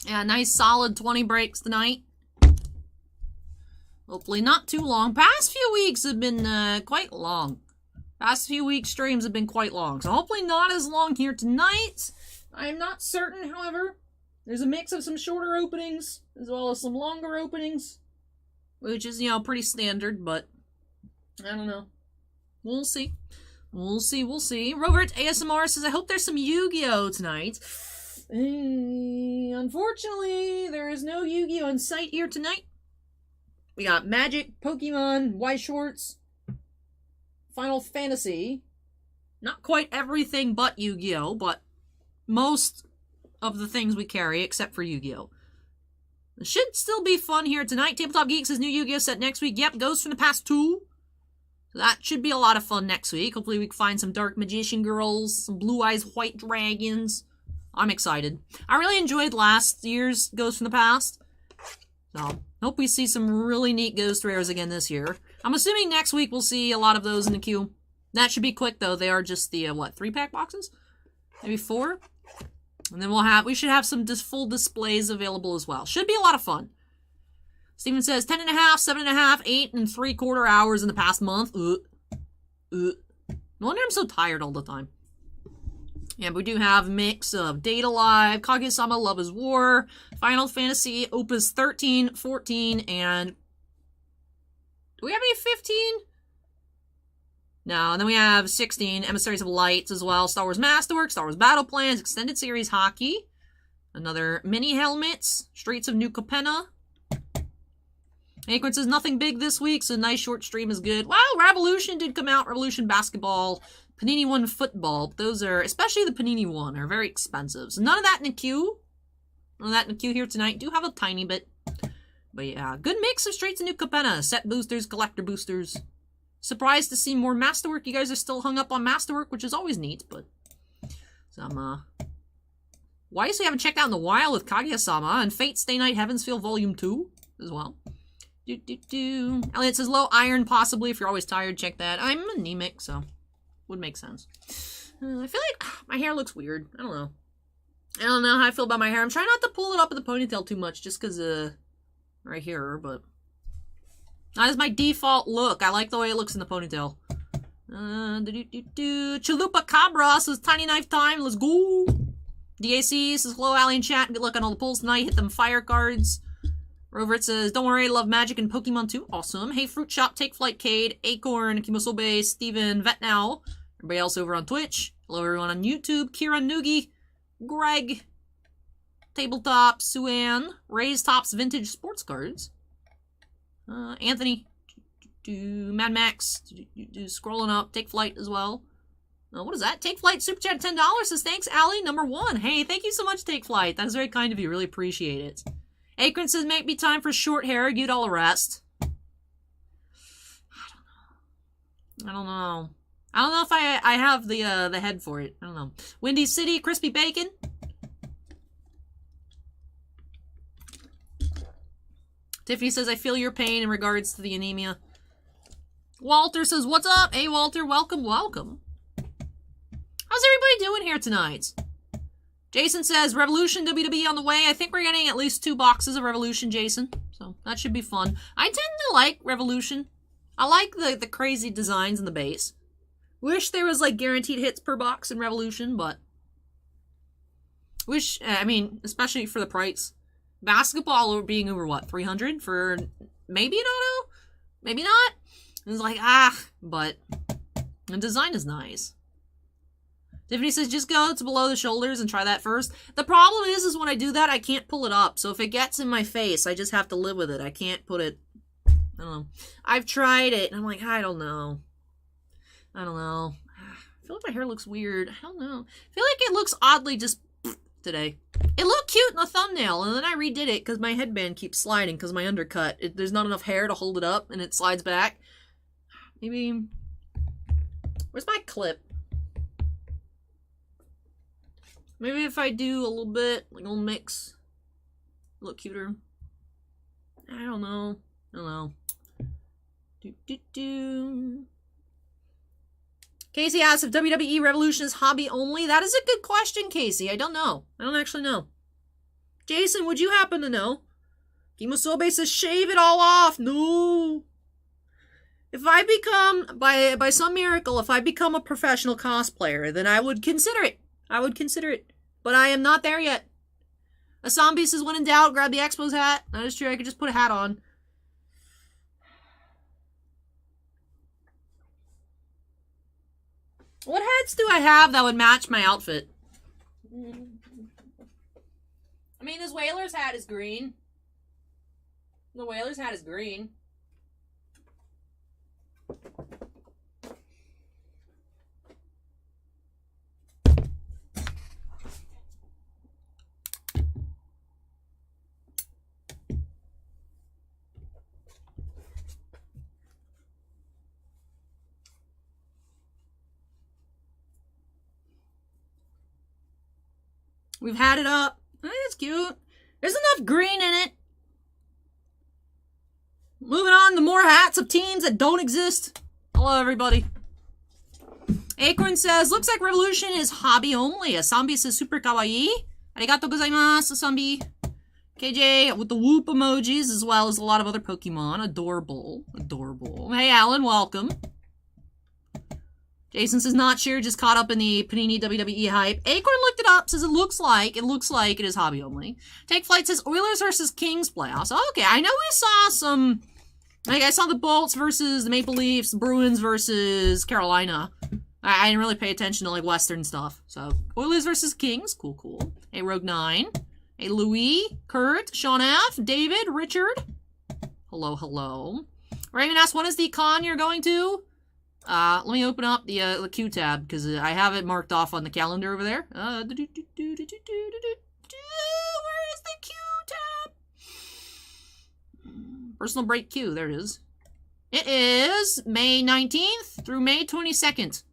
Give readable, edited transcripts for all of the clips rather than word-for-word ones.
Yeah, nice solid 20 breaks tonight. Hopefully not too long. Past few weeks have been quite long. Past few weeks streams have been quite long. So hopefully not as long here tonight. I'm not certain, however. There's a mix of some shorter openings as well as some longer openings. Which is, you know, pretty standard, but I don't know. We'll see. We'll see, we'll see. Robert ASMR says, I hope there's some Yu-Gi-Oh! Tonight. Unfortunately, there is no Yu-Gi-Oh! In sight here tonight. We got Magic, Pokemon, White Shorts, Final Fantasy. Not quite everything but Yu-Gi-Oh! But most of the things we carry except for Yu-Gi-Oh! It should still be fun here tonight. Tabletop Geeks' new Yu-Gi-Oh! Set next week. Yep, goes from the past 2. So that should be a lot of fun next week. Hopefully we can find some Dark Magician Girls, some Blue Eyes White Dragons. I'm excited. I really enjoyed last year's Ghost from the Past. So, hope we see some really neat Ghost Rares again this year. I'm assuming next week we'll see a lot of those in the queue. That should be quick, though. They are just the, 3-pack boxes? Maybe 4? And then we should have some full displays available as well. Should be a lot of fun. Steven says, 10.5, 7.5, 8 and 3/4 hours in the past month. No wonder I'm so tired all the time. Yeah, but we do have a mix of Date Alive, Kaguya-Sama, Love is War, Final Fantasy, Opus 13, 14, and... Do we have any 15? No, and then we have 16, Emissaries of Lights as well, Star Wars Masterwork, Star Wars Battle Plans, Extended Series Hockey, another Mini Helmets, Streets of New Capenna. Acorn says nothing big this week, so nice short stream is good. Wow, Revolution did come out, Revolution Basketball, Panini 1 Football. Those are, especially the Panini 1, are very expensive. So none of that in the queue. None of that in the queue here tonight. Do have a tiny bit. But yeah, good mix of Streets of New Capenna. Set boosters, collector boosters. Surprised to see more Masterwork. You guys are still hung up on Masterwork, which is always neat, but some, Weiss we haven't checked out in a while with Kaguya-Sama, and Fate Stay Night Heavensfield Volume 2 as well. Elliot says low iron, possibly, if you're always tired, check that. I'm anemic, so would make sense. I feel like my hair looks weird. I don't know. I don't know how I feel about my hair. I'm trying not to pull it up in the ponytail too much, just because, right here, but... That is my default look. I like the way it looks in the ponytail. Chalupa Cabra says Tiny Knife Time. Let's go. DAC says hello, Allie in chat. Good luck on all the pulls tonight. Hit them fire cards. Rover says don't worry, love Magic and Pokemon too. Awesome. Hey, Fruit Shop, Take Flight, Cade, Acorn, Kimosobe, Steven, Vetnow. Everybody else over on Twitch. Hello, everyone on YouTube. Kira Noogie, Greg, Tabletop, Suan, Ray's Tops Vintage Sports Cards. Anthony, Mad Max, scrolling up, Take Flight as well. What is that? Take Flight Super Chat $10 says thanks, Allie, number 1. Hey, thank you so much, Take Flight. That is very kind of you. Really appreciate it. Akron says might be time for short hair. You'd all rest. I don't know. I don't know if I have the head for it. I don't know. Windy City, Crispy Bacon. Tiffany says, I feel your pain in regards to the anemia. Walter says, what's up? Hey, Walter, welcome, welcome. How's everybody doing here tonight? Jason says, Revolution WWE on the way. I think we're getting at least 2 boxes of Revolution, Jason. So, that should be fun. I tend to like Revolution. I like the crazy designs in the base. Wish there was, like, guaranteed hits per box in Revolution, but... Wish, I mean, especially for the price. Basketball being over, what, 300 for maybe an auto? Maybe not? It's like, but the design is nice. Tiffany says, just go to below the shoulders and try that first. The problem is when I do that, I can't pull it up. So if it gets in my face, I just have to live with it. I can't put it, I don't know. I've tried it, and I'm like, I don't know. I feel like my hair looks weird. I don't know. I feel like it looks oddly just today. It looked cute in the thumbnail, and then I redid it because my headband keeps sliding because my undercut. There's not enough hair to hold it up, and it slides back. Maybe Where's my clip? Maybe if I do a little bit, like a little mix, look cuter. I don't know. Casey asks if WWE Revolution is hobby only. That is a good question, Casey. I don't know. I don't actually know. Jason, would you happen to know? Kimosobe says shave it all off. No. If I become, by some miracle, if I become a professional cosplayer, then I would consider it. But I am not there yet. A zombie says, when in doubt, grab the Expos hat. That is true. I could just put a hat on. What hats do I have that would match my outfit? I mean, this Whaler's hat is green. The Whaler's hat is green. We've had it up. It's cute. There's enough green in it. Moving on to more hats of teams that don't exist. Hello, everybody. Acorn says, looks like Revolution is hobby only. Asambi says, super kawaii. Arigato gozaimasu, Asambi. KJ with the whoop emojis, as well as a lot of other Pokemon. Adorable. Hey, Alan, welcome. Jason says, not sure, just caught up in the Panini WWE hype. Acorn looked it up, says it looks like it is hobby only. Take Flight says, Oilers versus Kings playoffs. Okay, I know we saw some, like, I saw the Bolts versus the Maple Leafs, Bruins versus Carolina. I didn't really pay attention to, like, Western stuff. So, Oilers versus Kings, cool. Hey, Rogue 9. Hey, Louis, Kurt, Sean F, David, Richard. Hello. Raymond asks, when is the con you're going to? Let me open up the Q tab, because I have it marked off on the calendar over there. Where is the Q tab? Personal break Q, there it is. It is May 19th through May 22nd.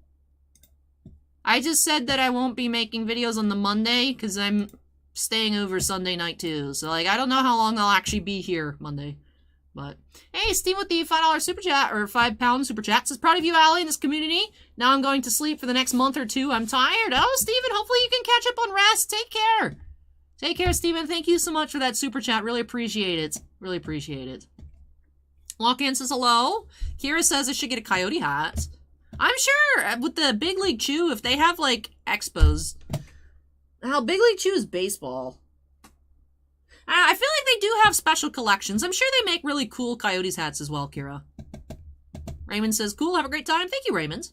I just said that I won't be making videos on the Monday, because I'm staying over Sunday night too. So, like, I don't know how long I'll actually be here Monday. But, hey, Steve with the $5 super chat, or £5 super chat, says, proud of you, Allie, in this community. Now I'm going to sleep for the next month or two. I'm tired. Oh, Steven, hopefully you can catch up on rest. Take care. Take care, Steven. Thank you so much for that super chat. Really appreciate it. Lock-in says hello. Kira says I should get a Coyote hat. I'm sure with the Big League Chew, if they have, like, expos. Now, Big League Chew is baseball. I feel like they do have special collections. I'm sure they make really cool Coyotes hats as well, Kira. Raymond says, cool, have a great time. Thank you, Raymond.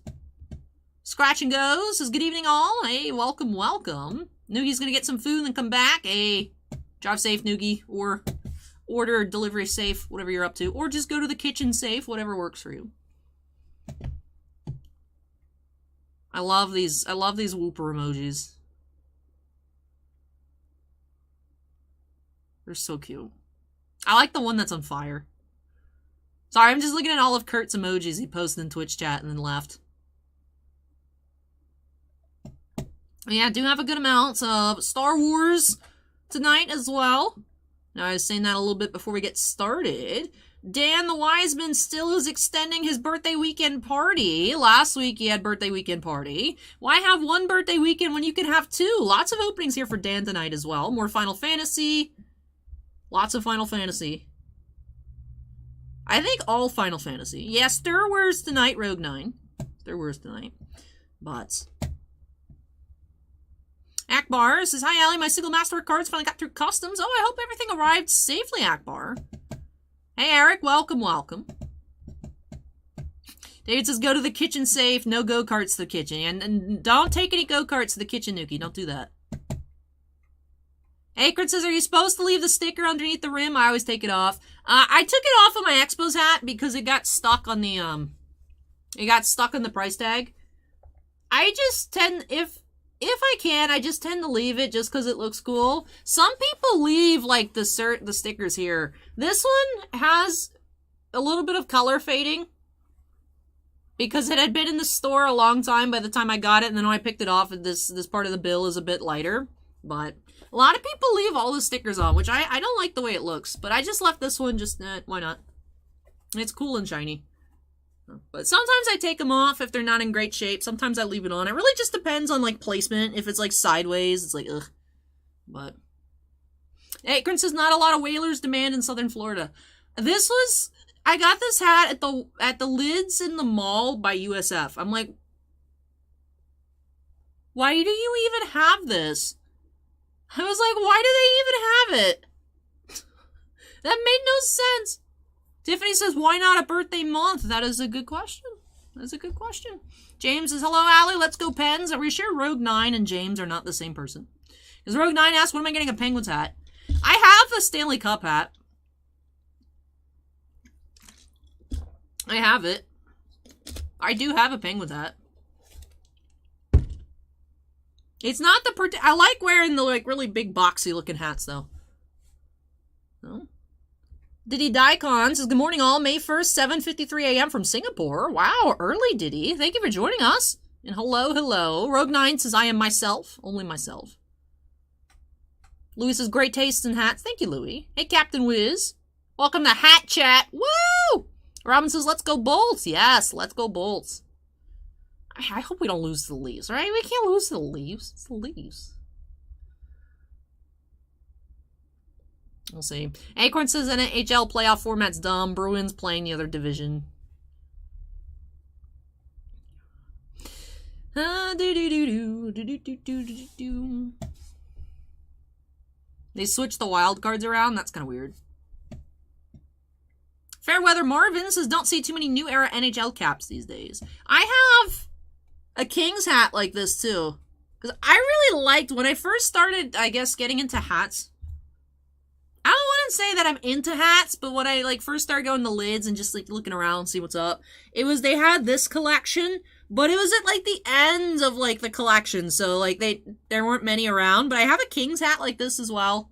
Scratch and Go says, good evening, all. Hey, welcome. Noogie's gonna get some food and then come back. Hey, drive safe, Noogie. Or order delivery safe, whatever you're up to. Or just go to the kitchen safe, whatever works for you. I love these Whooper emojis. They're so cute. I like the one that's on fire. Sorry, I'm just looking at all of Kurt's emojis he posted in Twitch chat and then left. Yeah, I do have a good amount of Star Wars tonight as well. Now, I was saying that a little bit before we get started. Dan the Wiseman still is extending his birthday weekend party. Last week he had birthday weekend party. Why have one birthday weekend when you can have two? Lots of openings here for Dan tonight as well. More Final Fantasy. Lots of Final Fantasy. I think all Final Fantasy. Yeah, Star Wars tonight, Rogue 9. Star Wars tonight. But Akbar says, hi, Allie. My single Masterwork cards finally got through customs. Oh, I hope everything arrived safely, Akbar. Hey, Eric. Welcome. David says, go to the kitchen safe. No go-karts to the kitchen. And don't take any go-karts to the kitchen, Nuki. Don't do that. Akron says, are you supposed to leave the sticker underneath the rim? I always take it off. I took it off of my Expos hat because it got stuck on the, price tag. I just tend, if I can, I just tend to leave it just because it looks cool. Some people leave, like, the stickers here. This one has a little bit of color fading. because it had been in the store a long time by the time I got it, and then when I picked it off, this part of the bill is a bit lighter. But a lot of people leave all the stickers on, which I don't like the way it looks. But I just left this one, just, why not? It's cool and shiny. But sometimes I take them off if they're not in great shape. Sometimes I leave it on. It really just depends on, like, placement. If it's, like, sideways, it's like, ugh. But Akron says not a lot of whalers demand in southern Florida. This was... I got this hat at the lids in the mall by USF. I'm like, why do you even have this? I was like, why do they even have it? That made no sense. Tiffany says, why not a birthday month? That is a good question. That's a good question. James says, hello, Allie. Let's go Pens. Are we sure Rogue 9 and James are not the same person? Because Rogue 9 asked, when am I getting a Penguins hat? I have a Stanley Cup hat. I have it. I do have a Penguins hat. It's not the I like wearing the, like, really big boxy looking hats, though. No. Diddy Daikon says, good morning all. May 1st, 7:53 a.m. from Singapore. Wow, early, Diddy. Thank you for joining us. And hello, hello. Rogue 9 says, I am myself. Only myself. Louis says, great taste in hats. Thank you, Louis. Hey, Captain Wiz. Welcome to Hat Chat. Woo! Robin says, let's go Bolts. Yes, let's go Bolts. I hope we don't lose to the Leafs, right? We can't lose to the Leafs. It's the Leafs. We'll see. Acorn says NHL playoff format's dumb. Bruins playing the other division. They switched the wild cards around? That's kind of weird. Fairweather Marvin says, don't see too many new era NHL caps these days. I have a Kings hat like this too. Because I really liked, when I first started, I guess, getting into hats. I don't want to say that I'm into hats, but when I, like, first started going to lids and just, like, looking around, see what's up, it was, they had this collection, but it was at, like, the end of, like, the collection. So, like, there weren't many around. But I have a Kings hat like this as well.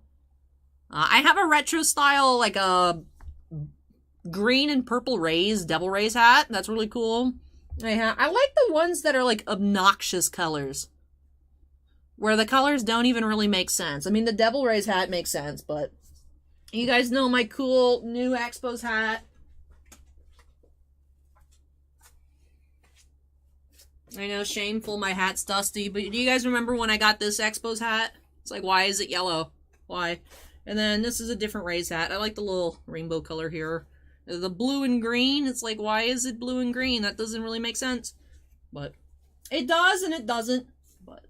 I have a retro style, like, a green and purple rays, devil rays hat. That's really cool. I like the ones that are like obnoxious colors, where the colors don't even really make sense. I mean, the devil rays hat makes sense, but you guys know my cool new Expos hat. I know, shameful, my hat's dusty, but do you guys remember when I got this Expos hat? It's like, why is it yellow? Why? And then this is a different rays hat. I like the little rainbow color here. The blue and green, it's like, why is it blue and green? That doesn't really make sense. But it does and it doesn't. But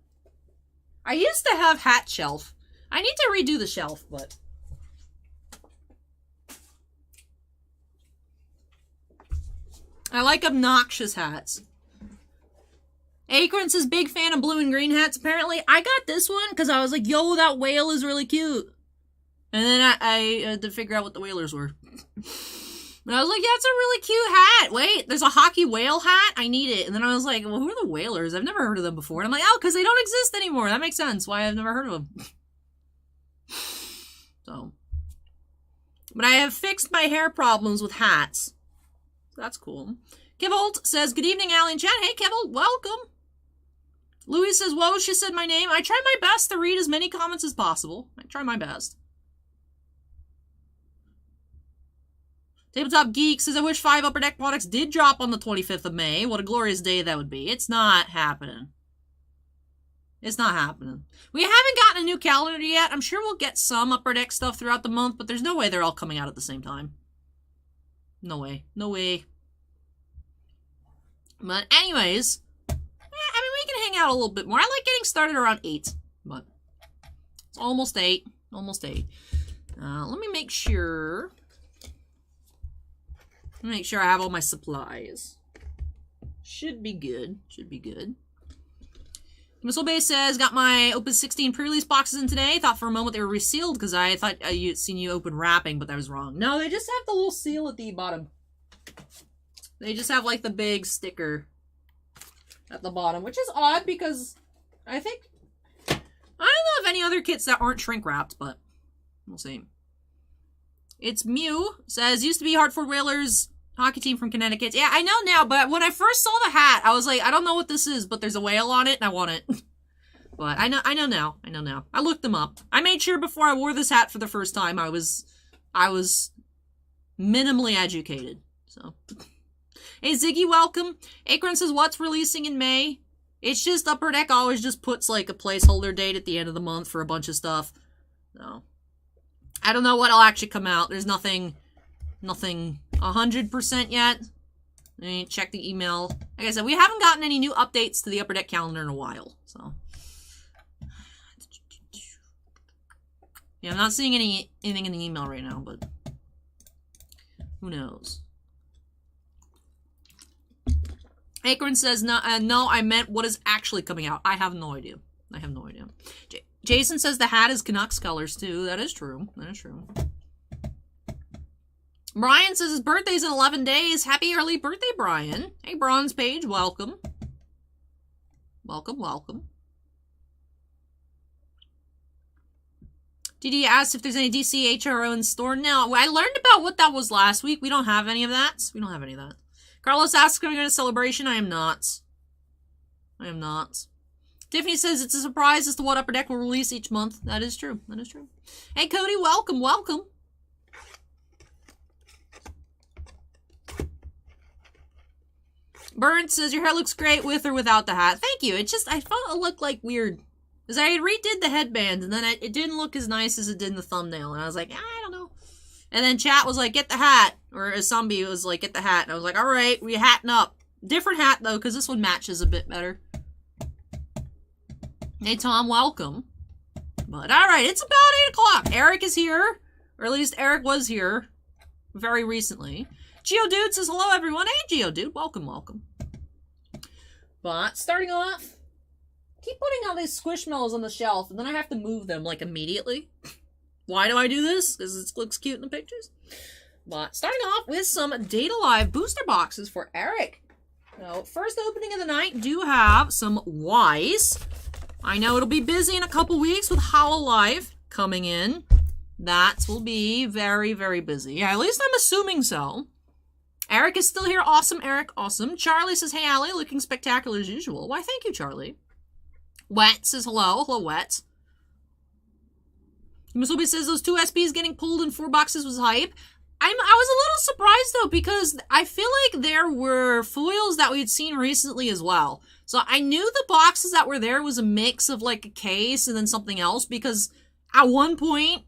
I used to have hat shelf. I need to redo the shelf, but I like obnoxious hats. Acorn says, big fan of blue and green hats. Apparently, I got this one because I was like, yo, that whale is really cute. And then I had to figure out what the whalers were. And I was like, yeah, it's a really cute hat. Wait, there's a hockey whale hat? I need it. And then I was like, well, who are the whalers? I've never heard of them before. And I'm like, oh, because they don't exist anymore. That makes sense why I've never heard of them. So. But I have fixed my hair problems with hats. So that's cool. Kivolt says, good evening, Allie and Chan. Hey, Kivolt, welcome. Louis says, whoa, she said my name. I try my best to read as many comments as possible. I try my best. Tabletop Geek says, I wish 5 Upper Deck products did drop on the 25th of May. What a glorious day that would be. It's not happening. It's not happening. We haven't gotten a new calendar yet. I'm sure we'll get some Upper Deck stuff throughout the month, but there's no way they're all coming out at the same time. No way. No way. But anyways, I mean, we can hang out a little bit more. I like getting started around 8, but it's almost 8. Almost 8. Let me make sure... Make sure I have all my supplies. Should be good. Should be good. Missile Bay says, got my Opus 16 pre-release boxes in today. Thought for a moment they were resealed because I thought I'd seen you open wrapping, but that was wrong. No, they just have the little seal at the bottom. They just have like the big sticker at the bottom, which is odd because I think... I don't know of any other kits that aren't shrink wrapped, but we'll see. It's Mew says, used to be Hartford Whalers Hockey team from Connecticut. Yeah, I know now, but when I first saw the hat, I was like, I don't know what this is, but there's a whale on it, and I want it. But I know now. I know now. I looked them up. I made sure before I wore this hat for the first time, I was minimally educated. So, hey Ziggy, welcome. Akron says, what's releasing in May? It's just Upper Deck always just puts like a placeholder date at the end of the month for a bunch of stuff. So, I don't know what'll actually come out. There's nothing 100% yet. Let me check the email. Like I said, we haven't gotten any new updates to the Upper Deck calendar in a while. So, yeah, I'm not seeing anything in the email right now, but who knows? Acorn says, no, I meant what is actually coming out. I have no idea. I have no idea. Jason says the hat is Canucks colors, too. That is true. That is true. Brian says his birthday's in 11 days. Happy early birthday, Brian. Hey, Bronze Page, welcome. Welcome, welcome. DD asked if there's any DC HRO in store. No, I learned about what that was last week. We don't have any of that. We don't have any of that. Carlos asks, are we going to Celebration? I am not. I am not. Tiffany says it's a surprise as to what Upper Deck will release each month. That is true. That is true. Hey, Cody, welcome, welcome. Burnt says, your hair looks great with or without the hat. Thank you. It just, I felt it looked like weird. Because I redid the headband, and then it didn't look as nice as it did in the thumbnail. And I was like, I don't know. And then chat was like, get the hat. Or Zombie was like, get the hat. And I was like, all right, we hatting up. Different hat, though, because this one matches a bit better. Hey, Tom, welcome. But, all right, it's about 8 o'clock. Eric is here. Or at least Eric was here very recently. Geodude says, hello, everyone. Hey, Geodude. Welcome, welcome. But, starting off, keep putting all these Squishmallows on the shelf, and then I have to move them, like, immediately. Why do I do this? Because it looks cute in the pictures. But, starting off with some Data Live booster boxes for Eric. So, first opening of the night, do have some Wise. I know it'll be busy in a couple weeks with Hololive coming in. That will be very, very busy. Yeah, at least I'm assuming so. Eric is still here. Awesome, Eric. Awesome. Charlie says, hey, Allie, looking spectacular as usual. Why, thank you, Charlie. Wet says hello. Hello, Wet. Musobi says those 2 SPs getting pulled in 4 boxes was hype. I was a little surprised, though, because I feel like there were foils that we had seen recently as well. So I knew the boxes that were there was a mix of, like, a case and then something else, because at one point,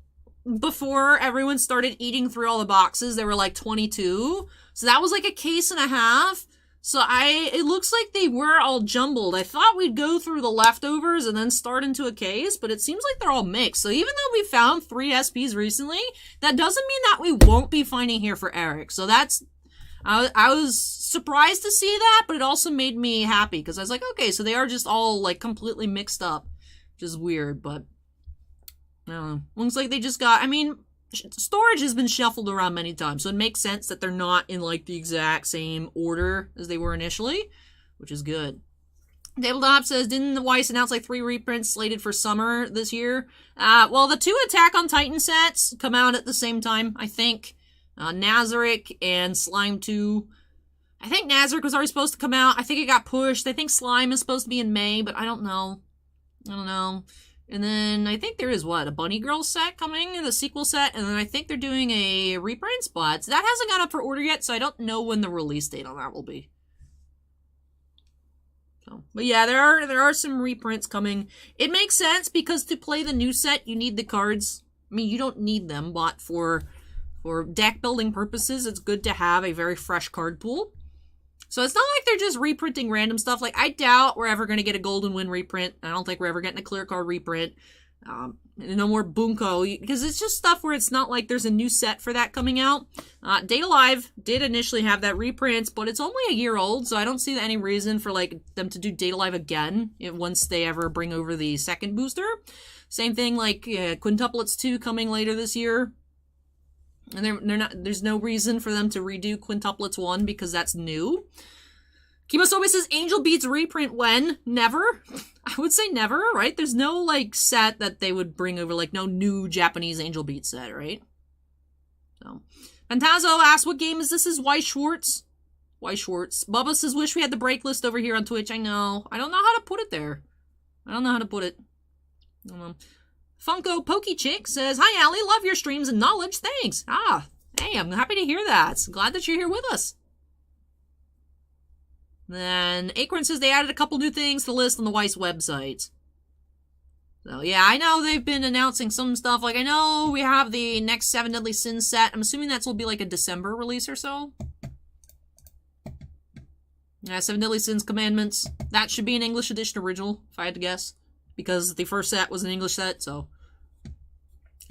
before everyone started eating through all the boxes, there were, like, 22. So that was, like, a case and a half. So it looks like they were all jumbled. I thought we'd go through the leftovers and then start into a case, but it seems like they're all mixed. So even though we found 3 SPs recently, that doesn't mean that we won't be finding here for Eric. So that's, I was surprised to see that, but it also made me happy because I was like, okay, so they are just all like completely mixed up, which is weird, but I don't know. Looks like they just got, I mean, storage has been shuffled around many times, so it makes sense that they're not in, like, the exact same order as they were initially, which is good. Tabletop says, didn't the Weiss announce, like, 3 reprints slated for summer this year? Well, the 2 Attack on Titan sets come out at the same time, I think. Nazarick and Slime 2. I think Nazarick was already supposed to come out. I think it got pushed. I think Slime is supposed to be in May, but I don't know. I don't know. And then I think there is, what, a Bunny Girl set coming, the sequel set, and then I think they're doing a reprint, but that hasn't gone up for order yet, so I don't know when the release date on that will be. So, but yeah, there are some reprints coming. It makes sense, because to play the new set, you need the cards. I mean, you don't need them, but for deck building purposes, it's good to have a very fresh card pool. So it's not like they're just reprinting random stuff. Like, I doubt we're ever going to get a Golden Wind reprint. I don't think we're ever getting a Clear Card reprint. No more Bunko. Because it's just stuff where it's not like there's a new set for that coming out. Data Live did initially have that reprint, but it's only a year old, so I don't see any reason for, like, them to do Data Live again once they ever bring over the second booster. Same thing, like, Quintuplets 2 coming later this year. And they're not. There's no reason for them to redo Quintuplets 1 because that's new. Kimosobe says Angel Beats reprint when? Never. I would say never, right? There's no, like, set that they would bring over, like, no new Japanese Angel Beats set, right? So, Fantazo asks, what game is this? Is Weiss Schwartz? Weiss Schwartz. Bubba says, wish we had the break list over here on Twitch. I know. I don't know how to put it there. I don't know how to put it. I don't know. Funko Pokey Chick says, hi, Allie. Love your streams and knowledge. Thanks. Ah, hey, I'm happy to hear that. Glad that you're here with us. Then Acorn says they added a couple new things to the list on the Weiss website. So, yeah, I know they've been announcing some stuff. Like, I know we have the next 7 Deadly Sins set. I'm assuming that's will be like a December release or so. Yeah, 7 Deadly Sins Commandments. That should be an English edition original, if I had to guess. Because the first set was an English set, so.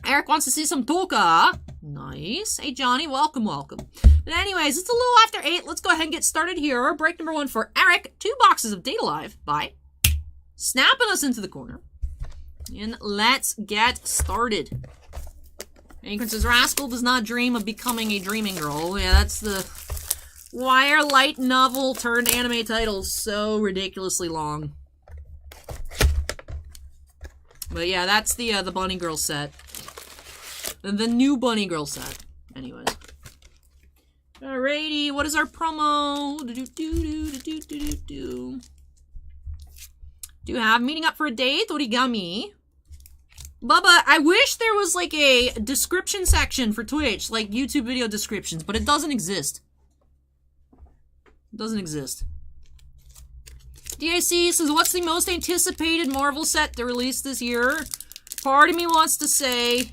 Eric wants to see some Toka. Nice. Hey, Johnny, welcome, welcome. But anyways, it's a little after 8. Let's go ahead and get started here. Break number 1 for Eric. 2 boxes of Data Live by snapping us into the corner. And let's get started. Acorn says, Rascal does not dream of becoming a dreaming girl. Yeah, that's the wire light novel turned anime title. So ridiculously long. But yeah, that's the Bunny Girl set. The new Bunny Girl set. Anyways. Alrighty, what is our promo? Do you have meeting up for a date? Origami. Bubba, I wish there was like a description section for Twitch, like YouTube video descriptions, but it doesn't exist. It doesn't exist. DAC says, what's the most anticipated Marvel set to release this year? Part of me wants to say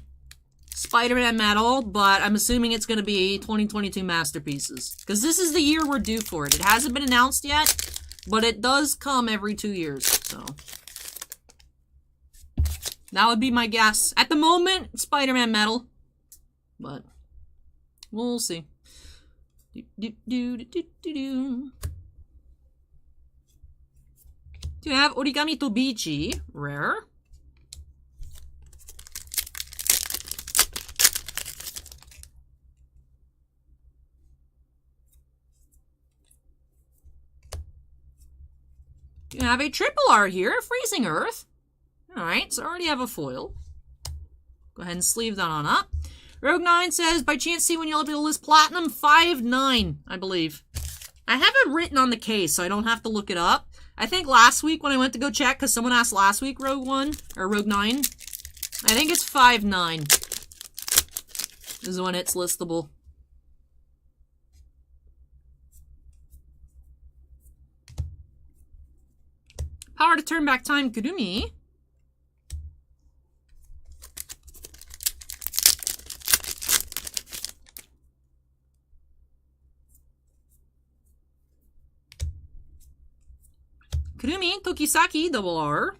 Spider-Man Metal, but I'm assuming it's going to be 2022 Masterpieces. Because this is the year we're due for it. It hasn't been announced yet, but it does come every 2 years, so. That would be my guess. At the moment, Spider-Man Metal. But, we'll see. Do you have Origami Tobichi? Rare. You have a triple R here, Freezing Earth. Alright, so I already have a foil. Go ahead and sleeve that on up. Rogue9 says, by chance see when you'll be able to list Platinum 5-9, I believe. I have it written on the case, so I don't have to look it up. I think last week when I went to go check, because someone asked last week, Rogue9, I think it's 5-9 is when it's listable. Power to turn back time, Kurumi. Kurumi, Tokisaki, double R.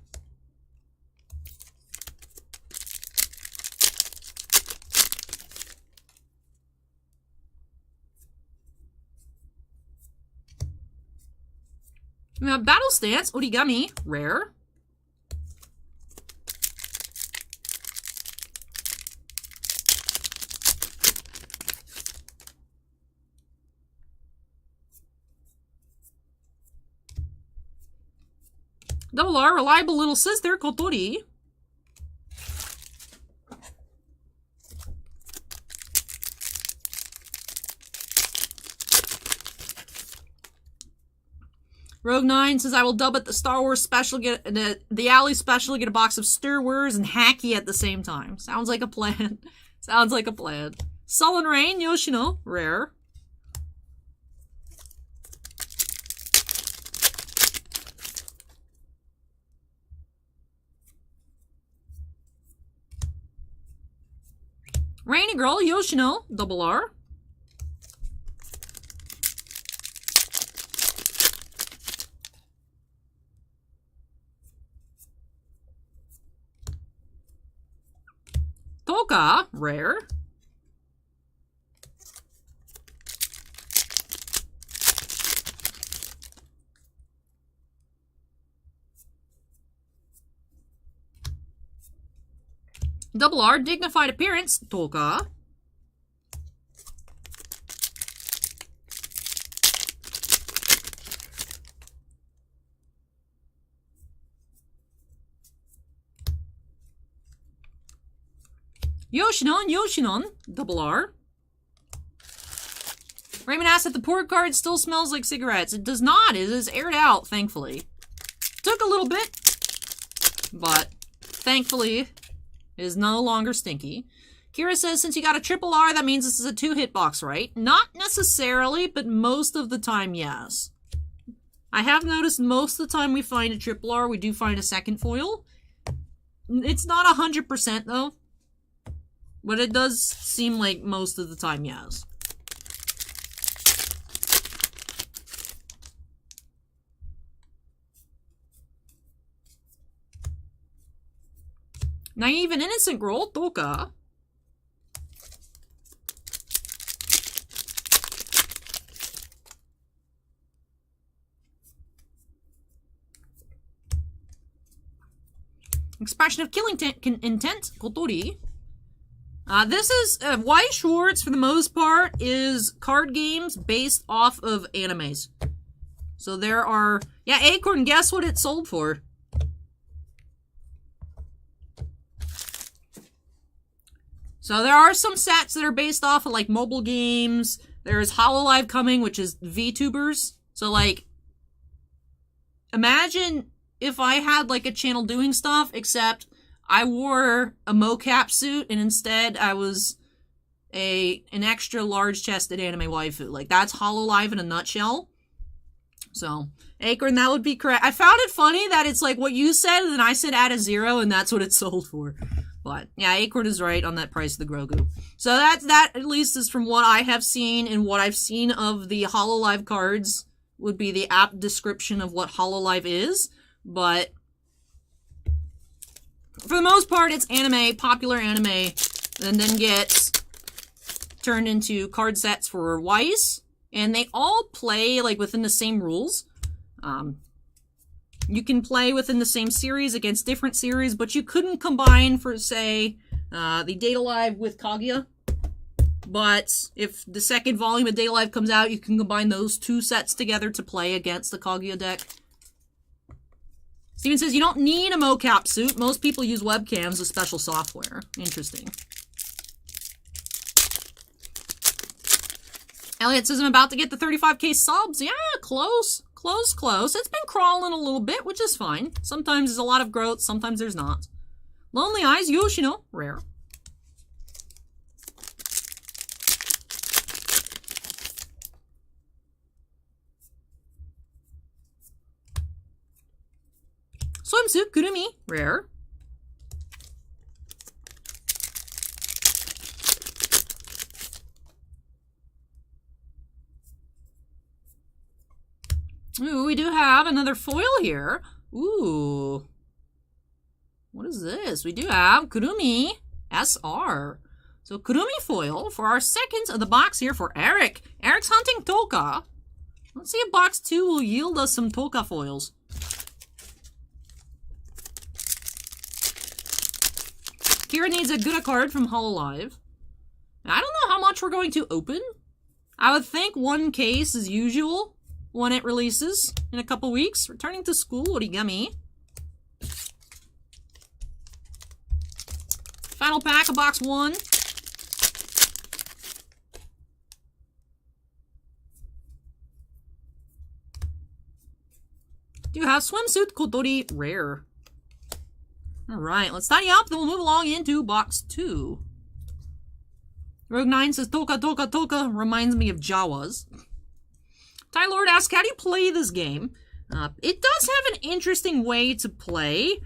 We have Battle Stance, Origami, rare. Double R, Reliable Little Sister, Kotori. Rogue9 says, I will dub it the Star Wars special, get the Alley special, get a box of Stir Wars and Hacky at the same time. Sounds like a plan. Sounds like a plan. Sullen Rain, Yoshino, rare. Rainy Girl, Yoshino, double R. Toka, rare. Double R, Dignified Appearance, Toka. Yoshinon, Yoshinon, double R. Raymond asked if the port card still smells like cigarettes. It does not. It is aired out, thankfully. Took a little bit, but thankfully it is no longer stinky. Kira says, since you got a triple R, that means this is a 2-hit box, right? Not necessarily, but most of the time, yes. I have noticed most of the time we find a triple R, we do find a second foil. It's not 100% though, but it does seem like most of the time, yes. Naive and innocent girl, Toka. Expression of killing intent, Kotori. This is, White Schwartz, for the most part, is card games based off of animes. So there are, yeah, Acorn, guess what it sold for? So there are some sets that are based off of, like, mobile games. There's Hololive coming, which is VTubers. So, like, imagine if I had, like, a channel doing stuff, except I wore a mocap suit, and instead I was an extra large-chested anime waifu. Like, that's Hololive in a nutshell. So, Acorn, that would be correct. I found it funny that it's like what you said, and then I said add a 0, and that's what it sold for. But, yeah, Acorn is right on that price of the Grogu. So that at least is from what I have seen, and what I've seen of the Hololive cards would be the apt description of what Hololive is. But for the most part, it's anime, popular anime, and then gets turned into card sets for Weiss. And they all play, like, within the same rules. You can play within the same series against different series, but you couldn't combine, for, say, the Data Live with Kaguya. But if the second volume of Data Live comes out, you can combine those two sets together to play against the Kaguya deck. Steven says, you don't need a mocap suit. Most people use webcams with special software. Interesting. Elliot says, I'm about to get the 35k subs. Yeah, close. Close, close. It's been crawling a little bit, which is fine. Sometimes there's a lot of growth, sometimes there's not. Lonely Eyes, Yoshino, rare. Swimsuit, Kurumi, rare. Ooh, we do have another foil here. Ooh. What is this? We do have Kurumi SR. So Kurumi foil for our second of the box here for Eric. Eric's hunting Toka. Let's see if box 2 will yield us some Toka foils. Kira needs a good card from Hololive. I don't know how much we're going to open. I would think one case as usual when it releases in a couple weeks. Returning to school, Origami. Final pack of box 1. Do you have swimsuit Kotori rare? Alright, let's tidy up, then we'll move along into box 2. Rogue 9 says, Toka, Toka, Toka reminds me of Jawas. Ty Lord asks, how do you play this game? It does have an interesting way to play.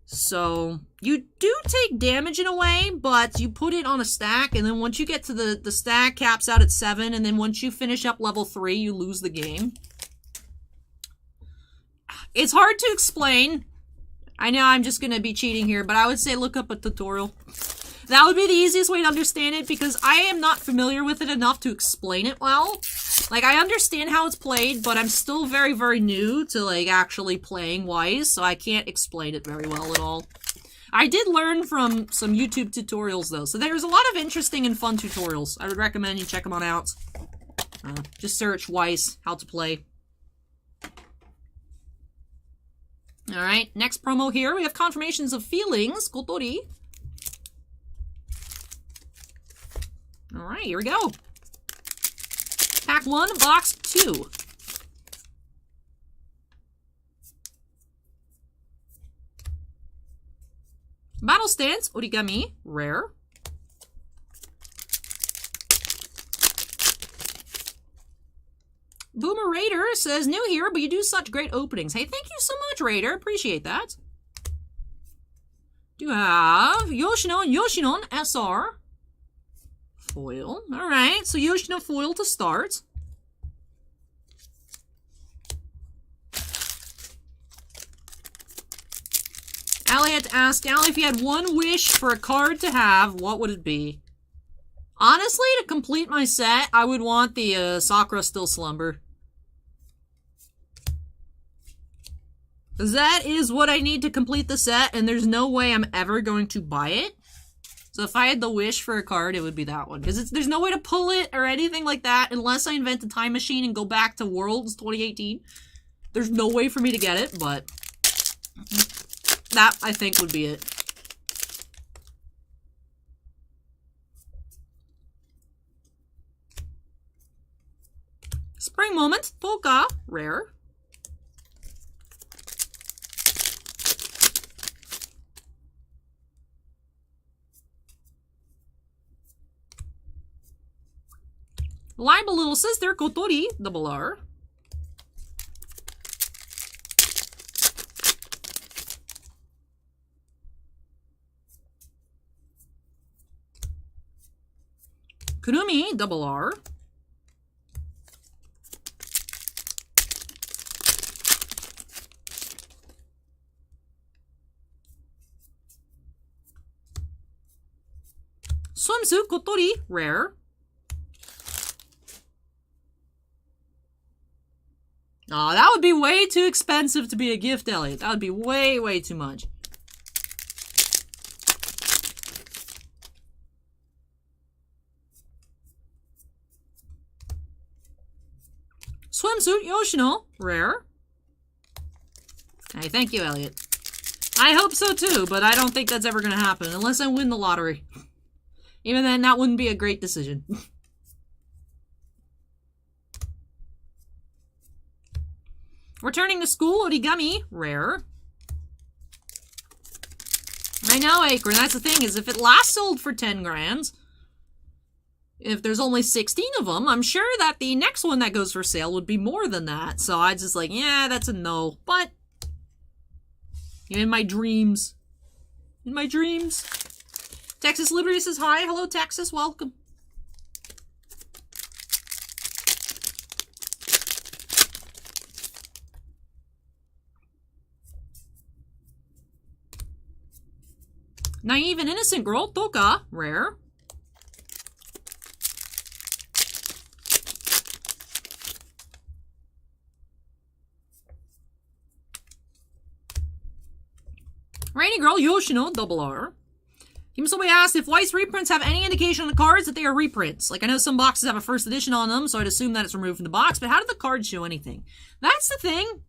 So, you do take damage in a way, but you put it on a stack, and then once you get to the stack, caps out at 7, and then once you finish up level 3, you lose the game. It's hard to explain. I know I'm just going to be cheating here, but I would say look up a tutorial. That would be the easiest way to understand it, because I am not familiar with it enough to explain it well. Like, I understand how it's played, but I'm still very, very new to, like, actually playing Weiss, so I can't explain it very well at all. I did learn from some YouTube tutorials, though, so there's a lot of interesting and fun tutorials. I would recommend you check them on out. Just search Weiss, how to play. Alright, next promo here, we have Confirmations of Feelings, Kotori. Alright, here we go. Pack 1, Box 2. Battle Stance, Origami, rare. Boomer Raider says, new here, but you do such great openings. Hey, thank you so much, Raider. Appreciate that. Do have Yoshino and Yoshinon SR. Foil. Alright, so Yoshino foil to start. Allie had to ask, Allie, if you had one wish for a card to have, what would it be? Honestly, to complete my set, I would want the Sakura Still Slumber. That is what I need to complete the set, and there's no way I'm ever going to buy it. So if I had the wish for a card, it would be that one. Because there's no way to pull it or anything like that unless I invent a time machine and go back to Worlds 2018. There's no way for me to get it, but that, I think, would be it. Spring Moment, Polka, rare. Libel Little Sister, Kotori, double R. Kurumi, double R. Swimsuit, Kotori, rare. Aw, that would be way too expensive to be a gift, Elliot. That would be way, way too much. Swimsuit, Yoshino, rare. Hey, thank you, Elliot. I hope so too, but I don't think that's ever going to happen unless I win the lottery. Even then, that wouldn't be a great decision. Returning to School, Origami, rare. I know, Akron, that's the thing, is if it last sold for 10 grand, if there's only 16 of them, I'm sure that the next one that goes for sale would be more than that. So I just like, yeah, that's a no. But, in my dreams. In my dreams. Texas Liberty says hi. Hello, Texas. Welcome. Naive and Innocent Girl, Toka, rare. Rainy Girl, Yoshino, double R. Somebody asked if Weiss reprints have any indication on the cards that they are reprints. Like, I know some boxes have a first edition on them, so I'd assume that it's removed from the box, but how do the cards show anything? That's the thing,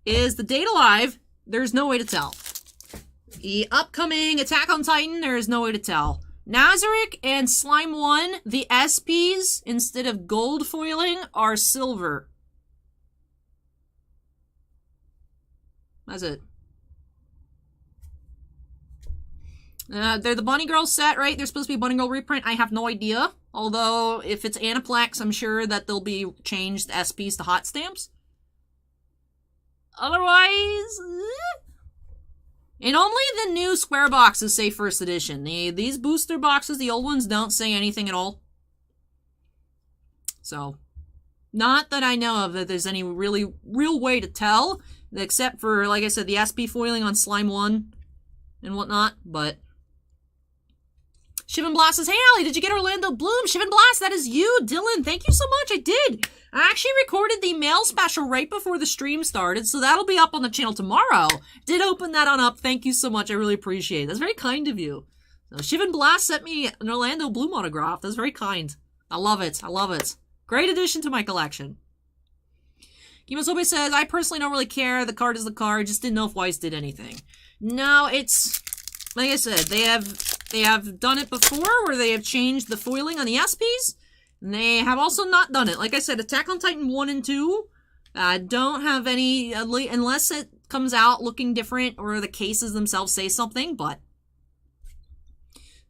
is the date alive, there's no way to tell. The upcoming Attack on Titan, there is no way to tell. Nazarick and Slime 1, the SPs, instead of gold foiling, are silver. That's it. They're the Bunny Girl set, right? They're supposed to be a Bunny Girl reprint. I have no idea. Although, if it's Aniplex, I'm sure that they'll be changed SPs to hot stamps. Otherwise... And only the new square boxes say first edition. These booster boxes, the old ones, don't say anything at all. So, not that I know of that there's any really real way to tell, except for, like I said, the SP foiling on Slime 1 and whatnot, but... Shivan Blast says, hey, Allie, did you get Orlando Bloom? Shivan Blast, that is you. Dylan, thank you so much. I did. I actually recorded the mail special right before the stream started, so that'll be up on the channel tomorrow. Did open that on up. Thank you so much. I really appreciate it. That's very kind of you. So Shivan Blast sent me an Orlando Bloom autograph. That's very kind. I love it. I love it. Great addition to my collection. Kimasobe says, I personally don't really care. The card is the card. Just didn't know if Weiss did anything. No, it's... Like I said, they have done it before where they have changed the foiling on the SPs, And they have also not done it. Like I said, Attack on Titan 1 and 2 don't have any, unless it comes out looking different or the cases themselves say something, but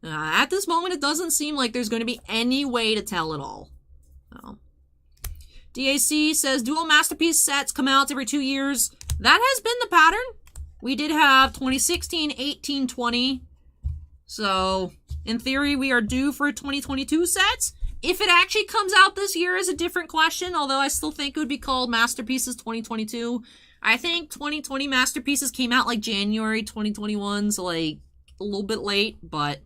at this moment, it doesn't seem like there's going to be any way to tell at all. So. DAC says, dual masterpiece sets come out every 2 years. That has been the pattern. We did have 2016, 18, 20. So, in theory, we are due for 2022 sets. If it actually comes out this year is a different question, although I still think it would be called Masterpieces 2022. I think 2020 Masterpieces came out like January 2021, so like a little bit late, but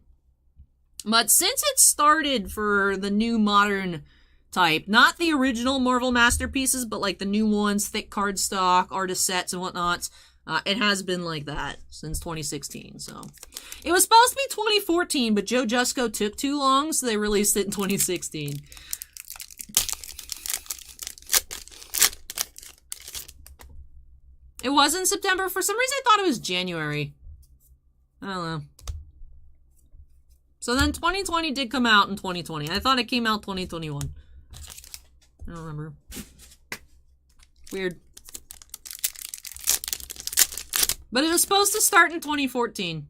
since it started for the new modern type, not the original Marvel Masterpieces, but like the new ones, thick cardstock, artist sets and whatnot, it has been like that since 2016, so. It was supposed to be 2014, but Joe Jusko took too long, so they released it in 2016. It was in September. For some reason, I thought it was January. I don't know. So then 2020 did come out in 2020. I thought it came out 2021. I don't remember. Weird. But it was supposed to start in 2014.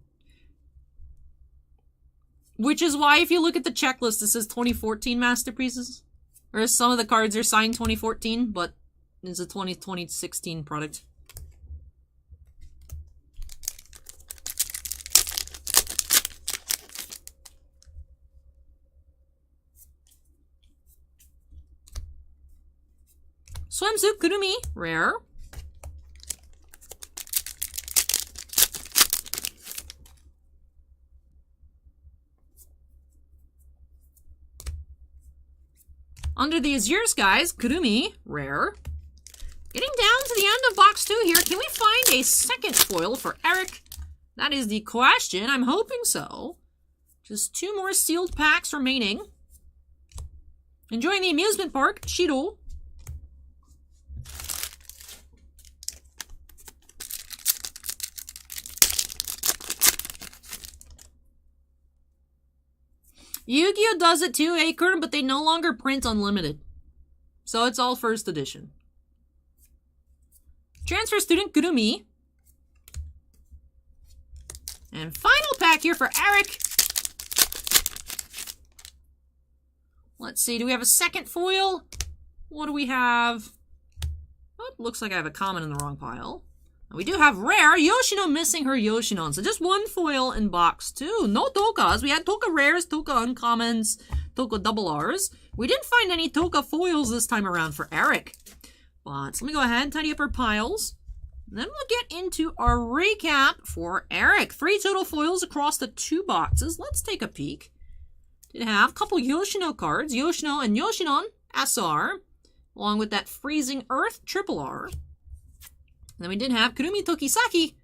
Which is why if you look at the checklist, it says 2014 Masterpieces. Or some of the cards are signed 2014, but it's a 2016 product. Swimsuit Kurumi, rare. Under the Azure Skies, Kurumi, rare. Getting down to the end of box 2 here. Can we find a second foil for Erich? That is the question. I'm hoping so. Just 2 more sealed packs remaining. Enjoying the amusement park, Shiro. Yu-Gi-Oh! Does it too, Acorn, but they no longer print unlimited. So it's all first edition. Transfer Student Kurumi. And final pack here for Erich. Let's see, do we have a second foil? What do we have? Oh, looks like I have a comment in the wrong pile. We do have rare. Yoshino missing her Yoshinon. So just 1 foil in box 2. No Tokas. We had Toka rares, Toka uncommons, Toka double Rs. We didn't find any Toka foils this time around for Erich. But let me go ahead and tidy up our piles. And then we'll get into our recap for Erich. 3 total foils across the 2 boxes. Let's take a peek. Did have a couple Yoshino cards. Yoshino and Yoshinon SR. Along with that Freezing Earth triple R. Then we did have Kurumi Tokisaki,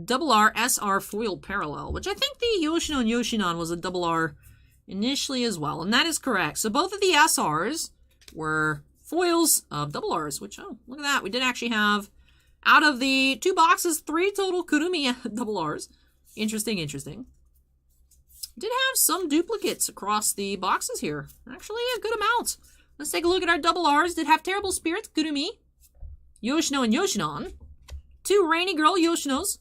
double R SR foil parallel, which I think the Yoshino and Yoshinon was a double R initially as well, and that is correct. So both of the SRs were foils of double Rs, which, oh, look at that. We did actually have, out of the 2 boxes, 3 total Kurumi double Rs. Interesting, interesting. Did have some duplicates across the boxes here. Actually, a good amount. Let's take a look at our double Rs. Did have Terrible Spirit, Kurumi, Yoshino and Yoshinon, 2 Rainy Girl Yoshinos,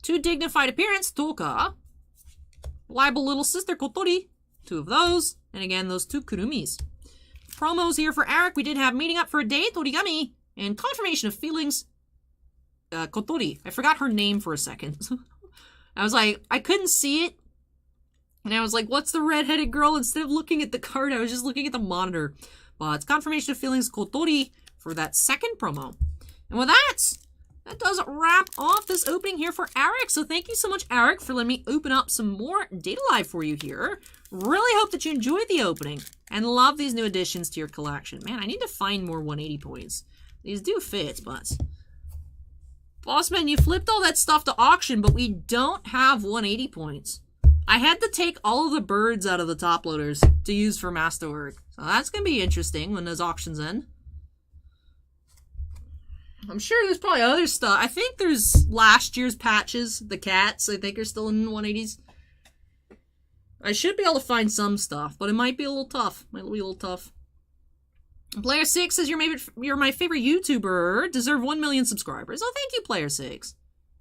2 Dignified Appearance, Toka, Reliable Little Sister Kotori, 2 of those, and again, those 2 Kurumis. Promos here for Erich. We did have Meeting Up for a Date, Origami, and Confirmation of Feelings, Kotori. I forgot her name for a second. I was like, I couldn't see it, and I was like, what's the redheaded girl? Instead of looking at the card, I was just looking at the monitor. But it's Confirmation of Feelings, Kotori, for that second promo. And with that does wrap off this opening here for Erich. So thank you so much, Erich, for letting me open up some more Data Live for you here. Really hope that you enjoyed the opening and love these new additions to your collection. Man, I need to find more 180 points. These do fit, but... Bossman, you flipped all that stuff to auction, but we don't have 180 points. I had to take all of the birds out of the top loaders to use for Masterwork. So that's going to be interesting when those auctions end. I'm sure there's probably other stuff. I think there's last year's patches. The cats, I think, are still in 180s. I should be able to find some stuff, but it might be a little tough. Might be a little tough. Player 6 says, you're my favorite YouTuber. Deserve 1 million subscribers. Oh, thank you, Player 6.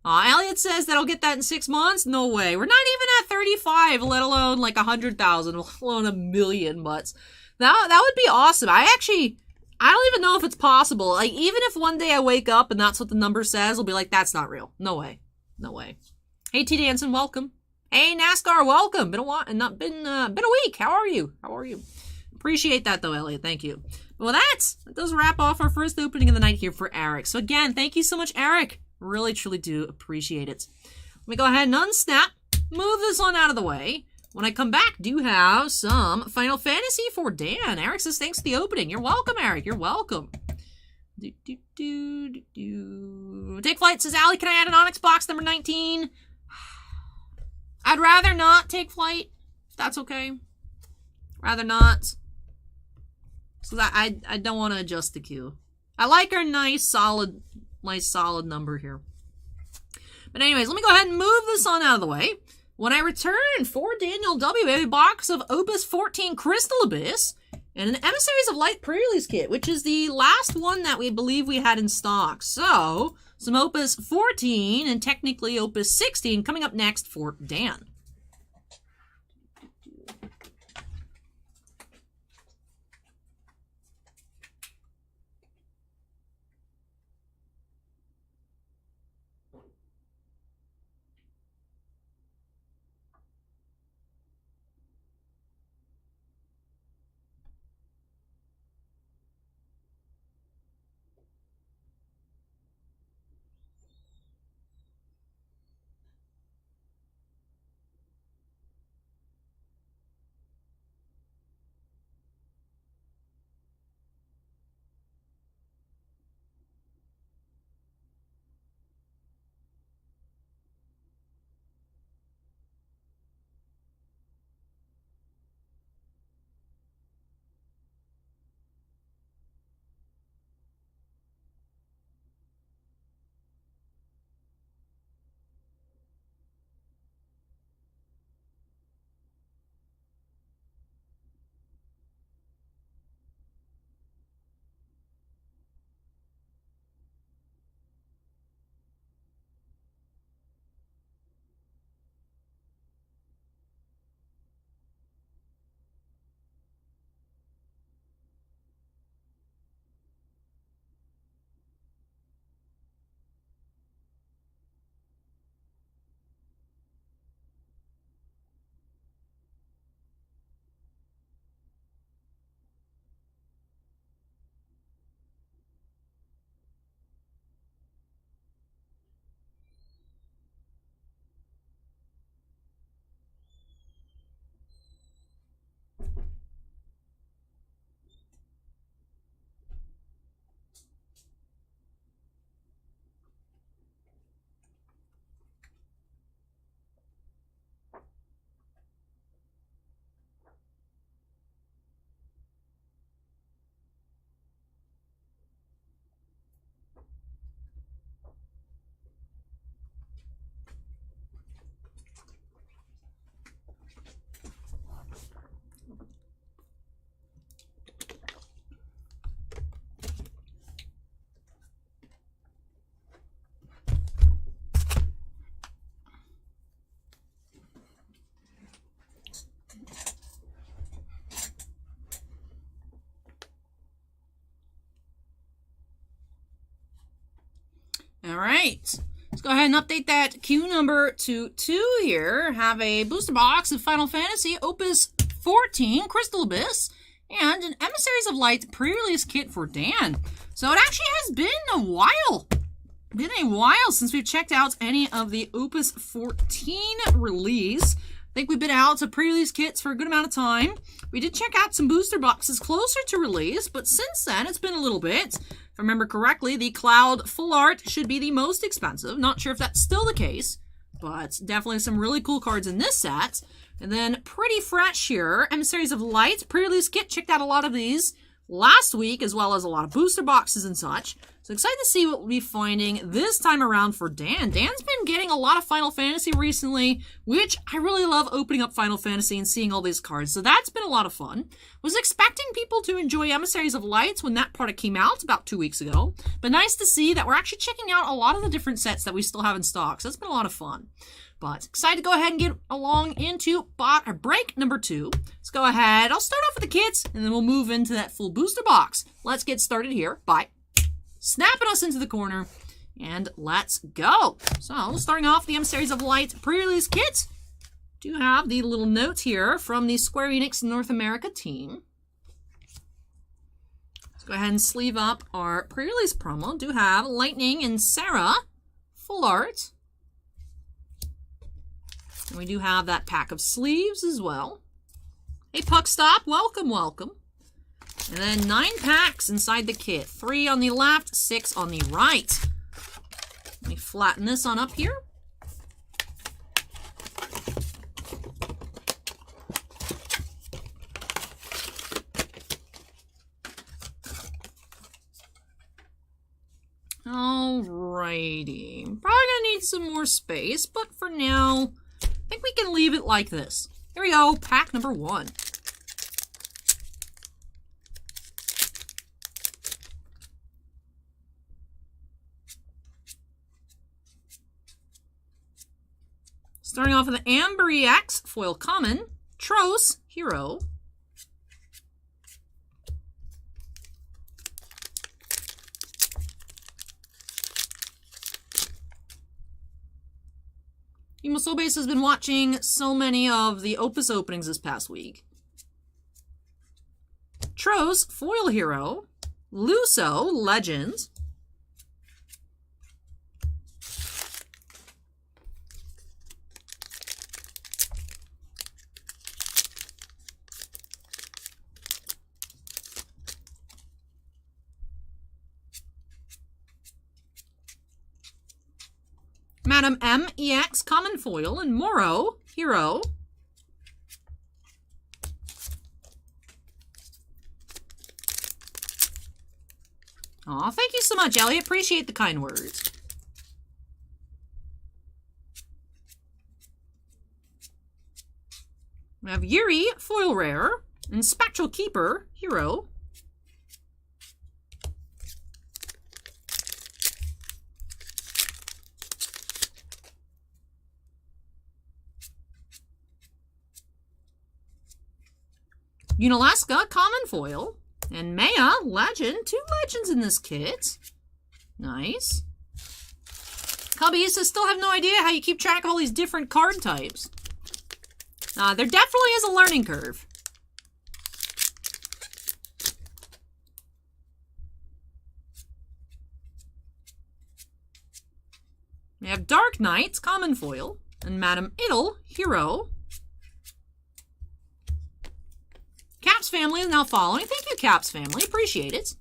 Elliot says that I'll get that in 6 months. No way. We're not even at 35, let alone like 100,000, let alone 1 million butts. That would be awesome. I don't even know if it's possible. Like, even if one day I wake up and that's what the number says, I'll be like, that's not real. No way. No way. Hey, T. Danson, welcome. Hey, NASCAR, welcome. Been a while, not been a week. How are you? How are you? Appreciate that though, Elliot. Thank you. Well, that does wrap off our first opening of the night here for Eric. So again, thank you so much, Eric. Really, truly do appreciate it. Let me go ahead and unsnap, move this one out of the way. When I come back, do have some Final Fantasy for Dan. Eric says, thanks for the opening. You're welcome, Eric. You're welcome. Take Flight says, Allie, can I add an Onyx box number 19? I'd rather not take Flight, if that's okay. Rather not. So that I don't want to adjust the queue. I like our nice solid number here. But anyways, let me go ahead and move this on out of the way. When I return for Daniel W, we have a box of Opus 14 Crystal Abyss and an Emissaries of Light pre-release kit, which is the last one that we believe we had in stock. So, some Opus 14 and technically Opus 16 coming up next for Dan. All right, let's go ahead and update that queue number to 2 here. Have a booster box of Final Fantasy Opus 14 Crystal Abyss and an Emissaries of Light pre-release kit for Dan. So it actually has been a while. Since we've checked out any of the Opus 14 release. I think we've been out to pre-release kits for a good amount of time. We did check out some booster boxes closer to release, but since then it's been a little bit. If I remember correctly, the Cloud Full Art should be the most expensive. Not sure if that's still the case, but definitely some really cool cards in this set. And then pretty fresh here, Emissaries of Light pre-release kit. Checked out a lot of these last week, as well as a lot of booster boxes and such. So So excited to see what we'll be finding this time around for Dan. Dan's been getting a lot of Final Fantasy recently, which I really love opening up Final Fantasy and seeing all these cards. So that's been a lot of fun. Was expecting people to enjoy Emissaries of Lights when that product came out about 2 weeks ago. But nice to see that we're actually checking out a lot of the different sets that we still have in stock. So that's been a lot of fun. But excited to go ahead and get along into break number 2. Let's go ahead. I'll start off with the kits, and then we'll move into that full booster box. Let's get started here by snapping us into the corner, and let's go. So, starting off the Emissaries of Light pre-release kit. Do have the little note here from the Square Enix North America team. Let's go ahead and sleeve up our pre-release promo. Do have Lightning and Sarah full art. And we do have that pack of sleeves as well. Hey, Puck Stop, welcome, welcome. And then 9 packs inside the kit. 3 on the left, 6 on the right. Let me flatten this on up here. Alrighty. Probably gonna need some more space, but for now, I think we can leave it like this. Here we go, pack number 1. Starting off with the Amber EX, foil common, Tros, hero. Soulbase has been watching so many of the Opus openings this past week. Tros, foil hero. Luso, legends. Madam M, EX, common foil, and Moro, hero. Aw, thank you so much, Ellie. Appreciate the kind words. We have Yuri, foil rare, and Spectral Keeper, hero. Unalaska, common foil. And Maya, legend. 2 legends in this kit. Nice. Cubby says, still have no idea how you keep track of all these different card types. There definitely is a learning curve. We have Dark Knights, common foil. And Madam Idle, hero. Caps family is now following. Thank you, Caps family. Appreciate it.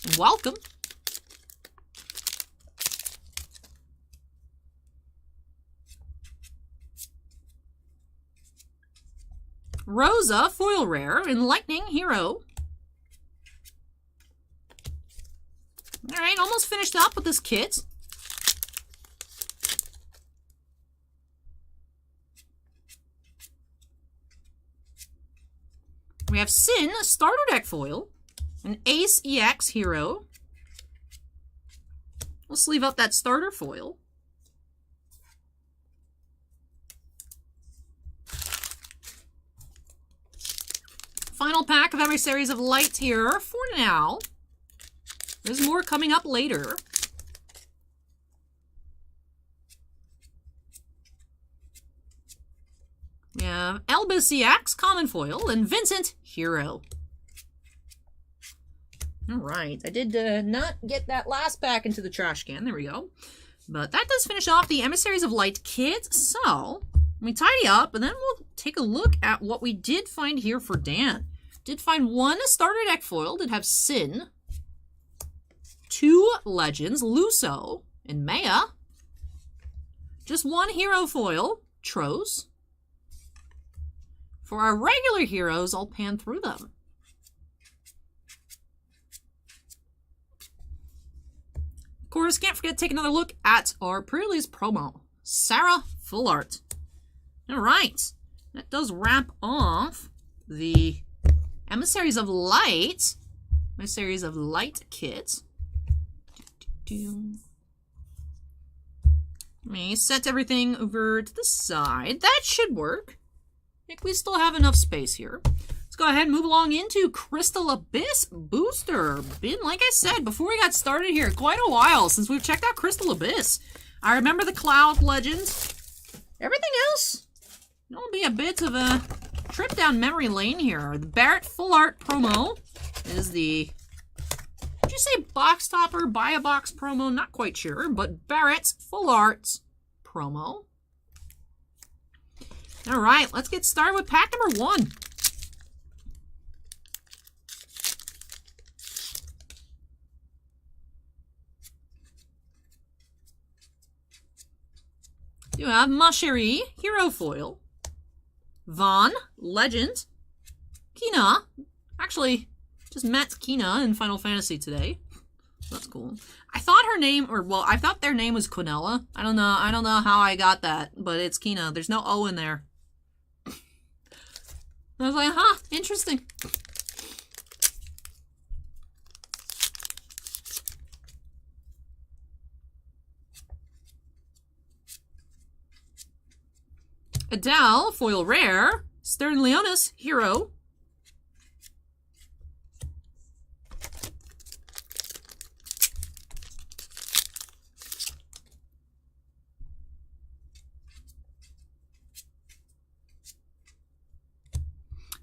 And welcome. Rosa, foil rare, and Lightning, hero. Alright, almost finished up with this kit. We have Sin, starter deck foil, an Ace EX hero. We'll sleeve up that starter foil. Final pack of Emissaries of Light here for now. There's more coming up later. We have Elbis EX, common foil, and Vincent, hero. Alright, I did not get that last pack into the trash can. There we go. But that does finish off the Emissaries of Light kit. So, let me tidy up, and then we'll take a look at what we did find here for Dan. Did find 1 starter deck foil. Did have Sin. 2 legends, Luso and Maya. Just 1 hero foil, Tros. For our regular heroes, I'll pan through them. Of course, can't forget to take another look at our pre-release promo. Sarah Full Art. Alright, that does wrap off the Emissaries of Light. Emissaries of Light kit. Let me set everything over to the side. That should work. I think we still have enough space here. Let's go ahead and move along into Crystal Abyss Booster. Been, like I said, before we got started here, quite a while since we've checked out Crystal Abyss. I remember the Cloud Legends. Everything else, it'll be a bit of a trip down memory lane here. The Barrett Full Art promo is the... Did you say box topper, buy a box promo? Not quite sure, but Barrett's Full Arts promo. Alright, let's get started with pack number 1. You have Mushoku, Hero Foil, Vaughn, Legend, Kina, actually, just met Kina in Final Fantasy today. That's cool. I thought her name, I thought their name was Quinella. I don't know how I got that, but it's Kina. There's no O in there. I was like, huh, interesting. Adele, Foil Rare, Stern Leonis, Hero,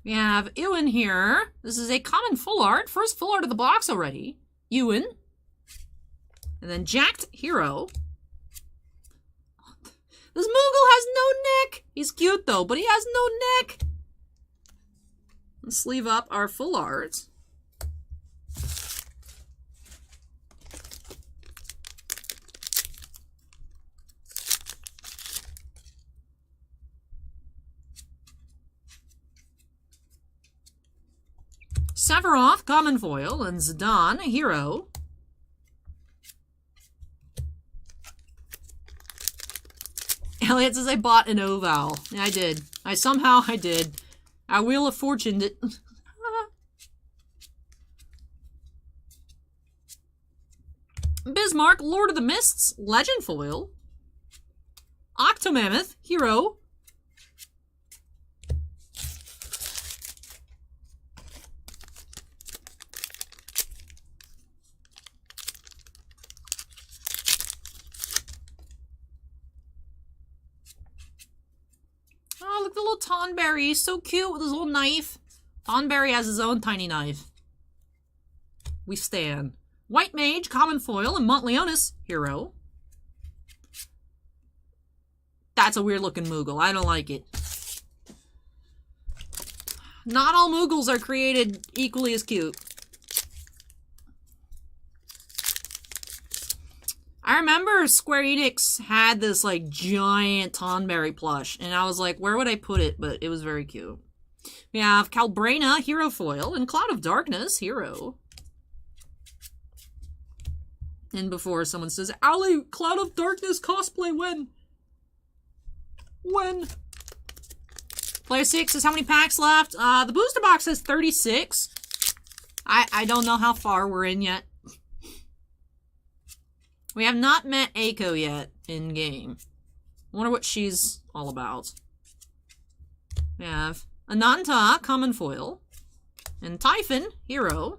we have Ewan here. This is a common full art. First full art of the box already. Ewan. And then Jacked Hero. This Moogle has no neck. He's cute though, but he has no neck. Let's sleeve up our full art. Sephiroth, common foil, and Zidane, hero. Elliot says I bought an oval. Yeah, I did. Somehow I did. I Wheel of Fortune did. Bismarck, Lord of the Mists, Legend Foil. Octomammoth, hero. Oh, look at the little Tonberry. He's so cute with his little knife. Tonberry has his own tiny knife. We stan. White Mage, common foil, and Montleonis, hero. That's a weird looking Moogle. I don't like it. Not all Moogles are created equally as cute. I remember Square Enix had this, like, giant Tonberry plush, and I was like, where would I put it? But it was very cute. We have Calbrena, hero foil, and Cloud of Darkness, hero. And before someone says, Allie, Cloud of Darkness cosplay when? When? Player 6 says how many packs left? The booster box has 36. I don't know how far we're in yet. We have not met Aiko yet in game. I wonder what she's all about. We have Ananta, common foil, and Typhon, hero.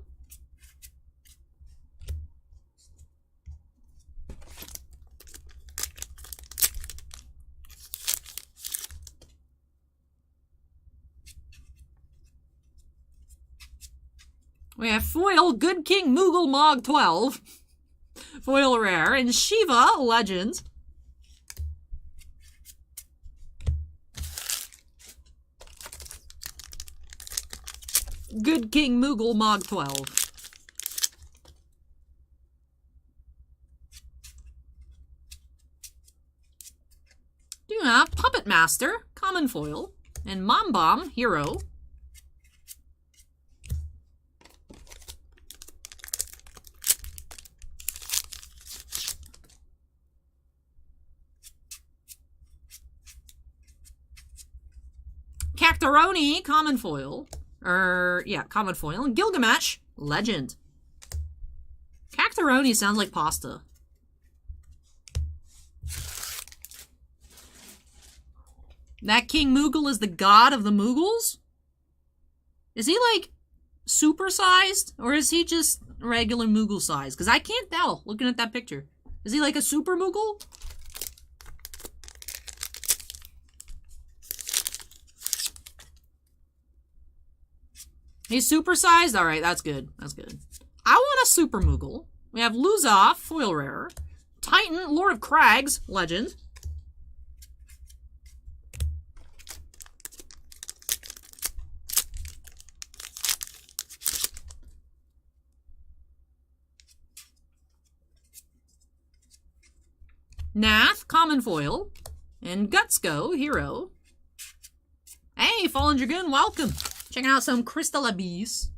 We have foil, Good King Moogle Mog 12. Foil rare, and Shiva, legend. Good King Moogle Mog 12. Do you have Puppet Master, common foil, and Mom Bomb, hero. Cactaroni, common foil. Common foil. And Gilgamesh, legend. Cactaroni sounds like pasta. That King Moogle is the god of the Moogles? Is he, like, supersized? Or is he just regular Moogle size? Because I can't tell looking at that picture. Is he like a super Moogle? He's supersized? Alright, that's good. That's good. I want a super Moogle. We have Luzoff, foil rare. Titan, Lord of Crags, legend. Nath, common foil. And Gutsko, hero. Hey, Fallen Dragoon, welcome. Checking out some Crystal Abyss.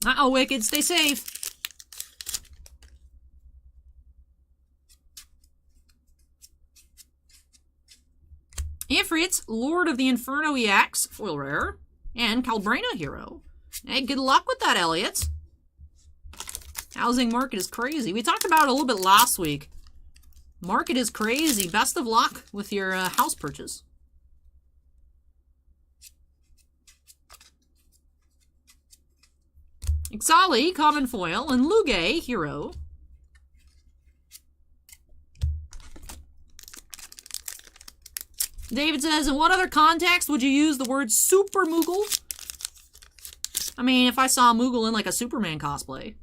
Uh-oh, Wicked, stay safe. Ifrit, Lord of the Inferno EX, foil rare. And Calbrena, hero. Hey, good luck with that, Elliot. Housing market is crazy. We talked about it a little bit last week. Market is crazy. Best of luck with your house purchase. Ixali, common foil, and Luge, hero. David says, in what other context would you use the word super Moogle? I mean, if I saw a Moogle in like a Superman cosplay.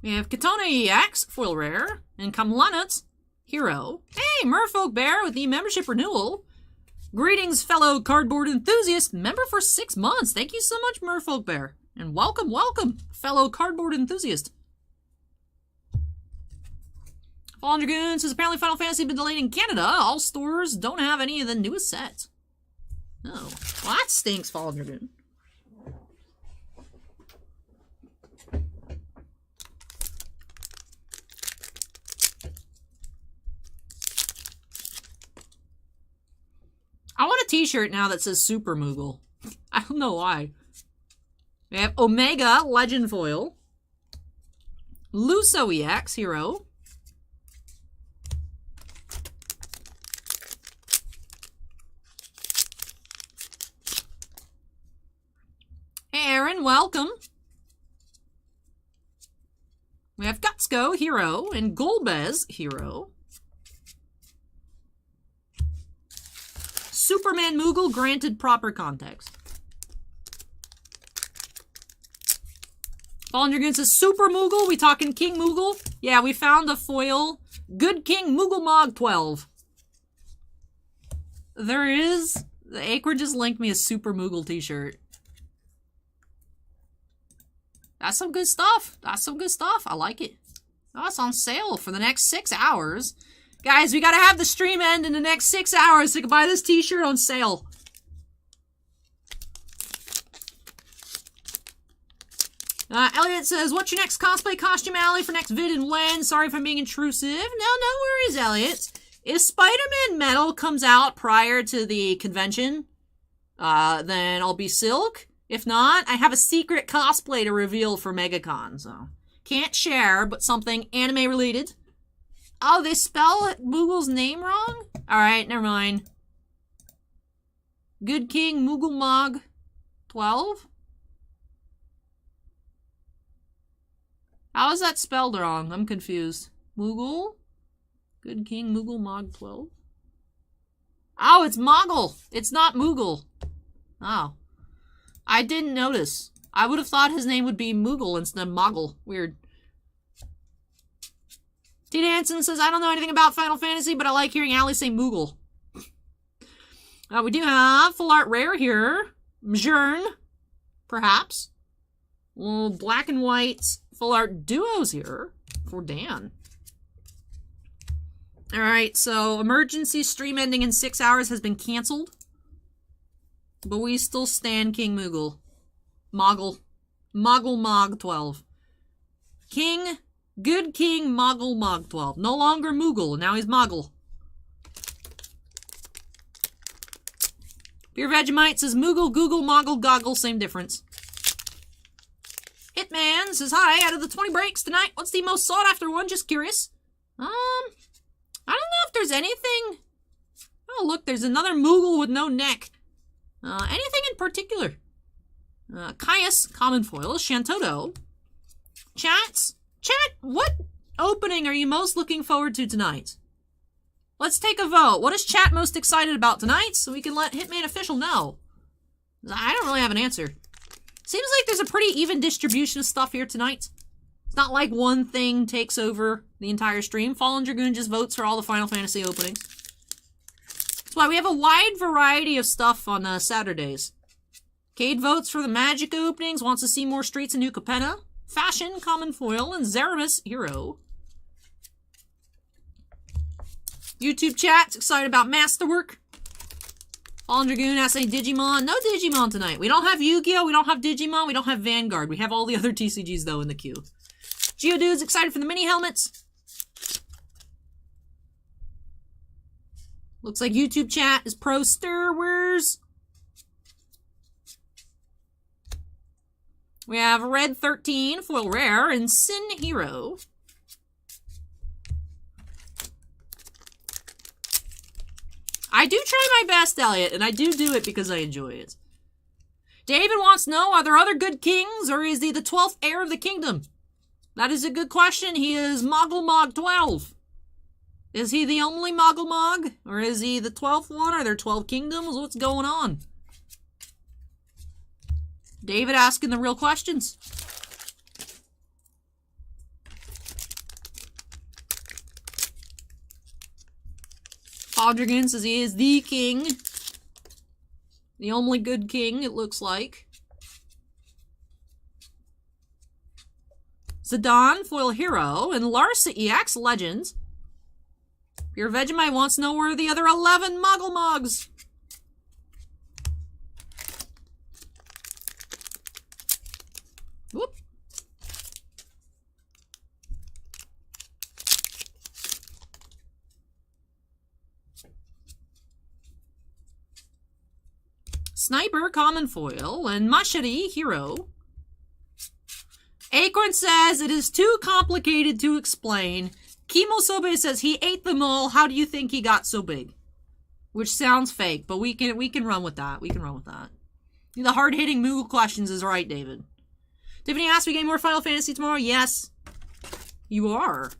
We have Katana EX, foil rare, and Kamlanut, hero. Hey, Merfolk Bear with the membership renewal. Greetings, fellow cardboard enthusiast. Member for 6 months. Thank you so much, Merfolk Bear. And welcome, welcome, fellow cardboard enthusiast. Fallen Dragoon says, apparently Final Fantasy has been delayed in Canada. All stores don't have any of the newest sets. Oh, well, that stinks, Fallen Dragoon. I want a t-shirt now that says Super Moogle. I don't know why. We have Omega, Legend Foil. Luso EX, hero. Hey, Aaron, welcome. We have Gutsko, hero, and Golbez, hero. Superman Moogle, granted proper context. Fallen Dragoon says, Super Moogle? We talking King Moogle? Yeah, we found a foil. Good King Moogle Mog 12. There is. The Acre just linked me a Super Moogle t-shirt. That's some good stuff. That's some good stuff. I like it. Oh, it's on sale for the next 6 hours. Guys, we gotta have the stream end in the next 6 hours so you can buy this t-shirt on sale. Elliot says, what's your next cosplay costume, Allie, for next vid and when? Sorry if I'm being intrusive. No worries, Elliot. If Spider-Man Metal comes out prior to the convention, then I'll be Silk. If not, I have a secret cosplay to reveal for MegaCon, so can't share, but something anime-related. Oh, they spell Moogle's name wrong? Alright, never mind. Good King Moogle Mog 12? How is that spelled wrong? I'm confused. Moogle? Good King Moogle Mog 12? Oh, it's Moggle! It's not Moogle. Oh. I didn't notice. I would have thought his name would be Moogle instead of Moggle. Weird. T. Danson says, I don't know anything about Final Fantasy, but I like hearing Allie say Moogle. We do have full art rare here. Mjern, perhaps. Well, black and white full art duos here for Dan. Alright, so emergency stream ending in 6 hours has been canceled. But we still stand King Moogle. Moggle Mog 12. King Good King Moggle Mog 12. No longer Moogle, now he's Moggle. Pure Vegemite says Moogle, Google, Moggle, Goggle, same difference. Hitman says, hi, out of the 20 breaks tonight, what's the most sought after one? Just curious. I don't know if there's anything. Oh, look, there's another Moogle with no neck. Anything in particular? Caius, Common Foil, Shantoto. Chat, what opening are you most looking forward to tonight? Let's take a vote. What is chat most excited about tonight so we can let Hitman Official know? I don't really have an answer. Seems like there's a pretty even distribution of stuff here tonight. It's not like one thing takes over the entire stream. Fallen Dragoon just votes for all the Final Fantasy openings. That's why we have a wide variety of stuff on Saturdays. Cade votes for the Magic openings, wants to see more Streets in New Capenna. Fashion, Common Foil, and Zeramis, Hero. YouTube chat's excited about Masterwork. Fallen Dragoon asks any Digimon. No Digimon tonight. We don't have Yu-Gi-Oh! We don't have Digimon. We don't have Vanguard. We have all the other TCGs, though, in the queue. Geodude's excited for the mini helmets. Looks like YouTube chat is pro Star Wars. We have Red 13, Foil Rare, and Sin Hero. I do try my best, Elliot, and I do it because I enjoy it. David wants to know, are there other good kings, or is he the 12th heir of the kingdom? That is a good question. He is Moggle Mog 12. Is he the only Moggle Mog? Or is he the 12th one? Are there 12 kingdoms? What's going on? David asking the real questions. Podrigan says he is the king. The only good king, it looks like. Zidane, Foil Hero, and Larsa EX Legends. Pure Vegemite wants to know where are the other 11 Moggle Mogs. Whoop. Sniper, Common Foil, and Machete, Hero. Acorn says it is too complicated to explain. Kimosobe says he ate them all. How do you think he got so big? Which sounds fake, but we can run with that. We can run with that. The hard-hitting Moogle questions is right, David. Tiffany asks, we getting more Final Fantasy tomorrow? Yes. You are.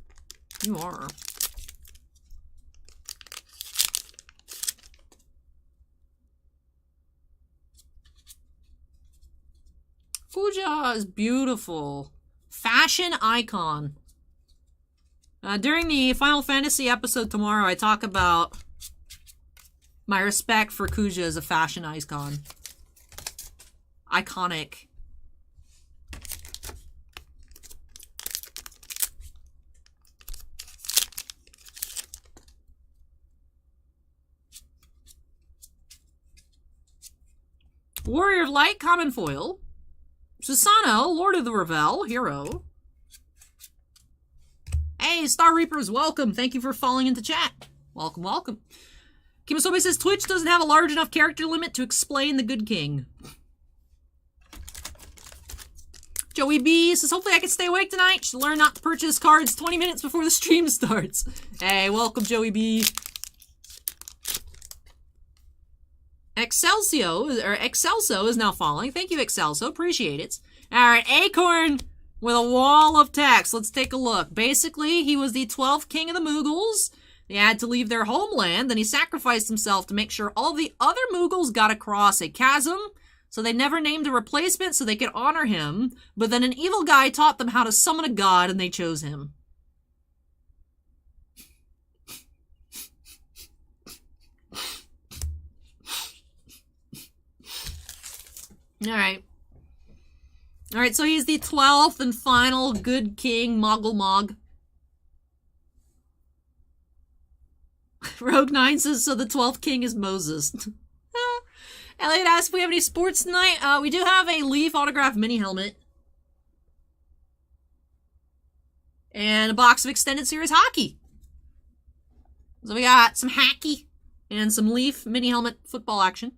You are. Fuja is beautiful. Fashion icon. During the Final Fantasy episode tomorrow, I talk about my respect for Kuja as a fashion icon. Iconic. Warrior of Light, Common Foil. Susano, Lord of the Revel, Hero. Hey, Star Reapers, welcome. Thank you for falling into chat. Welcome, welcome. Kimosobe says Twitch doesn't have a large enough character limit to explain the good king. Joey B says, hopefully I can stay awake tonight. Should learn not to purchase cards 20 minutes before the stream starts. Hey, welcome, Joey B. Excelso is now following. Thank you, Excelso. Appreciate it. Alright, Acorn with a wall of text. Let's take a look. Basically, he was the 12th king of the Moogles. They had to leave their homeland, and he sacrificed himself to make sure all the other Moogles got across a chasm, so they never named a replacement so they could honor him, but then an evil guy taught them how to summon a god, and they chose him. Alright. Alright, so he's the 12th and final good king, Moggle Mog. Rogue 9 says, so the 12th king is Moses. Elliot asks if we have any sports tonight. We do have a Leaf autograph mini helmet. And a box of Extended Series Hockey. So we got some Hacky and some Leaf mini helmet football action.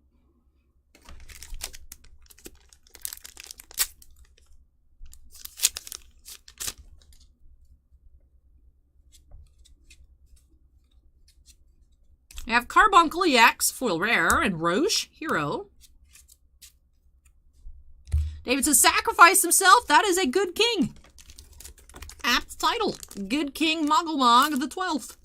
We have Carbuncle EX, foil rare, and Roche, hero. David says, sacrifice himself, that is a good king. Apt title. Good King Mogulmog the 12th.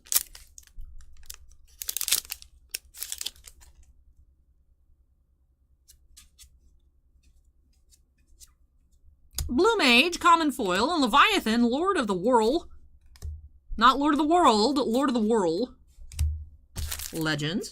Blue Mage, common foil, and Leviathan, Lord of the Whirl. Not Lord of the World, Lord of the Whirl. Legend.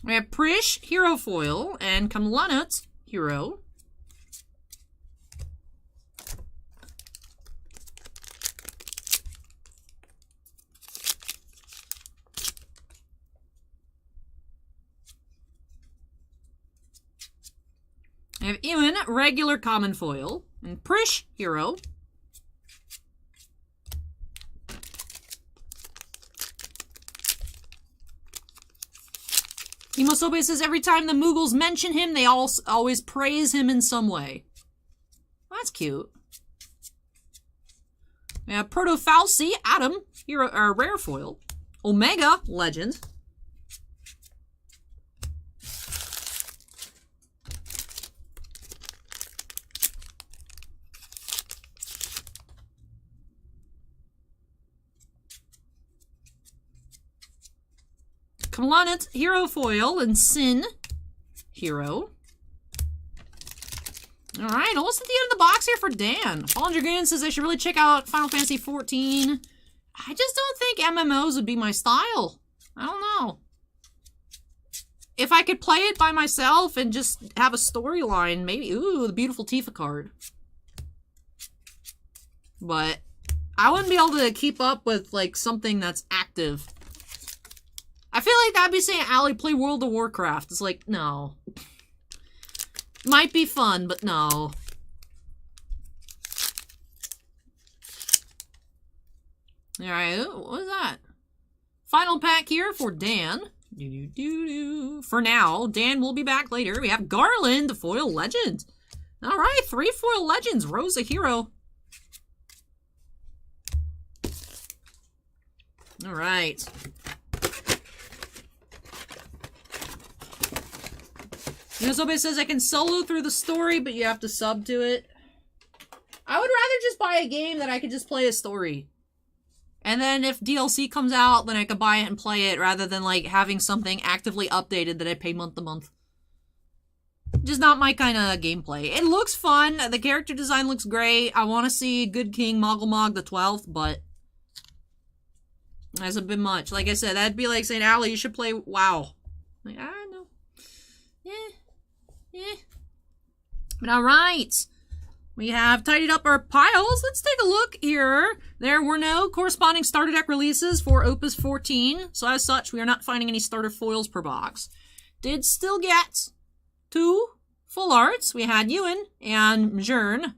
We have Prish, hero foil, and Kamlanut, hero. We have Ewan, regular common foil, and Prish, hero. Imosobe says every time the Mughals mention him, they always praise him in some way. That's cute. We have Protofalsi, Adam, hero, rare foil. Omega, legend. Kamlanut, hero foil, and Sin, hero. Alright, almost at the end of the box here for Dan. Fallen Dragoon says I should really check out Final Fantasy XIV. I just don't think MMOs would be my style. I don't know. If I could play it by myself and just have a storyline, maybe. Ooh, the beautiful Tifa card. But I wouldn't be able to keep up with, like, something that's active. I feel like that'd be saying, Allie, play World of Warcraft. It's like, no. Might be fun, but no. Alright, what is that? Final pack here for Dan. For now, Dan will be back later. We have Garland, the foil legend. Alright, 3 foil legends. Rose, a hero. Alright. Somebody says I can solo through the story, but you have to sub to it. I would rather just buy a game that I could just play a story. And then if DLC comes out, then I could buy it and play it, rather than like having something actively updated that I pay month to month. Just not my kind of gameplay. It looks fun. The character design looks great. I want to see Good King Mogulmog the 12th, but that's a bit much. Like I said, that'd be like saying, Allie, you should play WoW. Like, I know. Yeah. Yeah. But alright. We have tidied up our piles. Let's take a look here. There were no corresponding starter deck releases for Opus 14. So as such, we are not finding any starter foils per box. Did still get 2 full arts. We had Ewan and Mjern.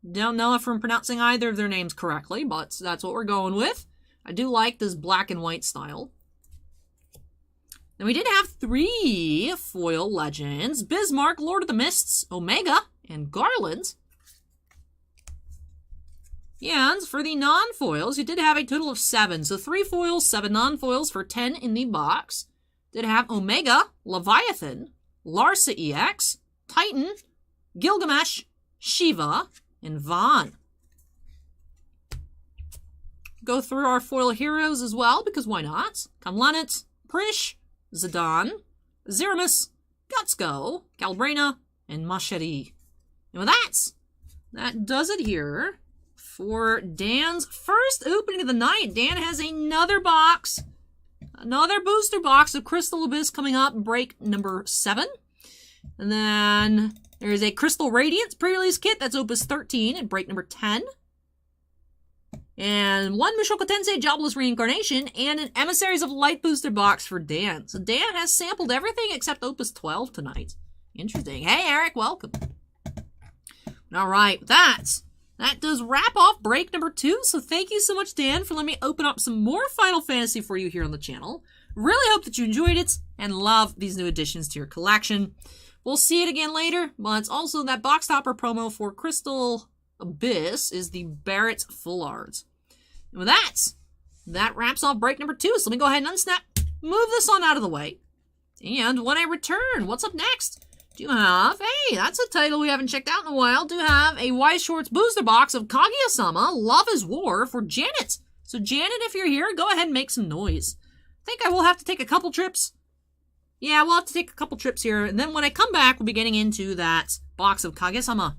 Don't know if I'm pronouncing either of their names correctly, but that's what we're going with. I do like this black and white style. Then we did have 3 foil legends. Bismarck, Lord of the Mists, Omega, and Garland. And for the non-foils, you did have a total of 7. So 3 foils, 7 non-foils for 10 in the box. Did have Omega, Leviathan, Larsa EX, Titan, Gilgamesh, Shiva, and Vaughn. Go through our foil heroes as well, because why not? Kamlanut, Prish, Zidane, Zeramus, Gutsko, Calbrena, and Machete. And with that does it here for Dan's first opening of the night. Dan has another box, another booster box of Crystal Abyss coming up, break number 7. And then there's a Crystal Radiance pre-release kit, that's Opus 13 at break number 10. And 1 Mushoku Tensei Jobless Reincarnation, and an Emissaries of Light booster box for Dan. So Dan has sampled everything except Opus 12 tonight. Interesting. Hey, Eric, welcome. Alright, that does wrap off break number 2. So thank you so much, Dan, for letting me open up some more Final Fantasy for you here on the channel. Really hope that you enjoyed it and love these new additions to your collection. We'll see it again later, but it's also that box topper promo for Crystal Abyss is the Barrett Full Art. And with that wraps off break number 2. So let me go ahead and unsnap, move this on out of the way. And when I return, what's up next? Do have, hey, that's a title we haven't checked out in a while. Do have a White Shorts booster box of Kaguya-Sama, Love is War for Janet. So Janet, if you're here, go ahead and make some noise. I think I will have to take a couple trips. Yeah, we'll have to take a couple trips here. And then when I come back, we'll be getting into that box of Kaguya-Sama.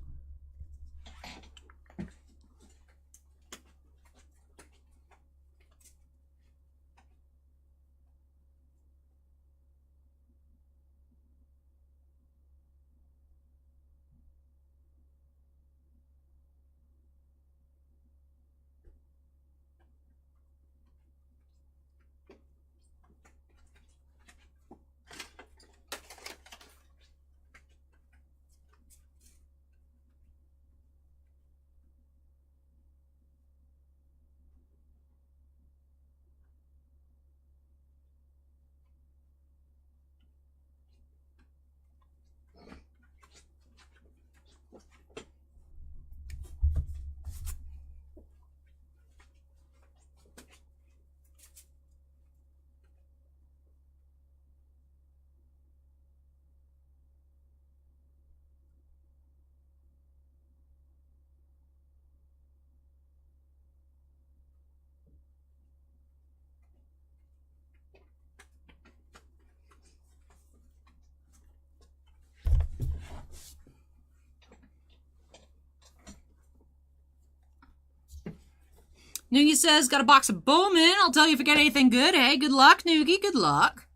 Noogie says, got a box of Bowman. I'll tell you if I get anything good. Hey, good luck, Noogie. Good luck.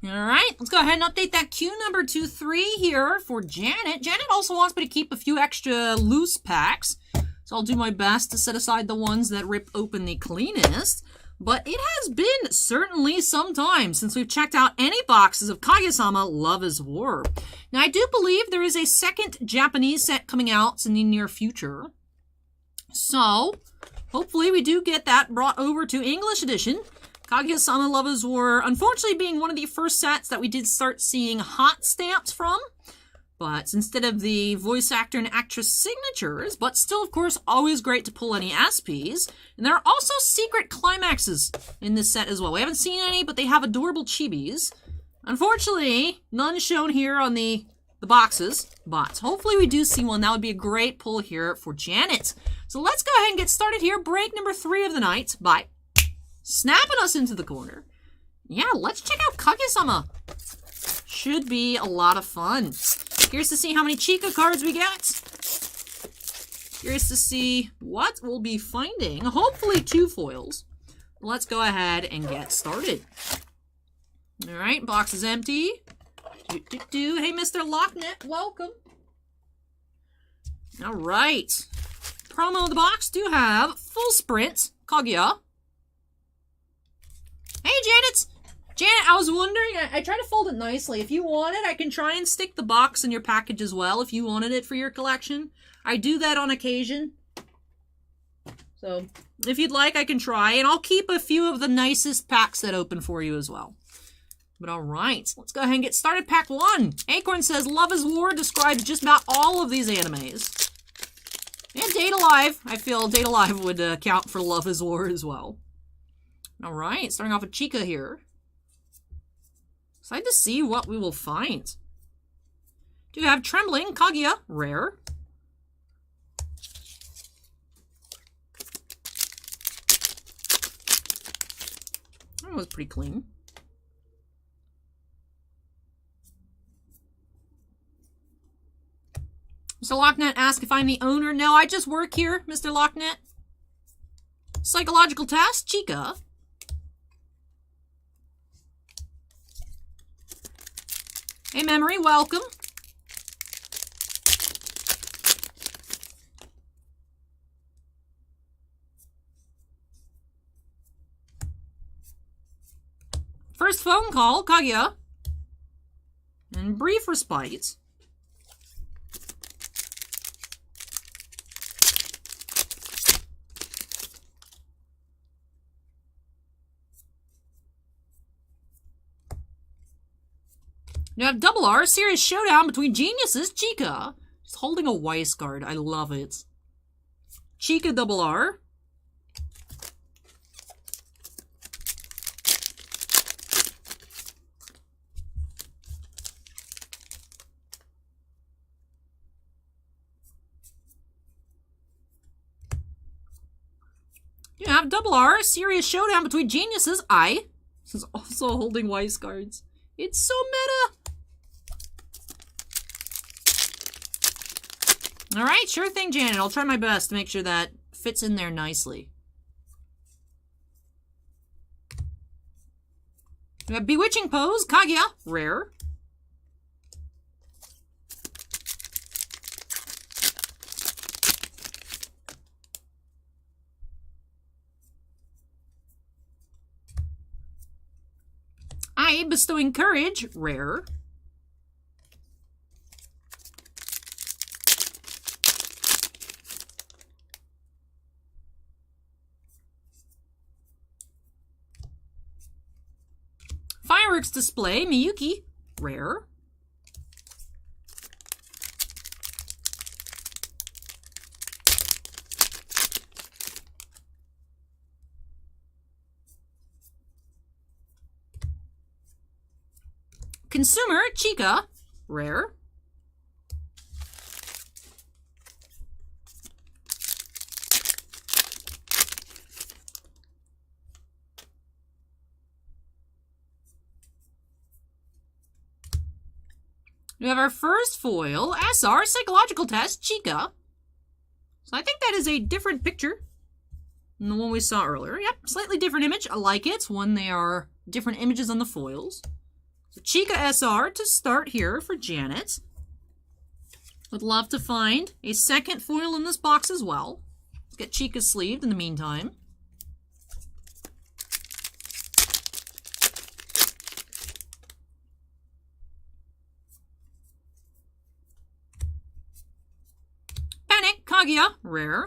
Alright, let's go ahead and update that queue number 2-3 here for Janet. Janet also wants me to keep a few extra loose packs. So I'll do my best to set aside the ones that rip open the cleanest. But it has been certainly some time since we've checked out any boxes of Kaguya-Sama Love is War. Now, I do believe there is a second Japanese set coming out in the near future. So, hopefully we do get that brought over to English edition. Kaguya-Sama Love is War, unfortunately being one of the first sets that we did start seeing hot stamps from. But instead of the voice actor and actress signatures, but still, of course, always great to pull any SPs. And there are also secret climaxes in this set as well. We haven't seen any, but they have adorable chibis. Unfortunately, none shown here on the boxes, but hopefully we do see one. That would be a great pull here for Janet. So let's go ahead and get started here. Break number 3 of the night by snapping us into the corner. Yeah, let's check out Kaguya-Sama. Should be a lot of fun. Curious to see how many Chica cards we get. Curious to see what we'll be finding. Hopefully 2 foils. Let's go ahead and get started. Alright, box is empty. Hey, Mr. Locknet, welcome. Alright. Promo of the box do have Full Sprint, Kaguya. Hey, Janet! Janet, I was wondering, I tried to fold it nicely. If you want it, I can try and stick the box in your package as well if you wanted it for your collection. I do that on occasion. So, if you'd like, I can try. And I'll keep a few of the nicest packs that open for you as well. But alright, let's go ahead and get started. Pack 1. Acorn says, Love is War describes just about all of these animes. And Date Alive. I feel Date Alive would count for Love is War as well. Alright, starting off with Chica here. Excited to see what we will find. Do have Trembling, Kaguya, rare. That was pretty clean. Mr. Locknet asked if I'm the owner. No, I just work here, Mr. Locknet. Psychological Test, Chica. Hey, Memory, welcome. First phone call, Kaguya. And brief respite. You have double R, serious showdown between geniuses, Chica. She's holding a Weiss card. I love it. Chica double R. You have double R, serious showdown between geniuses, I. This is also holding Weiss cards. It's so meta. Alright, sure thing, Janet. I'll try my best to make sure that fits in there nicely. We have Bewitching Pose, Kaguya, rare. I, Bestowing Courage, rare. Fireworks Display, Miyuki, rare. Consumer, Chica, rare. We have our first foil, SR, Psychological Test, Chica. So I think that is a different picture than the one we saw earlier. Yep, slightly different image. I like it when they are different images on the foils. So Chica SR to start here for Janet. Would love to find a second foil in this box as well. Let's get Chica sleeved in the meantime. Kaguya, rare.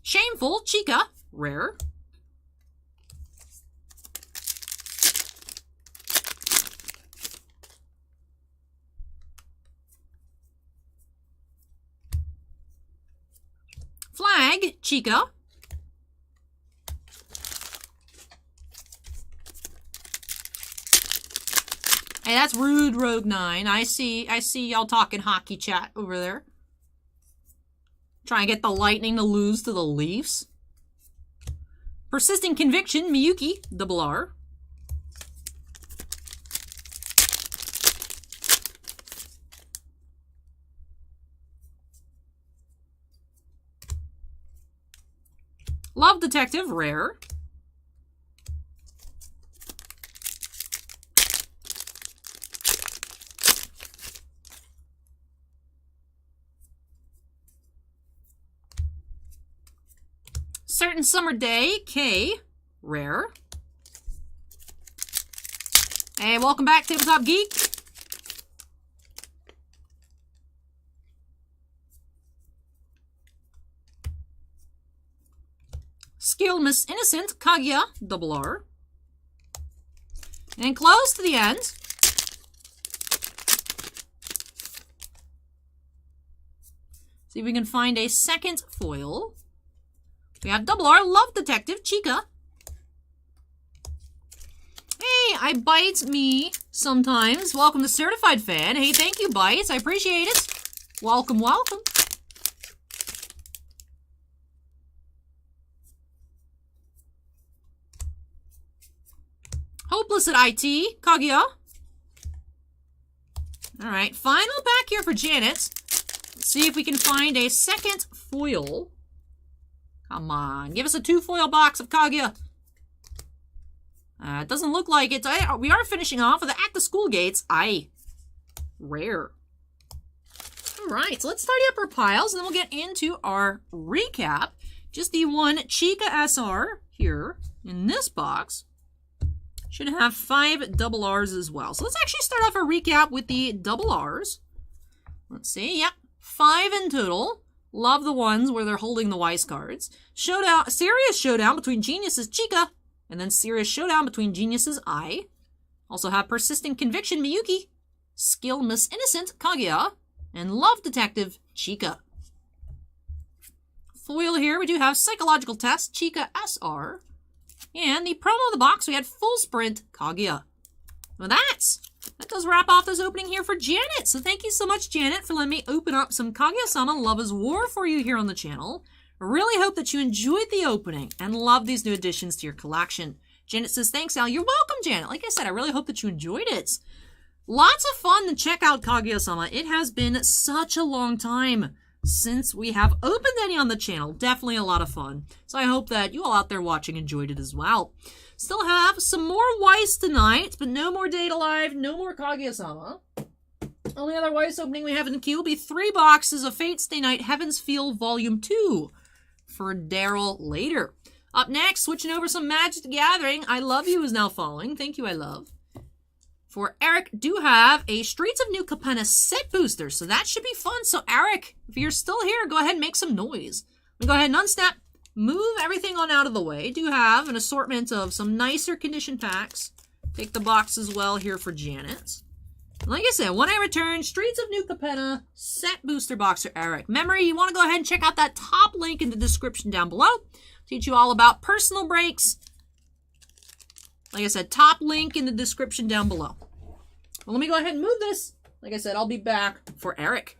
Shameful, Chica, rare. Flag, Chica. Hey, that's rude, Rogue 9. I see y'all talking hockey chat over there. Trying to get the Lightning to lose to the Leafs. Persisting Conviction, Miyuki, double R. Love Detective, rare. Certain Summer Day, K, rare. Hey, welcome back, Tabletop Geek. Skill Miss Innocent, Kaguya, double R. And close to the end. See if we can find a second foil. We have double R, Love Detective, Chica. Hey, I Bites me sometimes. Welcome to Certified Fan. Hey, thank you, Bites. I appreciate it. Welcome, welcome. Hopeless at IT, Kaguya. Alright, final pack here for Janet. Let's see if we can find a second foil. Come on, give us a 2-foil box of Kaguya. It doesn't look like it. We are finishing off with the At the School Gates. Rare. right, so let's tidy up our piles, and then we'll get into our recap. Just the one Chica SR here in this box. Should have 5 double R's as well. So let's actually start off our recap with the double R's. Let's see, yep, 5 in total. Love the ones where they're holding the Wise cards. Showdown, serious showdown between Genius's Chica, and then serious showdown between Genius's I. Also have Persistent Conviction Miyuki, Skill Miss Innocent Kaguya, and Love Detective Chica. Foil here, we do have Psychological Test, Chica SR. And the promo of the box, we had Full Sprint Kaguya. Well, that does wrap off this opening here for Janet. So thank you so much, Janet, for letting me open up some Kaguya-Sama Love is War for you here on the channel. I really hope that you enjoyed the opening and love these new additions to your collection. Janet says, thanks, Al. You're welcome, Janet. Like I said, I really hope that you enjoyed it. Lots of fun to check out Kaguya-Sama. It has been such a long time since we have opened any on the channel. Definitely a lot of fun. So I hope that you all out there watching enjoyed it as well. Still have some more Weiss tonight, but no more Data Live, no more Kaguya-Sama. Only other Weiss opening we have in the queue will be 3 boxes of Fate Stay Night Heaven's Feel Volume 2 for Daryl later. Up next, switching over some Magic the Gathering. I Love You is now following. Thank you, I Love. For Eric, do have a Streets of New Capenna set booster, so that should be fun. So Eric, if you're still here, go ahead and make some noise. We go ahead and unsnap, move everything on out of the way. Do have an assortment of some nicer condition packs. Take the box as well here for Janet. Like I said, when I return, Streets of New Capenna set booster box for Eric. Memory, you want to go ahead and check out that top link in the description down below. Teach you all about personal breaks. Like I said, top link in the description down below. Well, let me go ahead and move this. Like I said, I'll be back for Eric.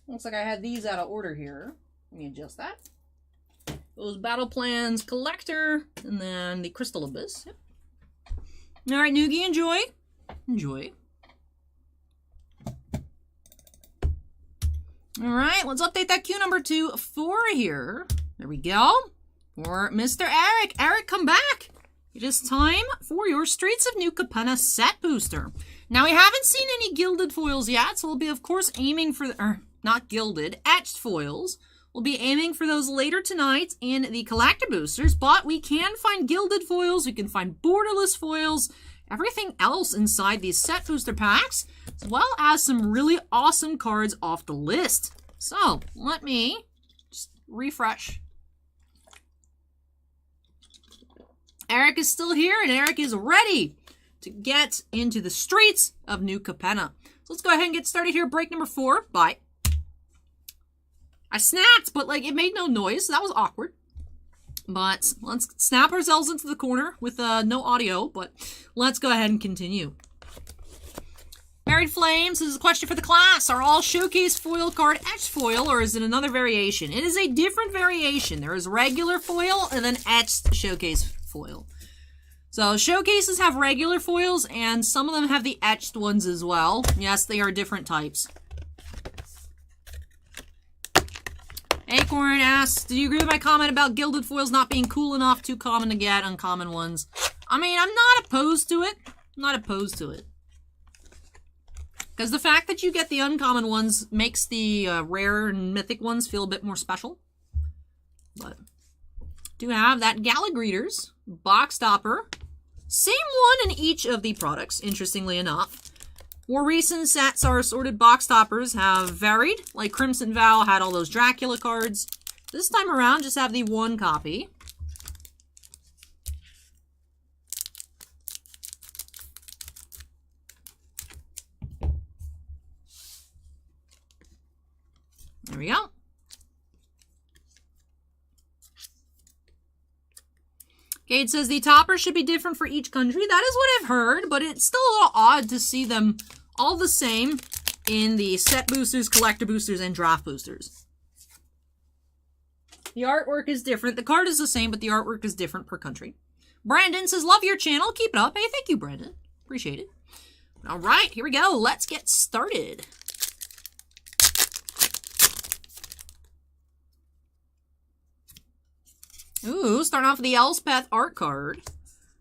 Looks like I had these out of order here. Let me adjust that. Those Battle Plans Collector, and then the Crystal Abyss. Yep. All right, Noogie, enjoy. Enjoy. All right, let's update that queue number to 4 here. There we go. For Mr. Eric. Eric, come back. It is time for your Streets of New Capenna set booster. Now, we haven't seen any gilded foils yet, so we'll be, of course, aiming for... not gilded, etched foils. We'll be aiming for those later tonight in the collector boosters, but we can find gilded foils, we can find borderless foils, everything else inside these set booster packs, as well as some really awesome cards off the list. So, let me just refresh. Eric is still here, and Eric is ready to get into the Streets of New Capenna. So let's go ahead and get started here. Break number 4. Bye. I snapped, but like it made no noise, so that was awkward. But let's snap ourselves into the corner with no audio, but let's go ahead and continue. Buried Flames, this is a question for the class. Are all Showcase foil card etched foil, or is it another variation? It is a different variation. There is regular foil and then etched Showcase foil. So Showcases have regular foils, and some of them have the etched ones as well. Yes, they are different types. Acorn asks, do you agree with my comment about gilded foils not being cool enough, too common to get, uncommon ones? I mean, I'm not opposed to it. I'm not opposed to it. Because the fact that you get the uncommon ones makes the rare and mythic ones feel a bit more special. But do have that Gala Greeters, Box Topper. Same one in each of the products, interestingly enough. More recent sets, our assorted box toppers have varied. Like Crimson Vow had all those Dracula cards. This time around, just have the 1 copy. There we go. Cade says the toppers should be different for each country. That is what I've heard, but it's still a little odd to see them all the same in the set boosters, collector boosters, and draft boosters. The artwork is different. The card is the same, but the artwork is different per country. Brandon says, love your channel. Keep it up. Hey, thank you, Brandon. Appreciate it. All right, here we go. Let's get started. Ooh, starting off with the Elspeth art card.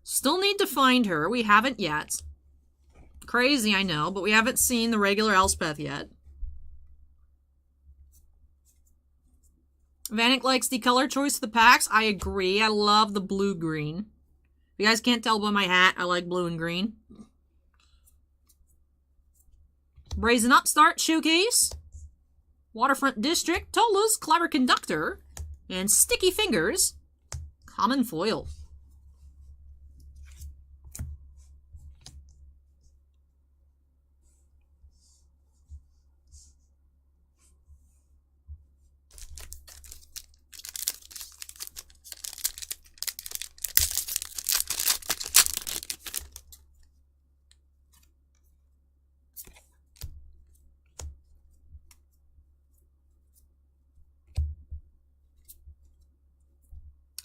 Still need to find her. We haven't yet. Crazy, I know, but we haven't seen the regular Elspeth yet. Vanek likes the color choice of the packs. I agree. I love the blue-green. If you guys can't tell by my hat, I like blue and green. Brazen Upstart Showcase. Waterfront District. Tola's Clever Conductor. And Sticky Fingers. Common foil.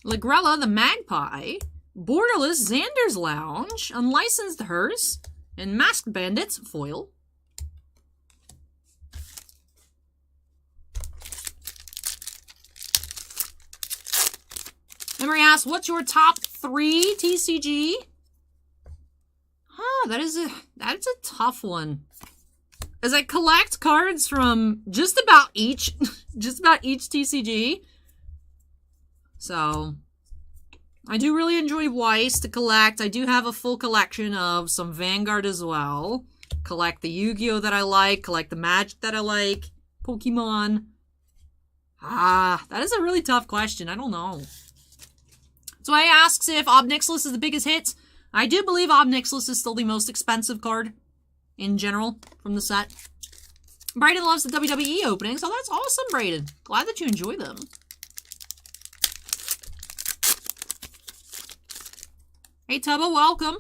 Lagrella the Magpie, Borderless Xander's Lounge, Unlicensed Hearse, and Masked Bandits foil. Emery asks, what's your top 3 TCG? Huh, that's a tough one. As I collect cards from just about each TCG. So, I do really enjoy Weiss to collect. I do have a full collection of some Vanguard as well. Collect the Yu-Gi-Oh! That I like. Collect the Magic that I like. Pokemon. That is a really tough question. I don't know. So I asks if Obnixilis is the biggest hit. I do believe Obnixilis is still the most expensive card in general from the set. Brayden loves the WWE openings. Oh, that's awesome, Brayden. Glad that you enjoy them. Hey, Tubba, welcome.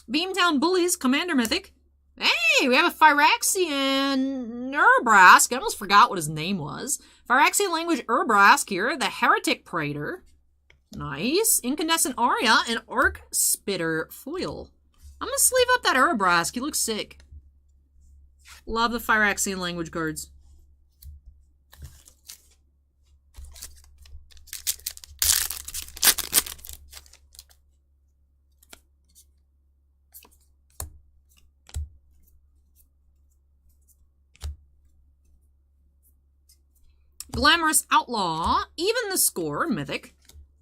Beamtown Bullies, Commander Mythic. Hey, we have a Phyrexian Urbrask. I almost forgot what his name was. Phyrexian Language Urbrask here. The Heretic Praetor. Nice. Incandescent Aria and Arc Spitter foil. I'm going to sleeve up that Urbrask. He looks sick. Love the Phyrexian language cards. Glamorous Outlaw, Even the Score, Mythic.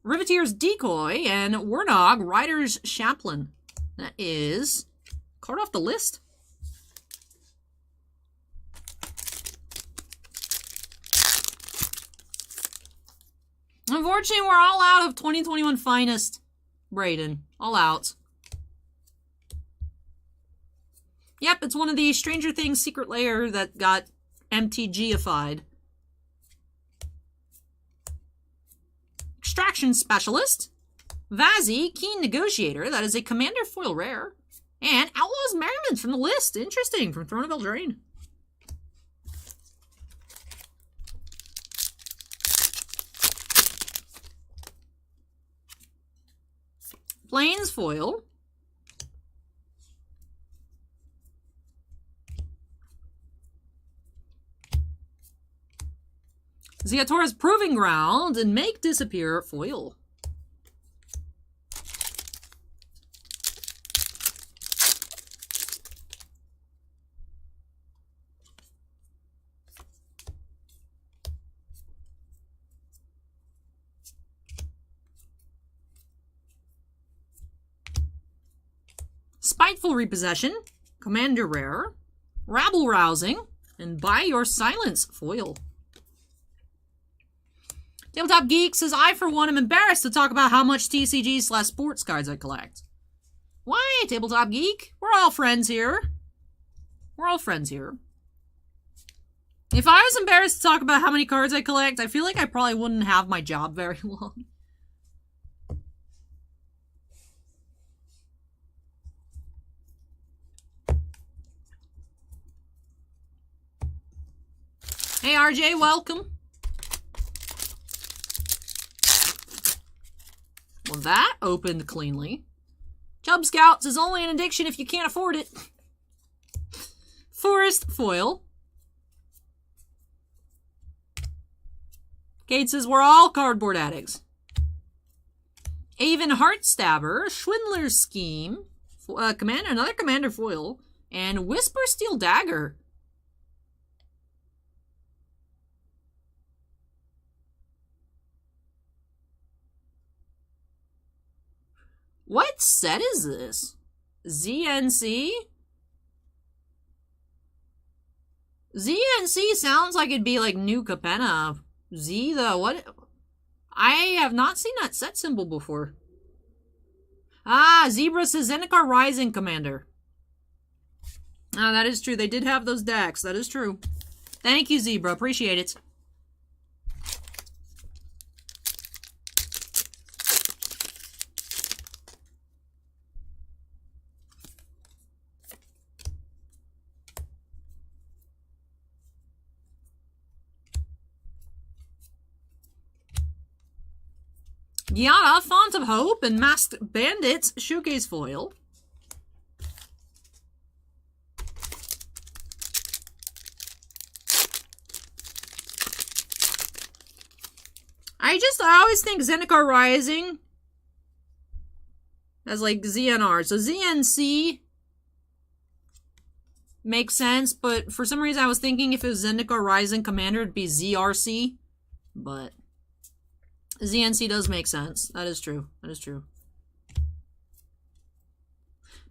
Riveteer's Decoy, and Warnog, Rider's Chaplain. That is card off the list. Unfortunately, we're all out of 2021 Finest, Brayden. All out. Yep, it's one of the Stranger Things Secret Lair that got MTG-ified. Extraction Specialist. Vazzy, Keen Negotiator. That is a Commander foil rare. And Outlaw's Merriment from the list. Interesting, from Throne of Eldraine. Plains foil. Ziatora's Proving Ground and Make Disappear foil. Spiteful Repossession, Commander Rare, Rabble Rousing, and Buy Your Silence foil. Tabletop Geek says, I, for one, am embarrassed to talk about how much TCG/sports cards I collect. Why, Tabletop Geek? We're all friends here. We're all friends here. If I was embarrassed to talk about how many cards I collect, I feel like I probably wouldn't have my job very long. Hey RJ, welcome. Well, that opened cleanly. Chub Scouts is only an addiction if you can't afford it. Forest Foil. Kate says, we're all cardboard addicts. Avon Heartstabber, Schwindler's Scheme, Commander, another Commander Foil, and Whisper Steel Dagger. What set is this? ZNC? ZNC sounds like it'd be like new Capenna. Z, though, what? I have not seen that set symbol before. Ah, Zebra says Zendikar Rising Commander. Ah, that is true. They did have those decks. That is true. Thank you, Zebra. Appreciate it. Giada, Font of Hope, and Masked Bandits Showcase Foil. I always think Zendikar Rising as like ZNR. So ZNC makes sense, but for some reason I was thinking if it was Zendikar Rising Commander, it'd be ZRC. But ZNC does make sense. That is true. That is true.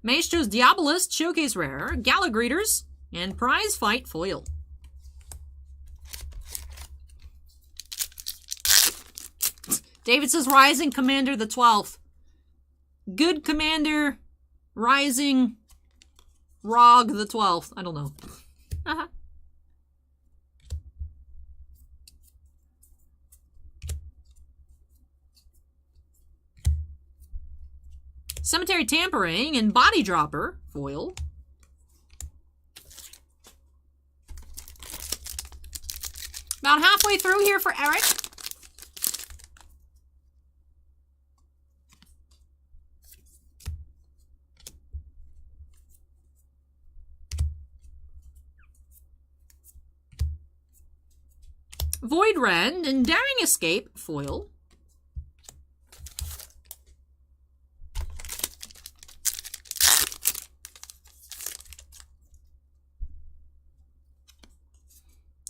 Maestro's Diabolist, Showcase Rare, Gala Greeters, and Prize Fight Foil. David says Rising Commander the 12th. Good Commander, Rising, Rog the 12th. I don't know. Cemetery Tampering and Body Dropper Foil. About halfway through here for Eric. Void Rend and Daring Escape Foil.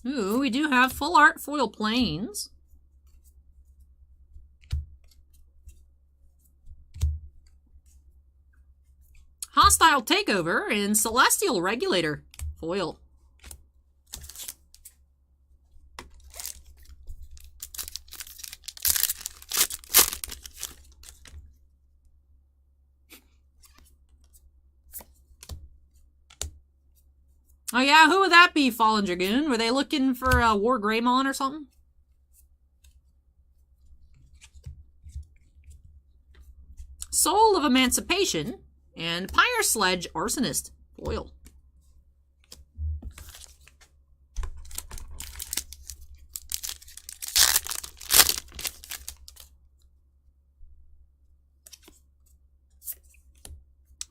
Ooh, we do have full art foil planes. Hostile Takeover and Celestial Regulator foil. Oh yeah, who would that be, Fallen Dragoon? Were they looking for War Greymon or something? Soul of Emancipation and Pyre Sledge Arsonist foil.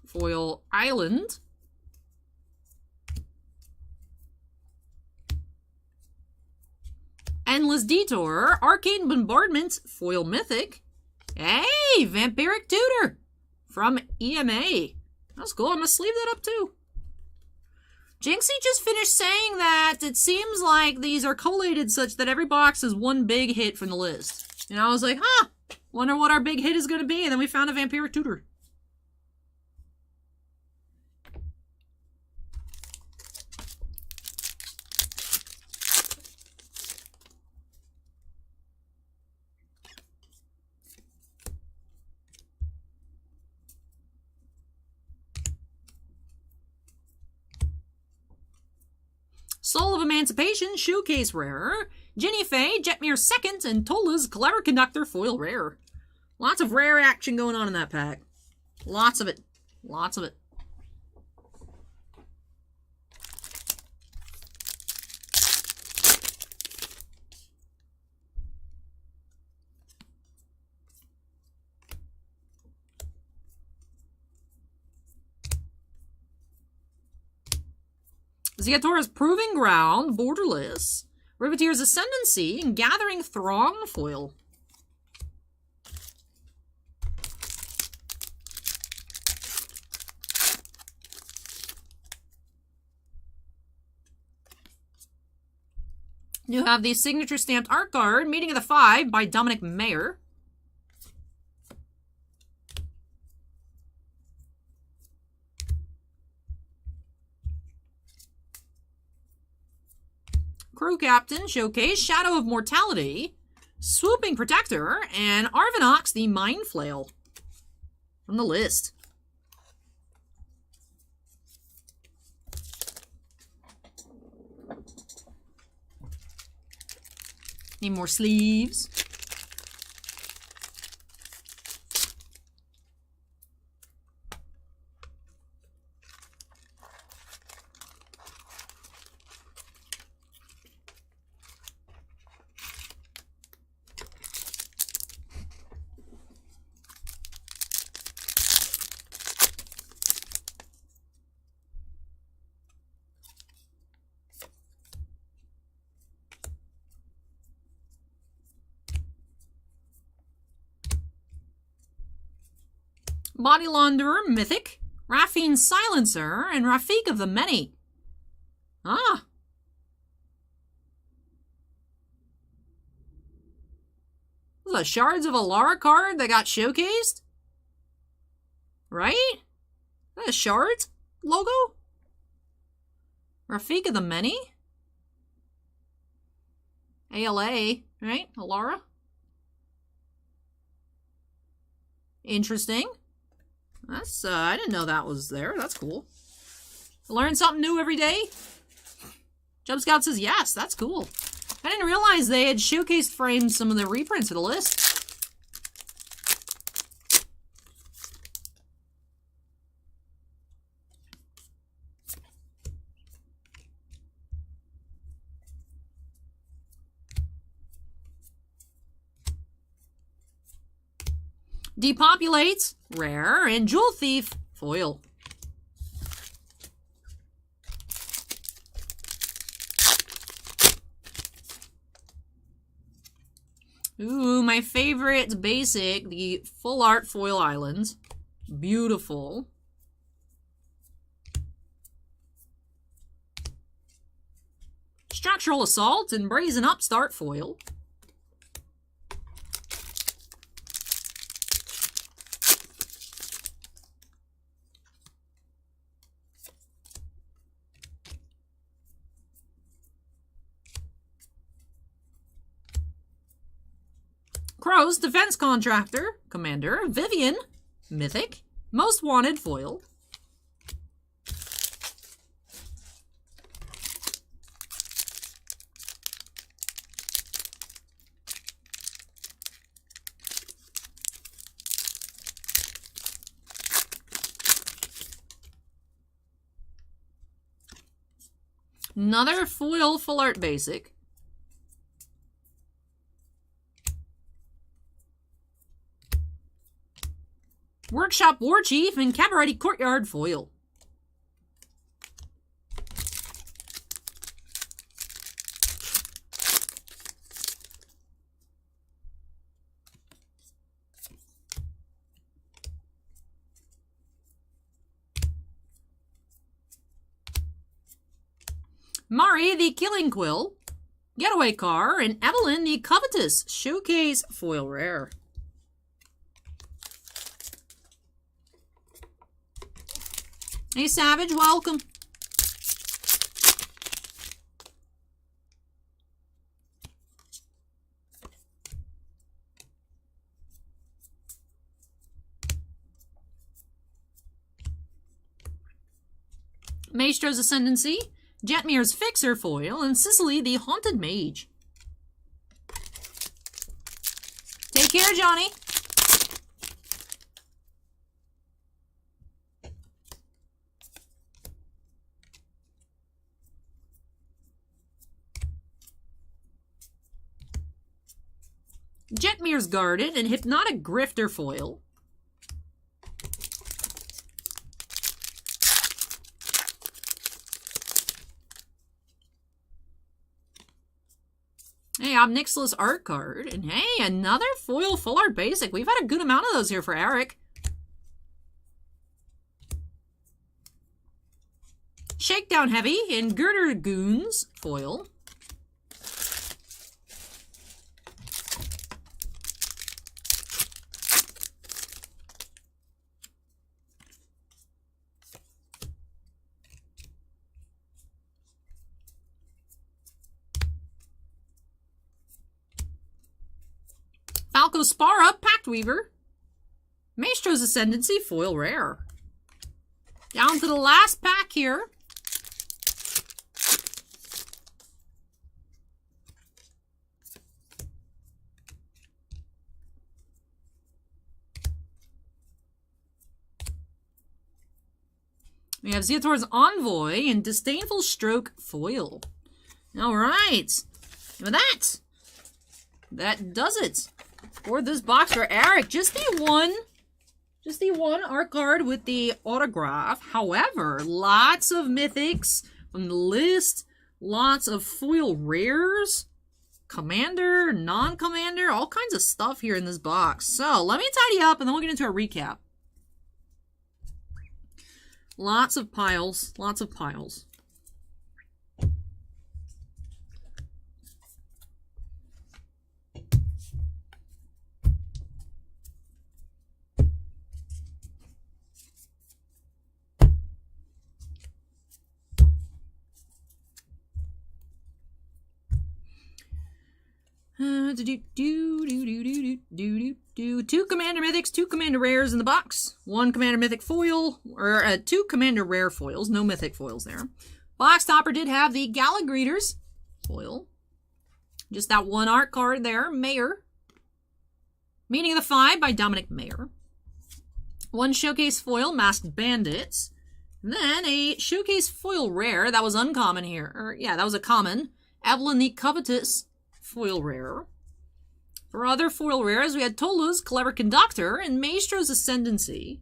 Foil Island. Endless Detour, Arcane Bombardment, Foil Mythic. Hey, Vampiric Tutor from EMA. That's cool. I'm going to sleeve that up too. Jinxie just finished saying that it seems like these are collated such that every box is one big hit from the list. And I was like, huh, wonder what our big hit is going to be. And then we found a Vampiric Tutor. Soul of Emancipation, Showcase Rare. Jenny Faye, Jetmir Second, and Tola's Clever Conductor, Foil Rare. Lots of rare action going on in that pack. Lots of it. Lots of it. Ziatora's Proving Ground, Borderless. Riveteer's Ascendancy, and Gathering Throng foil. You have the signature stamped art card, Meeting of the Five by Dominic Mayer. Crew Captain, Showcase, Shadow of Mortality, Swooping Protector, and Arvinox, the Mind Flail. From the list. Need more sleeves. Body Launderer, Mythic, Raffine Silencer, and Rafik of the Many. Ah. The Shards of Alara card that got showcased? Right? That a Shards logo? Rafik of the Many? ALA, right? Alara? Interesting. That's, I didn't know that was there. That's cool. Learn something new every day? Jump Scout says yes. That's cool. I didn't realize they had showcased framed some of the reprints of the list. Depopulates, rare, and Jewel Thief, foil. Ooh, my favorite basic, the Full Art Foil Islands. Beautiful. Structural Assault and Brazen Upstart foil. Crow's Defense Contractor, Commander, Vivian, Mythic, Most Wanted foil. Another foil full art basic. Workshop War Chief and Cabaret Courtyard foil. Mari the Killing Quill, Getaway Car, and Evelyn the Covetous Showcase foil rare. Hey, Savage, welcome. Maestro's Ascendancy, Jetmir's Fixer foil, and Sicily the Haunted Mage. Take care, Johnny. Jetmir's Guarded and Hypnotic Grifter foil. Hey, Obnixilis art card. And hey, another foil full art basic. We've had a good amount of those here for Erich. Shakedown Heavy and Girder Goons foil. Falco Spara, Pact Weaver. Maestro's Ascendancy, foil rare. Down to the last pack here. We have Zeotor's Envoy and Disdainful Stroke foil. All right. And with that does it for this box for Erich. Just the one art card with the autograph. However, lots of mythics from the list, lots of foil rares, commander, non-commander, all kinds of stuff here in this box. So let me tidy up and then we'll get into a recap. Lots of piles, lots of piles. Two Commander Mythics, two Commander Rares in the box. One Commander Mythic foil, or two Commander Rare foils. No Mythic foils there. Box topper did have the Gala Greeters foil. Just that one art card there. Mayor. Meaning of the Five by Dominic Mayer. One Showcase foil, Masked Bandits. And then a Showcase foil rare. That was uncommon here. Or, yeah, that was a common. Evelyn the Covetous foil rare. For other foil rares, we had Tolu's Clever Conductor and Maestro's Ascendancy.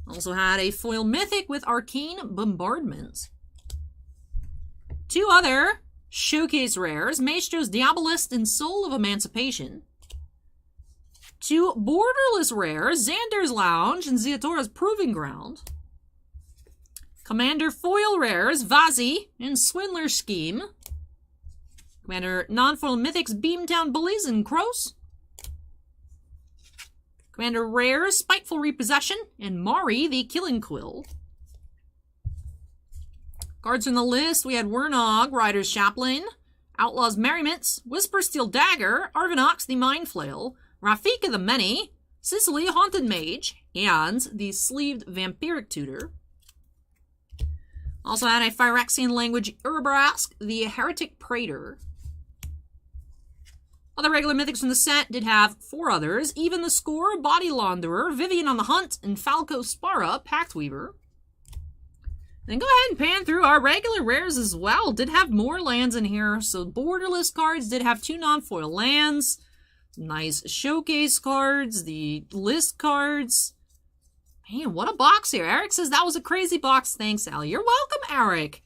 Also had a foil mythic with Arcane Bombardment. Two other showcase rares, Maestro's Diabolist and Soul of Emancipation. Two borderless rares, Xander's Lounge and Zeotora's Proving Ground. Commander foil rares, Vazi and Swindler's Scheme. Commander non-foil mythics, Beamtown Bullies and Kroos. Commander rares, Spiteful Repossession and Mari the Killing Quill. Cards from the list, we had Wernog, Rider's Chaplain, Outlaws Merriments, Whisper Steel Dagger, Arvinox the Mind Flail, Rafika the Many, Sicily Haunted Mage, and the Sleeved Vampiric Tutor. Also had a Phyrexian Language Urabrask, the Heretic Praetor. Other regular mythics from the set did have four others. Even the Score, Body Launderer, Vivian on the Hunt, and Falco Spara, Pact Weaver. Then go ahead and pan through our regular rares as well. Did have more lands in here. So borderless cards did have two non-foil lands. Nice showcase cards. The list cards. Man, what a box here. Erich says that was a crazy box. Thanks, Allie. You're welcome, Erich.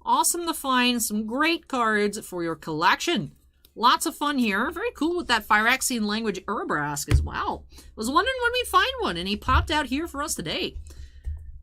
Awesome to find some great cards for your collection. Lots of fun here. Very cool with that Phyrexian Language Urabrask as well. Was wondering when we'd find one, and he popped out here for us today.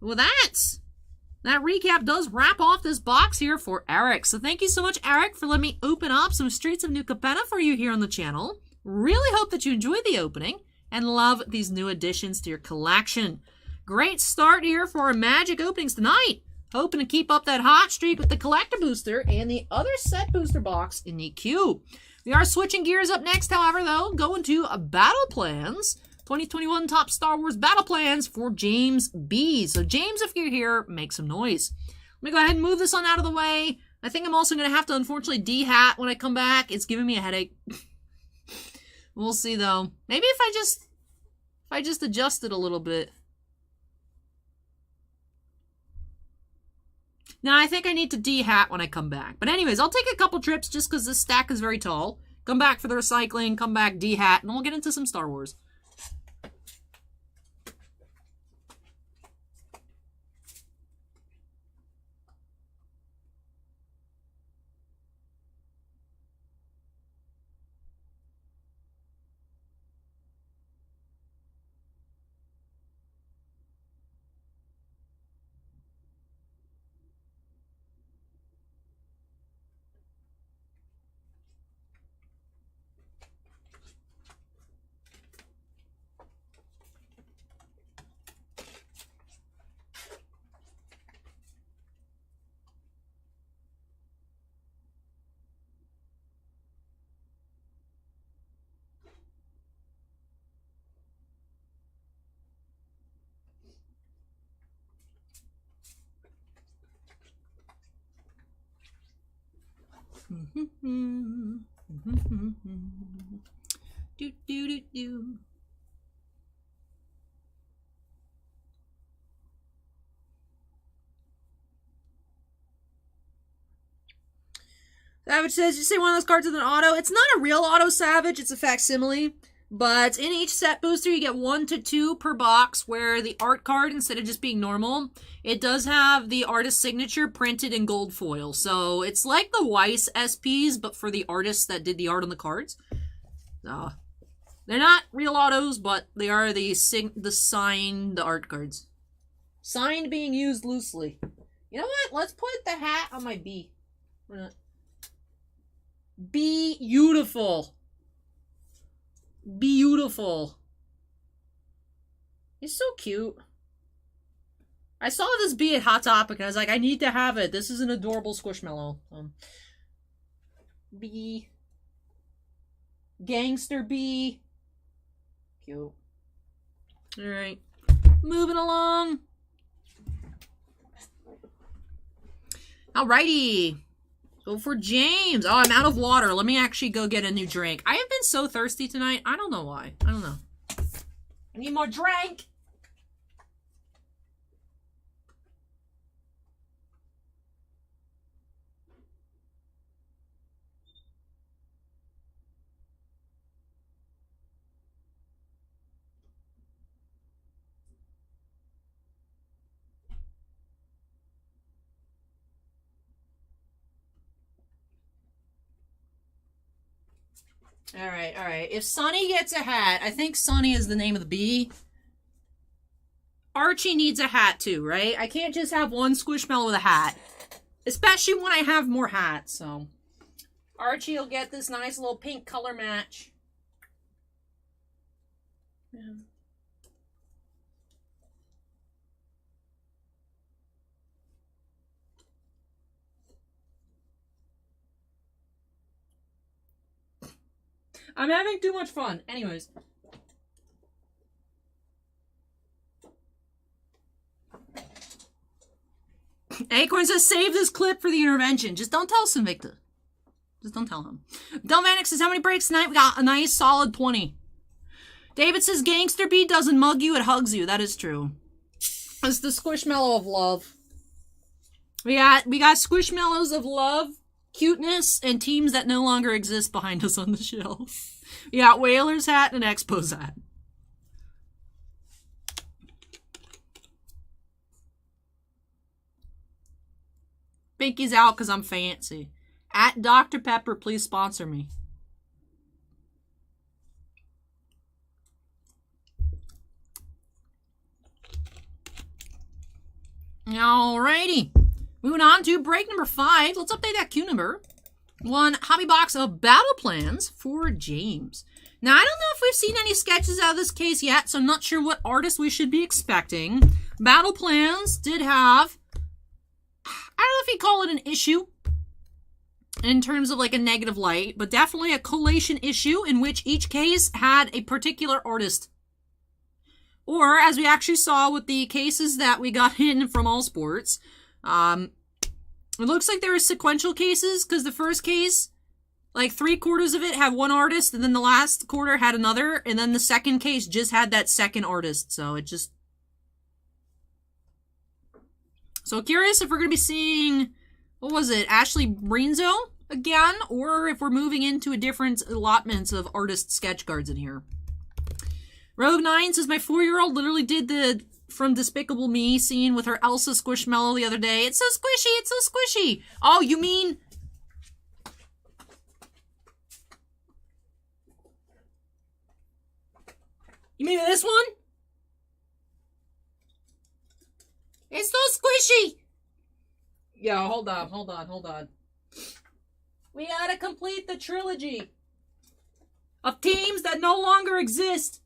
With that recap does wrap off this box here for Erich. So thank you so much, Erich, for letting me open up some Streets of New Capenna for you here on the channel. Really hope that you enjoyed the opening and love these new additions to your collection. Great start here for our Magic openings tonight. Hoping to keep up that hot streak with the Collector Booster and the other set booster box in the queue. We are switching gears up next, however, though, going to Battle Plans. 2021 Top Star Wars Battle Plans for James B. So, James, if you're here, make some noise. Let I'm gonna go ahead and move this one out of the way. I think I'm also gonna have to, unfortunately, de-hat when I come back. It's giving me a headache. We'll see, though. Maybe if I just adjust it a little bit. Now, I think I need to de-hat when I come back. But anyways, I'll take a couple trips just because this stack is very tall. Come back for the recycling, come back, de-hat, and we'll get into some Star Wars. Do do do do. Savage says, you say one of those cards with an auto. It's not a real auto, Savage. It's a facsimile. But in each set booster, you get 1 to 2 per box, where the art card, instead of just being normal, it does have the artist signature printed in gold foil. So it's like the Weiss SPs, but for the artists that did the art on the cards. They're not real autos, but they are the signed art cards. Signed being used loosely. You know what? Let's put the hat on my B. Beautiful. Beautiful. He's so cute. I saw this bee at Hot Topic and I was like, I need to have it. This is an adorable Squishmallow. Bee. Gangster bee. Cute. Alright. Moving along. Alrighty. Go for James. Oh, I'm out of water. Let me actually go get a new drink. I have been so thirsty tonight. I don't know why. I don't know. I need more drink. Alright, alright. If Sunny gets a hat, I think Sunny is the name of the bee. Archie needs a hat too, right? I can't just have one Squishmallow with a hat. Especially when I have more hats, so. Archie will get this nice little pink color match. Yeah. I'm having too much fun. Anyways. Acorn says, save this clip for the intervention. Just don't tell Sinvicta. Just don't tell him. Delvanic says, how many breaks tonight? We got a nice solid 20. David says, Gangster Bee doesn't mug you, it hugs you. That is true. It's the Squishmallow of love. We got Squishmallows of love, cuteness, and teams that no longer exist behind us on the shelf. We got Whaler's hat and Expo's hat. Binky's out because I'm fancy. At Dr. Pepper, please sponsor me. Alrighty. Moving on to break number 5. Let's update that Q number. One hobby box of battle plans for James. Now, I don't know if we've seen any sketches out of this case yet, so I'm not sure what artist we should be expecting. Battle plans did have, I don't know if you call it an issue in terms of like a negative light, but definitely a collation issue in which each case had a particular artist. Or, as we actually saw with the cases that we got in from All Sports, It looks like there are sequential cases, because the first case, like 3/4 of it had one artist, and then the last quarter had another, and then the second case just had that second artist, so it just... So curious if we're going to be seeing, what was it, Ashley Brinzo again, or if we're moving into a different allotments of artist sketch cards in here. Rogue9 says, my 4-year-old literally did the From Despicable Me scene with her Elsa Squishmallow the other day. It's so squishy, it's so squishy. Oh, you mean... You mean this one? It's so squishy! Yo, hold on. We gotta complete the trilogy of teams that no longer exist.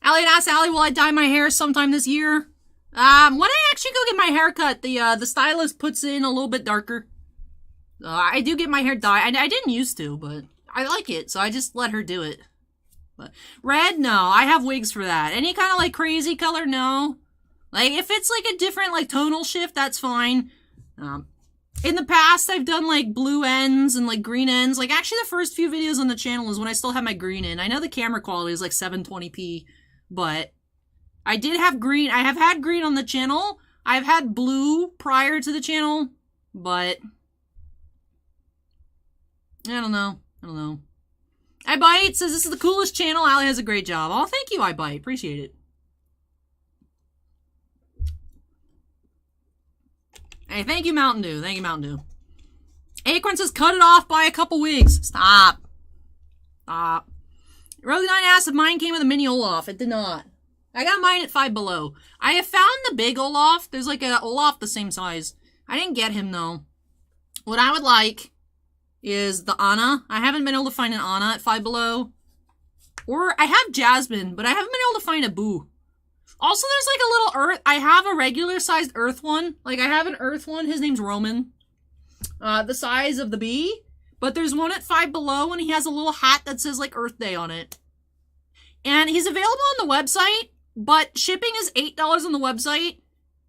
Elliot asks, Allie, will I dye my hair sometime this year? When I actually go get my hair cut, the stylist puts it in a little bit darker. I do get my hair dyed. I didn't used to, but I like it, so I just let her do it. But red, no. I have wigs for that. Any kind of, like, crazy color, no. Like, if it's, like, a different, like, tonal shift, that's fine. In the past, I've done, like, blue ends and, like, green ends. Like, actually, the first few videos on the channel is when I still have my green in. I know the camera quality is, like, 720p. But I did have green. I have had green on the channel. I've had blue prior to the channel. But I don't know. iBite says this is the coolest channel. Allie has a great job. Oh, thank you, iBite. Appreciate it. Hey, thank you, Mountain Dew. Acorn says cut it off by a couple wigs. Stop. Rogue9 asked if mine came with a mini Olaf. It did not. I got mine at 5 Below. I have found the big Olaf. There's like a Olaf the same size. I didn't get him though. What I would like is the Anna. I haven't been able to find an Anna at 5 Below. Or I have Jasmine, but I haven't been able to find a Boo. Also, there's like a little Earth. I have a regular sized Earth one. Like I have an Earth one. His name's Roman. The size of the bee. But there's one at 5 Below, and he has a little hat that says, like, Earth Day on it. And he's available on the website, but shipping is $8 on the website,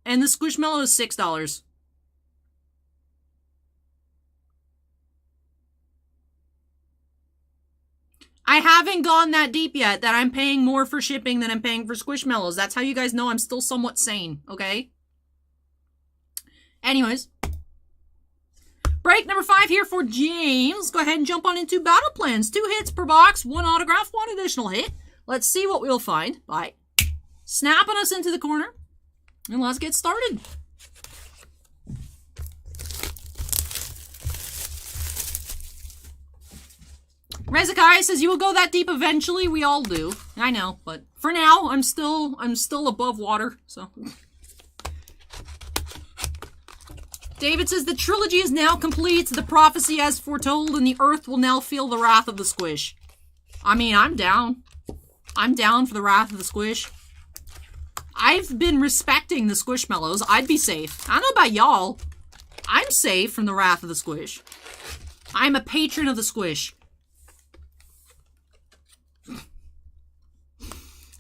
and the Squishmallow is $6. I haven't gone that deep yet, that I'm paying more for shipping than I'm paying for Squishmallows. That's how you guys know I'm still somewhat sane, okay? Anyways. Break number 5 here for James. Let's go ahead and jump on into battle plans. 2 hits per box, 1 autograph, 1 additional hit. Let's see what we'll find by snapping us into the corner. And let's get started. Rezakai says you will go that deep eventually. We all do. I know, but for now, I'm still above water, so. David says the trilogy is now complete, the prophecy as foretold, and the earth will now feel the wrath of the squish. I mean, I'm down. I'm down for the wrath of the squish. I've been respecting the Squishmallows. I'd be safe. I don't know about y'all. I'm safe from the wrath of the squish. I'm a patron of the squish.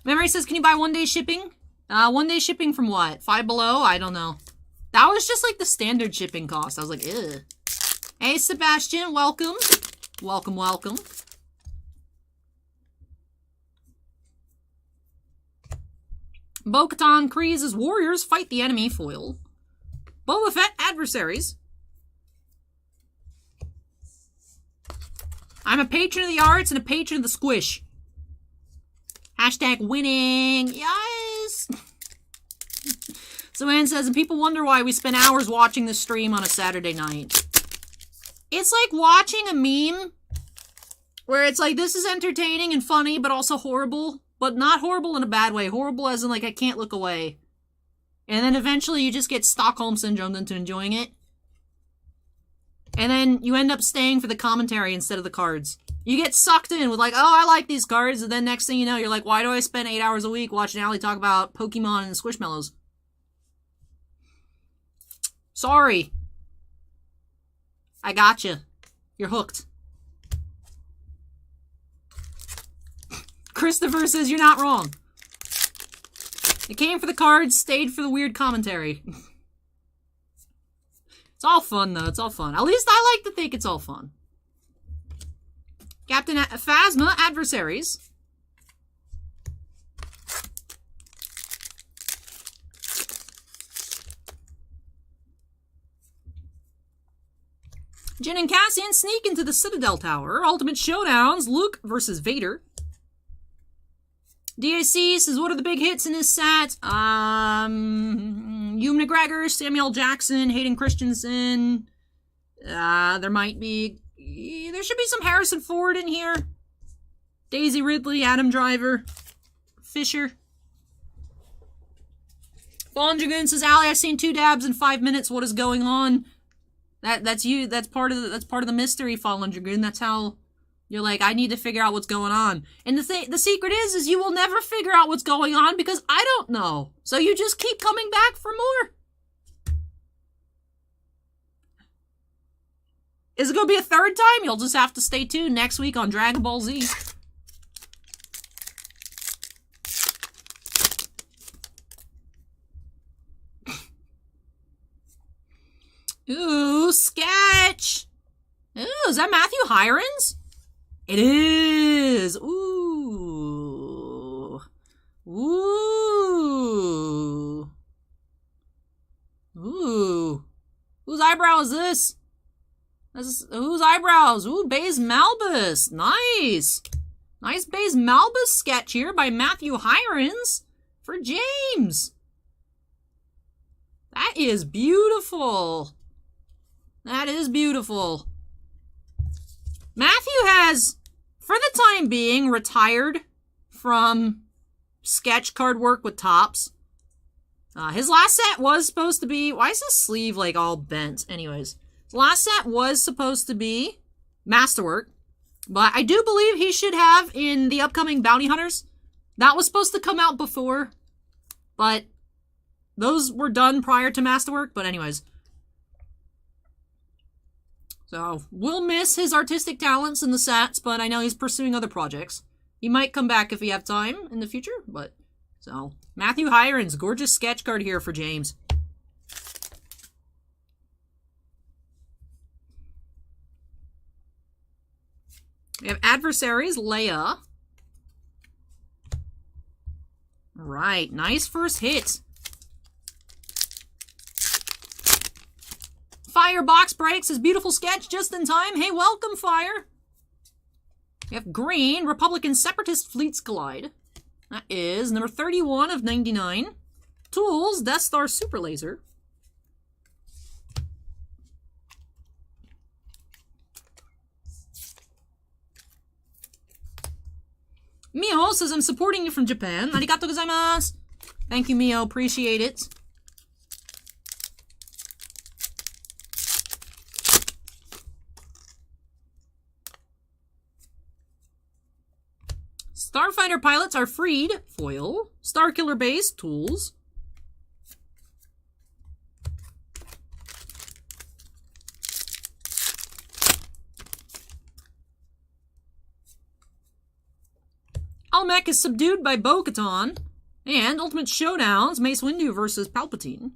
Memory says, can you buy 1-day shipping? 1-day shipping from what? 5 Below? I don't know. That was just like the standard shipping cost. I was like, ew. Hey, Sebastian, welcome. Welcome. Bo-Katan Kryze's warriors fight the enemy foil. Boba Fett adversaries. I'm a patron of the arts and a patron of the squish. Hashtag winning. Yes. So Ann says, and people wonder why we spend hours watching the stream on a Saturday night. It's like watching a meme where it's like, this is entertaining and funny, but also horrible. But not horrible in a bad way. Horrible as in, like, I can't look away. And then eventually you just get Stockholm Syndrome into enjoying it. And then you end up staying for the commentary instead of the cards. You get sucked in with like, oh, I like these cards, and then next thing you know, you're like, why do I spend 8 hours a week watching Allie talk about Pokemon and Squishmallows? Sorry. I gotcha. You're hooked. Christopher says you're not wrong. It came for the cards, stayed for the weird commentary. It's all fun, though. It's all fun. At least I like to think it's all fun. Captain Phasma, Adversaries. Jin and Cassian sneak into the Citadel Tower. Ultimate Showdowns, Luke versus Vader. DAC says, what are the big hits in this set? Ewan McGregor, Samuel Jackson, Hayden Christensen. There might be... There should be some Harrison Ford in here. Daisy Ridley, Adam Driver. Fisher. Fallen Dragoon says, Allie, I've seen 2 dabs in 5 minutes. What is going on? That's you. That's part of the mystery, Fallen Dragoon. That's how you're like, I need to figure out what's going on. And the secret is you will never figure out what's going on because I don't know. So you just keep coming back for more. Is it going to be a third time? You'll just have to stay tuned next week on Dragon Ball Z. Ooh, sketch! Ooh, is that Matthew Hirons? It is! Ooh. Ooh. Ooh. Whose eyebrow is this? Whose eyebrows? Ooh, Baze Malbus. Nice. Nice Baze Malbus sketch here by Matthew Hirons for James. That is beautiful. That is beautiful. Matthew has, for the time being, retired from sketch card work with Topps. His last set was supposed to be... Why is his sleeve, like, all bent? Anyways. His last set was supposed to be Masterwork. But I do believe he should have in the upcoming Bounty Hunters. That was supposed to come out before. But those were done prior to Masterwork. But anyways... So, we'll miss his artistic talents in the sets, but I know he's pursuing other projects. He might come back if we have time in the future, but... So, Matthew Hirons, gorgeous sketch card here for James. We have Adversaries, Leia. Alright, nice first hit. Fire Box Breaks, his beautiful sketch just in time. Hey, welcome, Fire. We have Green, Republican Separatist Fleets Collide. That is number 31 of 99. Tools, Death Star Super Laser. Mio says, I'm supporting you from Japan. Arigatou gozaimasu. Thank you, Mio. Appreciate it. Starfighter pilots are freed. Foil. Starkiller base. Tools. Almec is subdued by Bo-Katan. And Ultimate Showdowns. Mace Windu versus Palpatine.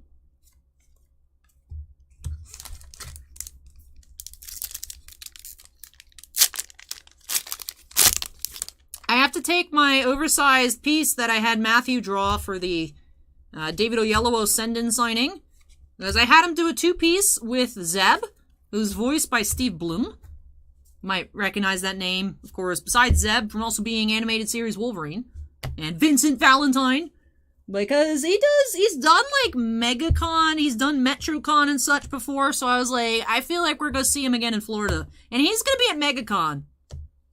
I have to take my oversized piece that I had Matthew draw for the David Oyelowo send-in signing. Because I had him do a 2-piece with Zeb, who's voiced by Steve Blum. You might recognize that name, of course, besides Zeb, from also being animated series Wolverine. And Vincent Valentine. Because he's done, like, MegaCon, he's done MetroCon and such before, so I was like, I feel like we're going to see him again in Florida. And he's going to be at MegaCon.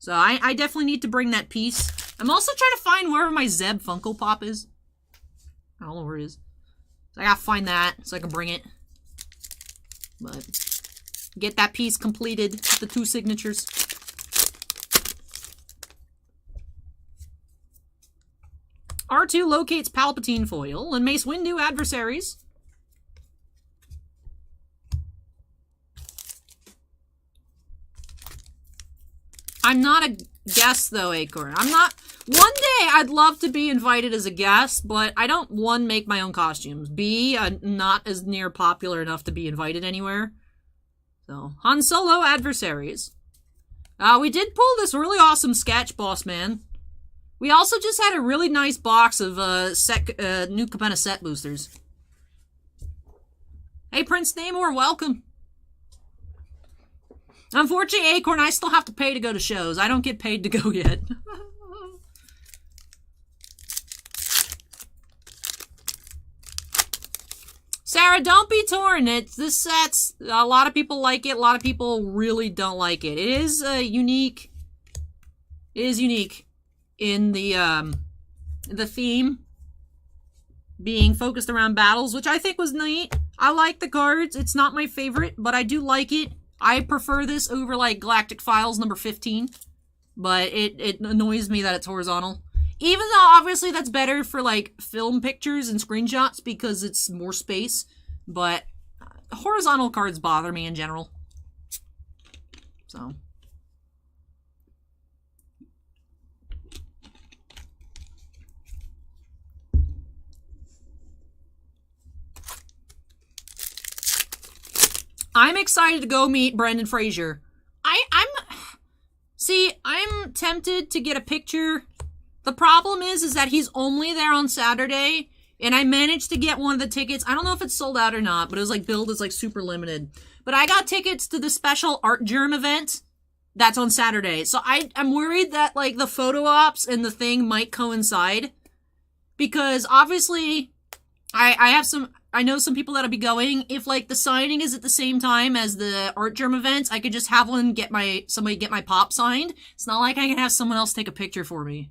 So I definitely need to bring that piece. I'm also trying to find wherever my Zeb Funko Pop is. I don't know where it is. So I gotta find that so I can bring it. But get that piece completed with the 2 signatures. R2 locates Palpatine foil, and Mace Windu adversaries. I'm not a guest, though, Acorn. I'm not... One day, I'd love to be invited as a guest, but I don't, one, make my own costumes. B, I'm not as near popular enough to be invited anywhere. So, Han Solo adversaries. We did pull this really awesome sketch, boss man. We also just had a really nice box of new Capenna set boosters. Hey, Prince Namor, welcome. Unfortunately, Acorn, I still have to pay to go to shows. I don't get paid to go yet. Sarah, don't be torn. This set's, a lot of people like it. A lot of people really don't like it. It is unique. It is unique in the theme being focused around battles, which I think was neat. I like the cards. It's not my favorite, but I do like it. I prefer this over, like, Galactic Files number 15. But it annoys me that it's horizontal. Even though, obviously, that's better for, like, film pictures and screenshots because it's more space. But horizontal cards bother me in general. So. I'm excited to go meet Brendan Fraser. I'm tempted to get a picture. The problem is that he's only there on Saturday, and I managed to get one of the tickets. I don't know if it's sold out or not, but it was like billed as like super limited. But I got tickets to the special Art Germ event that's on Saturday. So I'm worried that like the photo ops and the thing might coincide, because obviously I know some people that'll be going. If, like, the signing is at the same time as the Art Germ events, I could just have somebody get my pop signed. It's not like I can have someone else take a picture for me.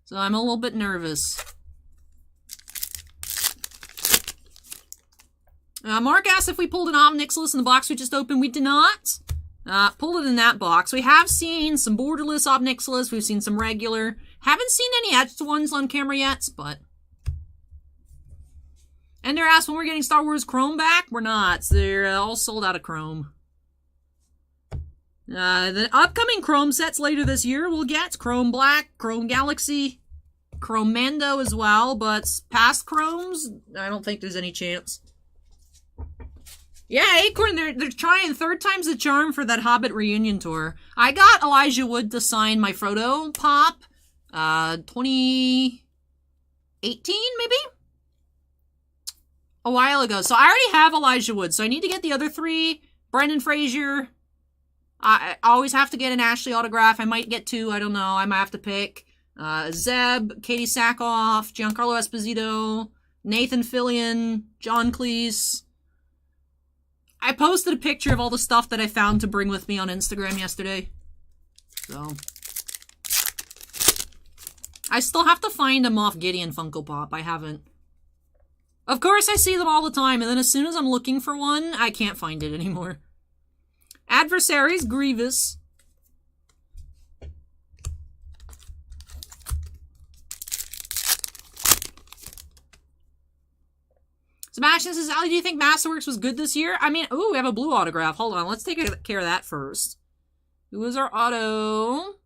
So I'm a little bit nervous. Mark asked if we pulled an Omnixilus in the box we just opened. We did not. Pulled it in that box. We have seen some borderless Omnixilus. We've seen some regular. Haven't seen any etched ones on camera yet, but... Ender asked when we're getting Star Wars Chrome back. We're not. They're all sold out of Chrome. The upcoming Chrome sets later this year we'll get Chrome Black, Chrome Galaxy, Chrome Mando as well, but past Chromes, I don't think there's any chance. Yeah, Acorn, they're trying third time's the charm for that Hobbit reunion tour. I got Elijah Wood to sign my Frodo pop, 2018 maybe? A while ago. So I already have Elijah Wood, so I need to get the other three. Brendan Fraser. I always have to get an Ashley autograph. I might get two, I don't know. I might have to pick. Zeb, Katie Sackhoff, Giancarlo Esposito, Nathan Fillion, John Cleese. I posted a picture of all the stuff that I found to bring with me on Instagram yesterday. So. I still have to find a Moff Gideon Funko Pop. I haven't. Of course, I see them all the time, and then as soon as I'm looking for one, I can't find it anymore. Adversaries, Grievous. Sebastian says, Ali, do you think Masterworks was good this year? I mean, ooh, we have a blue autograph. Hold on, let's take care of that first. Who is our auto?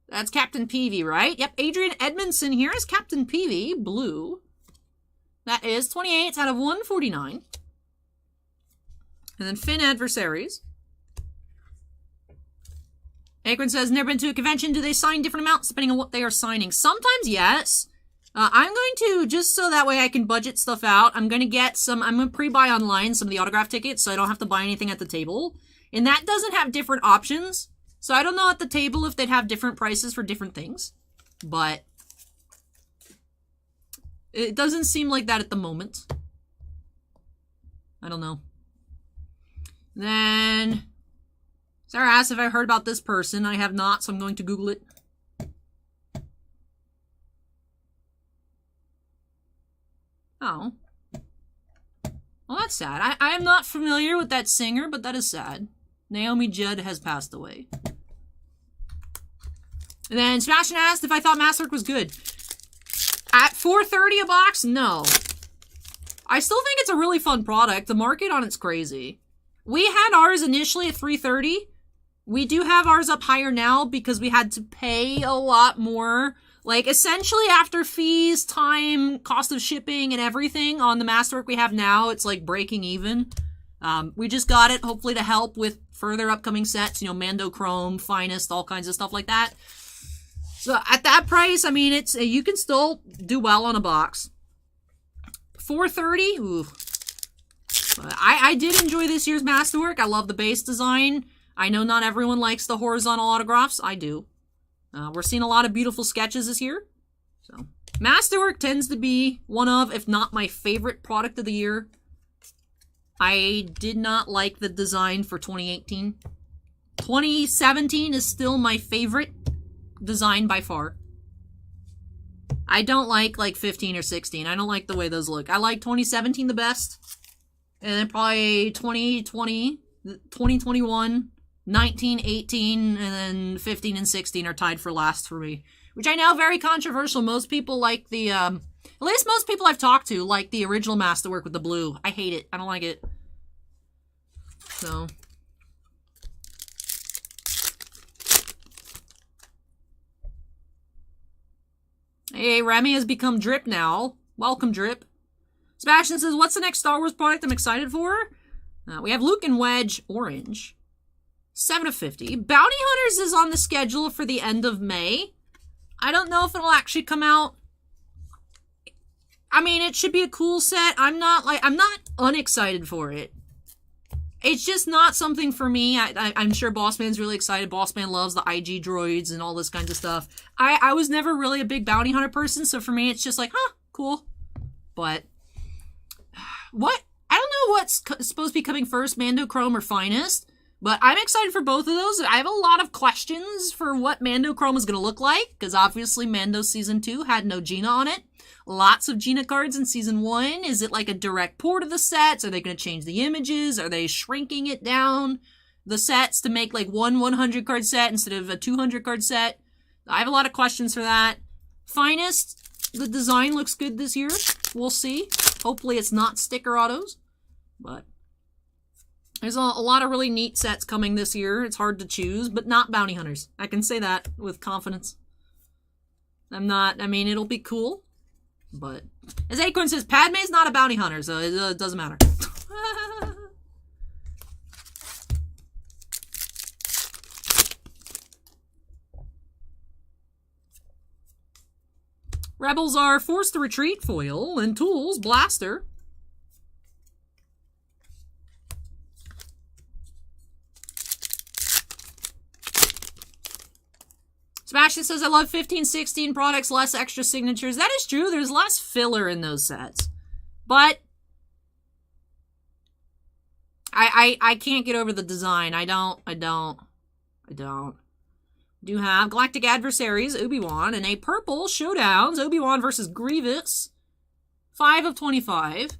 That's Captain Peavy, right? Yep, Adrian Edmondson here is Captain Peavy, blue. That is 28 out of 149. And then Finn Adversaries. Akron says, never been to a convention. Do they sign different amounts depending on what they are signing? Sometimes, yes. I'm going to, just so that way I can budget stuff out, I'm going to pre-buy online some of the autograph tickets so I don't have to buy anything at the table. And that doesn't have different options. So I don't know at the table if they'd have different prices for different things, but it doesn't seem like that at the moment. I don't know. Then, Sarah asked if I heard about this person. I have not, so I'm going to Google it. Oh. Well, that's sad. I am not familiar with that singer, but that is sad. Naomi Judd has passed away. And then Sebastian asked if I thought Masterwork was good. At $4.30 a box? No. I still think it's a really fun product. The market on it's crazy. We had ours initially at $3.30. We do have ours up higher now because we had to pay a lot more. Like, essentially, after fees, time, cost of shipping, and everything on the Masterwork we have now, it's like breaking even. We just got it, hopefully, to help with further upcoming sets, you know, Mando Chrome, Finest, all kinds of stuff like that. So, at that price, I mean, it's you can still do well on a box. $4.30? Ooh. I did enjoy this year's Masterwork. I love the base design. I know not everyone likes the horizontal autographs. I do. We're seeing a lot of beautiful sketches this year. So, Masterwork tends to be one of, if not my favorite product of the year. I did not like the design for 2018. 2017 is still my favorite design by far. I don't like 15 or 16. I don't like the way those look. I like 2017 the best. And then probably 2020, 2021, 19, 18, and then 15 and 16 are tied for last for me. Which I know, very controversial. Most people like the, at least most people I've talked to like the original Masterwork with the blue. I hate it. I don't like it. So. Hey, Remy has become Drip now. Welcome, Drip. Sebastian says, what's the next Star Wars product I'm excited for? We have Luke and Wedge Orange. 7 of 50. Bounty Hunters is on the schedule for the end of May. I don't know if it'll actually come out. I mean, it should be a cool set. I'm not unexcited for it. It's just not something for me. I'm sure Bossman's really excited. Bossman loves the IG droids and all this kinds of stuff. I was never really a big Bounty Hunter person, so for me, it's just like, huh, cool. But, what? I don't know what's supposed to be coming first, Mando Chrome or Finest. But I'm excited for both of those. I have a lot of questions for what Mando Chrome is going to look like, because obviously Mando Season 2 had no Gina on it. Lots of Gina cards in Season 1. Is it like a direct port of the sets? Are they going to change the images? Are they shrinking it down, the sets, to make like one 100 card set instead of a 200 card set? I have a lot of questions for that. Finest, the design looks good this year. We'll see. Hopefully it's not sticker autos, but there's a lot of really neat sets coming this year. It's hard to choose, but not Bounty Hunters. I can say that with confidence. I mean, it'll be cool, but as Acorn says, Padme's not a Bounty Hunter, so it doesn't matter. Rebels are Forced to Retreat foil and Tools Blaster. Sebastian says, I love 15, 16 products, less extra signatures. That is true. There's less filler in those sets. But I can't get over the design. I don't. Do have Galactic Adversaries, Obi-Wan, and a purple Showdowns, Obi-Wan versus Grievous. 5 of 25.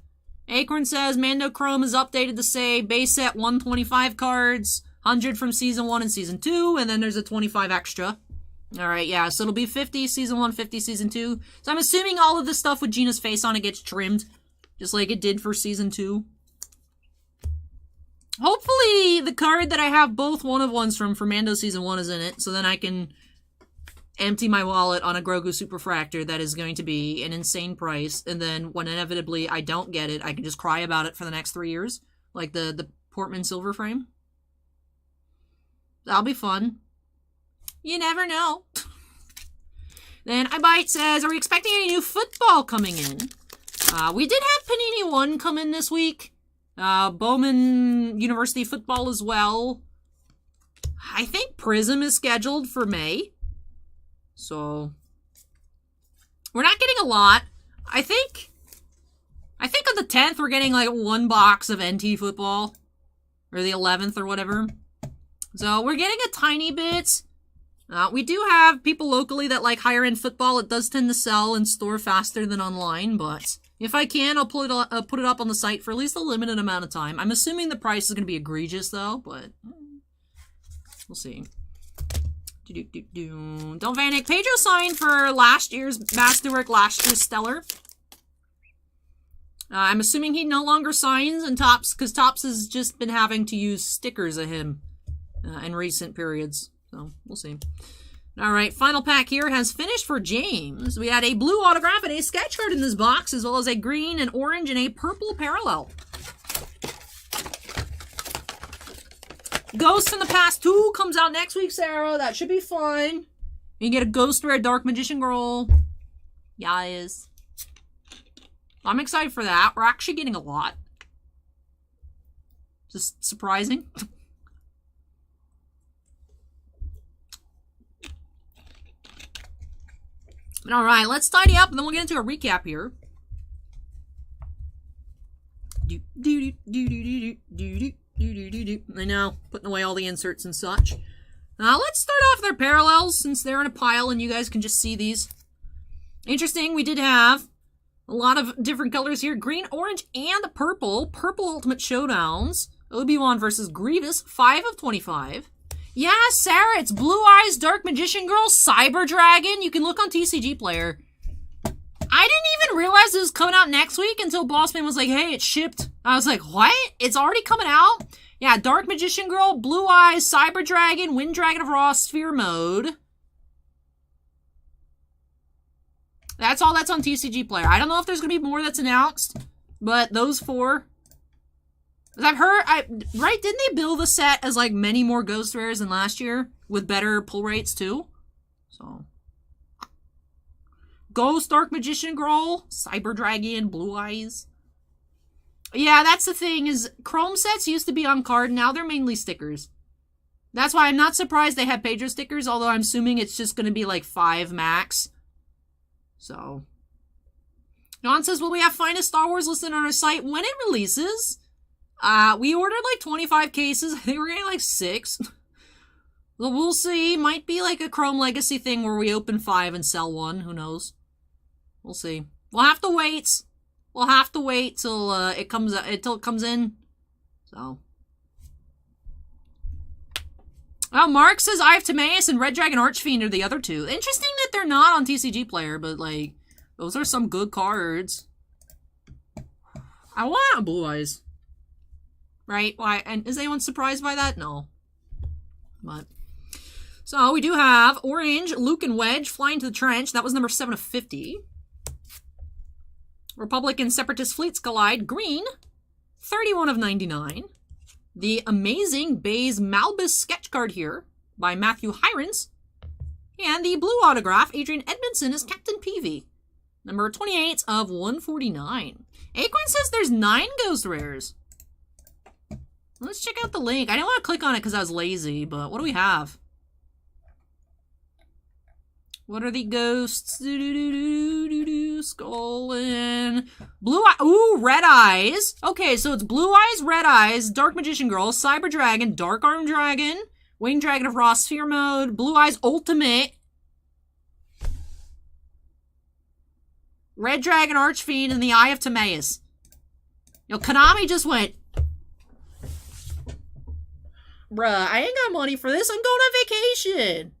Acorn says, Mando Chrome is updated to say base set 125 cards, 100 from Season 1 and Season 2, and then there's a 25 extra. Alright, yeah, so it'll be 50 Season 1, 50 Season 2. So I'm assuming all of this stuff with Gina's face on it gets trimmed, just like it did for Season 2. Hopefully the card that I have both one-of-ones from for Mando Season 1 is in it, so then I can empty my wallet on a Grogu Superfractor that is going to be an insane price, and then when inevitably I don't get it, I can just cry about it for the next 3 years, like the Portman Silver Frame. That'll be fun. You never know. Then iBite says, are we expecting any new football coming in? We did have Panini 1 come in this week. Bowman University football as well. I think Prism is scheduled for May. So we're not getting a lot. I think on the 10th we're getting like 1 box of NT football. Or the 11th or whatever. So we're getting a tiny bit. We do have people locally that like higher end football. It does tend to sell in store faster than online, but if I can, I'll put it up on the site for at least a limited amount of time. I'm assuming the price is going to be egregious, though, but we'll see. Don't panic. Pedro signed for last year's Masterwork, last year's Stellar. I'm assuming he no longer signs in Topps, because Topps has just been having to use stickers of him in recent periods. So, we'll see. Alright, final pack here has finished for James. We had a blue autograph and a sketch card in this box, as well as a green, an orange, and a purple parallel. Ghost in the Past 2 comes out next week, Sarah. That should be fun. You can get a Ghost Rare Dark Magician Girl. Yes. I'm excited for that. We're actually getting a lot. Just surprising. Alright, let's tidy up and then we'll get into a recap here. I know, putting away all the inserts and such. Let's start off their parallels since they're in a pile and you guys can just see these. Interesting, we did have a lot of different colors here. Green, orange, and purple. Purple Ultimate Showdowns. Obi-Wan versus Grievous, 5 of 25. Yeah, Sarah, it's Blue Eyes, Dark Magician Girl, Cyber Dragon. You can look on TCG Player. I didn't even realize it was coming out next week until Bossman was like, hey, it's shipped. I was like, what? It's already coming out? Yeah, Dark Magician Girl, Blue Eyes, Cyber Dragon, Wind Dragon of Ra, Sphere Mode. That's all that's on TCG Player. I don't know if there's going to be more that's announced, but those 4. I've heard, right, didn't they bill the set as, like, many more Ghost Rares than last year? With better pull rates, too? So. Ghost, Dark Magician Girl, Cyber Dragon, Blue Eyes. Yeah, that's the thing, is Chrome sets used to be on card, now they're mainly stickers. That's why I'm not surprised they have Pedro stickers, although I'm assuming it's just going to be, like, 5 max. So. John says, will we have Finest Star Wars listed on our site when it releases? We ordered like 25 cases. I think we're getting like 6. Well, we'll see. Might be like a Chrome Legacy thing where we open 5 and sell 1. Who knows? We'll see. We'll have to wait. We'll have to wait till it comes in. So. Oh, Marc says I have Timaeus and Red Dragon Archfiend are the other 2. Interesting that they're not on TCG Player, but like those are some good cards. I want a Blue Eyes. Right? Why? And is anyone surprised by that? No. But. So, we do have Orange, Luke and Wedge, Flying to the Trench. That was number 7 of 50. Republican Separatist Fleets Collide, Green, 31 of 99. The amazing Baze Malbus sketch card here by Matthew Hirons. And the blue autograph, Adrian Edmondson as Captain Peavy. Number 28 of 149. Acorn says there's 9 Ghost Rares. Let's check out the link. I didn't want to click on it because I was lazy, but what do we have? What are the ghosts? Skull and Blue Eye. Ooh, Red Eyes. Okay, so it's Blue Eyes, Red Eyes, Dark Magician Girl, Cyber Dragon, Dark Arm Dragon, Winged Dragon of Ra, Sphere Mode, Blue Eyes Ultimate, Red Dragon Archfiend, and the Eye of Timaeus. Yo, Konami just went, bruh, I ain't got money for this. I'm going on vacation.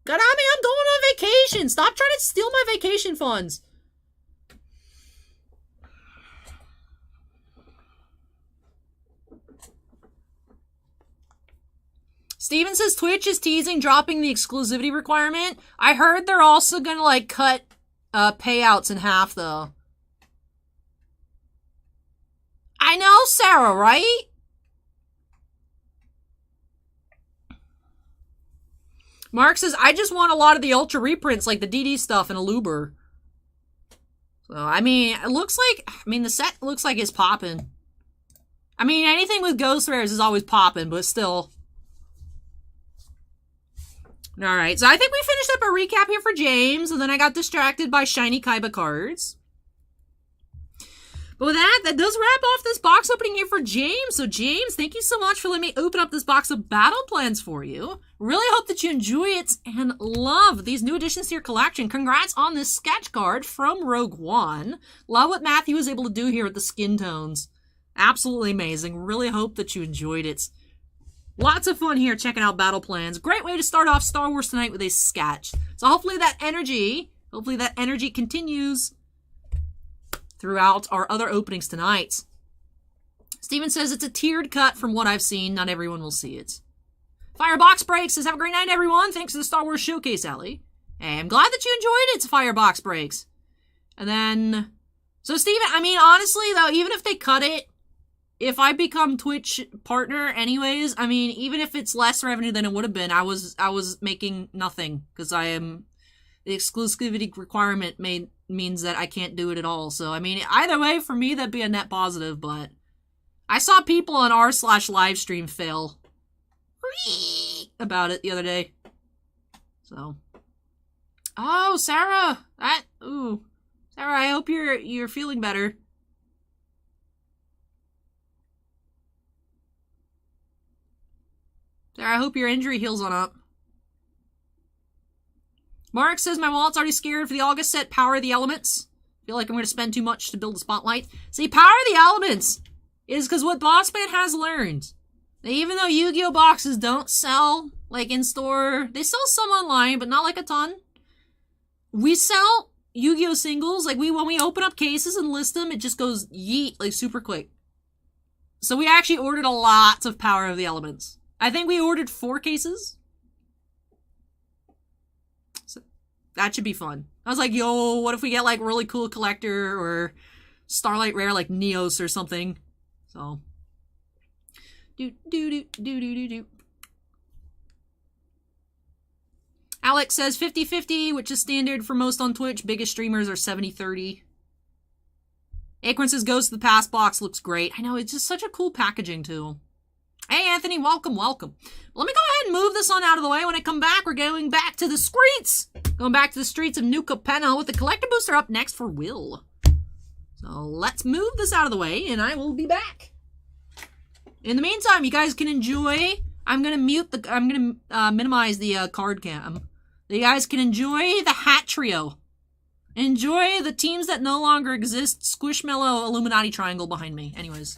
Konami, I'm going on vacation. Stop trying to steal my vacation funds. Steven says Twitch is teasing dropping the exclusivity requirement. I heard they're also gonna, like, cut payouts in half, though. I know, Sarah, right? Marc says, I just want a lot of the Ultra reprints, like the DD stuff and a Luber. So, I mean, it looks like, the set looks like it's popping. I mean, anything with Ghost Rares is always popping, but still. Alright, so I think we finished up a recap here for James, and then I got distracted by shiny Kaiba cards. But with that does wrap off this box opening here for James. So James, thank you so much for letting me open up this box of battle plans for you. Really hope that you enjoy it and love these new additions to your collection. Congrats on this sketch card from Rogue One. Love what Matthew was able to do here with the skin tones. Absolutely amazing. Really hope that you enjoyed it. Lots of fun here checking out battle plans. Great way to start off Star Wars tonight with a sketch. So hopefully that energy continues throughout our other openings tonight. Steven says it's a tiered cut from what I've seen. Not everyone will see it. Firebox Break says, have a great night, everyone. Thanks for the Star Wars Showcase, Ellie. Hey, I'm glad that you enjoyed it. It's Firebox Breaks. And then, so Steven, I mean, honestly, though, even if they cut it, if I become Twitch partner anyways, I mean, even if it's less revenue than it would have been, I was making nothing. Because the exclusivity requirement means that I can't do it at all. So, I mean, either way, for me, that'd be a net positive, but I saw people on r/livestream fail about it the other day. So, oh, Sarah, Sarah, I hope you're feeling better. Sarah, I hope your injury heals on up. Marc says, my wallet's already scared for the August set, Power of the Elements. Feel like I'm going to spend too much to build a spotlight. See, Power of the Elements is because what Bossman has learned. Even though Yu-Gi-Oh! Boxes don't sell, like, in store, they sell some online, but not like a ton. We sell Yu-Gi-Oh! Singles, like, when we open up cases and list them, it just goes yeet, like, super quick. So we actually ordered a lot of Power of the Elements. I think we ordered 4 cases. So that should be fun. I was like, yo, what if we get, like, really cool collector or Starlight Rare, like, Neos or something? So... Alex says 50-50, which is standard for most on Twitch. Biggest streamers are 70-30. Acorn says Ghost of the Past box looks great. I know, it's just such a cool packaging, too. Hey, Anthony, welcome, welcome. Let me go ahead and move this on out of the way. When I come back, we're going back to the streets. Going back to the streets of New Capenna with the Collector Booster up next for Will. So let's move this out of the way, and I will be back. In the meantime, you guys can enjoy. I'm gonna minimize the card cam. You guys can enjoy the Hat Trio. Enjoy the teams that no longer exist. Squishmallow Illuminati Triangle behind me. Anyways.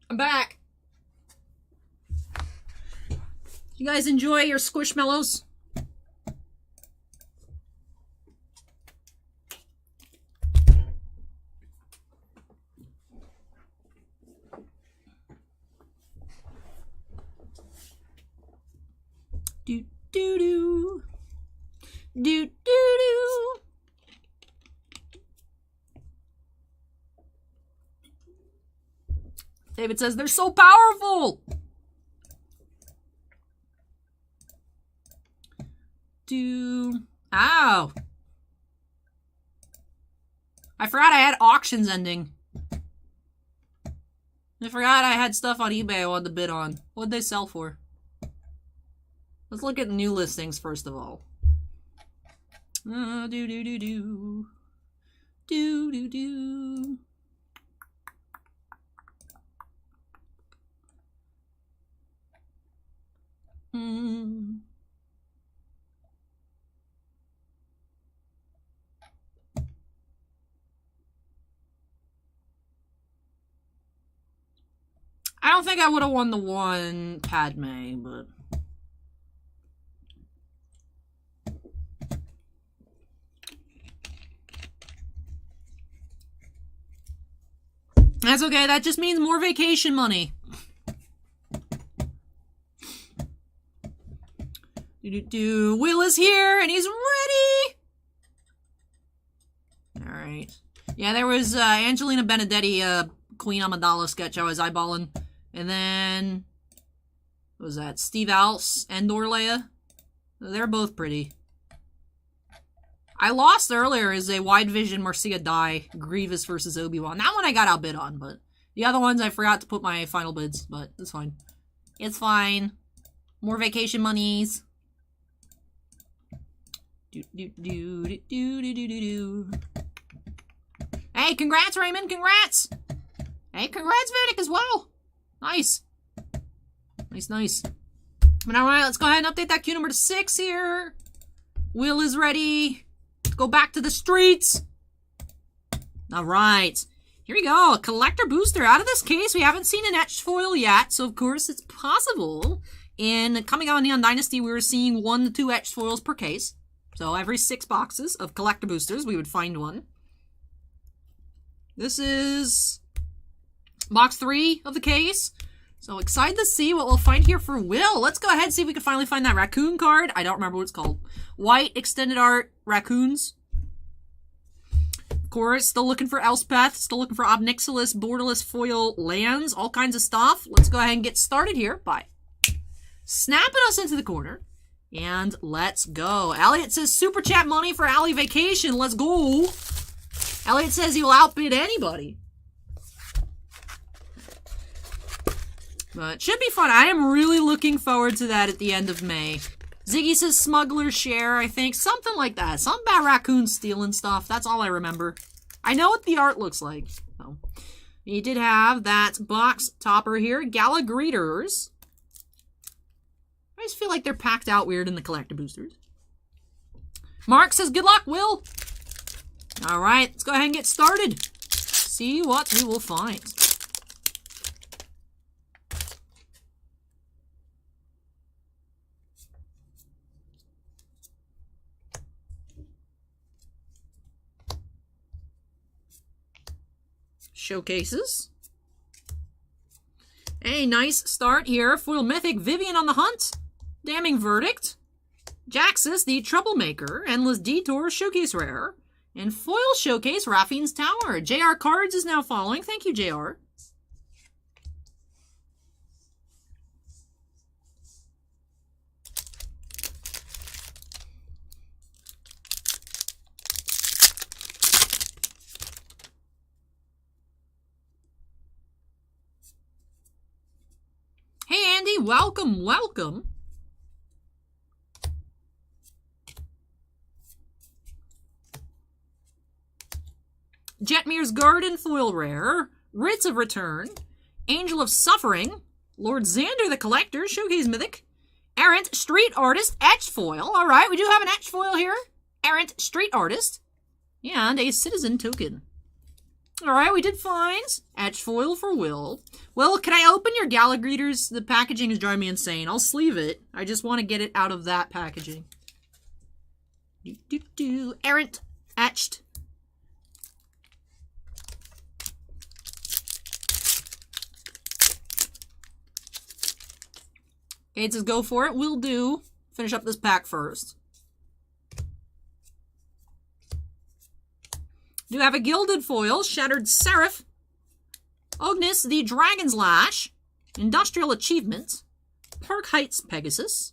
I'm back. You guys enjoy your Squishmallows? Do do do. Do do do. David says they're so powerful. Ow. I forgot I had auctions ending. I forgot I had stuff on eBay I wanted to bid on. What'd they sell for? Let's look at new listings first of all. Do do do do. Do do do. I don't think I would have won the one Padme, but that's okay. That just means more vacation money. Will is here, and he's ready! Alright. Yeah, there was Angelina Benedetti, Queen Amidala sketch I was eyeballing. And then, what was that? Steve Alce and Leia. They're both pretty. I lost earlier is a Wide Vision Marcia Die, Grievous versus Obi-Wan. That one I got outbid on, but the other ones I forgot to put my final bids, but it's fine. It's fine. More vacation monies. Hey, congrats, Raymond. Congrats. Hey, congrats, Vedic, as well. Nice. Nice. But all right, let's go ahead and update that queue number to 6 here. Will is ready. Let's go back to the streets. All right. Here we go. A collector booster. Out of this case, we haven't seen an etched foil yet, so of course it's possible. In coming on Neon Dynasty, we were seeing 1 to 2 etched foils per case. So every 6 boxes of collector boosters, we would find one. This is box 3 of the case. So excited to see what we'll find here for Will. Let's go ahead and see if we can finally find that raccoon card. I don't remember what it's called. White extended art raccoons. Of course, still looking for Elspeth. Still looking for Obnixilis, borderless foil lands. All kinds of stuff. Let's go ahead and get started here by snapping us into the corner. And let's go. Elliot says super chat money for Alley Vacation. Let's go. Elliot says he will outbid anybody. But should be fun. I am really looking forward to that at the end of May. Ziggy says Smuggler's Share, I think. Something like that. Something about raccoons stealing stuff. That's all I remember. I know what the art looks like. So, he did have that box topper here. Gala Greeters. I just feel like they're packed out weird in the collector boosters. Marc says good luck, Will. Alright, let's go ahead and get started. See what we will find. Showcases. A nice start here. Foil Mythic, Vivian on the Hunt. Damning Verdict. Jaxus, the Troublemaker. Endless Detour, Showcase Rare. And Foil Showcase, Raffine's Tower. JR Cards is now following. Thank you, JR. Hey, Andy, welcome, welcome. Jetmir's Garden, foil rare. Writs of Return. Angel of Suffering. Lord Xander the Collector, Showcase Mythic. Errant Street Artist, etched foil. Alright, we do have an etched foil here. Errant Street Artist. And a Citizen Token. Alright, we did find etched foil for Will. Will, can I open your Gala Greeters? The packaging is driving me insane. I'll sleeve it. I just want to get it out of that packaging. Errant etched. Okay, it says go for it. Will do. Finish up this pack first. Do have a Gilded Foil, Shattered Seraph, Ognis the Dragon's Lash, Industrial Achievement, Park Heights Pegasus,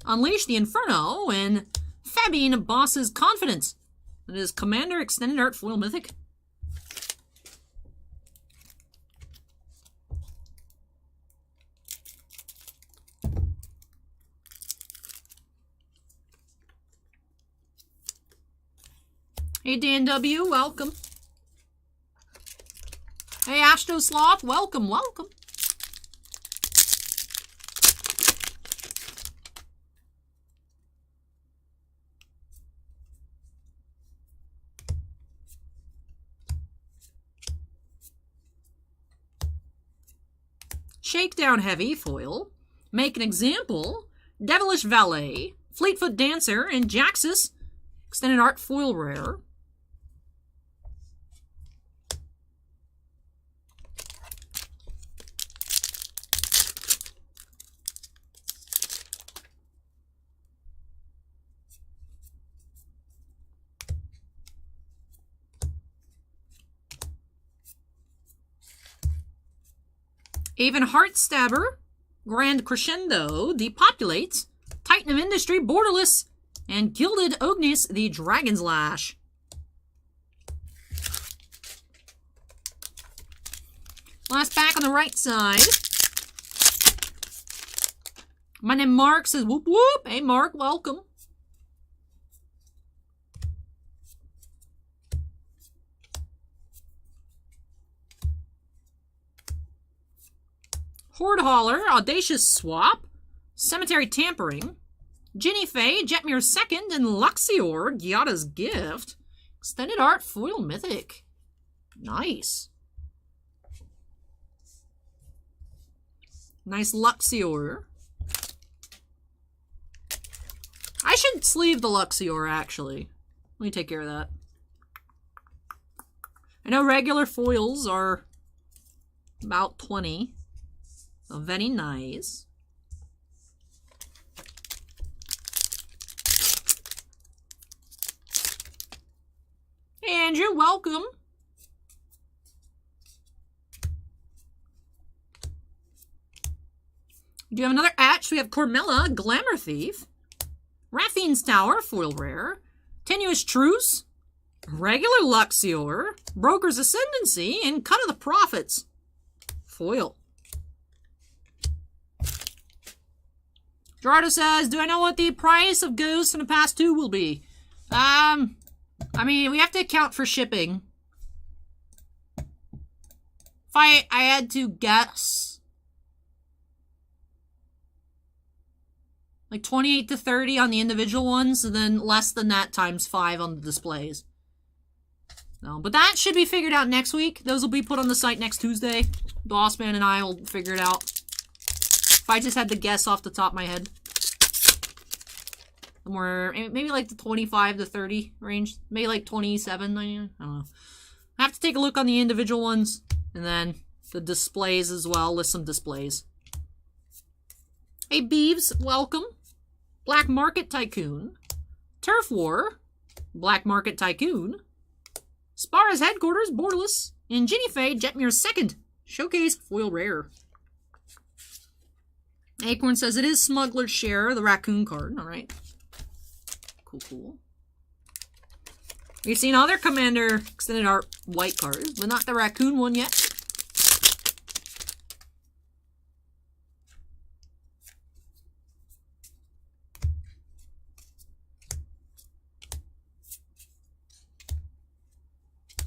Unleash the Inferno, and Fabian Boss's Confidence. That is Commander Extended Art Foil Mythic. Hey, Dan W., welcome. Hey, Astro Sloth, welcome, welcome. Shakedown Heavy, foil. Make an Example, Devilish Valet, Fleetfoot Dancer, and Jaxus, Extended Art foil rare. Even Heartstabber, Grand Crescendo, Depopulate, Titan of Industry, Borderless, and Gilded Ognis, the Dragon's Lash. Last pack on the right side. My name Marc says whoop whoop. Hey Marc, welcome. Horde Hauler, Audacious Swap, Cemetery Tampering, Ginny Faye, Jetmir Second, and Luxior, Gyada's Gift. Extended Art, Foil Mythic. Nice. Nice Luxior. I should sleeve the Luxior, actually. Let me take care of that. I know regular foils are about 20. So very nice. Hey, Andrew, welcome. We do have another Atch. We have Cormella, Glamour Thief, Rathine's Tower, foil rare, Tenuous Truce, regular Luxior, Broker's Ascendancy, and Cut of the Prophets, foil. Gerardo says, do I know what the price of Ghosts in the past 2 will be? I mean, we have to account for shipping. If I had to guess, like 28 to 30 on the individual ones, and then less than that times 5 on the displays. No, but that should be figured out next week. Those will be put on the site next Tuesday. Bossman and I will figure it out. If I just had to guess off the top of my head. Somewhere, maybe like the 25 to 30 range. Maybe like 27, I don't know. I have to take a look on the individual ones. And then the displays as well. List some displays. Hey Beeves, welcome. Black Market Tycoon. Turf War. Black Market Tycoon. Spara's Headquarters, Borderless. And Ginny Faye, Jetmir's Second. Showcase, foil rare. Acorn says it is Smuggler's Share, the raccoon card. Alright. Cool, cool. We've seen other Commander Extended Art white cards, but not the raccoon one yet.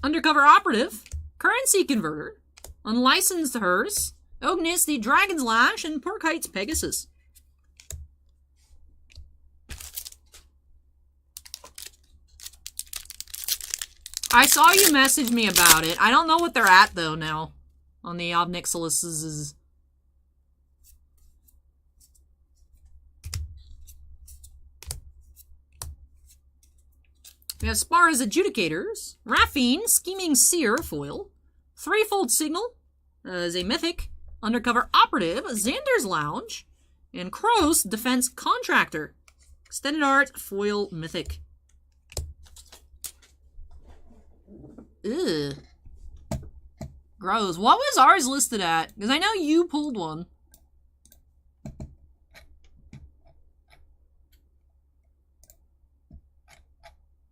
Undercover Operative, Currency Converter, Unlicensed Hearse, Ognis, the Dragon's Lash, and Pork Heights Pegasus. I saw you message me about it. I don't know what they're at, though, now. On the Obnixiluses. We have Spara's Adjudicators, Raffine, Scheming Seer, foil, Threefold Signal, is a mythic, Undercover Operative, Xander's Lounge, and Kroos, Defense Contractor. Extended Art, foil mythic. Ugh. Gross. What was ours listed at? Because I know you pulled one.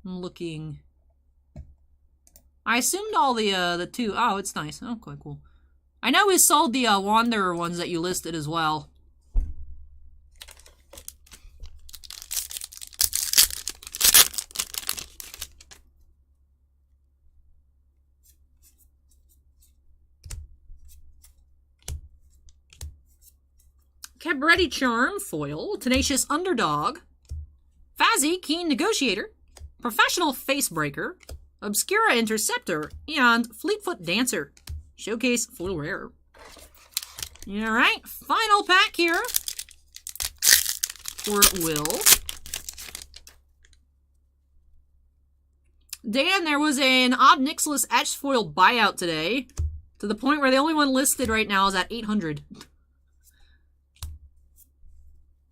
I'm looking. I assumed all the 2. Oh, it's nice. Oh, quite cool. I know we sold the Wanderer ones that you listed as well. Cabretti Charm, foil, Tenacious Underdog, Fazzy, Keen Negotiator, Professional Facebreaker, Obscura Interceptor, and Fleetfoot Dancer. Showcase foil rare. Alright, final pack here for Will. Dan, there was an Obnixilis Etched Foil buyout today, to the point where the only one listed right now is at 800.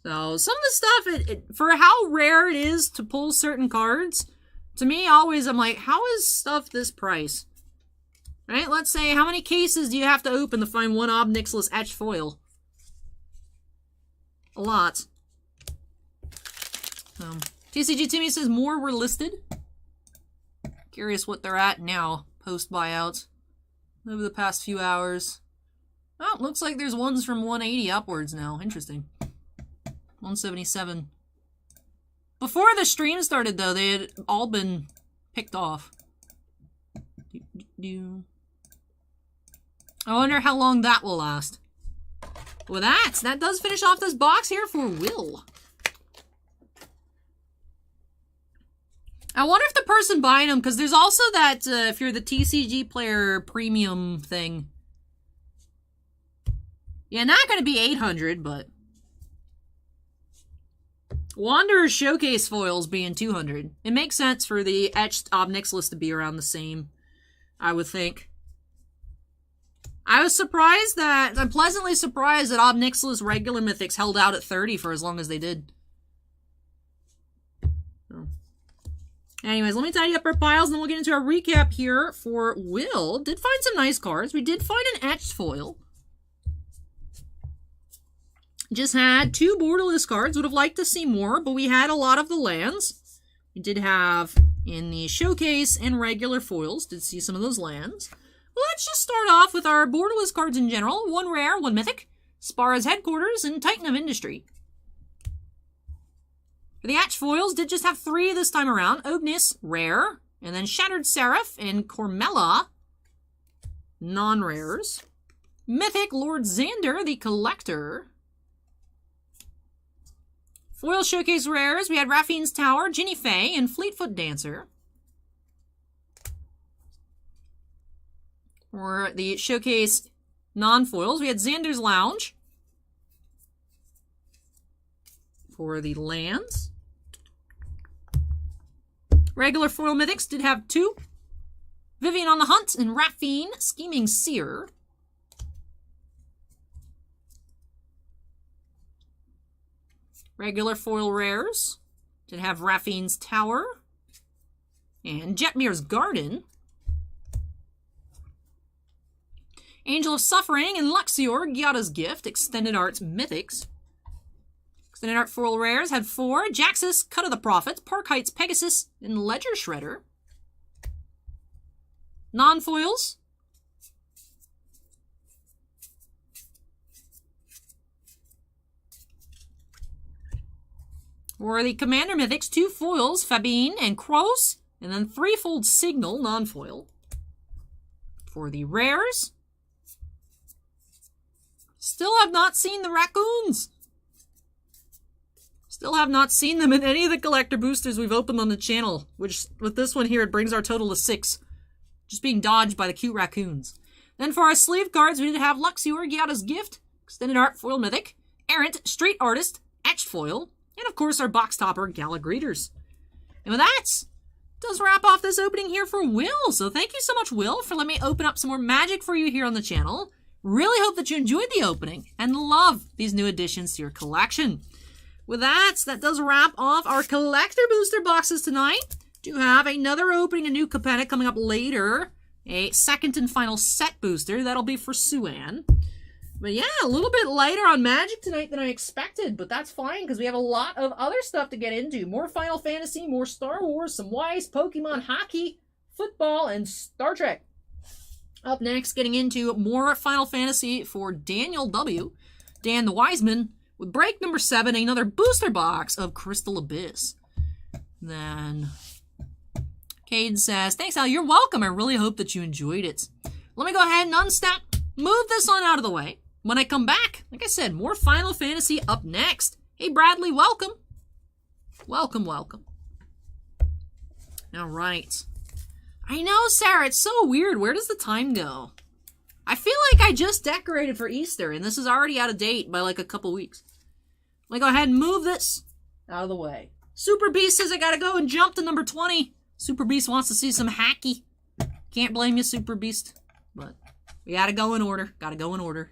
So, some of the stuff, for how rare it is to pull certain cards, to me, always, I'm like, how is stuff this price? Right? Let's say, how many cases do you have to open to find one Obnixilis Etched Foil? A lot. TCG Timmy says more were listed. Curious what they're at now, post-buyouts. Over the past few hours. Oh, looks like there's ones from 180 upwards now. Interesting. 177. Before the stream started, though, they had all been picked off. I wonder how long that will last. Well, that does finish off this box here for Will. I wonder if the person buying them, because there's also that, if you're the TCG player premium thing. Yeah, not going to be 800, but... Wanderer's Showcase foils being 200. It makes sense for the etched Ob Nixilis to be around the same, I would think. I was surprised that... I'm pleasantly surprised that Ob Nixilis regular mythics held out at 30 for as long as they did. So. Anyways, let me tidy up our piles, and then we'll get into our recap here for Will. Did find some nice cards. We did find an etched foil. Just had 2 borderless cards. Would have liked to see more, but we had a lot of the lands. We did have in the showcase and regular foils. Did see some of those lands. Well, let's just start off with our borderless cards in general. 1 rare, 1 mythic. Spara's Headquarters and Titan of Industry. For the etched foils, did just have 3 this time around. Ognis, rare. And then Shattered Seraph and Cormella, non-rares. Mythic, Lord Xander, the Collector. Foil Showcase rares, we had Raffine's Tower, Ginny Faye, and Fleetfoot Dancer. For the Showcase non-foils, we had Xander's Lounge. For the lands. Regular foil mythics did have 2. Vivian on the Hunt and Raffine, Scheming Seer. Regular foil rares did have Raffine's Tower and Jetmir's Garden. Angel of Suffering and Luxior, Gyata's Gift, Extended Arts Mythics. Extended Art foil rares had 4, Jaxus, Cut of the Prophets, Park Heights Pegasus, and Ledger Shredder. Non-foils. For the Commander Mythics, 2 foils, Fabine and Kroos, and then 3-fold Signal, non-foil. For the rares, still have not seen the raccoons. Still have not seen them in any of the collector boosters we've opened on the channel, which with this one here, it brings our total to 6. Just being dodged by the cute raccoons. Then for our sleeve cards, we did have Luxior, Gyata's Gift, Extended Art Foil Mythic, Errant, Street Artist, Etched Foil, and of course our box topper, Gala Greeters. And with that, does wrap off this opening here for Will. So thank you so much, Will, for letting me open up some more magic for you here on the channel. Really hope that you enjoyed the opening and love these new additions to your collection. With that, that does wrap off our collector booster boxes tonight. Do have another opening, a new Capenna coming up later. A second and final set booster. That'll be for Suan. But yeah, a little bit lighter on Magic tonight than I expected, but that's fine because we have a lot of other stuff to get into. More Final Fantasy, more Star Wars, some Wise, Pokemon, hockey, football, and Star Trek. Up next, getting into more Final Fantasy for Daniel W. Dan the Wiseman with break number 7, another booster box of Crystal Abyss. Then Cade says, thanks, Al. You're welcome. I really hope that you enjoyed it. Let me go ahead and unstep, move this on out of the way. When I come back, like I said, more Final Fantasy up next. Hey, Bradley, welcome. Welcome, welcome. All right. I know, Sarah, it's so weird. Where does the time go? I feel like I just decorated for Easter, and this is already out of date by like a couple weeks. Let me go ahead and move this out of the way. Super Beast says I gotta go and jump to number 20. Super Beast wants to see some hacky. Can't blame you, Super Beast. But we gotta go in order. Gotta go in order.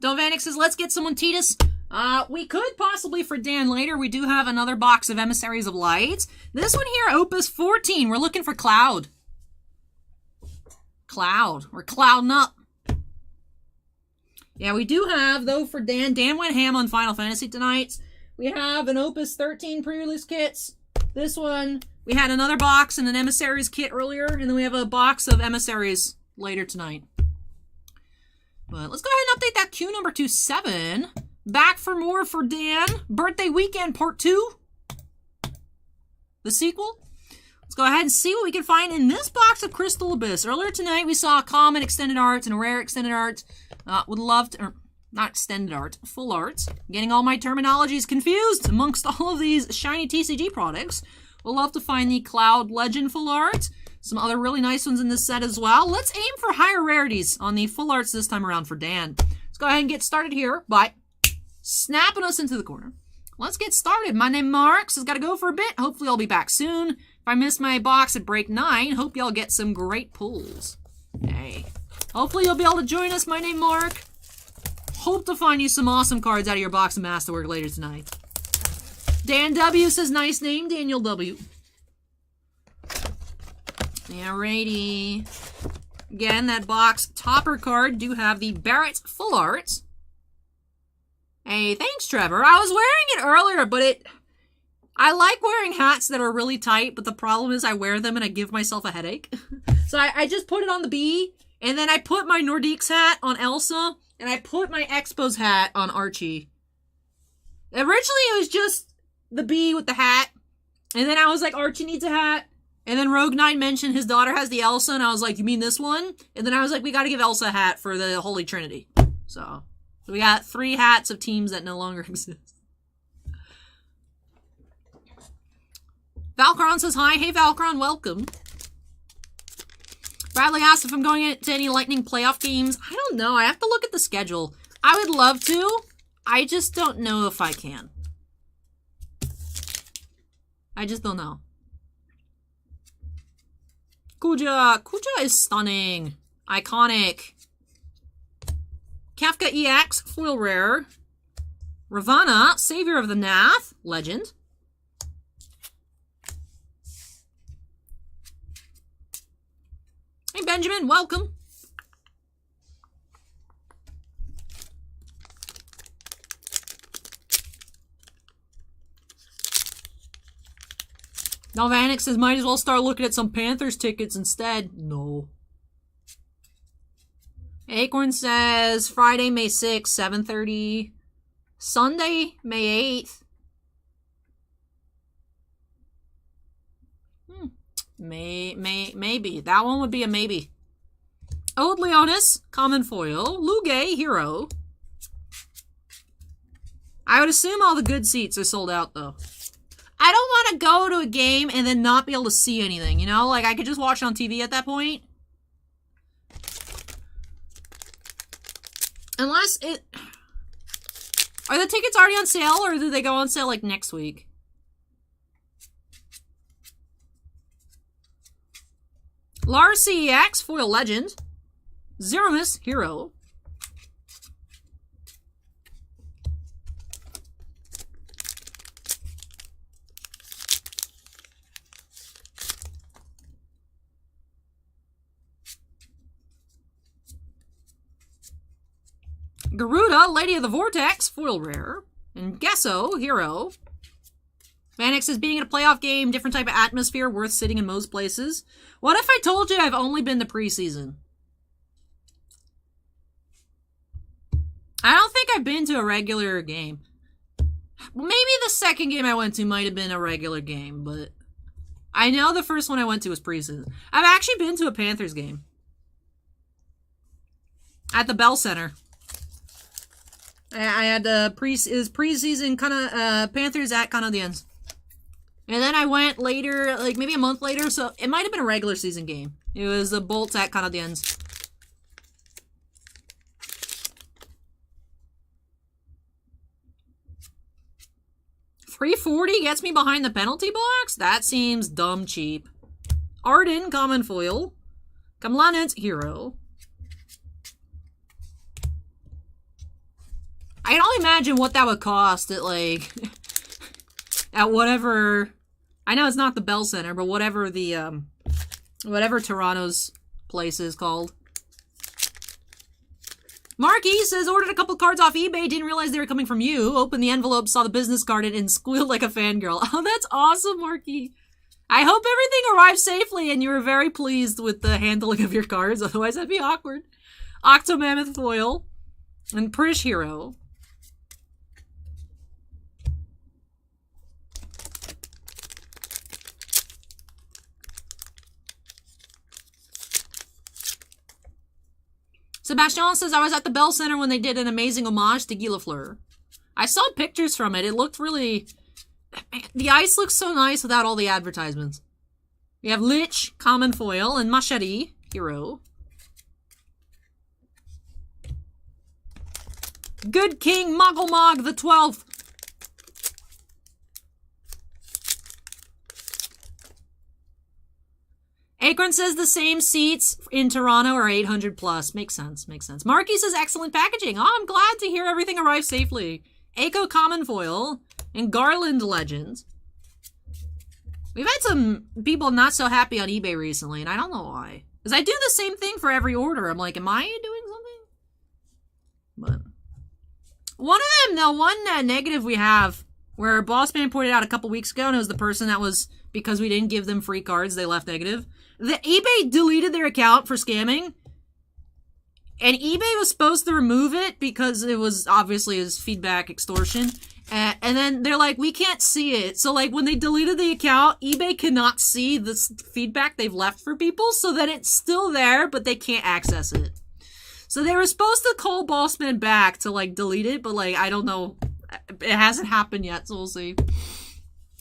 Dovanik says, let's get someone Titus. We could possibly for Dan later. We do have another box of Emissaries of Light. This one here, Opus 14. We're looking for Cloud. Cloud. We're clouding up. Yeah, we do have, though, for Dan. Dan went ham on Final Fantasy tonight. we have an Opus 13 pre-release kits. This one, we had another box and an Emissaries kit earlier, and then we have a box of Emissaries later tonight. But let's go ahead and update that queue number 27. Back for more for Dan. Birthday Weekend Part 2. The sequel. Let's go ahead and see what we can find in this box of Crystal Abyss. Earlier tonight, we saw a common extended art and a rare extended art. Would love to... Not extended art, full art. Getting all my terminologies confused amongst all of these shiny TCG products. We'll love to find the Cloud Legend full art. Some other really nice ones in this set as well. Let's aim for higher rarities on the full arts this time around for Dan. Let's go ahead and get started here by snapping us into the corner. Let's get started. My name Marc. Has got to go for a bit. Hopefully I'll be back soon. If I miss my box at break 9, hope y'all get some great pulls. Hey. Hopefully you'll be able to join us. My name Marc. Hope to find you some awesome cards out of your box of Masterwork later tonight. Dan W says, nice name, Daniel W. Alrighty. Again, that box topper card do have the Barrett full art. Hey, thanks, Trevor. I was wearing it earlier, but I like wearing hats that are really tight, but the problem is I wear them and I give myself a headache. So I just put it on the B, and then I put my Nordiques hat on Elsa, and I put my Expos hat on Archie. Originally, it was just the B with the hat. And then I was like, Archie needs a hat. And then Rogue Knight mentioned his daughter has the Elsa. And I was like, you mean this one? And then I was like, we got to give Elsa a hat for the Holy Trinity. So we got 3 hats of teams that no longer exist. Valcron says hi. Hey, Valcron, welcome. Bradley asked if I'm going to any Lightning playoff games. I don't know. I have to look at the schedule. I would love to. I just don't know if I can. I just don't know. Kuja. Kuja is stunning. Iconic. Kafka EX, foil rare. Ravana, Savior of the Nath, legend. Hey, Benjamin, welcome. Nalvanic says, might as well start looking at some Panthers tickets instead. No. Acorn says, Friday, May 6th, 7:30. Sunday, May 8th. Maybe. That one would be a maybe. Ode Leonis, common foil. Luge, hero. I would assume all the good seats are sold out, though. I don't want to go to a game and then not be able to see anything, you know? Like, I could just watch it on TV at that point. Unless it... Are the tickets already on sale, or do they go on sale, like, next week? Lars CEX, foil legend. Zeromus, hero. Garuda, Lady of the Vortex, foil rare. And Gesso, hero. Vanix is being in a playoff game, different type of atmosphere, worth sitting in most places. What if I told you I've only been to preseason? I don't think I've been to a regular game. Maybe the second game I went to might have been a regular game, but I know the first one I went to was preseason. I've actually been to a Panthers game. At the Bell Center. I had preseason kind of Panthers at Canadiens. And then I went later, like maybe a month later, so it might have been a regular season game. It was the Bolts at Canadiens. $340 gets me behind the penalty box? That seems dumb cheap. Arden, common foil. Kamlanitz, hero. I can only imagine what that would cost at, like, at whatever, I know it's not the Bell Center, but whatever the, whatever Toronto's place is called. Marky says, ordered a couple cards off eBay, didn't realize they were coming from you. Opened the envelope, saw the business card, and squealed like a fangirl. Oh, that's awesome, Marky. I hope everything arrived safely and you were very pleased with the handling of your cards. Otherwise, that'd be awkward. Octomammoth Foil and British Hero. Sebastian says, I was at the Bell Center when they did an amazing homage to Gilafleur. I saw pictures from it. It looked really... The ice looks so nice without all the advertisements. We have Lich, Common Foil, and Machete, Hero. Good King, Muggle the 12th. Acorn says the same seats in Toronto are 800 plus. Makes sense, makes sense. Marky says excellent packaging. Oh, I'm glad to hear everything arrived safely. Echo Common Foil and Garland Legends. We've had some people not so happy on eBay recently, and I don't know why. Because I do the same thing for every order. I'm like, am I doing something? But one of them, the one negative we have, where Bossman pointed out a couple weeks ago, and it was the person that was, because we didn't give them free cards, they left negative. The eBay deleted their account for scamming, and eBay was supposed to remove it because it was obviously as feedback extortion. And then they're like, we can't see it. So like when they deleted the account, eBay cannot see this feedback they've left for people, so that it's still there, but they can't access it. So they were supposed to call Bossman back to like delete it, but like, I don't know. It hasn't happened yet, so we'll see.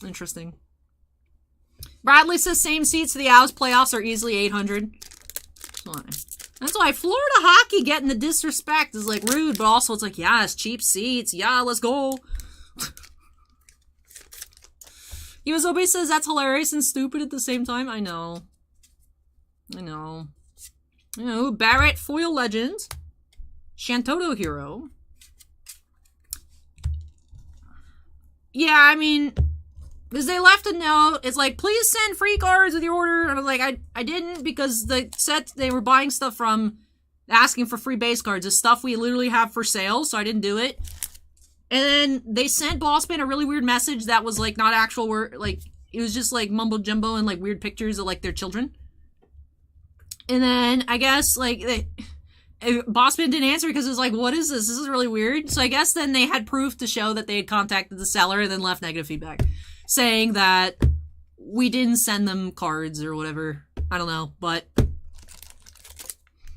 Interesting. Bradley says same seats to the Owls playoffs are easily 800. That's why Florida hockey getting the disrespect is like rude, but also it's like, yeah, it's cheap seats. Yeah, let's go. Iwazobe says that's hilarious and stupid at the same time. I know. I know. You know, Barrett Foil Legends. Shantoto Hero. Yeah, I mean... Because they left a note, it's like, please send free cards with your order. And I was like, I didn't, because the set they were buying stuff from, asking for free base cards, is stuff we literally have for sale, so I didn't do it. And then they sent Bossman a really weird message that was like not actual word, like, it was just like mumbo jumbo and like weird pictures of like their children. And then I guess like Bossman didn't answer because it was like, what is this? This is really weird. So I guess then they had proof to show that they had contacted the seller and then left negative feedback, saying that we didn't send them cards or whatever. I don't know, but...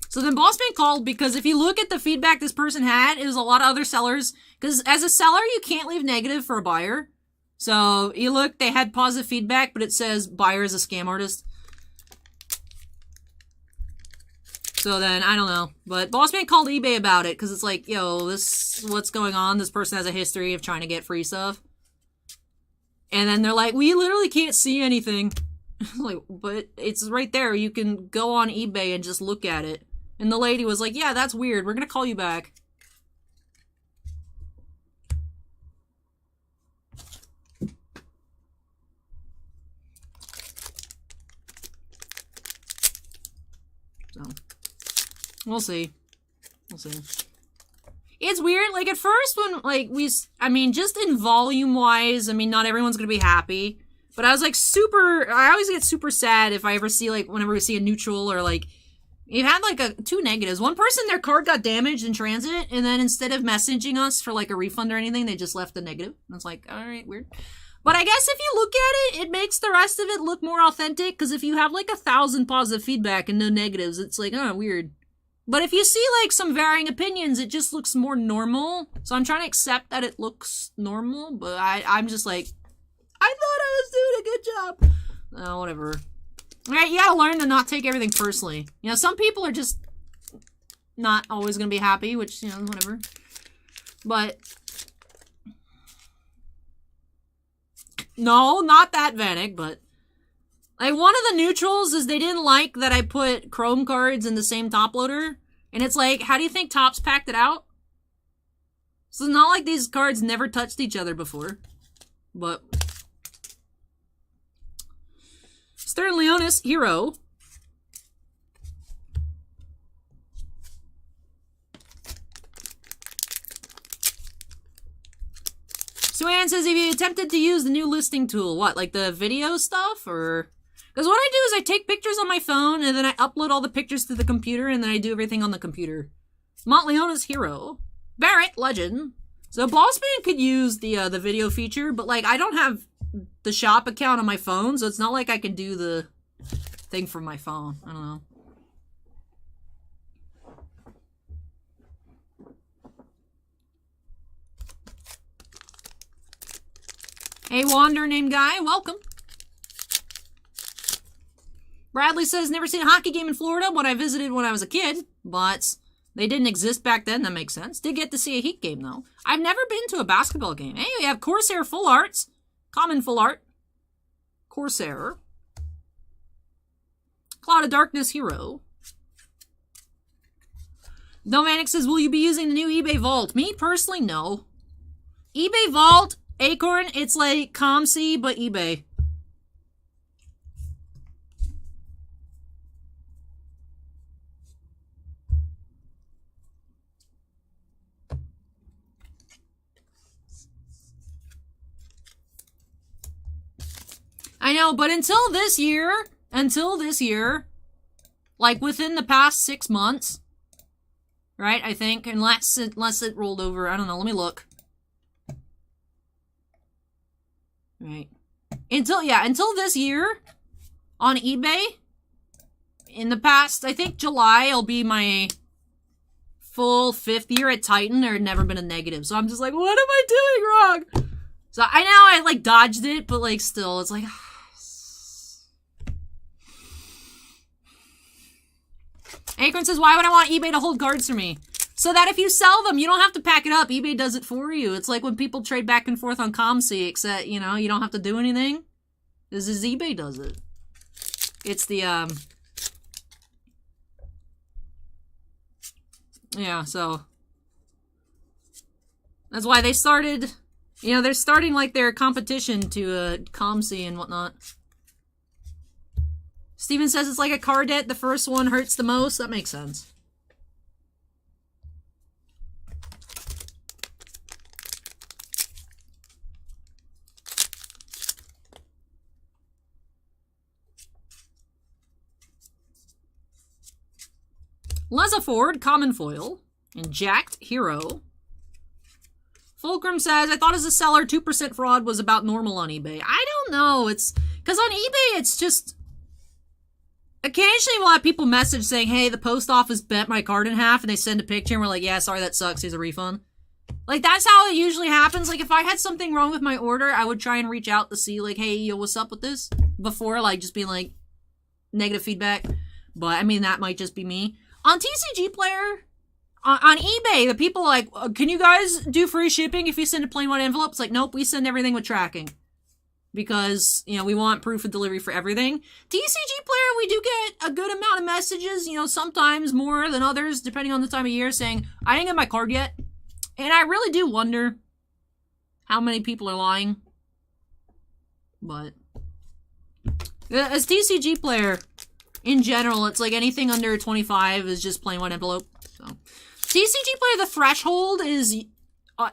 So then Bossman called because if you look at the feedback this person had, it was a lot of other sellers. Because as a seller, you can't leave negative for a buyer. So you look, they had positive feedback, but it says buyer is a scam artist. So then, I don't know. But Bossman called eBay about it because it's like, yo, this, what's going on? This person has a history of trying to get free stuff. And then they're like, we literally can't see anything. Like, but it's right there. You can go on eBay and just look at it. And the lady was like, yeah, that's weird. We're going to call you back. So, we'll see. We'll see. It's weird, like, at first when, like, I mean, just in volume-wise, I mean, not everyone's gonna be happy, but I was, like, I always get super sad if I ever see, like, whenever we see a neutral, or, like, you had, like, two negatives. One person, their card got damaged in transit, and then instead of messaging us for, like, a refund or anything, they just left a negative. And it's like, alright, weird. But I guess if you look at it, it makes the rest of it look more authentic, because if you have, like, 1,000 positive feedback and no negatives, it's like, oh, weird. But if you see, like, some varying opinions, it just looks more normal. So I'm trying to accept that it looks normal, but I'm just like, I thought I was doing a good job. Oh, whatever. Alright, you gotta learn to not take everything personally. You know, some people are just not always gonna be happy, which, you know, whatever. But... No, not that Vanek, but... Like, one of the neutrals is they didn't like that I put Chrome cards in the same top loader. And it's like, how do you think Topps packed it out? So it's not like these cards never touched each other before. But... Stern Leonis, Hero. Stuan says, if you attempted to use the new listing tool, what, like the video stuff, or... Because what I do is I take pictures on my phone, and then I upload all the pictures to the computer, and then I do everything on the computer. Montleona's Hero. Barrett, Legend. So Bossman could use the video feature, but, like, I don't have the shop account on my phone, so it's not like I can do the thing from my phone. I don't know. Hey, Wander named Guy, welcome. Bradley says, never seen a hockey game in Florida when I visited when I was a kid, but they didn't exist back then, that makes sense. Did get to see a Heat game, though. I've never been to a basketball game. Hey, we have Corsair Full Arts. Common Full Art. Corsair. Cloud of Darkness Hero. Domanic says, will you be using the new eBay Vault? Me, personally, no. eBay Vault, Acorn, it's like ComC, but eBay. I know, but until this year, like within the past 6 months, right, I think, unless it rolled over, I don't know, let me look. Right. Until this year, on eBay, in the past, I think July will be my full 5th year at Titan, there had never been a negative, so I'm just like, what am I doing wrong? So I know I, like, dodged it, but, like, still, it's like... Acorn says, why would I want eBay to hold cards for me? So that if you sell them, you don't have to pack it up. eBay does it for you. It's like when people trade back and forth on ComC, except, you know, you don't have to do anything. This is eBay does it. It's the, yeah, so... That's why they started... You know, they're starting, like, their competition to, ComC and whatnot. Steven says it's like a card debt. The first one hurts the most. That makes sense. Leza Ford, Common Foil, and Jacked Hero. Fulcrum says, I thought as a seller, 2% fraud was about normal on eBay. I don't know. It's... Because on eBay, it's just... Occasionally we'll have people message saying, hey, the post office bent my card in half, and they send a picture, and we're like, yeah, sorry, that sucks, here's a refund. Like, that's how it usually happens. Like, if I had something wrong with my order, I would try and reach out to see, like, hey, yo, what's up with this? Before, like, just being, like, negative feedback. But, I mean, that might just be me. On TCG Player, on eBay, the people are like, can you guys do free shipping if you send a plain white envelope? It's like, nope, we send everything with tracking. Because, you know, we want proof of delivery for everything. TCG Player, we do get a good amount of messages, you know, sometimes more than others, depending on the time of year, saying, I didn't get my card yet. And I really do wonder how many people are lying. But, as TCG Player, in general, it's like anything under 25 is just plain white envelope. So, TCG Player, the threshold is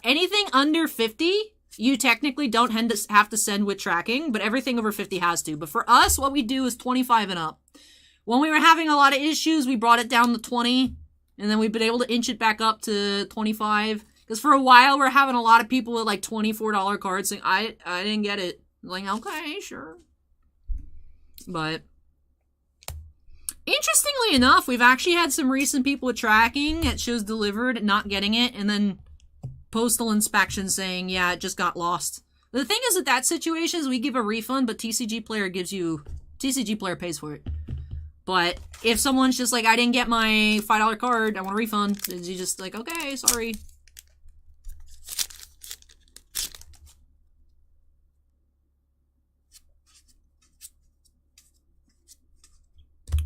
anything under 50... You technically don't have to send with tracking, but everything over 50 has to. But for us, what we do is 25 and up. When we were having a lot of issues, we brought it down to 20, and then we've been able to inch it back up to 25. Because for a while, we're having a lot of people with like $24 cards saying, I didn't get it. I'm like, okay, sure. But interestingly enough, we've actually had some recent people with tracking that shows delivered, not getting it, and then postal inspection saying, yeah, it just got lost. The thing is, with that situation is we give a refund, but TCG Player pays for it. But if someone's just like, I didn't get my $5 card, I want a refund, you just like, okay, sorry.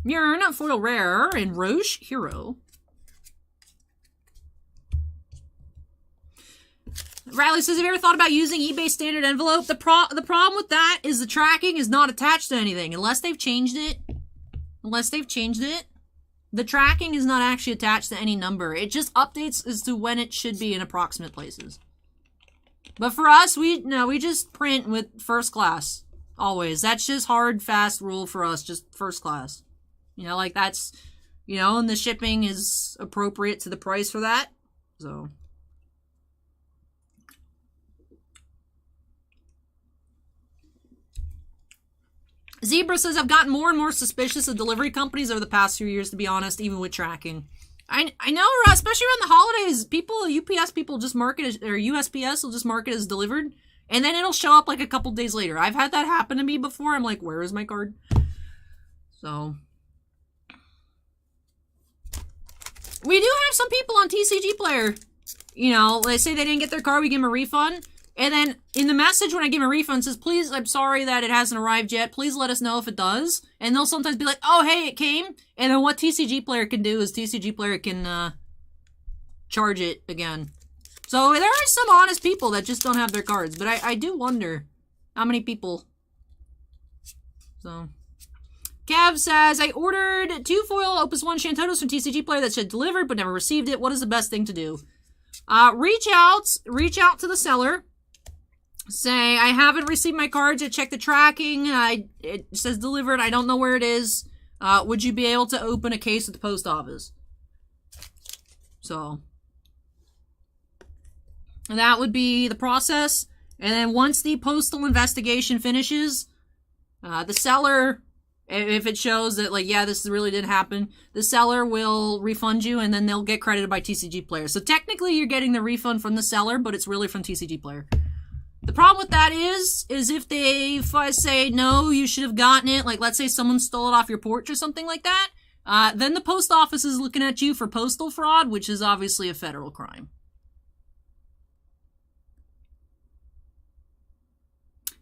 Mirror, not foil rare, and Roche Hero. Riley says, have you ever thought about using eBay standard envelope? The problem with that is the tracking is not attached to anything. Unless they've changed it, the tracking is not actually attached to any number. It just updates as to when it should be in approximate places. But for us, we just print with first class. Always. That's just hard, fast rule for us. Just first class. You know, like that's, you know, and the shipping is appropriate to the price for that. So. Zebra says, I've gotten more and more suspicious of delivery companies over the past few years, to be honest, even with tracking. I know, especially around the holidays, UPS people just mark it as, or USPS will just mark it as delivered, and then it'll show up like a couple days later. I've had that happen to me before. I'm like, where is my card? So. We do have some people on TCG Player. You know, they say they didn't get their card, we give them a refund. And then in the message when I give them a refund, it says, please, I'm sorry that it hasn't arrived yet. Please let us know if it does. And they'll sometimes be like, oh, hey, it came. And then what TCG Player can do is TCG Player can charge it again. So there are some honest people that just don't have their cards. But I do wonder how many people. So. Cav says, I ordered 2 foil Opus 1 Shantotos from TCG Player that said delivered but never received it. What is the best thing to do? Reach out to the seller. Say, I haven't received my cards. I checked the tracking. It says delivered. I don't know where it is. Would you be able to open a case at the post office? So. And that would be the process. And then once the postal investigation finishes, the seller, if it shows that, like, yeah, this really did happen, the seller will refund you, and then they'll get credited by TCG Player. So technically, you're getting the refund from the seller, but it's really from TCG Player. The problem with that is if they say, no, you should have gotten it, like, let's say someone stole it off your porch or something like that, then the post office is looking at you for postal fraud, which is obviously a federal crime.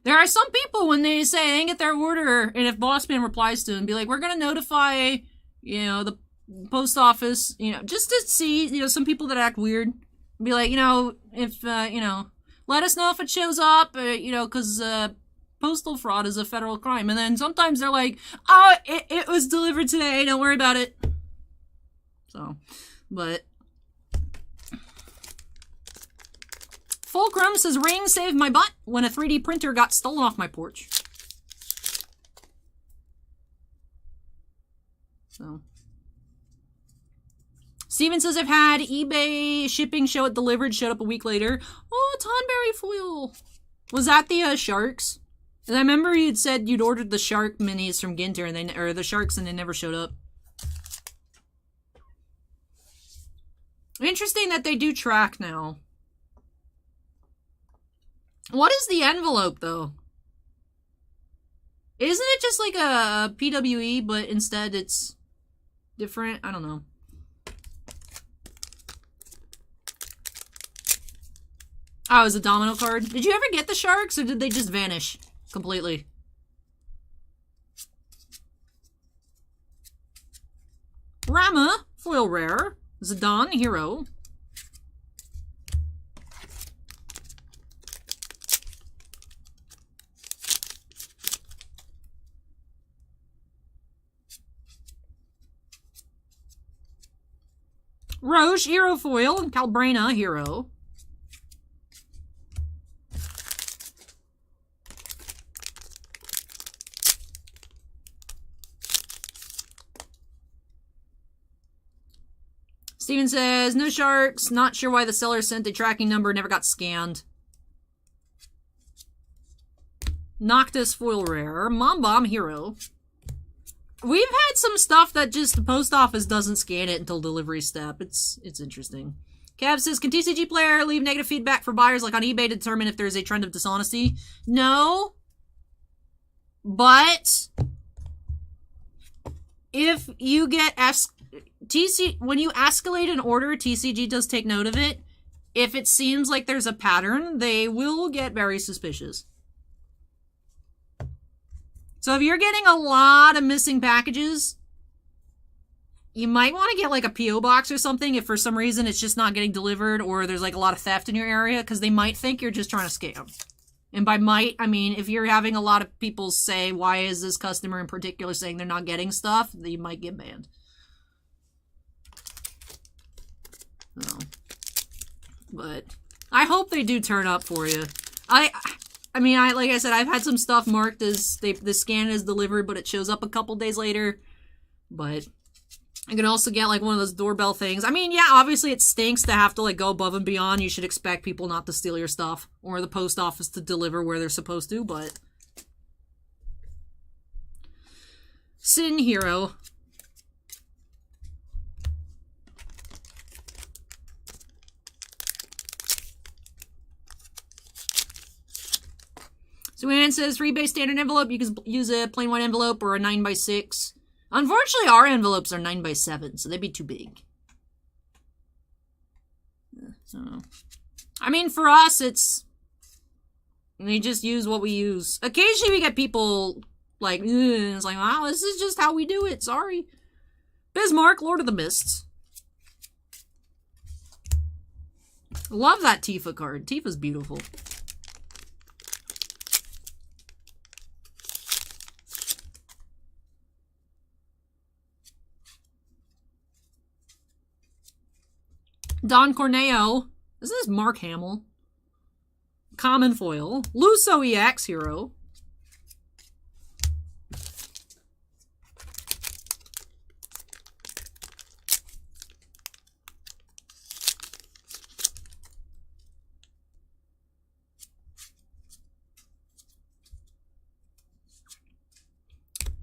There are some people, when they say they didn't get their order, and if Bossman replies to them, be like, we're going to notify, you know, the post office, you know, just to see, you know, some people that act weird. Be like, you know, if, you know, let us know if it shows up, you know, because postal fraud is a federal crime. And then sometimes they're like, oh, it was delivered today, don't worry about it. So, but... Fulcrum says, Ring saved my butt when a 3D printer got stolen off my porch. So. Steven says, I've had eBay shipping show it delivered, showed up a week later. Oh, Tonberry foil. Was that the sharks? And I remember you'd said you'd ordered the shark minis from Ginter, and or the sharks, and they never showed up. Interesting that they do track now. What is the envelope, though? Isn't it just like a PWE, but instead it's different? I don't know. Oh, it was a domino card. Did you ever get the sharks, or did they just vanish completely? Rama, foil rare. Zidane, hero. Roche, hero foil, and Calbrena, hero. Steven says, no sharks, not sure why the seller sent a tracking number, never got scanned. Noctis, foil rare. Mom Bomb, hero. We've had some stuff that just the post office doesn't scan it until delivery step. It's interesting. Cav says, can TCG Player leave negative feedback for buyers like on eBay to determine if there's a trend of dishonesty? No. But if you get when you escalate an order, TCG does take note of it. If it seems like there's a pattern, they will get very suspicious. So if you're getting a lot of missing packages, you might want to get like a P.O. box or something if for some reason it's just not getting delivered or there's like a lot of theft in your area, because they might think you're just trying to scam. And by might, I mean if you're having a lot of people say, why is this customer in particular saying they're not getting stuff, you might get banned. So, but I hope they do turn up for you. I mean, like I said, I've had some stuff marked as the scan is delivered, but it shows up a couple days later. But you can also get, like, one of those doorbell things. I mean, yeah, obviously it stinks to have to, like, go above and beyond. You should expect people not to steal your stuff, or the post office to deliver where they're supposed to, but... Sin Hero. So Ann says, rebase standard envelope, you can use a plain white envelope or a 9x6. Unfortunately, our envelopes are 9x7, so they'd be too big. So, I mean, for us, we just use what we use. Occasionally we get people, like, it's like, wow, this is just how we do it, sorry. Bismarck, Lord of the Mists. Love that Tifa card. Tifa's beautiful. Don Corneo. This is Mark Hamill. Common Foil. Luso EX Hero.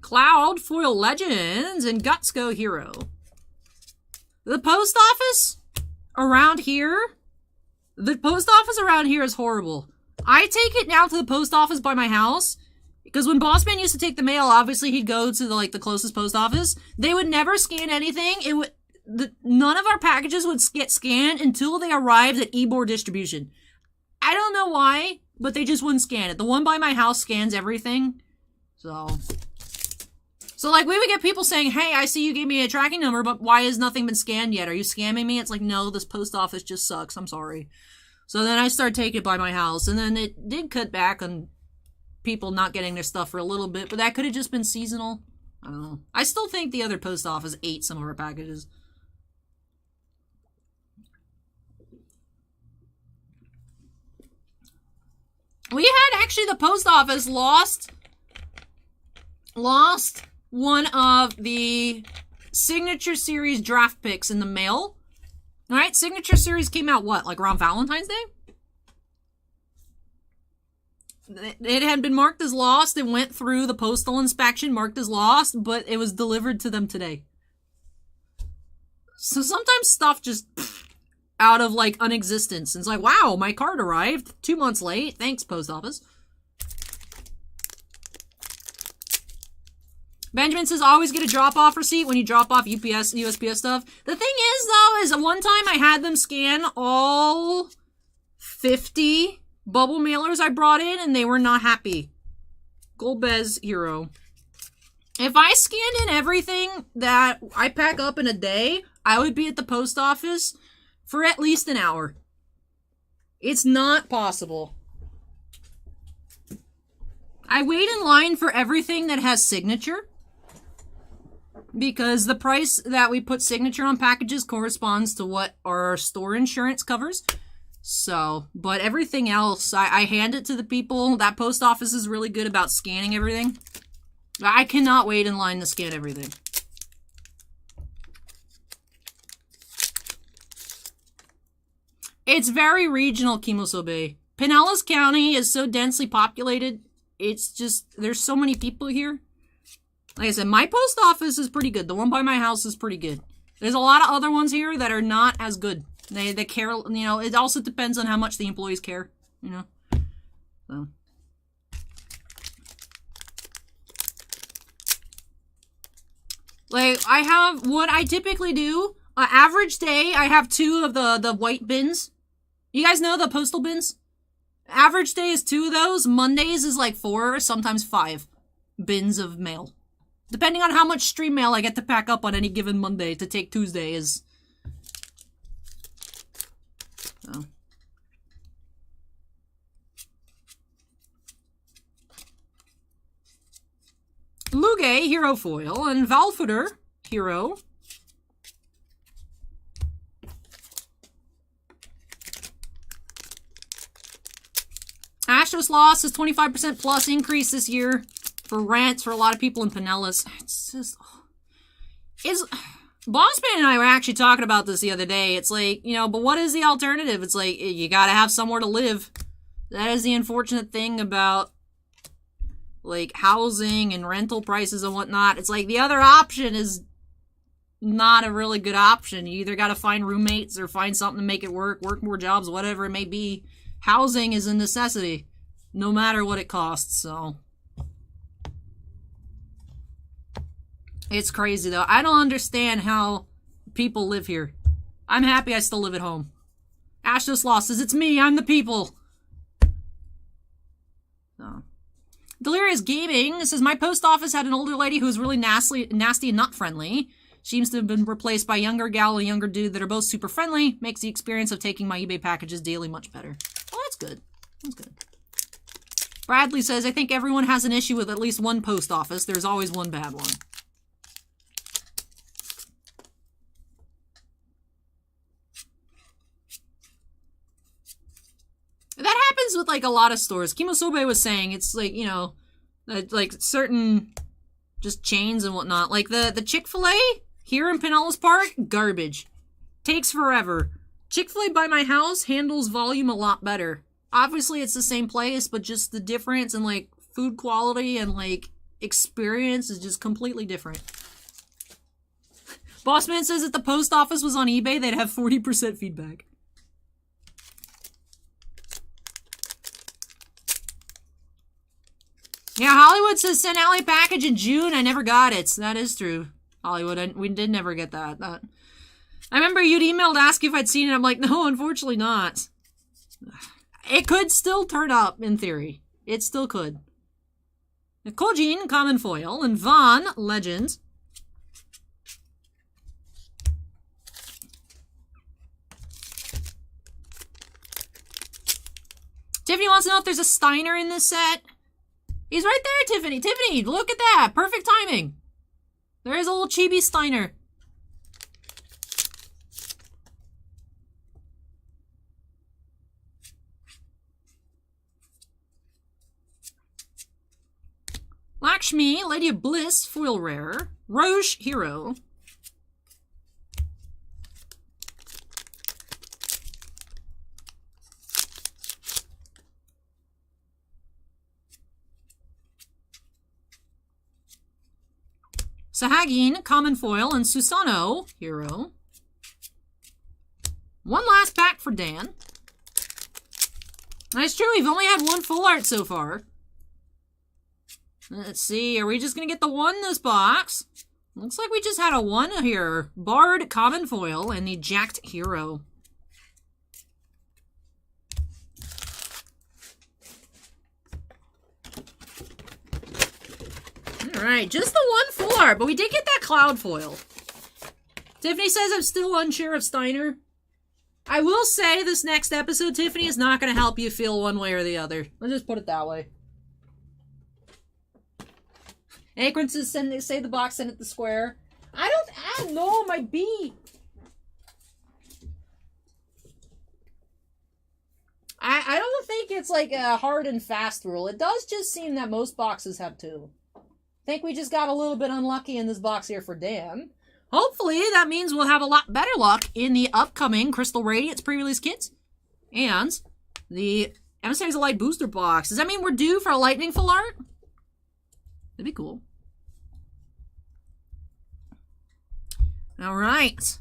Cloud Foil Legends and Gutsco Hero. The post office around here, is horrible. I take it now to the post office by my house, because when Bossman used to take the mail, obviously he'd go to the closest post office. They would never scan anything. None of our packages would get scanned until they arrived at Ebor distribution. I don't know why, but they just wouldn't scan it. The one by my house scans everything. So, like, we would get people saying, hey, I see you gave me a tracking number, but why has nothing been scanned yet? Are you scamming me? It's like, no, this post office just sucks. I'm sorry. So then I started taking it by my house, and then it did cut back on people not getting their stuff for a little bit, but that could have just been seasonal. I don't know. I still think the other post office ate some of our packages. We had, actually, the post office lost one of the Signature Series draft picks in the mail. Alright, Signature Series came out, what, like around Valentine's Day? It had been marked as lost. It went through the postal inspection, marked as lost, but it was delivered to them today. So sometimes stuff just out of, like, unexistence. And it's like, wow, my card arrived 2 months late. Thanks, post office. Benjamin says, always get a drop-off receipt when you drop off UPS, USPS stuff. The thing is, though, is one time I had them scan all 50 bubble mailers I brought in, and they were not happy. Golbez Hero. If I scanned in everything that I pack up in a day, I would be at the post office for at least an hour. It's not possible. I wait in line for everything that has signature, because the price that we put signature on packages corresponds to what our store insurance covers. So, but everything else, I hand it to the people. That post office is really good about scanning everything. I cannot wait in line to scan everything. It's very regional, Kimosobe. Pinellas County is so densely populated. It's just, there's so many people here. Like I said, my post office is pretty good. The one by my house is pretty good. There's a lot of other ones here that are not as good. They care, you know, it also depends on how much the employees care, you know. So. Like, I have, what I typically do, average day, I have 2 of the white bins. You guys know the postal bins? Average day is 2 of those. Mondays is like 4, sometimes 5 bins of mail. Depending on how much stream mail I get to pack up on any given Monday to take Tuesday is... So. Luge, Hero Foil, and Valfuder, Hero. Astro's Lost is 25% plus increase this year for rents for a lot of people in Pinellas. It's just... Bossman and I were actually talking about this the other day. It's like, you know, but what is the alternative? It's like, you gotta have somewhere to live. That is the unfortunate thing about, like, housing and rental prices and whatnot. It's like, the other option is not a really good option. You either gotta find roommates or find something to make it work more jobs, whatever it may be. Housing is a necessity, no matter what it costs, so... It's crazy, though. I don't understand how people live here. I'm happy I still live at home. Ashless Lost says, it's me, I'm the people. So. Delirious Gaming says, my post office had an older lady who was really nasty and not friendly. She seems to have been replaced by a younger gal and a younger dude that are both super friendly. Makes the experience of taking my eBay packages daily much better. Oh, that's good. That's good. Bradley says, I think everyone has an issue with at least one post office. There's always one bad one. That happens with, like, a lot of stores. Kimosobe was saying, it's, like, you know, like, certain just chains and whatnot. Like, the Chick-fil-A here in Pinellas Park, garbage. Takes forever. Chick-fil-A by my house handles volume a lot better. Obviously, it's the same place, but just the difference in, like, food quality and, like, experience is just completely different. Bossman says if the post office was on eBay, they'd have 40% feedback. Yeah, Hollywood says send Allie package in June. I never got it. So that is true. Hollywood, we did never get that. I remember you'd emailed to ask if I'd seen it. I'm like, no, unfortunately not. It could still turn up, in theory. It still could. Kojin, Common Foil, and Von, Legend. Tiffany wants to know if there's a Steiner in this set. He's right there, Tiffany. Tiffany, look at that. Perfect timing. There is a little chibi Steiner. Lakshmi, Lady of Bliss, foil rare. Roche, hero. Sahagin, common foil, and Susano, hero. One last pack for Dan. That's true, we've only had one full art so far. Let's see, are we just gonna get the one in this box? Looks like we just had a one here. Bard, common foil, and the Jacked hero. Alright, just the one full art, but we did get that cloud foil. Tiffany says I'm still unsure of Steiner. I will say this next episode, Tiffany, is not going to help you feel one way or the other. Let's just put it that way. Akron says say the box, send it to Square. I don't know, my B. I don't think it's like a hard and fast rule. It does just seem that most boxes have two. I think we just got a little bit unlucky in this box here for Dan. Hopefully, that means we'll have a lot better luck in the upcoming Crystal Radiance pre-release kits and the Emissaries of Light booster box. Does that mean we're due for a lightning full art? That'd be cool. All right. Let's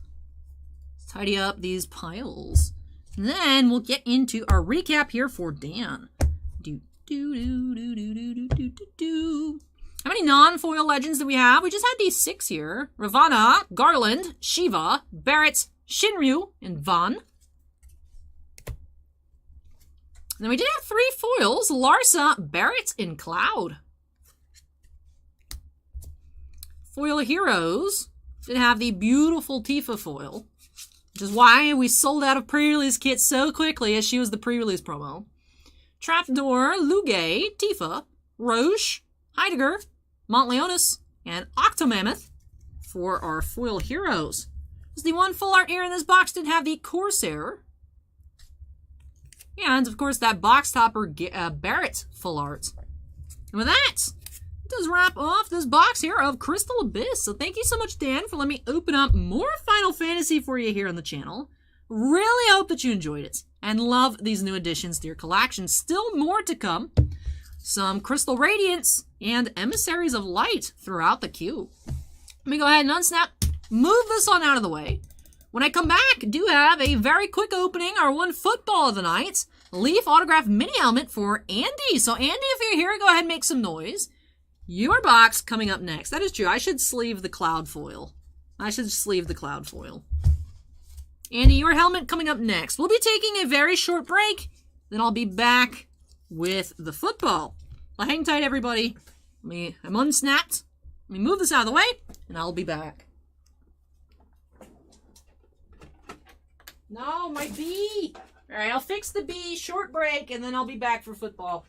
tidy up these piles. And then we'll get into our recap here for Dan. How many non-foil legends do we have? We just had these 6 here. Ravana, Garland, Shiva, Barrett, Shinryu, and Van. And then we did have 3 foils. Larsa, Barrett, and Cloud. Foil heroes did have the beautiful Tifa foil, which is why we sold out of pre-release kits so quickly as she was the pre-release promo. Trapdoor, Luge, Tifa, Roche, Heidegger, Montleonis, and Octomammoth for our foil heroes. The one full art here in this box did have the Corsair And, of course, that box topper Barrett full art. And with that, it does wrap off this box here of Crystal Abyss. So thank you so much, Dan, for letting me open up more Final Fantasy for you here on the channel. Really hope that you enjoyed it and love these new additions to your collection. Still more to come. Some Crystal Radiance and Emissaries of Light throughout the queue. Let me go ahead and unsnap, move this on out of the way. When I come back, do have a very quick opening, our one football of the night. Leaf autograph mini helmet for Andy. So Andy, if you're here, go ahead and make some noise. Your box coming up next. That is true. I should sleeve the cloud foil. Andy, your helmet coming up next. We'll be taking a very short break. Then I'll be back with the football. Well, hang tight, everybody. I'm unsnapped. Let me move this out of the way, and I'll be back. No, my bee. All right, I'll fix the bee. Short break, and then I'll be back for football.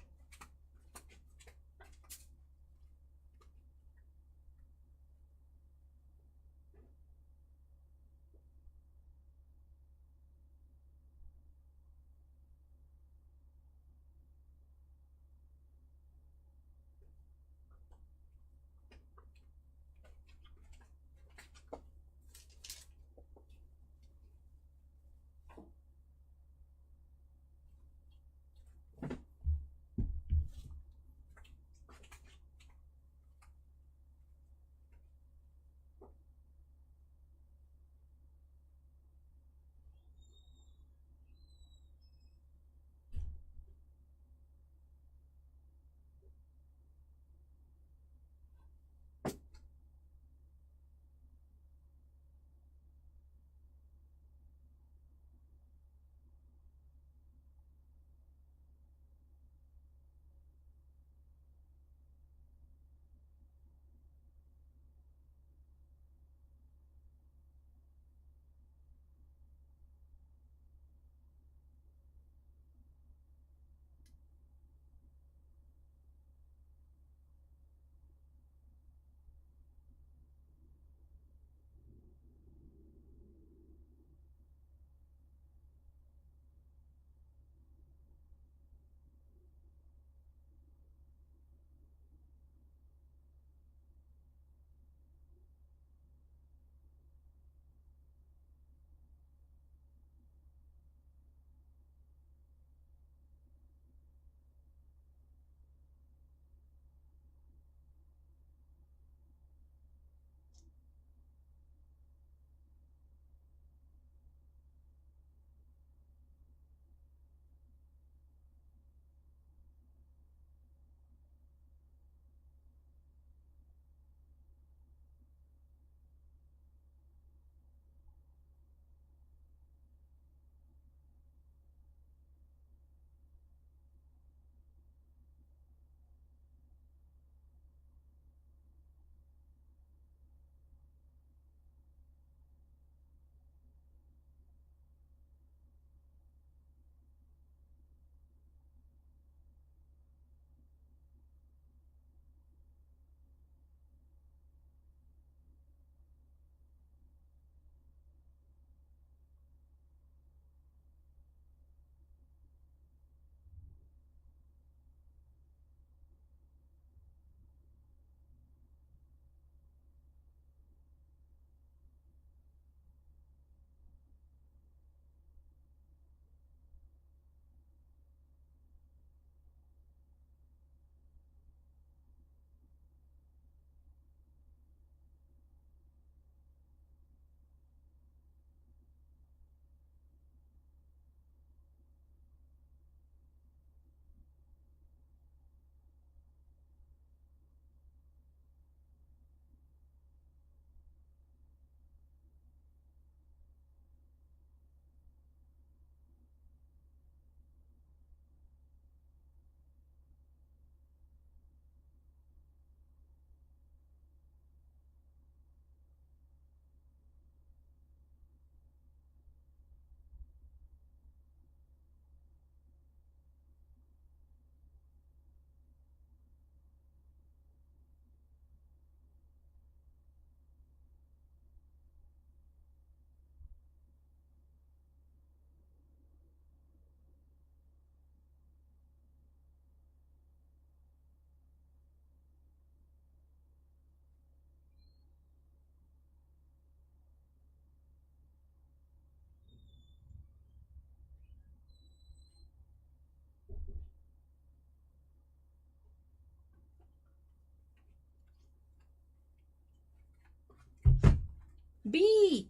B,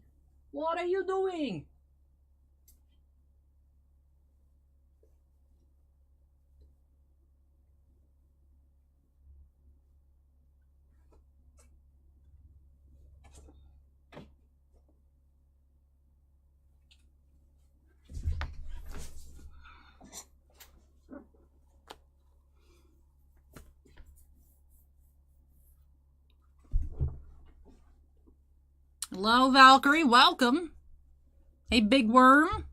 what are you doing? Hello, Valkyrie. Welcome. Hey, Big Worm.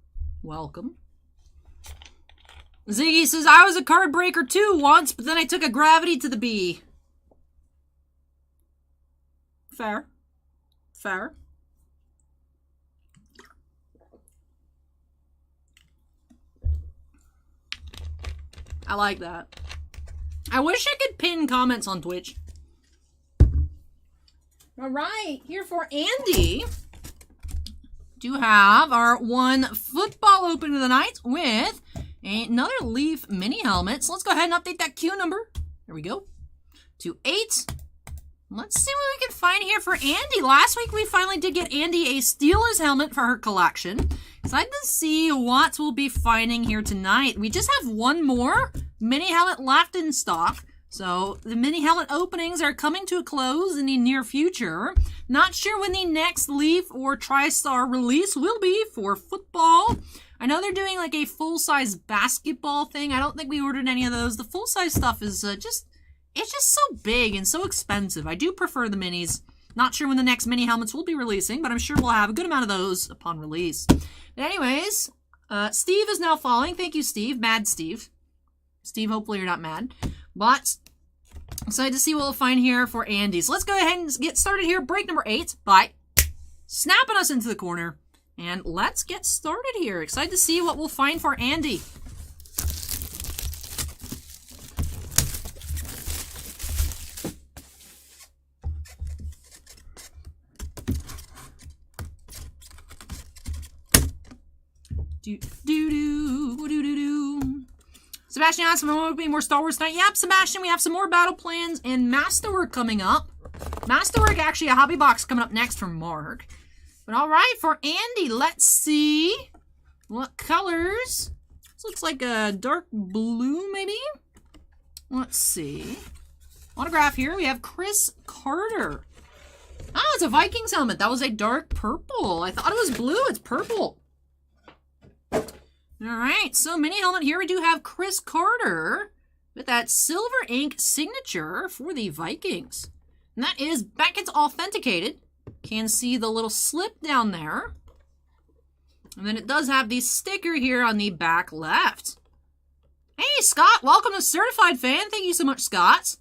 Welcome. Ziggy says, I was a card breaker too once, but then I took a gravity to the B. Fair. Fair. I like that. I wish I could pin comments on Twitch. All right, here for Andy, do have our one football opening of the night with another Leaf mini helmet. So let's go ahead and update that queue number. There we go. To 8. Let's see what we can find here for Andy. Last week we finally did get Andy a Steelers helmet for her collection. Excited to see what we'll be finding here tonight. We just have one more mini helmet left in stock. So the mini helmet openings are coming to a close in the near future. Not sure when the next Leaf or TriStar release will be for football. I know they're doing like a full-size basketball thing. I don't think we ordered any of those. The full-size stuff is it's just so big and so expensive. I do prefer the minis. Not sure when the next mini helmets will be releasing, but I'm sure we'll have a good amount of those upon release. But anyways, Steve is now following. Thank you, Steve. Mad Steve. Steve, hopefully you're not mad. But excited to see what we'll find here for Andy. So let's go ahead and get started here. Break number 8 by snapping us into the corner. And let's get started here. Excited to see what we'll find for Andy. Sebastian asked if there will be more Star Wars tonight. Yep, Sebastian, we have some more battle plans and Masterwork coming up. Masterwork, actually, a hobby box coming up next from Marc. But all right, for Andy, let's see what colors. This looks like a dark blue, maybe? Let's see. Autograph here, we have Chris Carter. Oh, it's a Vikings helmet. That was a dark purple. I thought it was blue. It's purple. All right, so mini helmet here. We do have Chris Carter with that silver ink signature for the Vikings. And that is Beckett's authenticated. Can see the little slip down there. And then it does have the sticker here on the back left. Hey, Scott, welcome to Certified Fan. Thank you so much, Scott.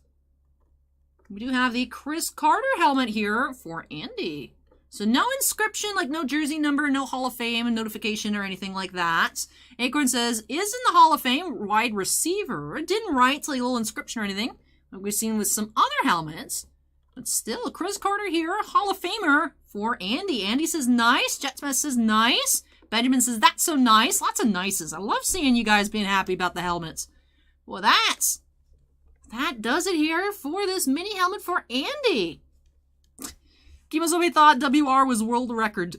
We do have the Chris Carter helmet here for Andy. So no inscription, like no jersey number, no Hall of Fame notification or anything like that. Acorn says, is in the Hall of Fame wide receiver. It didn't write like a little inscription or anything, like we've seen with some other helmets. But still, Chris Carter here, Hall of Famer for Andy. Andy says, nice. Jetsmith says, nice. Benjamin says, that's so nice. Lots of nices. I love seeing you guys being happy about the helmets. Well, that does it here for this mini helmet for Andy. Kimosobe thought WR was world record.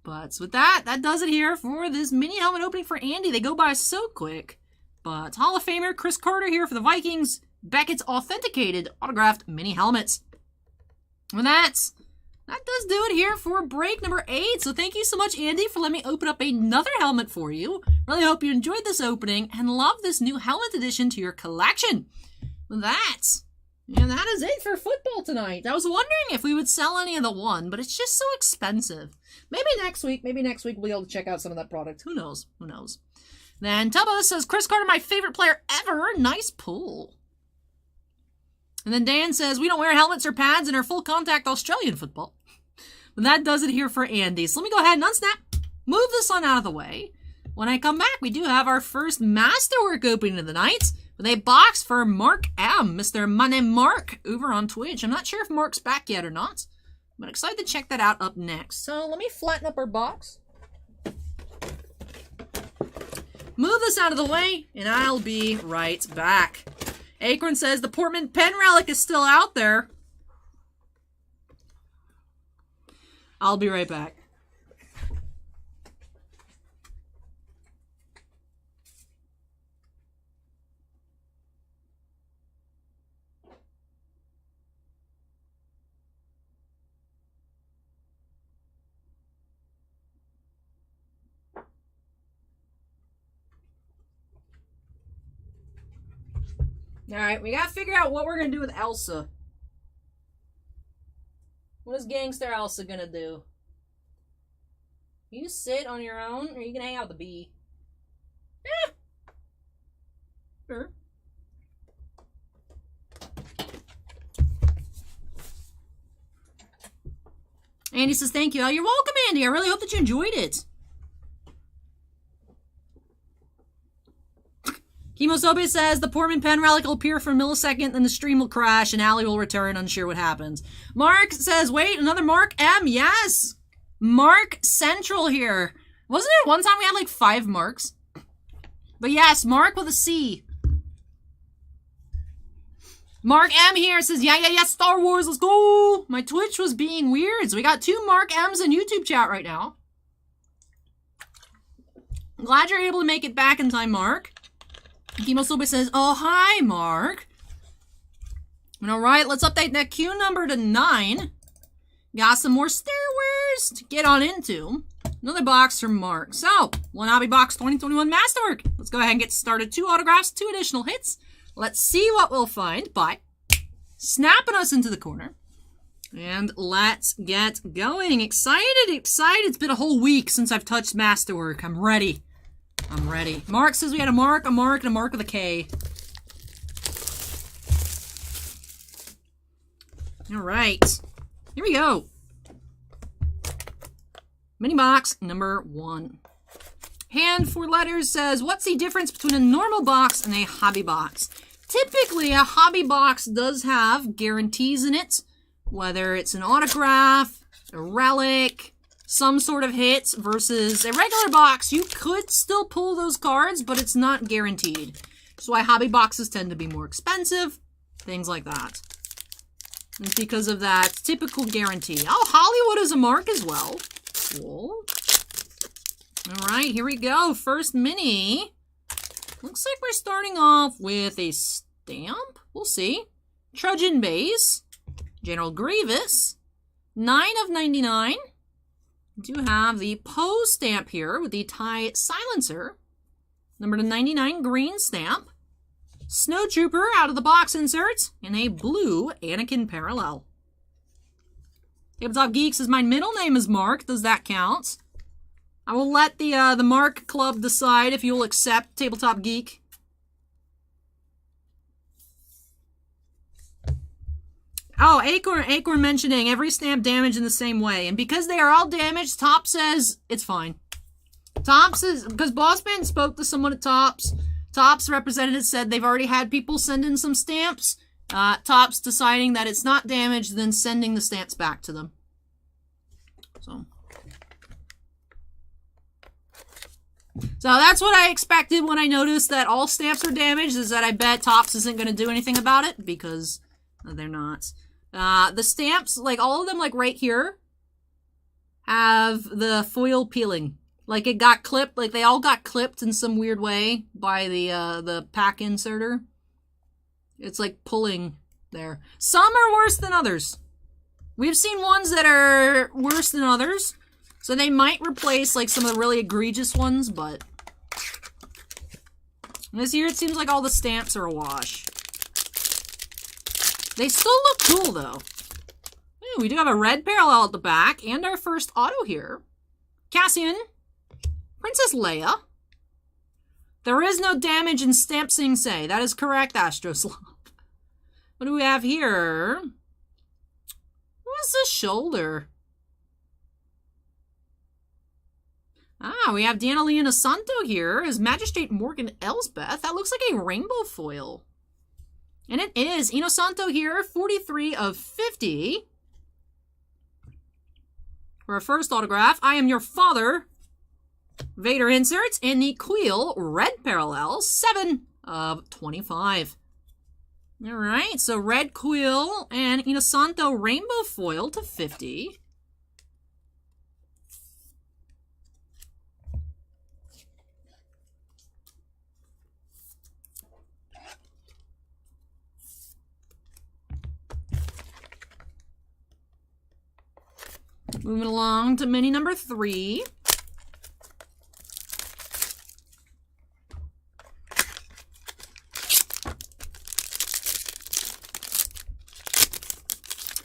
But with that does it here for this mini helmet opening for Andy. They go by so quick. But Hall of Famer Chris Carter here for the Vikings. Beckett's authenticated autographed mini helmets. And that does do it here for break number 8. So thank you so much, Andy, for letting me open up another helmet for you. Really hope you enjoyed this opening and love this new helmet addition to your collection. And that is it for football tonight. I was wondering if we would sell any of the one, but it's just so expensive. Maybe next week we'll be able to check out some of that product. Who knows? Who knows? Then Tubbo says, Chris Carter, my favorite player ever. Nice pull. And then Dan says, we don't wear helmets or pads in our full contact Australian football. But that does it here for Andy. So let me go ahead and unsnap, move this one out of the way. When I come back, we do have our first Masterwork opening of the night with a box for Marc M, Mr. Money Marc, over on Twitch. I'm not sure if Marc's back yet or not, but excited to check that out up next. So let me flatten up our box. Move this out of the way, and I'll be right back. Acorn says the Portman pen relic is still out there. I'll be right back. Alright, we gotta figure out what we're gonna do with Elsa. What is Gangster Elsa gonna do? You sit on your own, or are you gonna hang out with the bee? Eh. Sure. Andy says thank you. Oh, you're welcome, Andy. I really hope that you enjoyed it. Kimosobe says the Portman pen relic will appear for a millisecond, then the stream will crash and Allie will return, unsure what happens. Marc says, wait, another Marc M? Yes! Marc Central here. Wasn't there one time we had like 5 Marcs? But yes, Marc with a C. Marc M here says, yeah, Star Wars, let's go! My Twitch was being weird, so we got 2 Marc M's in YouTube chat right now. I'm glad you're able to make it back in time, Marc. Kimosobe says, oh, hi, Marc. Alright, let's update that queue number to 9. Got some more stairways to get on into. Another box from Marc. So, one hobby box 2021 Masterwork. Let's go ahead and get started. 2 autographs, 2 additional hits. Let's see what we'll find by snapping us into the corner. And let's get going. Excited. It's been a whole week since I've touched Masterwork. I'm ready. Marc says we had a Marc, and a Marc with a K. Alright. Here we go. Mini box number 1. Hand 4 letters says, what's the difference between a normal box and a hobby box? Typically, a hobby box does have guarantees in it, whether it's an autograph, a relic, some sort of hits, versus a regular box. You could still pull those cards, but it's not guaranteed. That's why hobby boxes tend to be more expensive, things like that. It's because of that typical guarantee. Oh, Hollywood is a Marc as well. Cool. Alright, here we go. First mini. Looks like we're starting off with a stamp. We'll see. Trojans base. General Grievous. 9 of 99. We do have the Poe stamp here with the tie silencer. Number 99 green stamp. Snowtrooper out of the box insert. And a blue Anakin parallel. Tabletop Geek says, my middle name is Marc. Does that count? I will let the Marc Club decide if you'll accept Tabletop Geek. Oh, Acorn mentioning every stamp damaged in the same way. And because they are all damaged, Top says it's fine. Top says, because Bossman spoke to someone at Topps. Topps representative said they've already had people send in some stamps. Topps deciding that it's not damaged, then sending the stamps back to them. So that's what I expected when I noticed that all stamps were damaged, is that I bet Topps isn't going to do anything about it, because they're not. The stamps, like all of them, like right here, have the foil peeling. Like it got clipped, like they all got clipped in some weird way by the pack inserter. It's like pulling there. Some are worse than others. We've seen ones that are worse than others. So they might replace like some of the really egregious ones, but this year it seems like all the stamps are a wash. They still look cool though. Ooh, we do have a red parallel at the back and our first auto here. Cassian, Princess Leia. There is no damage in Stamp Sing Say. That is correct, Astroslop. What do we have here? What is this shoulder? Ah, we have Diana Leona Santo here as Magistrate Morgan Elsbeth. That looks like a rainbow foil. And it is. Inosanto here, 43 of 50. For our first autograph, I am your father. Vader inserts in the Queel red parallel, 7 of 25. Alright, so red Queel and Inosanto rainbow foil to 50. Moving along to mini number 3.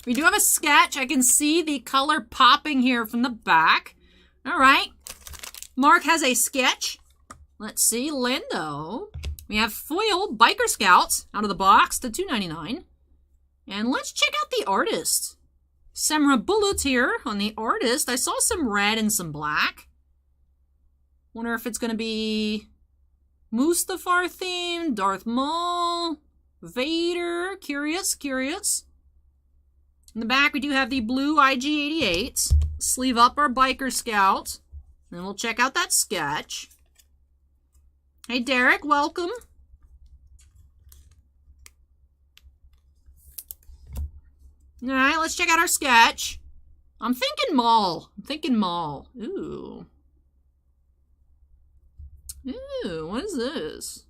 We do have a sketch. I can see the color popping here from the back. All right. Marc has a sketch. Let's see. Lando. We have foil Biker Scouts out of the box to $2.99. And let's check out the artist. Samurai Bullets here on the artist. I saw some red and some black. Wonder if it's going to be Mustafar themed, Darth Maul, Vader. Curious. In the back, we do have the blue IG-88. Sleeve up our Biker Scout. And we'll check out that sketch. Hey, Derek, welcome. All right, let's check out our sketch. I'm thinking Maul. Ooh. Ooh, what is this?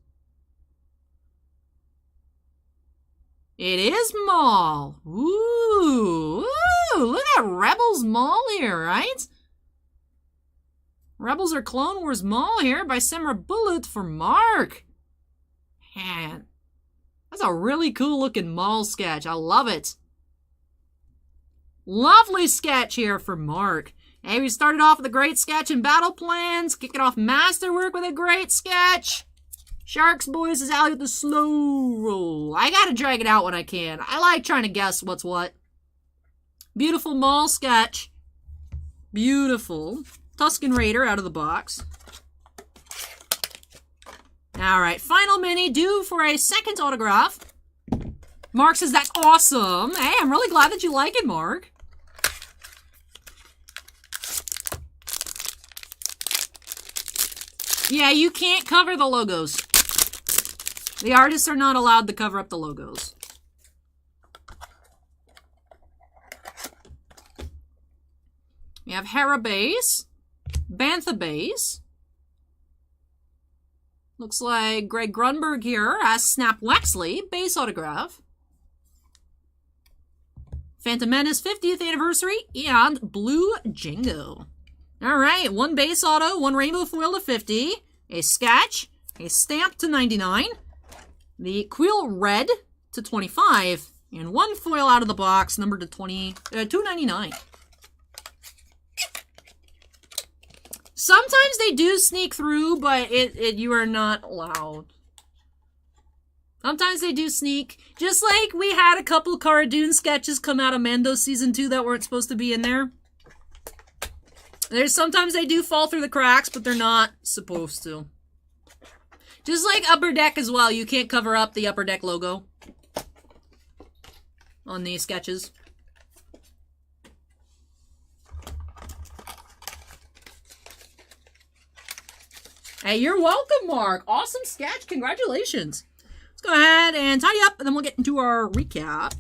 It is Maul. Ooh, look at Rebels Maul here, right? Rebels or Clone Wars Maul here by Samurai Bullet for Marc. Man, that's a really cool looking Maul sketch. I love it. Lovely sketch here for Marc. Hey, we started off with a great sketch in Battle Plans. Kicking off Masterwork with a great sketch. Sharks Boys is out with the slow roll. I gotta drag it out when I can. I like trying to guess what's what. Beautiful Maul sketch. Beautiful. Tusken Raider out of the box. Alright, final mini due for a second autograph. Marc says that's awesome. Hey, I'm really glad that you like it, Marc. Yeah, you can't cover the logos. The artists are not allowed to cover up the logos. We have Hera base, Bantha base. Looks like Greg Grunberg here as Snap Wexley, base autograph. Phantom Menace 50th anniversary and Blue Django. Alright, one base auto, one rainbow foil to 50, a sketch, a stamp to 99, the Quill Red to 25, and one foil out of the box, numbered to $2.99. Sometimes they do sneak through, but you are not allowed. Sometimes they do sneak. Just like we had a couple of Cara Dune sketches come out of Mando Season 2 that weren't supposed to be in there. Sometimes they do fall through the cracks, but they're not supposed to. Just like Upper Deck as well. You can't cover up the Upper Deck logo on these sketches. Hey, you're welcome, Marc. Awesome sketch. Congratulations. Let's go ahead and tidy up, and then we'll get into our recap.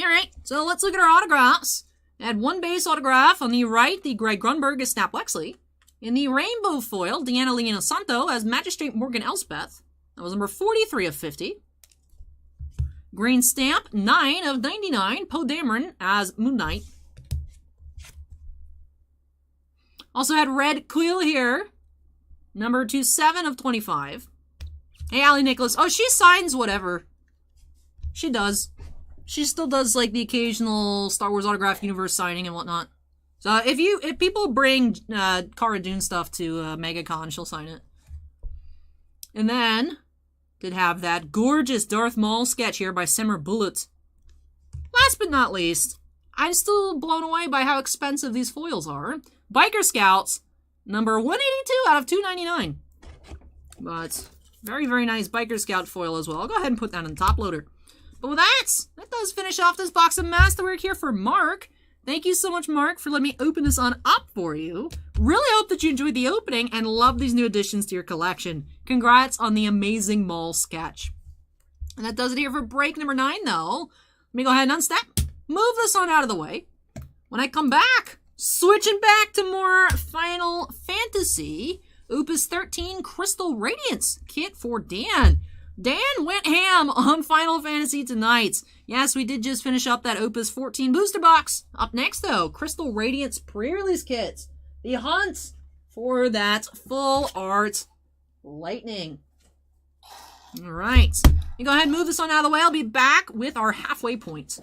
Alright, so let's look at our autographs. I had one base autograph on the right, the Greg Grunberg as Snap Wexley. In the rainbow foil, Deanna Leona Santo as Magistrate Morgan Elsbeth. That was number 43 of 50. Green stamp, 9 of 99, Poe Dameron as Moon Knight. Also had red Quill here, number 27 of 25. Hey, Allie Nicholas. Oh, she signs whatever. She does. She still does, like, the occasional Star Wars Autograph Universe signing and whatnot. So if people bring Cara Dune stuff to MegaCon, she'll sign it. And then, did have that gorgeous Darth Maul sketch here by Samurai Bullet. Last but not least, I'm still blown away by how expensive these foils are. Biker Scouts, number 182 out of 299. But, very, very nice Biker Scout foil as well. I'll go ahead and put that on the top loader. But with that does finish off this box of Masterwork here for Marc. Thank you so much, Marc, for letting me open this on up for you. Really hope that you enjoyed the opening and love these new additions to your collection. Congrats on the amazing Maul sketch. And that does it here for break number 9, though. Let me go ahead and unstep. Move this on out of the way. When I come back, switching back to more Final Fantasy, Opus 13 Crystal Radiance kit for Dan. Dan went ham on Final Fantasy tonight. Yes, we did just finish up that Opus 14 booster box. Up next, though, Crystal Radiance pre-release kits. The hunt for that full art lightning. All right. You go ahead and move this on out of the way. I'll be back with our halfway point.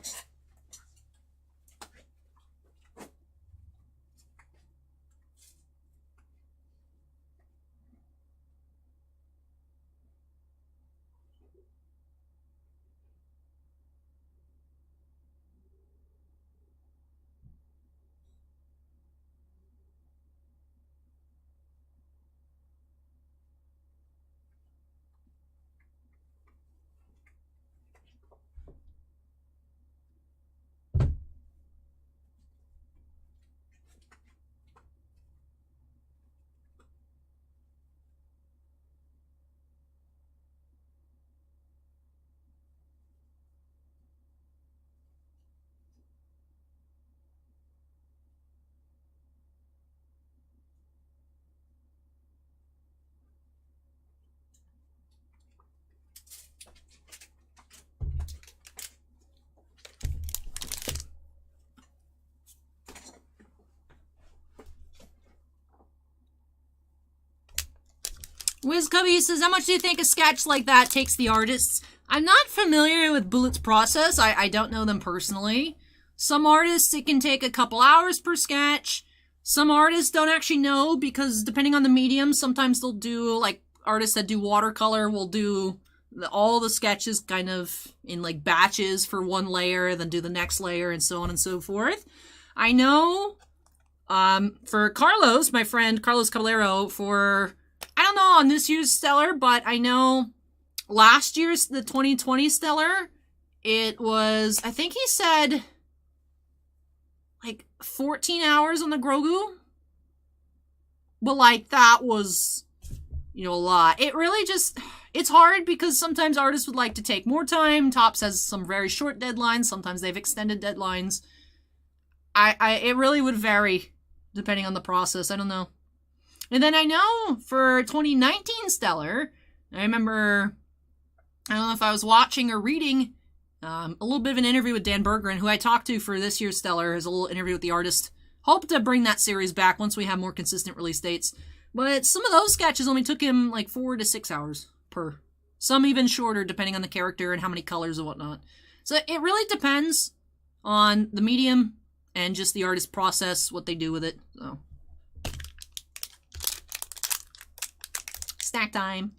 WizCubby says, how much do you think a sketch like that takes the artists? I'm not familiar with Bullet's process. I don't know them personally. Some artists, it can take a couple hours per sketch. Some artists don't actually know because depending on the medium, sometimes they'll do, like, artists that do watercolor will do all the sketches kind of in, like, batches for one layer, then do the next layer, and so on and so forth. I know, for Carlos, my friend Carlos Caballero, for... I don't know on this year's Stellar, but I know last year's, the 2020 Stellar, it was, I think he said, like, 14 hours on the Grogu. But, like, that was, you know, a lot. It really just, it's hard because sometimes artists would like to take more time. Topps has some very short deadlines. Sometimes they've extended deadlines. It really would vary depending on the process. I don't know. And then I know for 2019 Stellar, I remember, I don't know if I was watching or reading a little bit of an interview with Dan Bergeron, who I talked to for this year's Stellar, as a little interview with the artist. Hope to bring that series back once we have more consistent release dates. But some of those sketches only took him like 4 to 6 hours per. Some even shorter, depending on the character and how many colors and whatnot. So it really depends on the medium and just the artist's process, what they do with it. So. Snack time.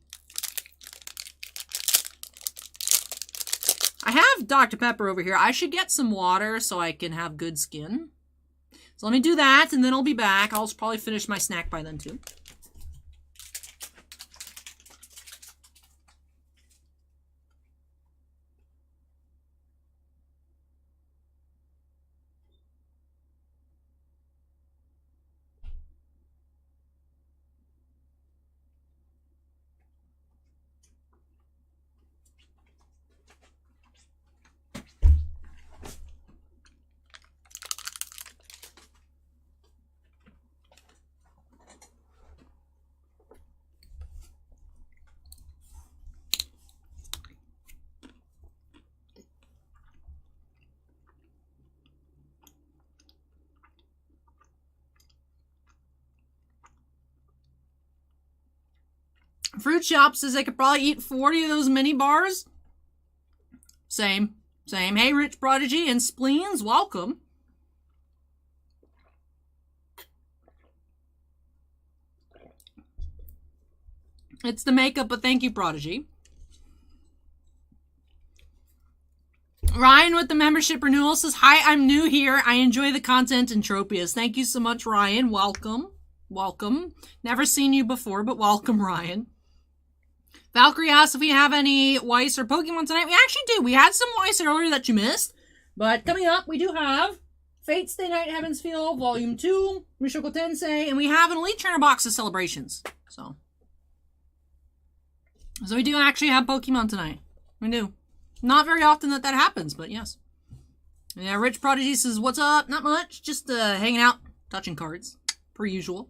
I have Dr. Pepper over here. I should get some water so I can have good skin. So let me do that, and then I'll be back. I'll probably finish my snack by then, too. Fruit Shop says I could probably eat 40 of those mini bars. Same. Hey, Rich Prodigy and Spleens, welcome. It's the makeup, but thank you, Prodigy. Ryan with the membership renewal says, hi, I'm new here. I enjoy the content in Tropius. Thank you so much, Ryan. Welcome. Never seen you before, but welcome, Ryan. Valkyrie asks if we have any Weiss or Pokemon tonight. We actually do. We had some Weiss earlier that you missed. But coming up, we do have Fate Stay Night Heaven's Feel, Volume 2, Mushoku Tensei, and we have an Elite Trainer box of Celebrations. So we do actually have Pokemon tonight. We do. Not very often that happens, but yes. Yeah, Rich Prodigy says, what's up? Not much. Just hanging out, touching cards. Per usual.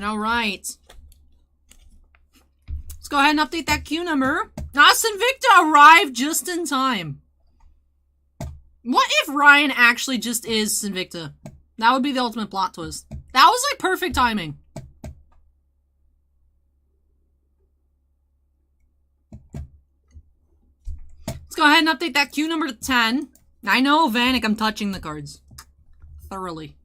Alright. Let's go ahead and update that queue number. Invicta arrived just in time. What if Ryan actually just is Invicta? That would be the ultimate plot twist. That was like perfect timing. Let's go ahead and update that queue number to 10. I know, Vanek, I'm touching the cards. Thoroughly.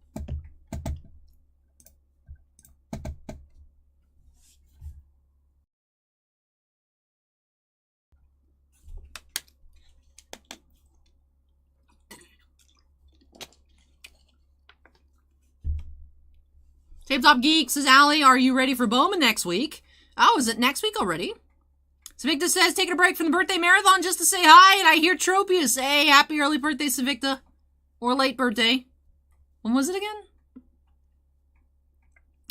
Tabletop Geek says, Allie, are you ready for Bowman next week? Oh, is it next week already? Savicta says, taking a break from the birthday marathon just to say hi, and I hear Tropius. Hey, happy early birthday, Savicta. Or late birthday. When was it again?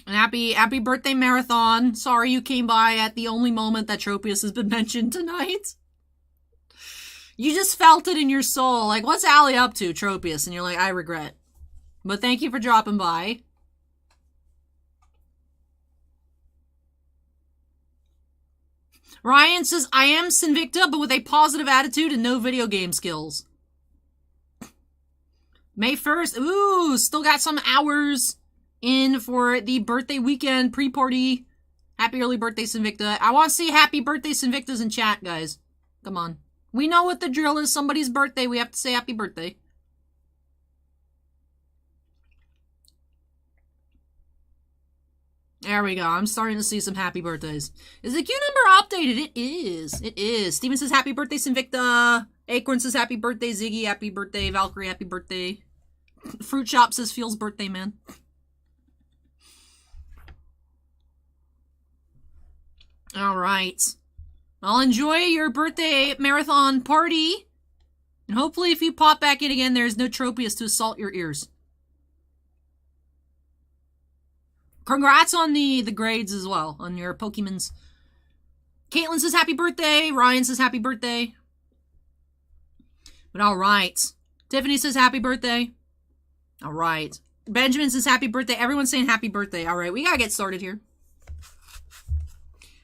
And happy birthday marathon. Sorry you came by at the only moment that Tropius has been mentioned tonight. You just felt it in your soul. Like, what's Allie up to, Tropius? And you're like, I regret. But thank you for dropping by. Ryan says, I am Sinvicta, but with a positive attitude and no video game skills. May 1st. Ooh, still got some hours in for the birthday weekend pre-party. Happy early birthday, Sinvicta. I want to see happy birthday, Sinvictas in chat, guys. Come on. We know what the drill is. Somebody's birthday. We have to say happy birthday. There we go. I'm starting to see some happy birthdays. Is the queue number updated? It is. It is. Steven says happy birthday, Sinvicta. Acorn says happy birthday, Ziggy. Happy birthday, Valkyrie. Happy birthday. Fruit Shop says feels birthday, man. All right. I'll enjoy your birthday marathon party. And hopefully if you pop back in again, there's no Tropius to assault your ears. Congrats on the grades as well, on your Pokemons. Caitlin says happy birthday. Ryan says happy birthday. But alright. Tiffany says happy birthday. Alright. Benjamin says happy birthday. Everyone's saying happy birthday. Alright, we gotta get started here.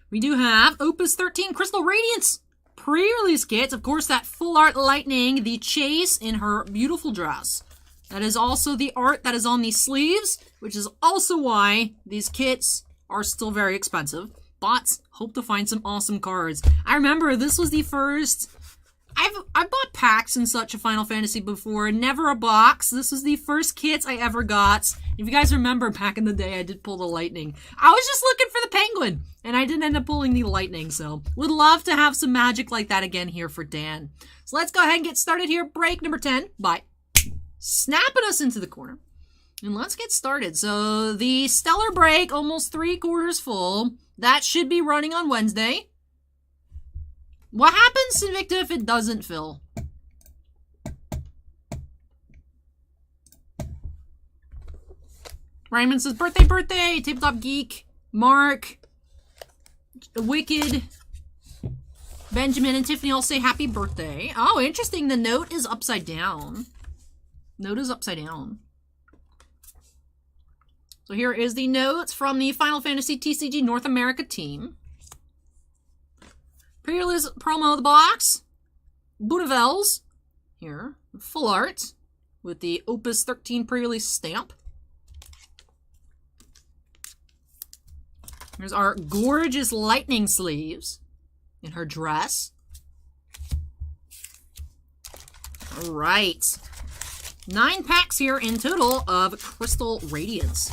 We do have Opus 13 Crystal Radiance pre-release kits. Of course, that full art Lightning, the Chase in her beautiful dress. That is also the art that is on the sleeves, which is also why these kits are still very expensive. But hope to find some awesome cards. I remember this was the first... I've bought packs and such of Final Fantasy before, never a box. This was the first kits I ever got. If you guys remember, back in the day, I did pull the Lightning. I was just looking for the Penguin, and I didn't end up pulling the Lightning, so would love to have some magic like that again here for Dan. So let's go ahead and get started here. Break number 10 by snapping us into the corner. And let's get started. So the Stellar Break, almost 3/4 full. That should be running on Wednesday. What happens, Invicta, if it doesn't fill? Raymond says, birthday, birthday. Tabletop Geek. Mark. Wicked. Benjamin and Tiffany all say happy birthday. Oh, interesting. The note is upside down. Note is upside down. So here is the notes from the Final Fantasy TCG North America team. Pre-release promo of the box. Boonavels. Here. Full art. With the Opus 13 pre-release stamp. Here's our gorgeous Lightning sleeves. In her dress. Alright. 9 packs here in total of Crystal Radiance.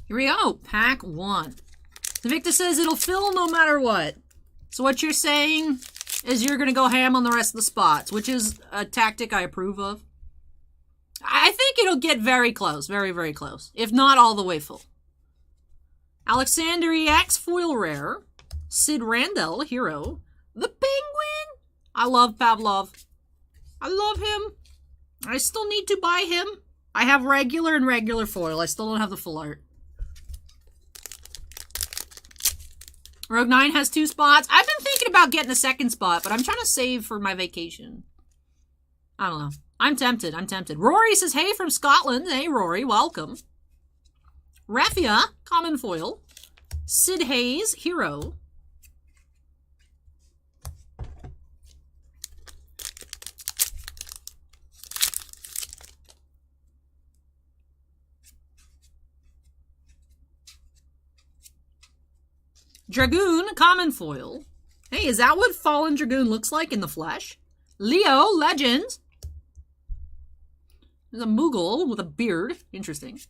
Here we go. Pack 1. Victor says it'll fill no matter what. So what you're saying is you're going to go ham on the rest of the spots, which is a tactic I approve of. I think it'll get very close. Very, very close. If not all the way full. Alexander EX Foil Rare. Sid Randall, Hero. The Penguin! I love Pavlov. I love him. I still need to buy him. I have regular and regular foil. I still don't have the full art. Rogue 9 has 2 spots. I've been thinking about getting a second spot, but I'm trying to save for my vacation. I don't know. I'm tempted. I'm tempted. Rory says, hey, from Scotland. Hey, Rory. Welcome. Raffia, common foil. Sid Hayes, hero. Dragoon, common foil. Hey, is that what Fallen Dragoon looks like in the flesh? Leo, legend. There's a Moogle with a beard. Interesting.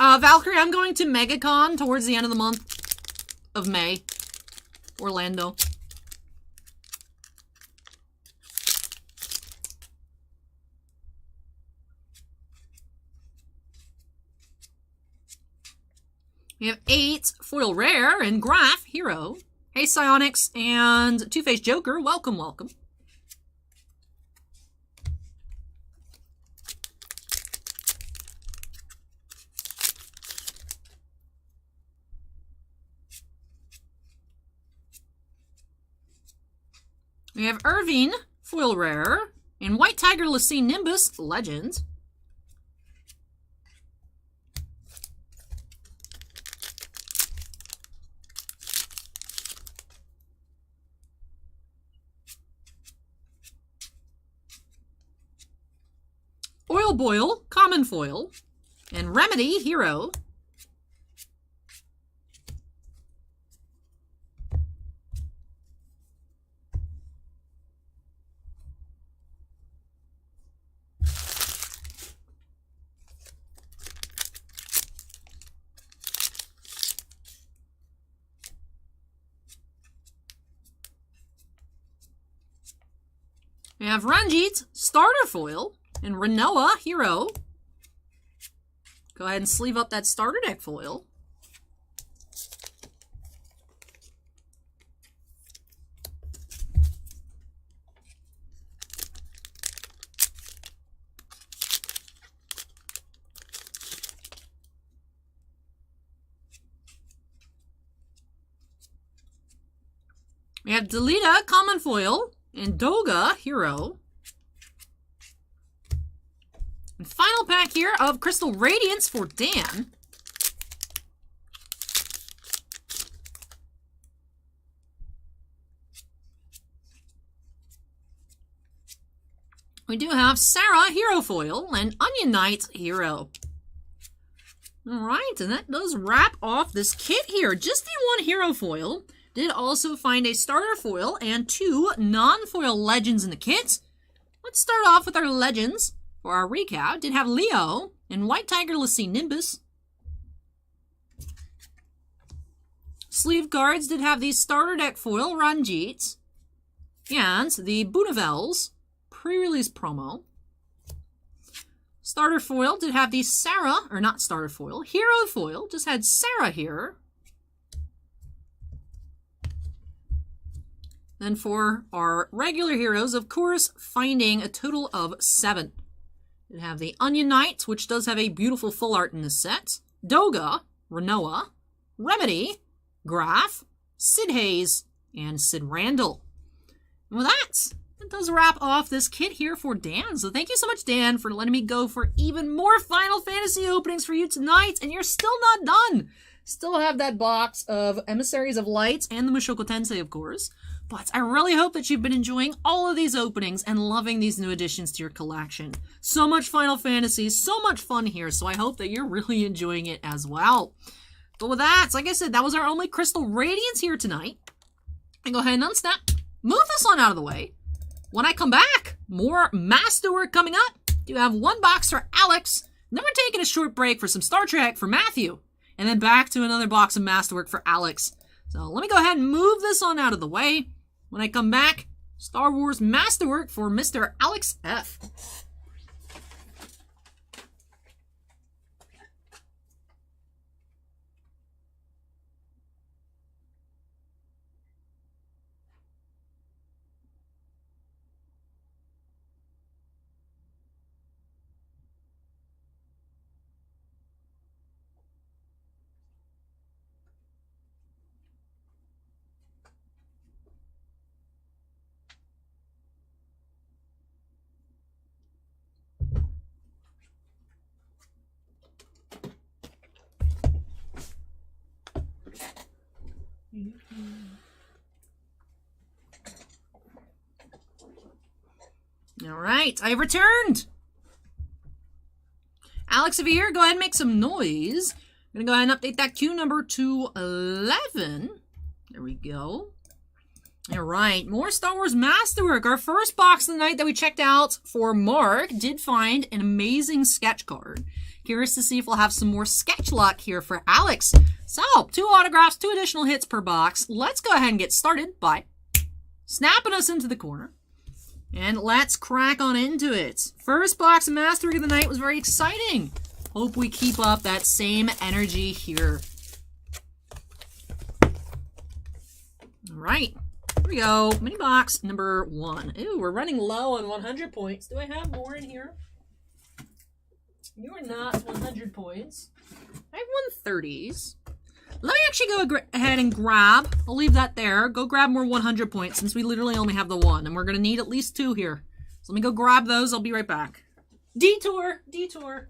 Valkyrie, I'm going to MegaCon towards the end of the month of May. Orlando. We have 8 foil rare and Graph, hero. Hey, Psionics and Two-Faced Joker. Welcome, welcome. We have Irving, foil rare, and White Tiger Lacine Nimbus, legend. Oil Boil, common foil, and Remedy, hero. We have Ranjit, starter foil, and Renoa, hero. Go ahead and sleeve up that starter deck foil. We have Delita, common foil, and Doga, hero. And final pack here of Crystal Radiance for Dan. We do have Sarah, hero foil, and Onion Knight, hero. Alright, and that does wrap off this kit here. Just the one hero foil. Did also find a starter foil and 2 non-foil legends in the kit. Let's start off with our legends. For our recap, did have Leo and White Tiger Lacine Nimbus. Sleeve cards did have the starter deck foil Ranjit and the Boonavels pre-release promo. Starter foil did have the Sarah, or not starter foil, hero foil, just had Sarah here. Then for our regular heroes, of course, finding a total of 7. We have the Onion Knight, which does have a beautiful full art in this set. Doga, Renoa, Remedy, Graph, Sid Hayes, and Sid Randall. And with that does wrap off this kit here for Dan. So thank you so much, Dan, for letting me go for even more Final Fantasy openings for you tonight. And you're still not done. Still have that box of Emissaries of Light and the Mushoku Tensei, of course. But I really hope that you've been enjoying all of these openings and loving these new additions to your collection. So much Final Fantasy, so much fun here, so I hope that you're really enjoying it as well. But with that, like I said, that was our only Crystal Radiance here tonight. And go ahead and unsnap. Move this one out of the way. When I come back, more Masterwork coming up. You have 1 box for Alex. Then we're taking a short break for some Star Trek for Matthew. And then back to another box of Masterwork for Alex. So let me go ahead and move this on out of the way. When I come back, Star Wars Masterwork for Mr. Alex F. All right, I've returned. Alex, if you're here, go ahead and make some noise. I'm going to go ahead and update that queue number to 11. There we go. All right, more Star Wars Masterwork. Our first box of the night that we checked out for Marc did find an amazing sketch card. Curious to see if we'll have some more sketch luck here for Alex. So, 2 autographs, 2 additional hits per box. Let's go ahead and get started by snapping us into the corner. And let's crack on into it. First box of Masterwork of the night was very exciting. Hope we keep up that same energy here. All right. Here we go. Mini box number 1. Ooh, we're running low on 100 points. Do I have more in here? You are not 100 points. I have 130s. Let me actually go ahead and grab. I'll leave that there. Go grab more 100 points since we literally only have the 1. And we're going to need at least 2 here. So let me go grab those. I'll be right back. Detour. Detour.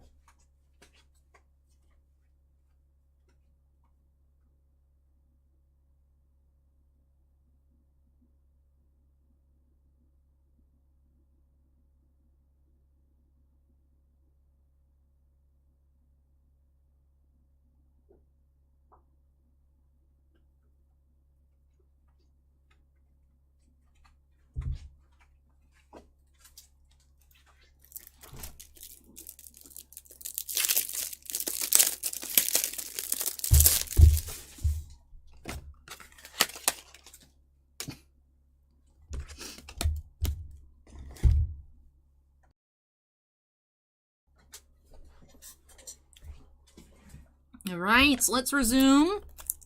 All right, so let's resume.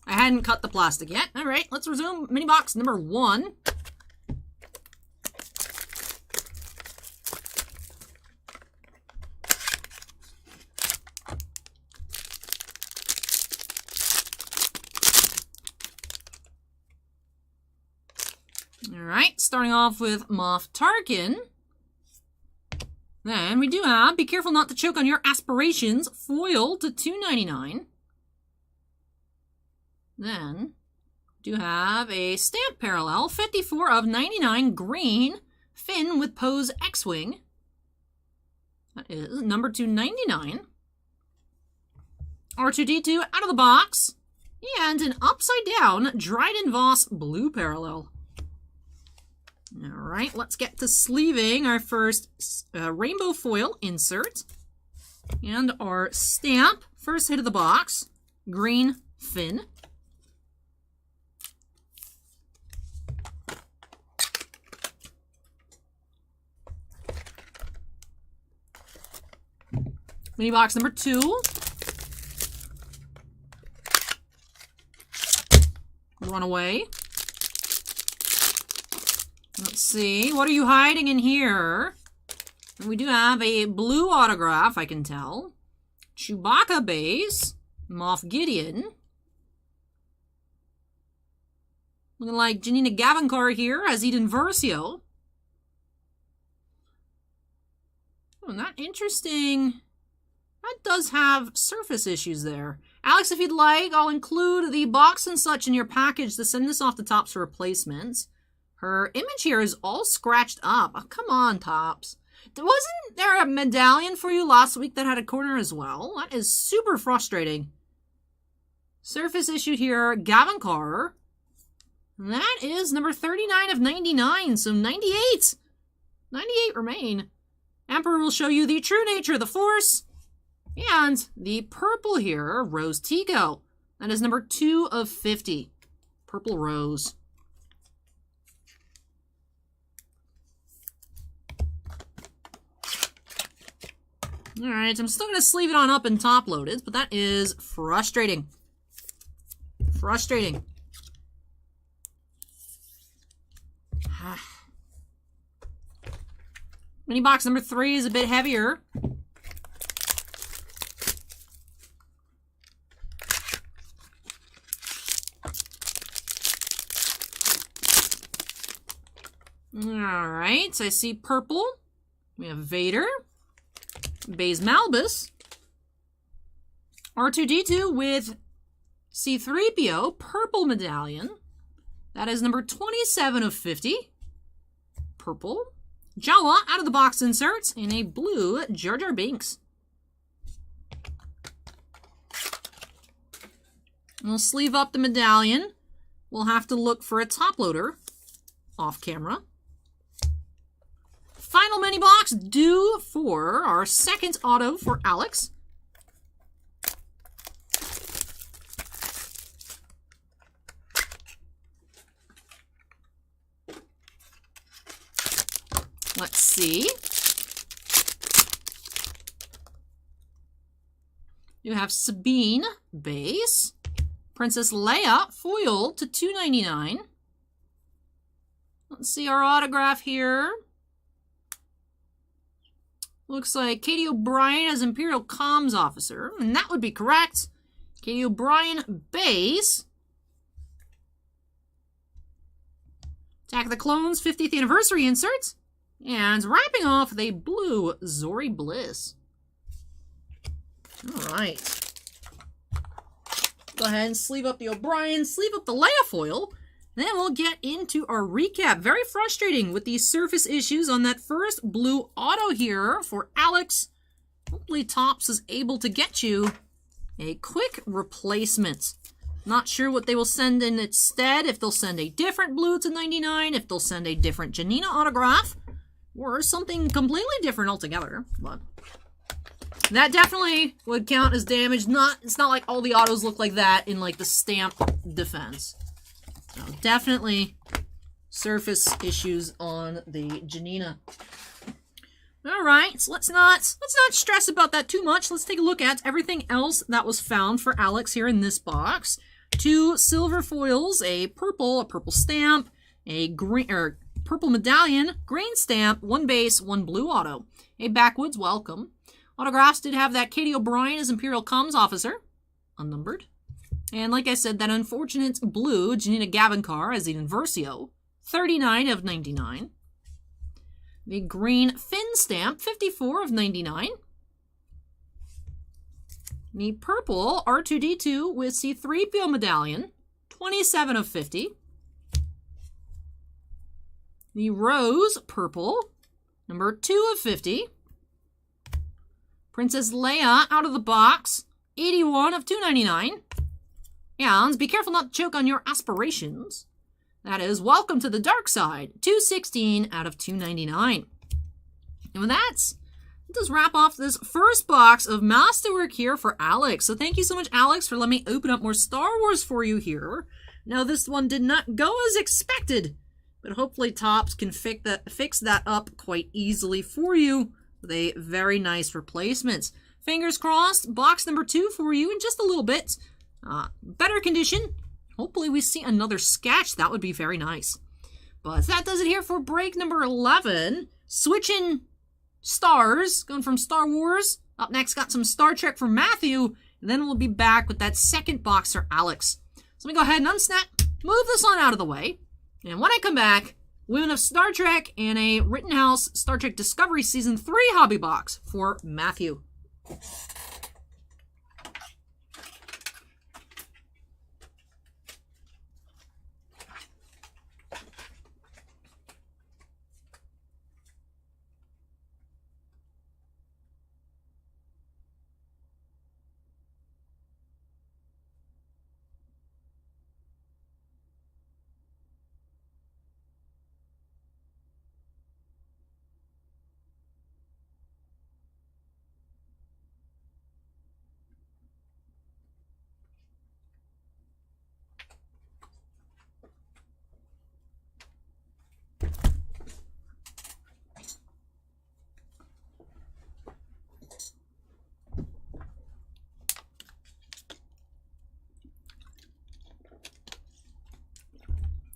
I hadn't cut the plastic yet. All right, let's resume mini box number 1. All right, starting off with Moff Tarkin. Then we do have Be Careful Not to Choke on Your Aspirations, foil to $2.99. Then we do have a stamp parallel, 54 of 99 green, Finn with pose X-Wing. That is number 299. R2-D2 out of the box. And an upside down Dryden Voss blue parallel. All right, let's get to sleeving our first rainbow foil insert. And our stamp, first hit of the box, green Finn. Mini box number 2. Runaway. Let's see. What are you hiding in here? And we do have a blue autograph, I can tell. Chewbacca base. Moff Gideon. Looking like Janina Gavankar here as Eden Versio. Oh, not interesting. That does have surface issues there. Alex, if you'd like, I'll include the box and such in your package to send this off to Tops for replacements. Her image here is all scratched up. Oh, come on, Tops. Wasn't there a medallion for you last week that had a corner as well? That is super frustrating. Surface issue here, Gavankar. That is number 39 of 99, so 98. 98 remain. Emperor will show you the true nature of the Force. And the purple here, Rose Tico. That is number 2 of 50. Purple Rose. Alright, I'm still going to sleeve it on up and top loaded, but that is frustrating. Frustrating. Mini box number 3 is a bit heavier. Alright, I see purple. We have Vader. Baze Malbus. R2-D2 with C-3PO, purple medallion. That is number 27 of 50. Purple. Jawa, out of the box inserts, and a blue Jar Jar Binks. We'll sleeve up the medallion. We'll have to look for a top loader off camera. Final mini box due for our second auto for Alex. Let's see. You have Sabine base. Princess Leia foil to $2.99. Let's see our autograph here. Looks like Katie O'Brien as Imperial Comms Officer, and that would be correct. Katie O'Brien base. Attack of the Clones 50th anniversary inserts. And wrapping off with a blue Zori Bliss. All right. Go ahead and sleeve up the O'Brien, sleeve up the Leia foil. Then we'll get into our recap. Very frustrating with these surface issues on that first blue auto here for Alex. Hopefully Topps is able to get you a quick replacement. Not sure what they will send in instead. If they'll send a different blue to 99, if they'll send a different Janina autograph, or something completely different altogether. But that definitely would count as damage. It's not like all the autos look like that in like the stamp defense. So definitely surface issues on the Janina. All right, so let's not stress about that too much. Let's take a look at everything else that was found for Alex here in this box. 2 silver foils, a purple stamp, a green purple medallion, green stamp, 1 base, 1 blue auto. A backwoods welcome. Autographs did have that Katie O'Brien as Imperial Comms Officer, unnumbered. And like I said, that unfortunate blue Janina Gavankar as the Inversio, 39 of 99. The green Finn stamp, 54 of 99. The purple R2-D2 with C-3PO medallion, 27 of 50. The rose purple, number 2 of 50. Princess Leia out of the box, 81 of 299. And be careful not to choke on your aspirations. That is Welcome to the Dark Side, 216 out of 299. And with that, it does wrap off this first box of Masterwork here for Alex. So thank you so much, Alex, for letting me open up more Star Wars for you here. Now, this one did not go as expected, but hopefully Topps can fix that up quite easily for you with a very nice replacement. Fingers crossed, box number 2 for you in just a little bit. Better condition. Hopefully we see another sketch. That would be very nice. But that does it here for break number 11. Switching stars, going from Star Wars. Up next, got some Star Trek for Matthew. And then we'll be back with that second box for Alex. So let me go ahead and unsnap, move this one out of the way. And when I come back, Women of Star Trek and a Rittenhouse Star Trek Discovery Season 3 hobby box for Matthew.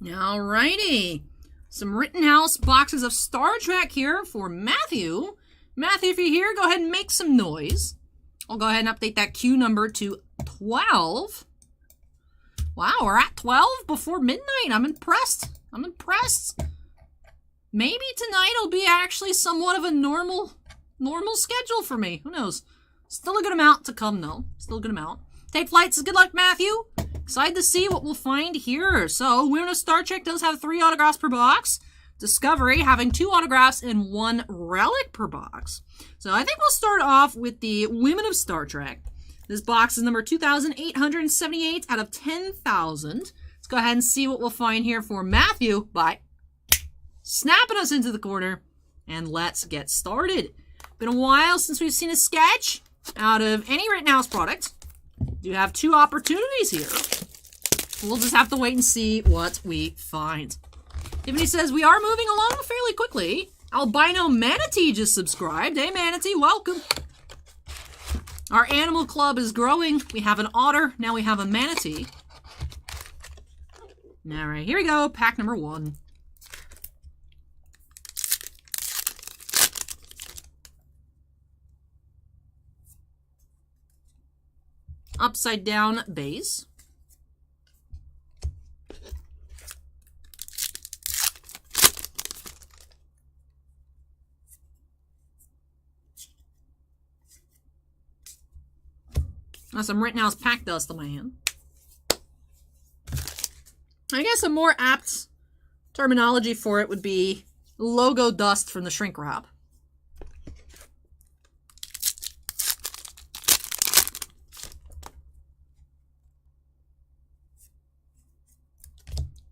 Alrighty, some Rittenhouse boxes of Star Trek here for Matthew. Matthew, if you're here, go ahead and make some noise. I'll go ahead and update that queue number to 12. Wow, we're at 12 before midnight. I'm impressed. Maybe tonight will be actually somewhat of a normal schedule for me. Who knows? Still a good amount to come, though. Still a good amount. Take flights. Good luck, Matthew. Excited to see what we'll find here. So, Women of Star Trek does have 3 autographs per box. Discovery having 2 autographs and 1 relic per box. So, I think we'll start off with the Women of Star Trek. This box is number 2,878 out of 10,000. Let's go ahead and see what we'll find here for Matthew by snapping us into the corner. And let's get started. Been a while since we've seen a sketch out of any Rittenhouse product. Do have 2 opportunities here. We'll just have to wait and see what we find. Tiffany says, we are moving along fairly quickly. Albino Manatee just subscribed. Hey, Manatee, welcome. Our animal club is growing. We have an otter. Now we have a manatee. All right, here we go. Pack number 1. Upside down base. Got some Rittenhouse pack dust on my hand. I guess a more apt terminology for it would be logo dust from the shrink wrap.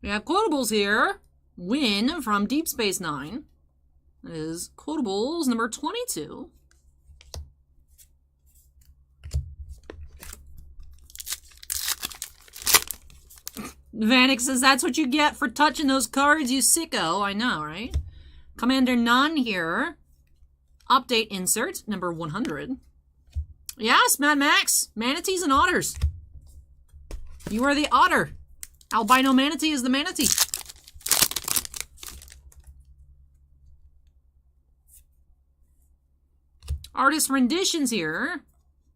We have quotables here. Win from Deep Space Nine. That is quotables number 22. Vanek says, that's what you get for touching those cards, you sicko. I know, right? Commander None here. Update insert, number 100. Yes, Mad Max. Manatees and otters. You are the otter. Albino Manatee is the manatee. Artist renditions here.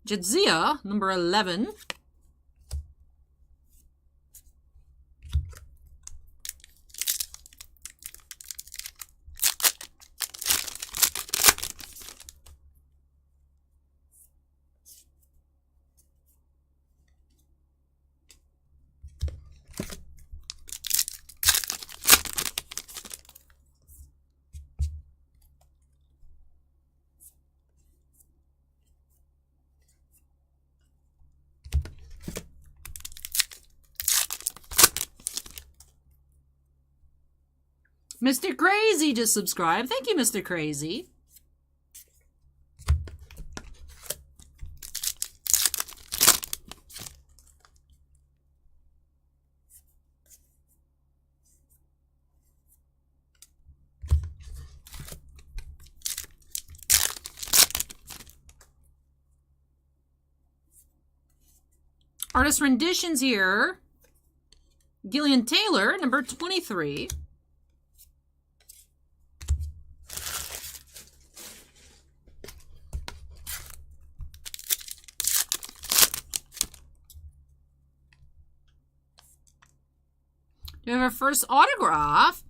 Jadzia, number 11. Mr. Crazy just subscribed. Thank you, Mr. Crazy. Artist renditions here. Gillian Taylor, number 23. We have our first autograph.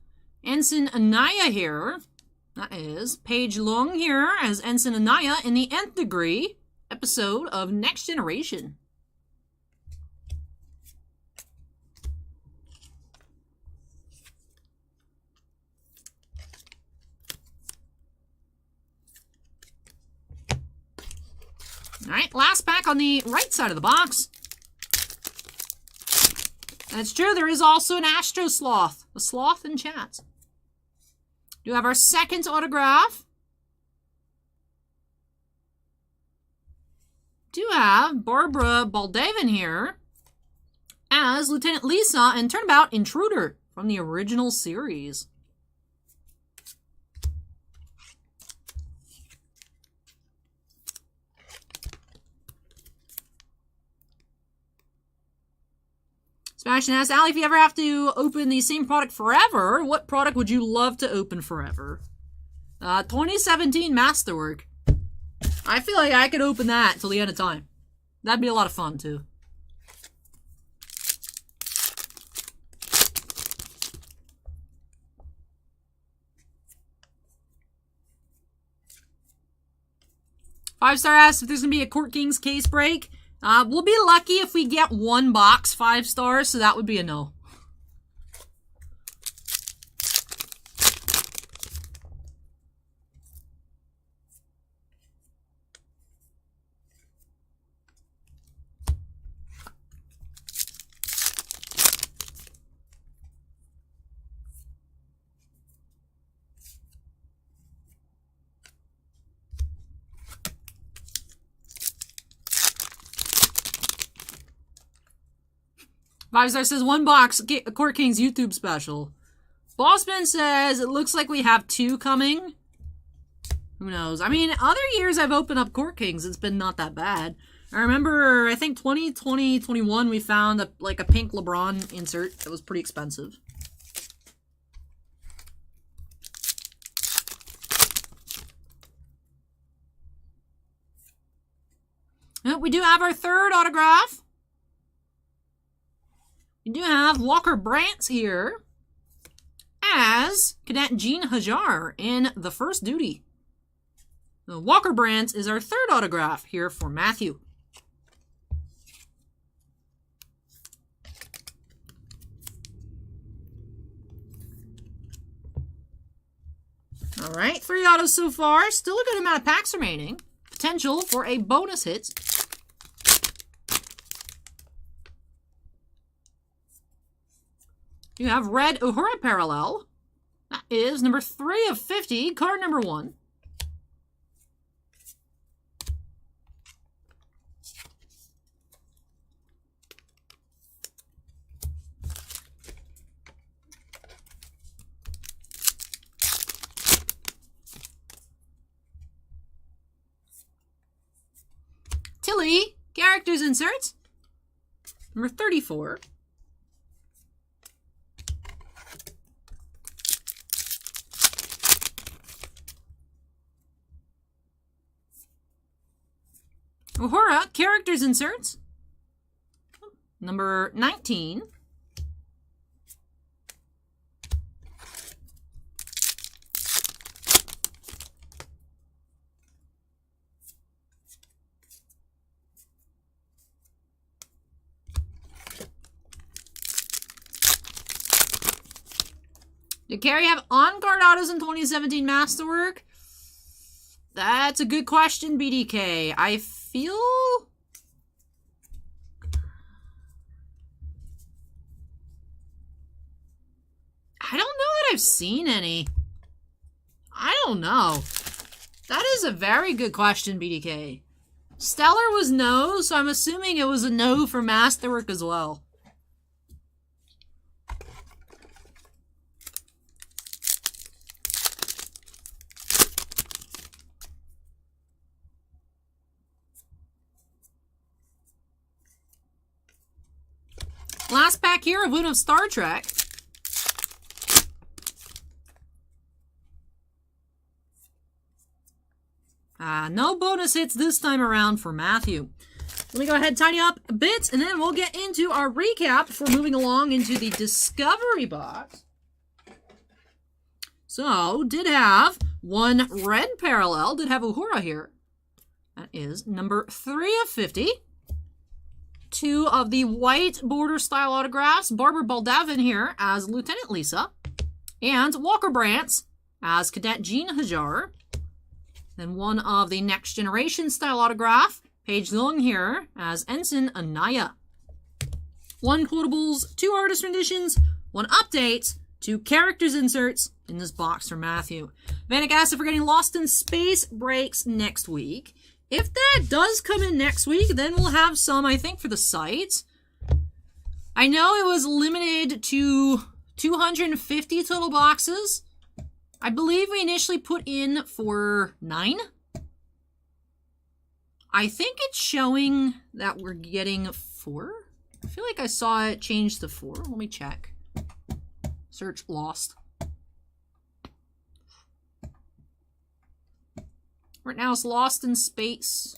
Ensign Anaya here. That is Paige Long here as Ensign Anaya in the Nth Degree episode of Next Generation. Alright, last pack on the right side of the box. That's true, there is also an Astro Sloth. A sloth in chat. Do have our second autograph. Do have Barbara Baldwin here as Lieutenant Lisa and Turnabout Intruder from the original series. Sebastian asks, Allie, if you ever have to open the same product forever, what product would you love to open forever? 2017 Masterwork. I feel like I could open that till the end of time. That'd be a lot of fun, too. Five Star asks if there's going to be a Court Kings case break. We'll be lucky if we get one box 5 stars, so that would be a no. Vibestar says, one box, Court King's YouTube special. Bossman says, it looks like we have 2 coming. Who knows? I mean, other years I've opened up Court Kings, it's been not that bad. I remember, I think 2020, 21, we found a pink LeBron insert that was pretty expensive. Oh, we do have our 3rd autograph. We do have Walker Brants here as Cadet Jean Hajar in The First Duty. Walker Brants is our 3rd autograph here for Matthew. All right, 3 autos so far. Still a good amount of packs remaining. Potential for a bonus hit. You have red Uhura Parallel. That is number 3 of 50, card number 1. Tilly, characters inserts. Number 34. Uhura, characters inserts. Number 19. Did Carrie have on-card autos in 2017 Masterwork? That's a good question, BDK. I feel... I don't know that I've seen any. I don't know. That is a very good question, BDK. Stellar was no, so I'm assuming it was a no for Masterwork as well. Last pack here of Wound of Star Trek. No bonus hits this time around for Matthew. Let me go ahead and tidy up a bit, and then we'll get into our recap before moving along into the Discovery Box. So, did have one red parallel, did have Uhura here. That is number 3 of 50. 2 of the white border style autographs. Barbara Baldavin here as Lieutenant Lisa. And Walker Brants as Cadet Jean Hajar. Then 1 of the Next Generation style autograph. Paige Long here as Ensign Anaya. 1 quotables, 2 artist renditions, 1 update, 2 characters inserts in this box for Matthew. Vanek asked if we're getting Lost in Space breaks next week. If that does come in next week, then we'll have some, I think, for the site. I know it was limited to 250 total boxes. I believe we initially put in for 9. I think it's showing that we're getting 4. I feel like I saw it change to 4. Let me check. Search Lost. Right now it's Lost in Space.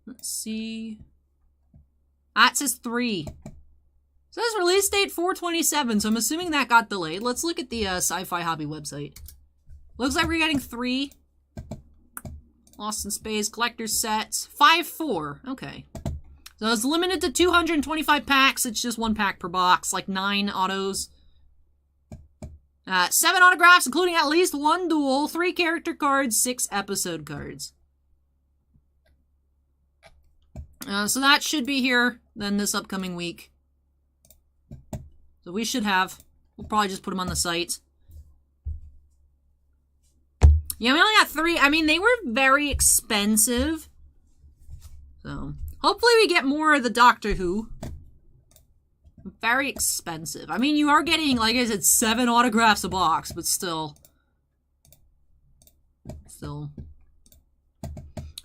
Let's see. It says 3. It says release date 4/27, so I'm assuming that got delayed. Let's look at the Sci-Fi Hobby website. Looks like we're getting 3. Lost in Space, collector's sets. 5/4. Okay. So it's limited to 225 packs. It's just 1 pack per box, like 9 autos. 7 autographs, including at least 1 duel, 3 character cards, 6 episode cards. So that should be here then this upcoming week. So we should have. We'll probably just put them on the site. Yeah, we only got 3. I mean, they were very expensive. So hopefully we get more of the Doctor Who. Very expensive. I mean, you are getting, like I said, 7 autographs a box, but still.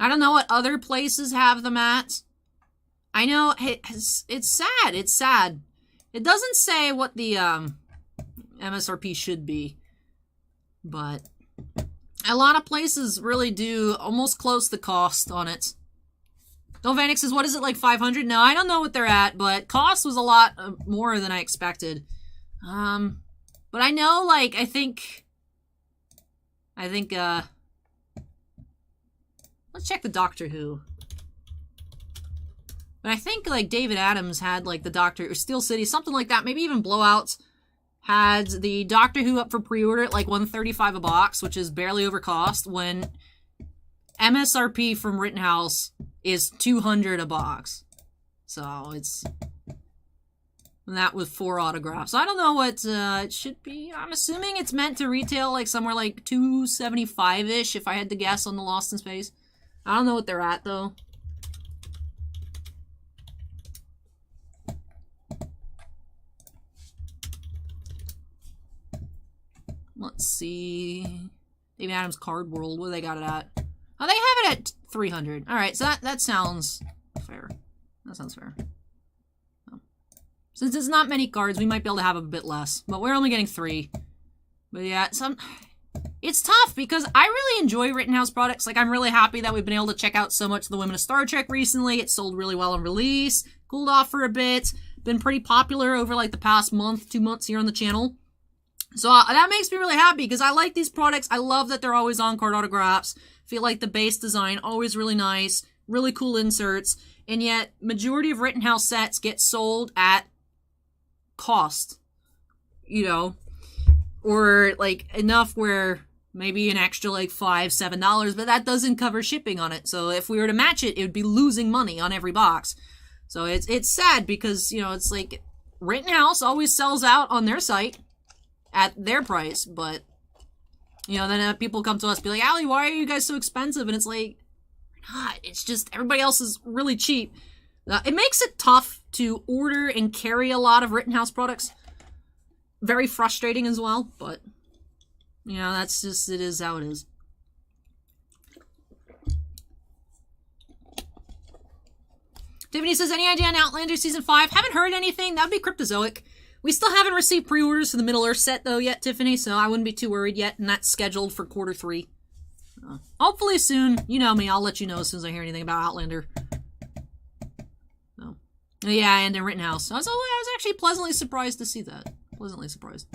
I don't know what other places have them at. I know it's sad. It's sad. It doesn't say what the MSRP should be, but a lot of places really do almost close the cost on it. Novanix says, what is it, like 500? No, I don't know what they're at, but cost was a lot more than I expected. But I know, like, I think, let's check the Doctor Who. But I think, like, David Adams had, like, the Doctor, or Steel City, something like that, maybe even Blowouts, had the Doctor Who up for pre-order at, like, $135 a box, which is barely over cost, when MSRP from Rittenhouse is $200 a box. So, it's... And that with 4 autographs. I don't know what it should be. I'm assuming it's meant to retail, like, somewhere like $275-ish, if I had to guess on the Lost in Space. I don't know what they're at, though. Let's see. David Adams Card World. What do they got it at? Oh, they have it at 300. All right, so that sounds fair. That sounds fair. Oh. Since it's not many cards, we might be able to have a bit less. But we're only getting 3. But yeah, it's tough because I really enjoy Rittenhouse products. Like, I'm really happy that we've been able to check out so much of the Women of Star Trek recently. It sold really well on release. Cooled off for a bit. Been pretty popular over, like, the past month, 2 months here on the channel. So that makes me really happy because I like these products. I love that they're always on-card autographs. Feel like the base design, always really nice. Really cool inserts. And yet, majority of Rittenhouse sets get sold at cost. You know? Or, like, enough where maybe an extra, like, $5, $7, but that doesn't cover shipping on it. So if we were to match it, it would be losing money on every box. So it's sad because, you know, it's like Rittenhouse always sells out on their site at their price, but, you know, then people come to us and be like, Allie, why are you guys so expensive? And it's like, we're not. It's just everybody else is really cheap. It makes it tough to order and carry a lot of Rittenhouse products. Very frustrating as well, but, you know, that's just, it is how it is. Tiffany says, any idea on Outlander Season 5? Haven't heard anything. That would be Cryptozoic. We still haven't received pre-orders for the Middle-earth set, though, yet, Tiffany, so I wouldn't be too worried yet, and that's scheduled for Quarter 3. Hopefully soon. You know me, I'll let you know as soon as I hear anything about Outlander. So, yeah, and in Rittenhouse. I was actually pleasantly surprised to see that. Pleasantly surprised.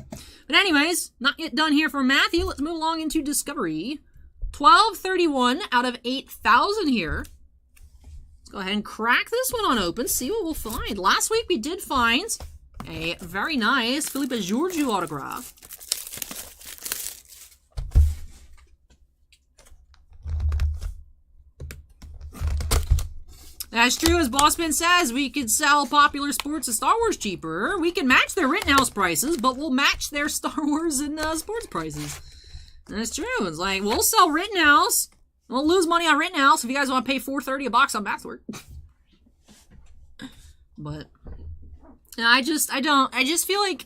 But anyways, not yet done here for Matthew. Let's move along into Discovery. 1231 out of 8,000 here. Let's go ahead and crack this one on open, see what we'll find. Last week we did find a very nice Philippa Georgiou autograph. That's true, as Bossman says, we could sell popular sports and Star Wars cheaper. We can match their Rittenhouse prices, but we'll match their Star Wars and sports prices. That's true. It's like, we'll sell Rittenhouse. We'll lose money on Rittenhouse if you guys want to pay $4.30 a box on Masterwork. But I just feel like,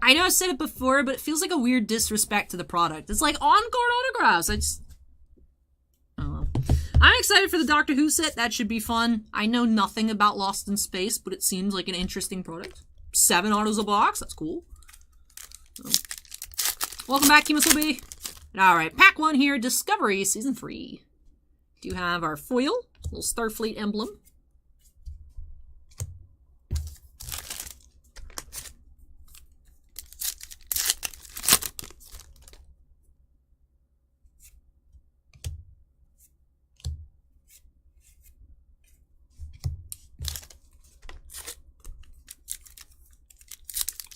I know I said it before, but it feels like a weird disrespect to the product. It's like on-card autographs. I don't know. I'm excited for the Doctor Who set. That should be fun. I know nothing about Lost in Space, but it seems like an interesting product. 7 autos a box. That's cool. So, welcome back, Kimasobi. Alright, pack 1 here. Discovery Season 3. Do have our foil. Little Starfleet emblem.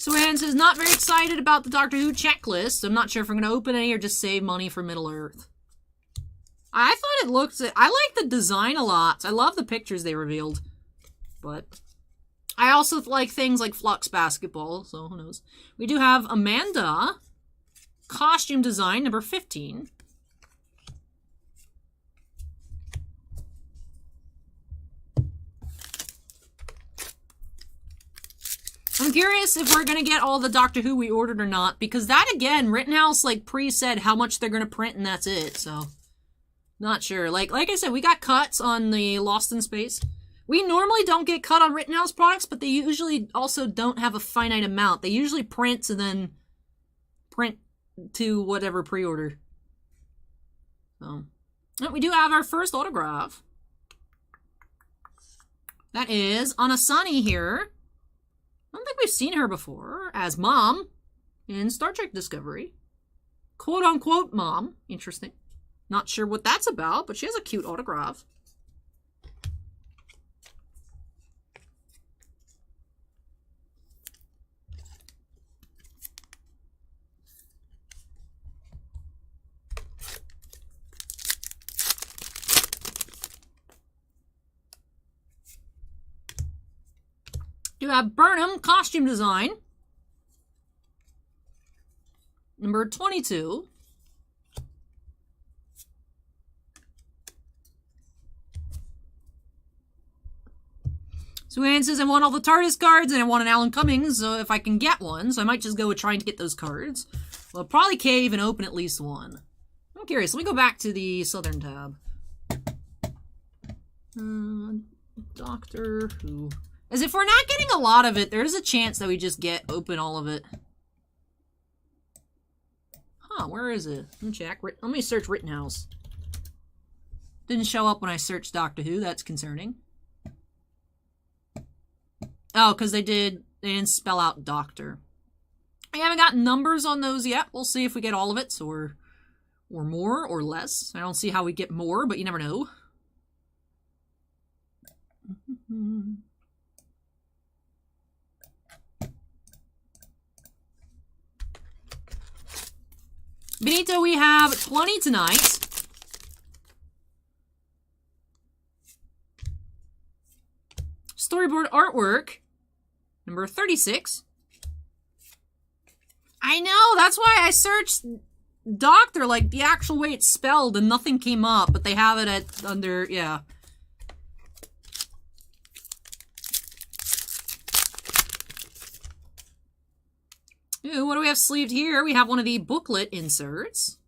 Swans is not very excited about the Doctor Who checklist. I'm not sure if I'm going to open any or just save money for Middle-earth. I thought it looked... I like the design a lot. I love the pictures they revealed. But I also like things like Flux Basketball, so who knows. We do have Amanda. Costume design, number 15. I'm curious if we're going to get all the Doctor Who we ordered or not, because that, again, Rittenhouse, like, pre-said how much they're going to print, and that's it, so... Not sure. Like I said, we got cuts on the Lost in Space. We normally don't get cut on Rittenhouse products, but they usually also don't have a finite amount. They usually print and then print to whatever pre-order. So, we do have our first autograph. That is Anasani here. I don't think we've seen her before as Mom in Star Trek Discovery. Quote-unquote Mom. Interesting. Not sure what that's about, but she has a cute autograph. You have Burnham costume design. Number 22. So Anne says, I want all the TARDIS cards and I want an Alan Cummings, so if I can get one, so I might just go with trying to get those cards. Well, I'll probably cave and open at least one. I'm curious. Let me go back to the Southern tab. Doctor Who. As if we're not getting a lot of it, there is a chance that we just open all of it. Huh, where is it? Let me check. Let me search Rittenhouse. Didn't show up when I searched Doctor Who. That's concerning. Oh, because they didn't spell out Doctor. I haven't got numbers on those yet. We'll see if we get all of it, or more, or less. I don't see how we get more, but you never know. Benito, we have 20 tonight. Storyboard artwork, number 36. I know, that's why I searched Doctor, like the actual way it's spelled, and nothing came up, but they have it under, yeah. Ooh, what do we have sleeved here? We have one of the booklet inserts.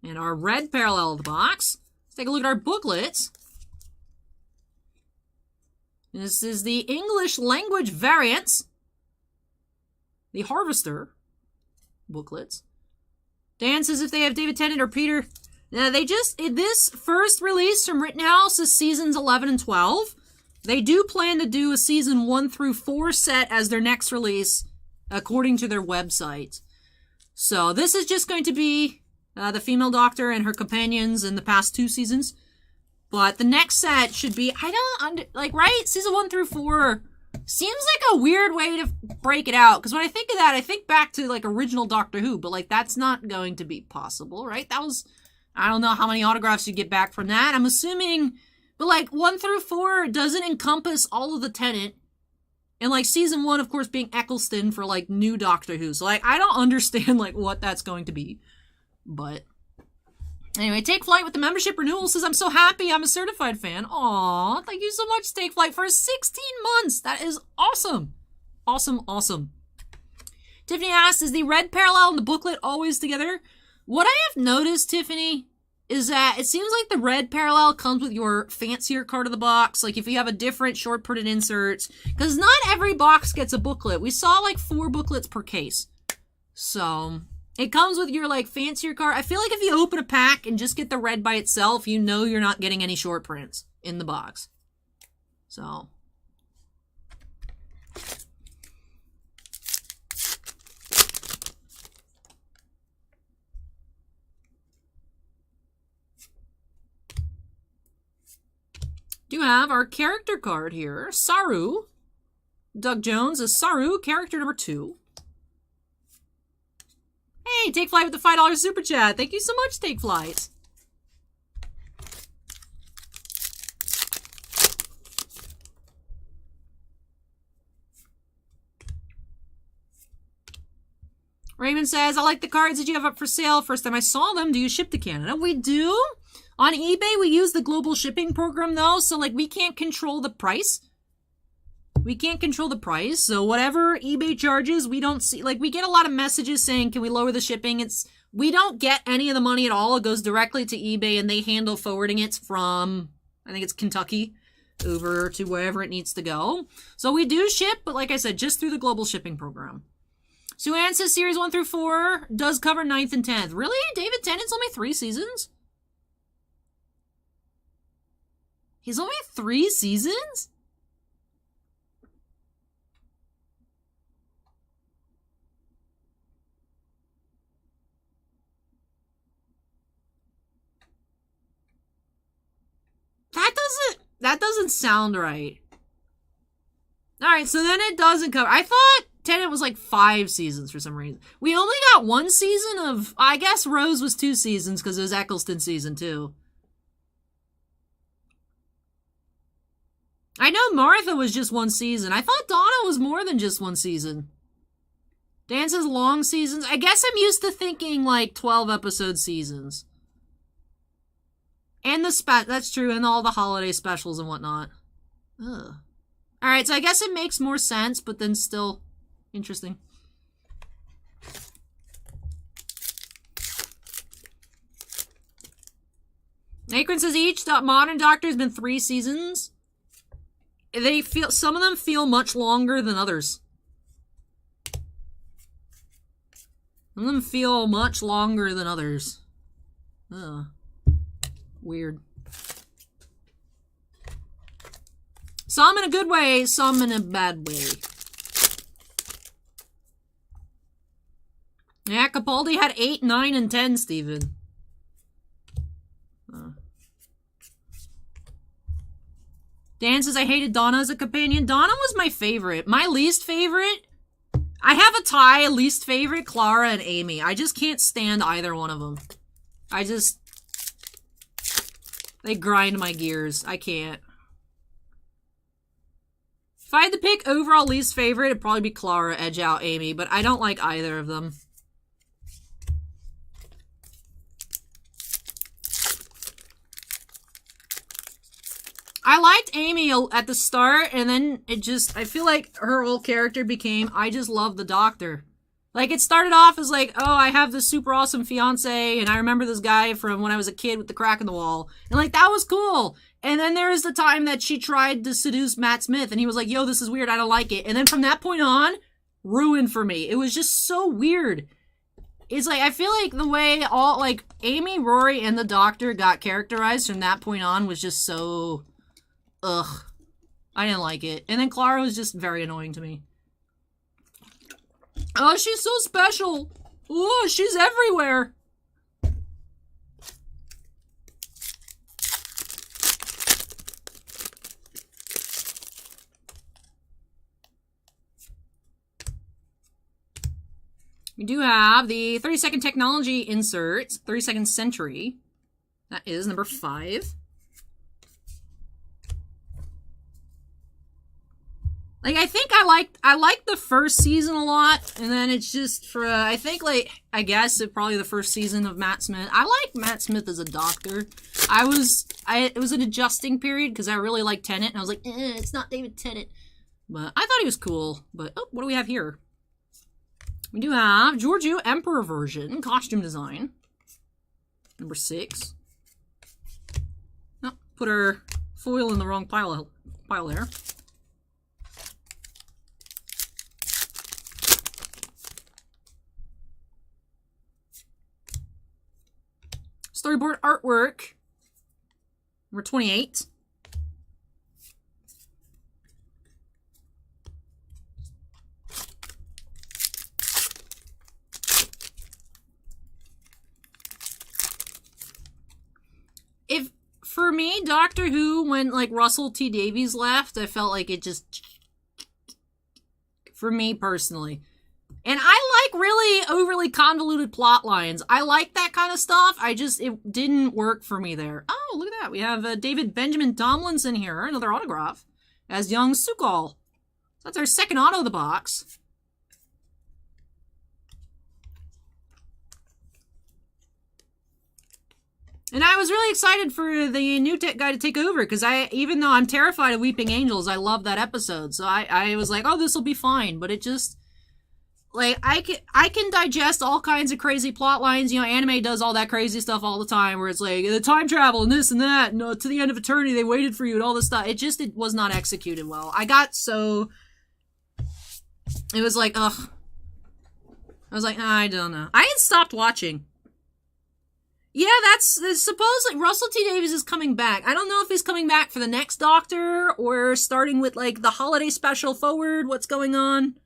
And our red parallel of the box. Let's take a look at our booklets. This is the English language variants. The Harvester booklets. Dan says if they have David Tennant or Peter. Now this first release from Rittenhouse is seasons 11 and 12. They do plan to do a season 1 through 4 set as their next release, according to their website. So this is just going to be the female Doctor and her companions in the past 2 seasons. But the next set should be, right? Season 1 through 4 seems like a weird way to break it out. Because when I think of that, I think back to, like, original Doctor Who. But, like, that's not going to be possible, right? That was, I don't know how many autographs you get back from that. I'm assuming, but, like, 1 through 4 doesn't encompass all of the Tennant. And, like, season 1, of course, being Eccleston for, like, new Doctor Who. So, like, I don't understand, like, what that's going to be. But anyway, Take Flight with the membership renewal says, I'm so happy I'm a certified fan. Aw, thank you so much, Take Flight, for 16 months. That is awesome. Awesome, awesome. Tiffany asks, is the red parallel and the booklet always together? What I have noticed, Tiffany, is that it seems like the red parallel comes with your fancier card of the box. Like if you have a different short printed inserts. Because not every box gets a booklet. We saw like 4 booklets per case. So it comes with your, like, fancier card. I feel like if you open a pack and just get the red by itself, you know you're not getting any short prints in the box. So do have our character card here, Saru. Doug Jones as Saru, character number 2. Hey, Take Flight with the $5 super chat. Thank you so much, Take Flight. Raymond says, I like the cards that you have up for sale. First time I saw them. Do you ship to Canada? We do. On eBay, we use the global shipping program, though. So, like, we can't control the price. We can't control the price. So, whatever eBay charges, we don't see. Like, we get a lot of messages saying, can we lower the shipping? We don't get any of the money at all. It goes directly to eBay, and they handle forwarding it from, I think it's Kentucky, over to wherever it needs to go. So, we do ship, but like I said, just through the global shipping program. Suan says Series 1 through 4 does cover 9th and 10th. Really? David Tennant's only 3 seasons? He's only 3 seasons? That doesn't sound right. Alright, so then it doesn't cover. I thought Tenet was like 5 seasons for some reason. We only got 1 season of, I guess Rose was 2 seasons because it was Eccleston season 2. I know Martha was just 1 season. I thought Donna was more than just 1 season. Dan says long seasons. I guess I'm used to thinking like 12 episode seasons. And that's true, and all the holiday specials and whatnot. Ugh. Alright, so I guess it makes more sense, but then still interesting. Akron says each modern Doctor has been 3 seasons. Some of them feel much longer than others. Some of them feel much longer than others. Ugh. Weird. Some in a good way, some in a bad way. Yeah, Capaldi had 8, 9, and 10, Steven. Dan says, I hated Donna as a companion. Donna was my favorite. My least favorite, I have a tie, least favorite, Clara and Amy. I just can't stand either one of them. They grind my gears. I can't. If I had to pick overall least favorite, it'd probably be Clara, edge out Amy, but I don't like either of them. I liked Amy at the start, and then I feel like her whole character became, I just love the Doctor. Like, it started off as like, oh, I have this super awesome fiance, and I remember this guy from when I was a kid with the crack in the wall. And, like, that was cool. And then there was the time that she tried to seduce Matt Smith, and he was like, yo, this is weird, I don't like it. And then from that point on, ruined for me. It was just so weird. It's like, I feel like the way Amy, Rory, and the Doctor got characterized from that point on was just so, ugh. I didn't like it. And then Clara was just very annoying to me. Oh, she's so special. Oh, she's everywhere. We do have the 30-second technology insert, 32nd century. That is number 5. Like, I think I liked the first season a lot, and then it's just for, I think, like, I guess it probably the first season of Matt Smith. I like Matt Smith as a Doctor. It was an adjusting period, because I really liked Tennant, and I was like, it's not David Tennant. But I thought he was cool. But, oh, what do we have here? We do have Giorgio Emperor version, costume design. Number 6. Oh, put our foil in the wrong pile there. Storyboard artwork, number 28. For me, Doctor Who, when, like, Russell T Davies left, I felt like it just... for me personally. And I like really overly convoluted plot lines. I like that kind of stuff. It didn't work for me there. Oh, look at that. We have David Benjamin Tomlinson here, another autograph, as young Sukal. That's our second auto of the box. And I was really excited for the new tech guy to take over, because even though I'm terrified of Weeping Angels, I love that episode. So I was like, oh, this will be fine. But it just... Like, I can digest all kinds of crazy plot lines. You know, anime does all that crazy stuff all the time, where it's like, the time travel and this and that, and to the end of eternity, they waited for you and all this stuff. It was not executed well. It was like, ugh. I was like, I don't know. I had stopped watching. Yeah, that's supposedly Russell T Davies is coming back. I don't know if he's coming back for the next Doctor, or starting with, like, the holiday special forward, what's going on.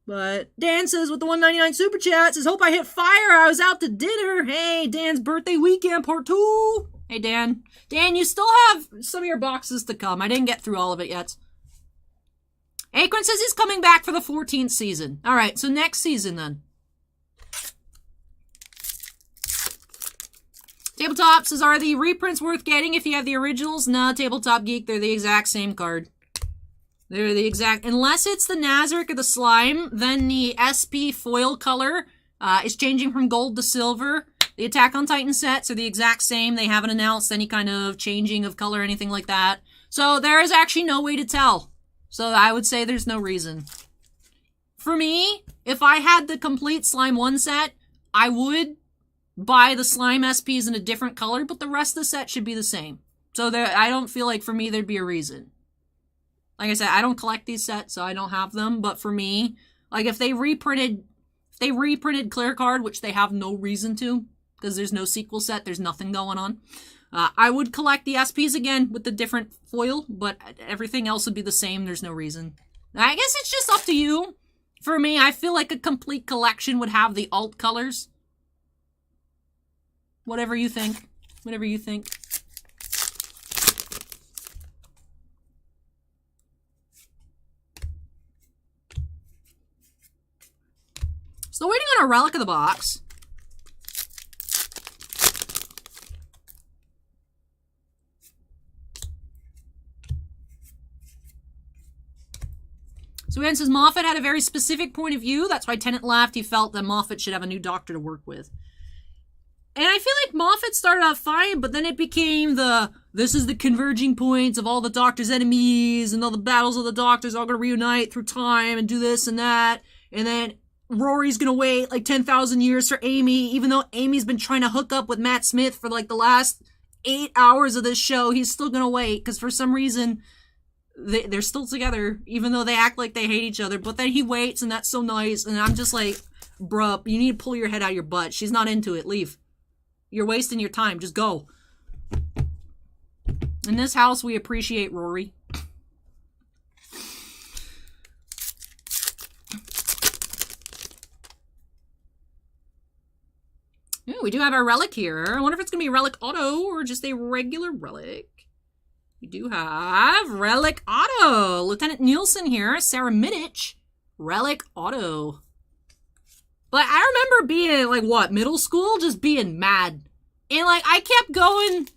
But Dan says with the $1.99 super chat, says, hope I hit fire. I was out to dinner. Hey, Dan's birthday weekend part 2. Hey, Dan. Dan, you still have some of your boxes to come. I didn't get through all of it yet. Acorn says he's coming back for the 14th season. All right, so next season then. Tabletop says, are the reprints worth getting if you have the originals? Nah, Tabletop Geek, they're the exact same card. They're the exact... Unless it's the Nazarick or the Slime, then the SP foil color is changing from gold to silver. The Attack on Titan sets are the exact same. They haven't announced any kind of changing of color or anything like that. So there is actually no way to tell. So I would say there's no reason. For me, if I had the complete Slime 1 set, I would buy the Slime SPs in a different color, but the rest of the set should be the same. So I don't feel like for me there'd be a reason. Like I said, I don't collect these sets, so I don't have them. But for me, like if they reprinted Clear Card, which they have no reason to, because there's no sequel set, there's nothing going on. I would collect the SPs again with the different foil, but everything else would be the same. There's no reason. I guess it's just up to you. For me, I feel like a complete collection would have the alt colors. Whatever you think. Whatever you think. Still waiting on our relic of the box. So Ann says, Moffat had a very specific point of view. That's why Tennant left. He felt that Moffat should have a new Doctor to work with. And I feel like Moffat started out fine, but then it became this is the converging points of all the Doctor's enemies, and all the battles of the Doctors are all going to reunite through time and do this and that. And then Rory's gonna wait like 10,000 years for Amy, even though Amy's been trying to hook up with Matt Smith for like the last 8 hours of this show. He's still gonna wait, because for some reason, they're still together, even though they act like they hate each other. But then he waits, and that's so nice, and I'm just like, bruh, you need to pull your head out of your butt. She's not into it. Leave. You're wasting your time. Just go. In this house, we appreciate Rory. Ooh, we do have our relic here. I wonder if it's going to be a relic auto or just a regular relic. We do have relic auto. Lieutenant Nielsen here. Sarah Minnich. Relic auto. But I remember being, like, what, middle school? Just being mad. And, like, I kept going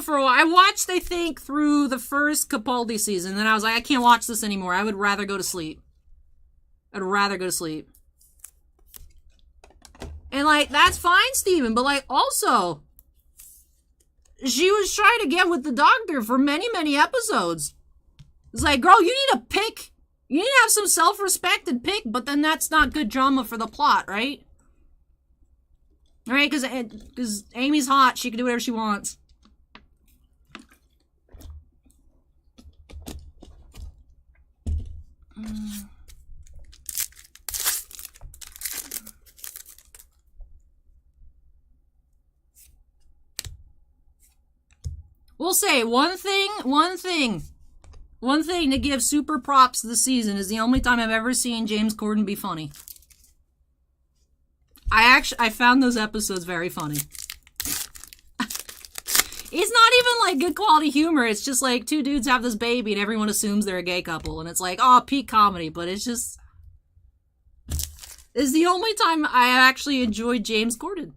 for a while. I watched, I think, through the first Capaldi season. And I was like, I can't watch this anymore. I would rather go to sleep. I'd rather go to sleep. And, like, that's fine, Steven, but, like, also, she was trying to get with the Doctor for many, many episodes. It's like, girl, you need to pick. You need to have some self-respect and pick, but then that's not good drama for the plot, right? Right? Because Amy's hot. She can do whatever she wants. We'll say one thing to give super props this season is the only time I've ever seen James Corden be funny. I found those episodes very funny. It's not even like good quality humor. It's just like two dudes have this baby and everyone assumes they're a gay couple. And it's like, oh, peak comedy. But it's just... It's the only time I actually enjoyed James Corden.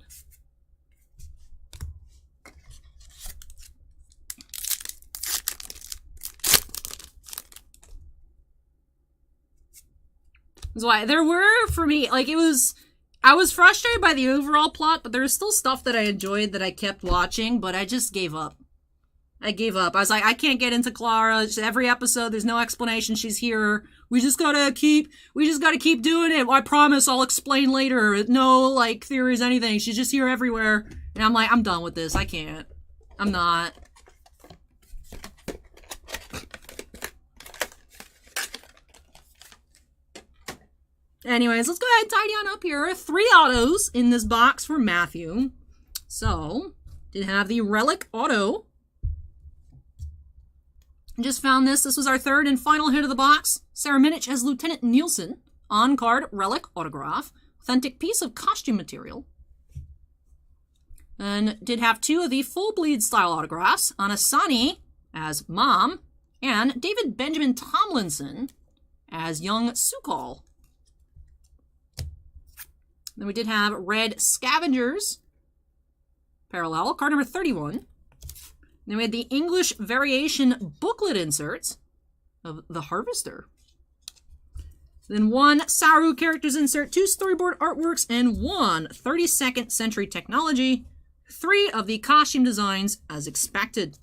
That's why there were, for me, like, it was... I was frustrated by the overall plot, but there was still stuff that I enjoyed that I kept watching, but I just gave up. I gave up. I was like, I can't get into Clara. Every episode, there's no explanation. She's here. We just gotta keep doing it. Well, I promise I'll explain later. No, like, theories, anything. She's just here everywhere. And I'm like, I'm done with this. I can't. I'm not. Anyways, let's go ahead and tidy on up here. 3 autos in this box for Matthew. So, did have the Relic auto. Just found this. This was our 3rd and final hit of the box. Sarah Minich as Lieutenant Nielsen. On-card Relic autograph. Authentic piece of costume material. And did have 2 of the full bleed style autographs. Anasani as Mom. And David Benjamin Tomlinson as young Sukal. Then we did have Red Scavengers parallel, card number 31. Then we had the English variation booklet inserts of The Harvester. Then 1 Saru characters insert, 2 storyboard artworks, and 1 32nd Century Technology. 3 of the costume designs as expected.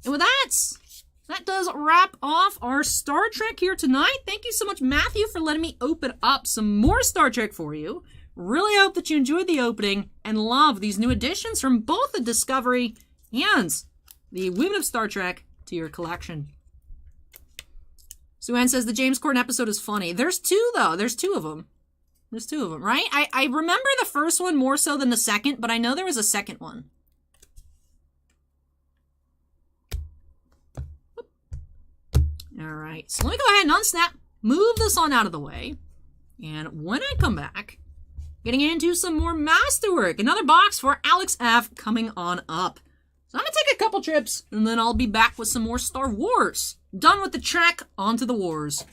And with that does wrap off our Star Trek here tonight. Thank you so much, Matthew, for letting me open up some more Star Trek for you. Really hope that you enjoyed the opening and love these new additions from both the Discovery and the Women of Star Trek to your collection. Sue Ann says the James Corden episode is funny. There's 2, though. There's 2 of them. There's 2 of them, right? I remember the first one more so than the second, but I know there was a second one. Alright, so let me go ahead and unsnap, move this on out of the way, and when I come back, getting into some more Masterwork. Another box for Alex F. coming on up. So I'm going to take a couple trips, and then I'll be back with some more Star Wars. Done with the Trek, on to the Wars.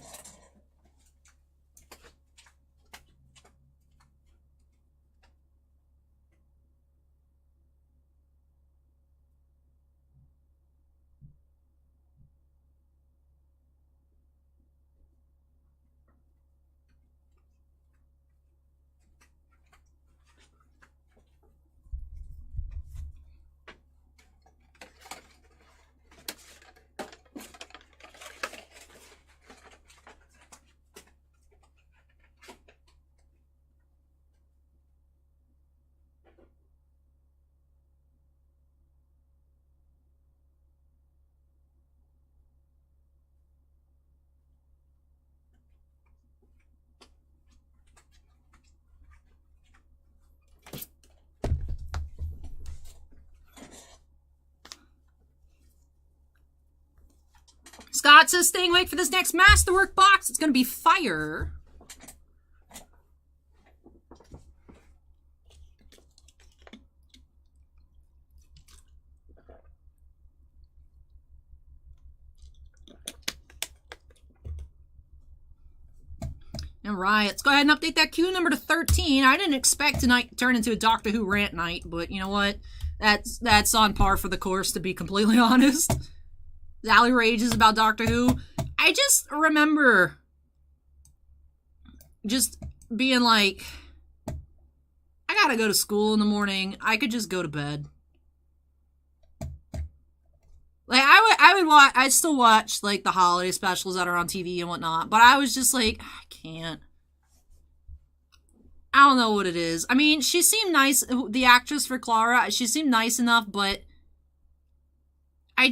Scott says, staying awake for this next Masterwork box. It's going to be fire. All right, let's go ahead and update that queue number to 13. I didn't expect tonight to turn into a Doctor Who rant night, but you know what? That's on par for the course, to be completely honest. Zally rages about Doctor Who. I just remember just being like, I gotta go to school in the morning. I could just go to bed. Like, I still watch, like, the holiday specials that are on TV and whatnot, but I was just like, I can't. I don't know what it is. I mean, she seemed nice, the actress for Clara, she seemed nice enough, but I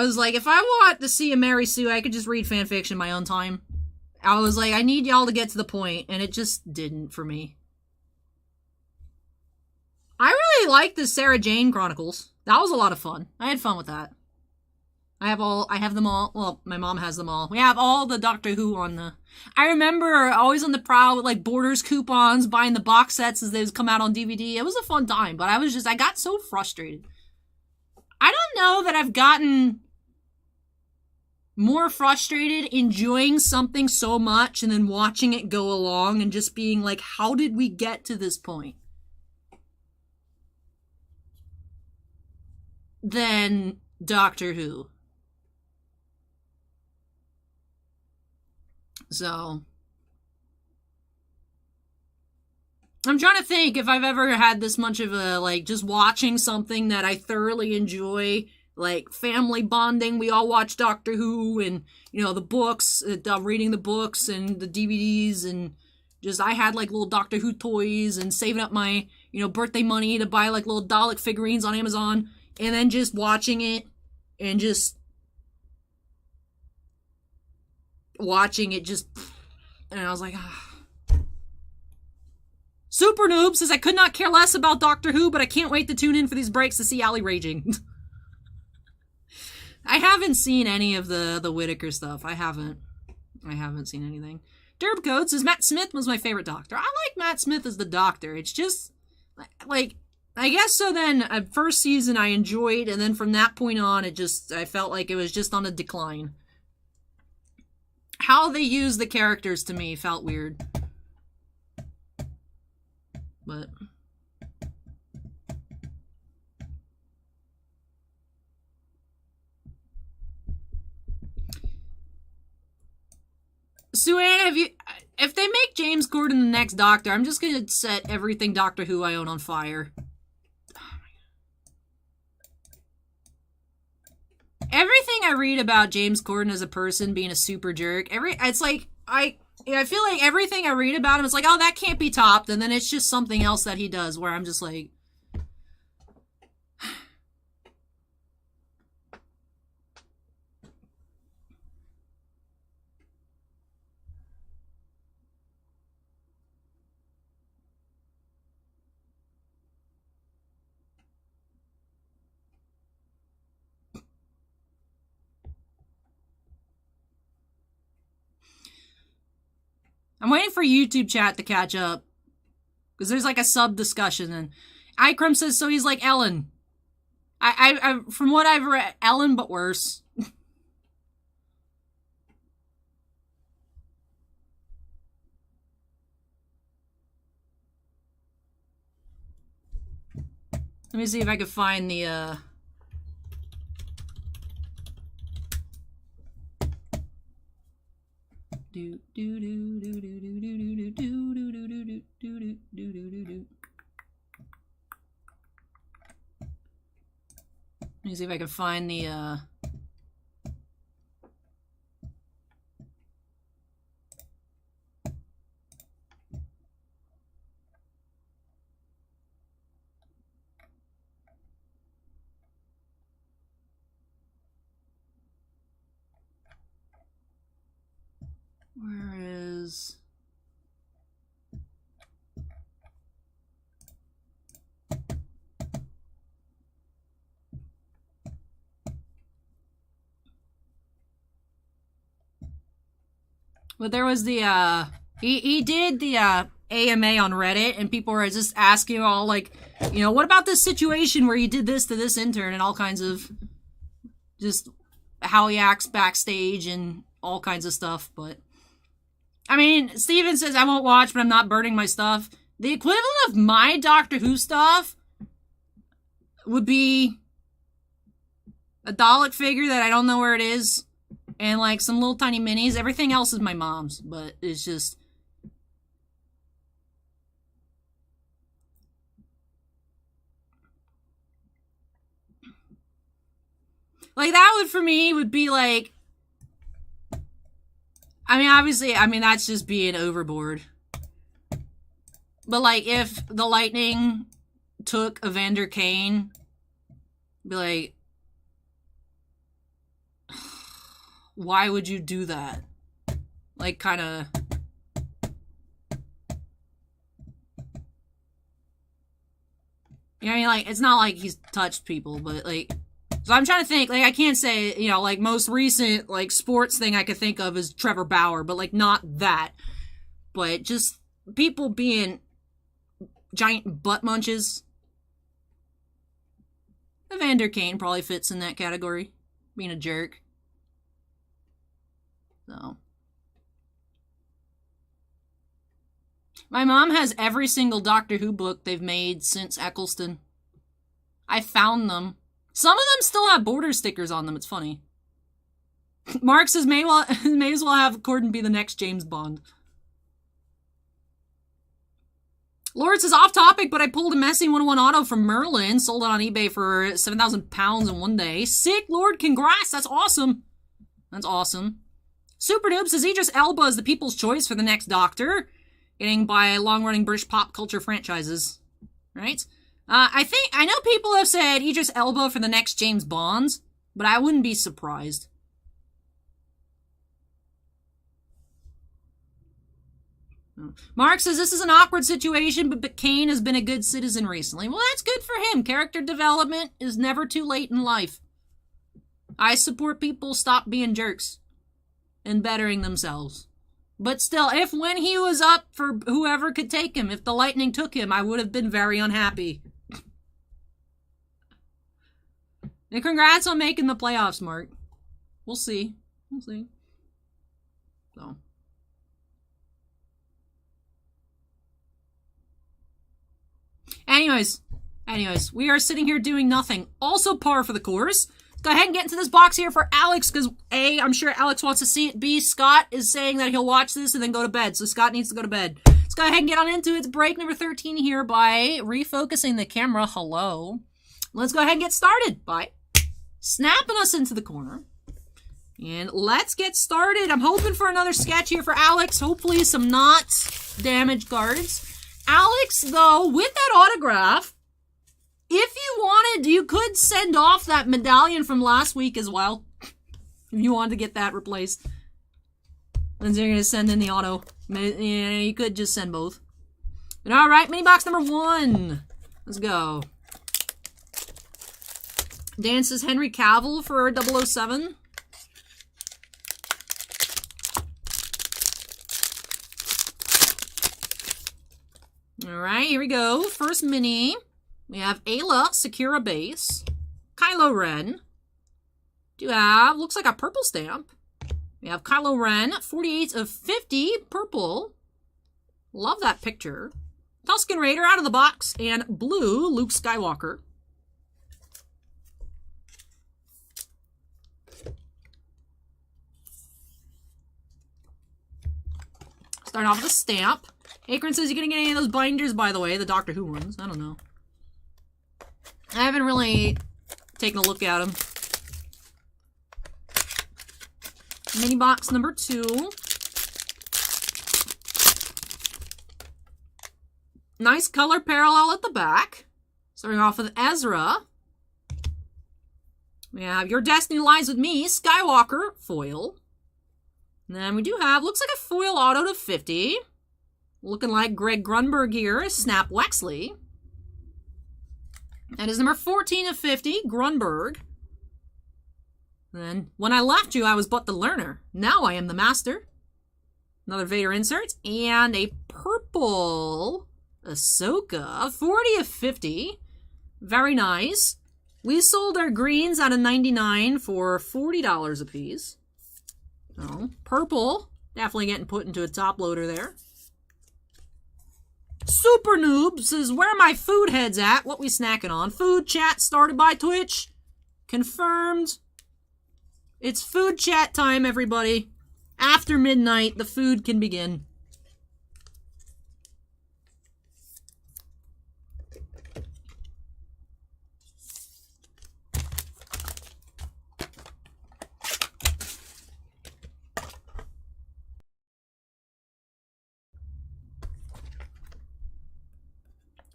was like, if I want to see a Mary Sue, I could just read fanfiction in my own time. I was like, I need y'all to get to the point, and it just didn't for me. I really liked the Sarah Jane Chronicles. That was a lot of fun. I had fun with that. I have them all. Well, my mom has them all. We have all the Doctor Who on the... I remember always on the prowl with, like, Borders coupons, buying the box sets as they come out on DVD. It was a fun time, but I got so frustrated. I don't know that I've gotten more frustrated enjoying something so much and then watching it go along and just being like, how did we get to this point? Than Doctor Who. So I'm trying to think if I've ever had this much of a, like, just watching something that I thoroughly enjoy, like, family bonding. We all watch Doctor Who and, you know, the books, reading the books and the DVDs, and just, I had, like, little Doctor Who toys and saving up my, you know, birthday money to buy, like, little Dalek figurines on Amazon, and then just watching it, and just watching it just, and I was like, ah. Super Noob says, I could not care less about Doctor Who, but I can't wait to tune in for these breaks to see Allie raging. I haven't seen any of the Whittaker stuff. I haven't seen anything. Derb Code says, Matt Smith was my favorite Doctor. I like Matt Smith as the Doctor. It's just, like, I guess so then, first season I enjoyed, and then from that point on, I felt like it was just on a decline. How they used the characters to me felt weird. But Suanne, if they make James Gordon the next Doctor, I'm just gonna set everything Doctor Who I own on fire. Everything I read about James Gordon as a person being a super jerk, it's like, I feel like everything I read about him is like, oh, that can't be topped, and then it's just something else that he does where I'm just like, I'm waiting for YouTube chat to catch up. Because there's like a sub-discussion. And Ikram says, so he's like Ellen. I from what I've read, Ellen, but worse. Let me see if I can find the, Let me see if I can find the, where is... But there was the, he did the, AMA on Reddit, and people were just asking all, like, you know, what about this situation where he did this to this intern, and all kinds of, just how he acts backstage, and all kinds of stuff, but... I mean, Steven says, I won't watch, but I'm not burning my stuff. The equivalent of my Doctor Who stuff would be a Dalek figure that I don't know where it is, and, like, some little tiny minis. Everything else is my mom's, but it's just... Like, that would, for me, would be, like... I mean, obviously, I mean, that's just being overboard. But, like, if the Lightning took Evander Kane, be like... Why would you do that? Like, kind of... You know, I mean, like, it's not like he's touched people, but, like... So I'm trying to think, like, I can't say, you know, like, most recent, like, sports thing I could think of is Trevor Bauer, but, like, not that. But just people being giant butt munches. Evander Kane probably fits in that category. Being a jerk. So. My mom has every single Doctor Who book they've made since Eccleston. I found them. Some of them still have border stickers on them. It's funny. Mark says may as well have Corden be the next James Bond. Lord says off topic, but I pulled a Messy 101 auto from Merlin. Sold it on eBay for £7,000 in one day. Sick, Lord. Congrats. That's awesome. That's awesome. Super Noob says Idris Elba is the people's choice for the next Doctor. Getting by long-running British pop culture franchises. Right? I know people have said Idris Elba for the next James Bond, but I wouldn't be surprised. Mark says this is an awkward situation, but Kane has been a good citizen recently. Well, that's good for him. Character development is never too late in life. I support people stop being jerks and bettering themselves. But still, if when he was up for whoever could take him, if the Lightning took him, I would have been very unhappy. And congrats on making the playoffs, Mark. We'll see. We'll see. So. Anyways, we are sitting here doing nothing. Also par for the course. Go ahead and get into this box here for Alex, because A, I'm sure Alex wants to see it. B, Scott is saying that he'll watch this and then go to bed, so Scott needs to go to bed. Let's go ahead and get on into it. It's break number 13 here by refocusing the camera. Hello. Let's go ahead and get started by snapping us into the corner. And let's get started. I'm hoping for another sketch here for Alex. Hopefully some not damaged cards. Alex, though, with that autograph, if you wanted, you could send off that medallion from last week as well. If you wanted to get that replaced. And you're going to send in the auto. Yeah, you could just send both. But alright, mini box number 1. Let's go. Dan says Henry Cavill for 007. Alright, here we go. First mini. We have Ayla, Sakura base. Kylo Ren. Do have, looks like a purple stamp. We have Kylo Ren, 48 of 50, purple. Love that picture. Tusken Raider out of the box. And blue, Luke Skywalker. Starting off with a stamp. Akron says, you gonna get any of those binders, by the way? The Doctor Who ones? I don't know. I haven't really taken a look at them. Mini box number 2. Nice color parallel at the back. Starting off with Ezra. We have Your Destiny Lies With Me, Skywalker, foil. And then we do have, looks like a foil auto to 50. Looking like Greg Grunberg here, Snap Wexley. That is number 14 of 50, Grunberg. Then, when I left you, I was but the learner. Now I am the master. Another Vader insert. And a purple Ahsoka, 40 of 50. Very nice. We sold our greens out of 99 for $40 a piece. So, purple, definitely getting put into a top loader there. Super Noob says, where are my food heads at? What we snacking on? Food chat started by Twitch. Confirmed. It's food chat time, everybody. After midnight, the food can begin.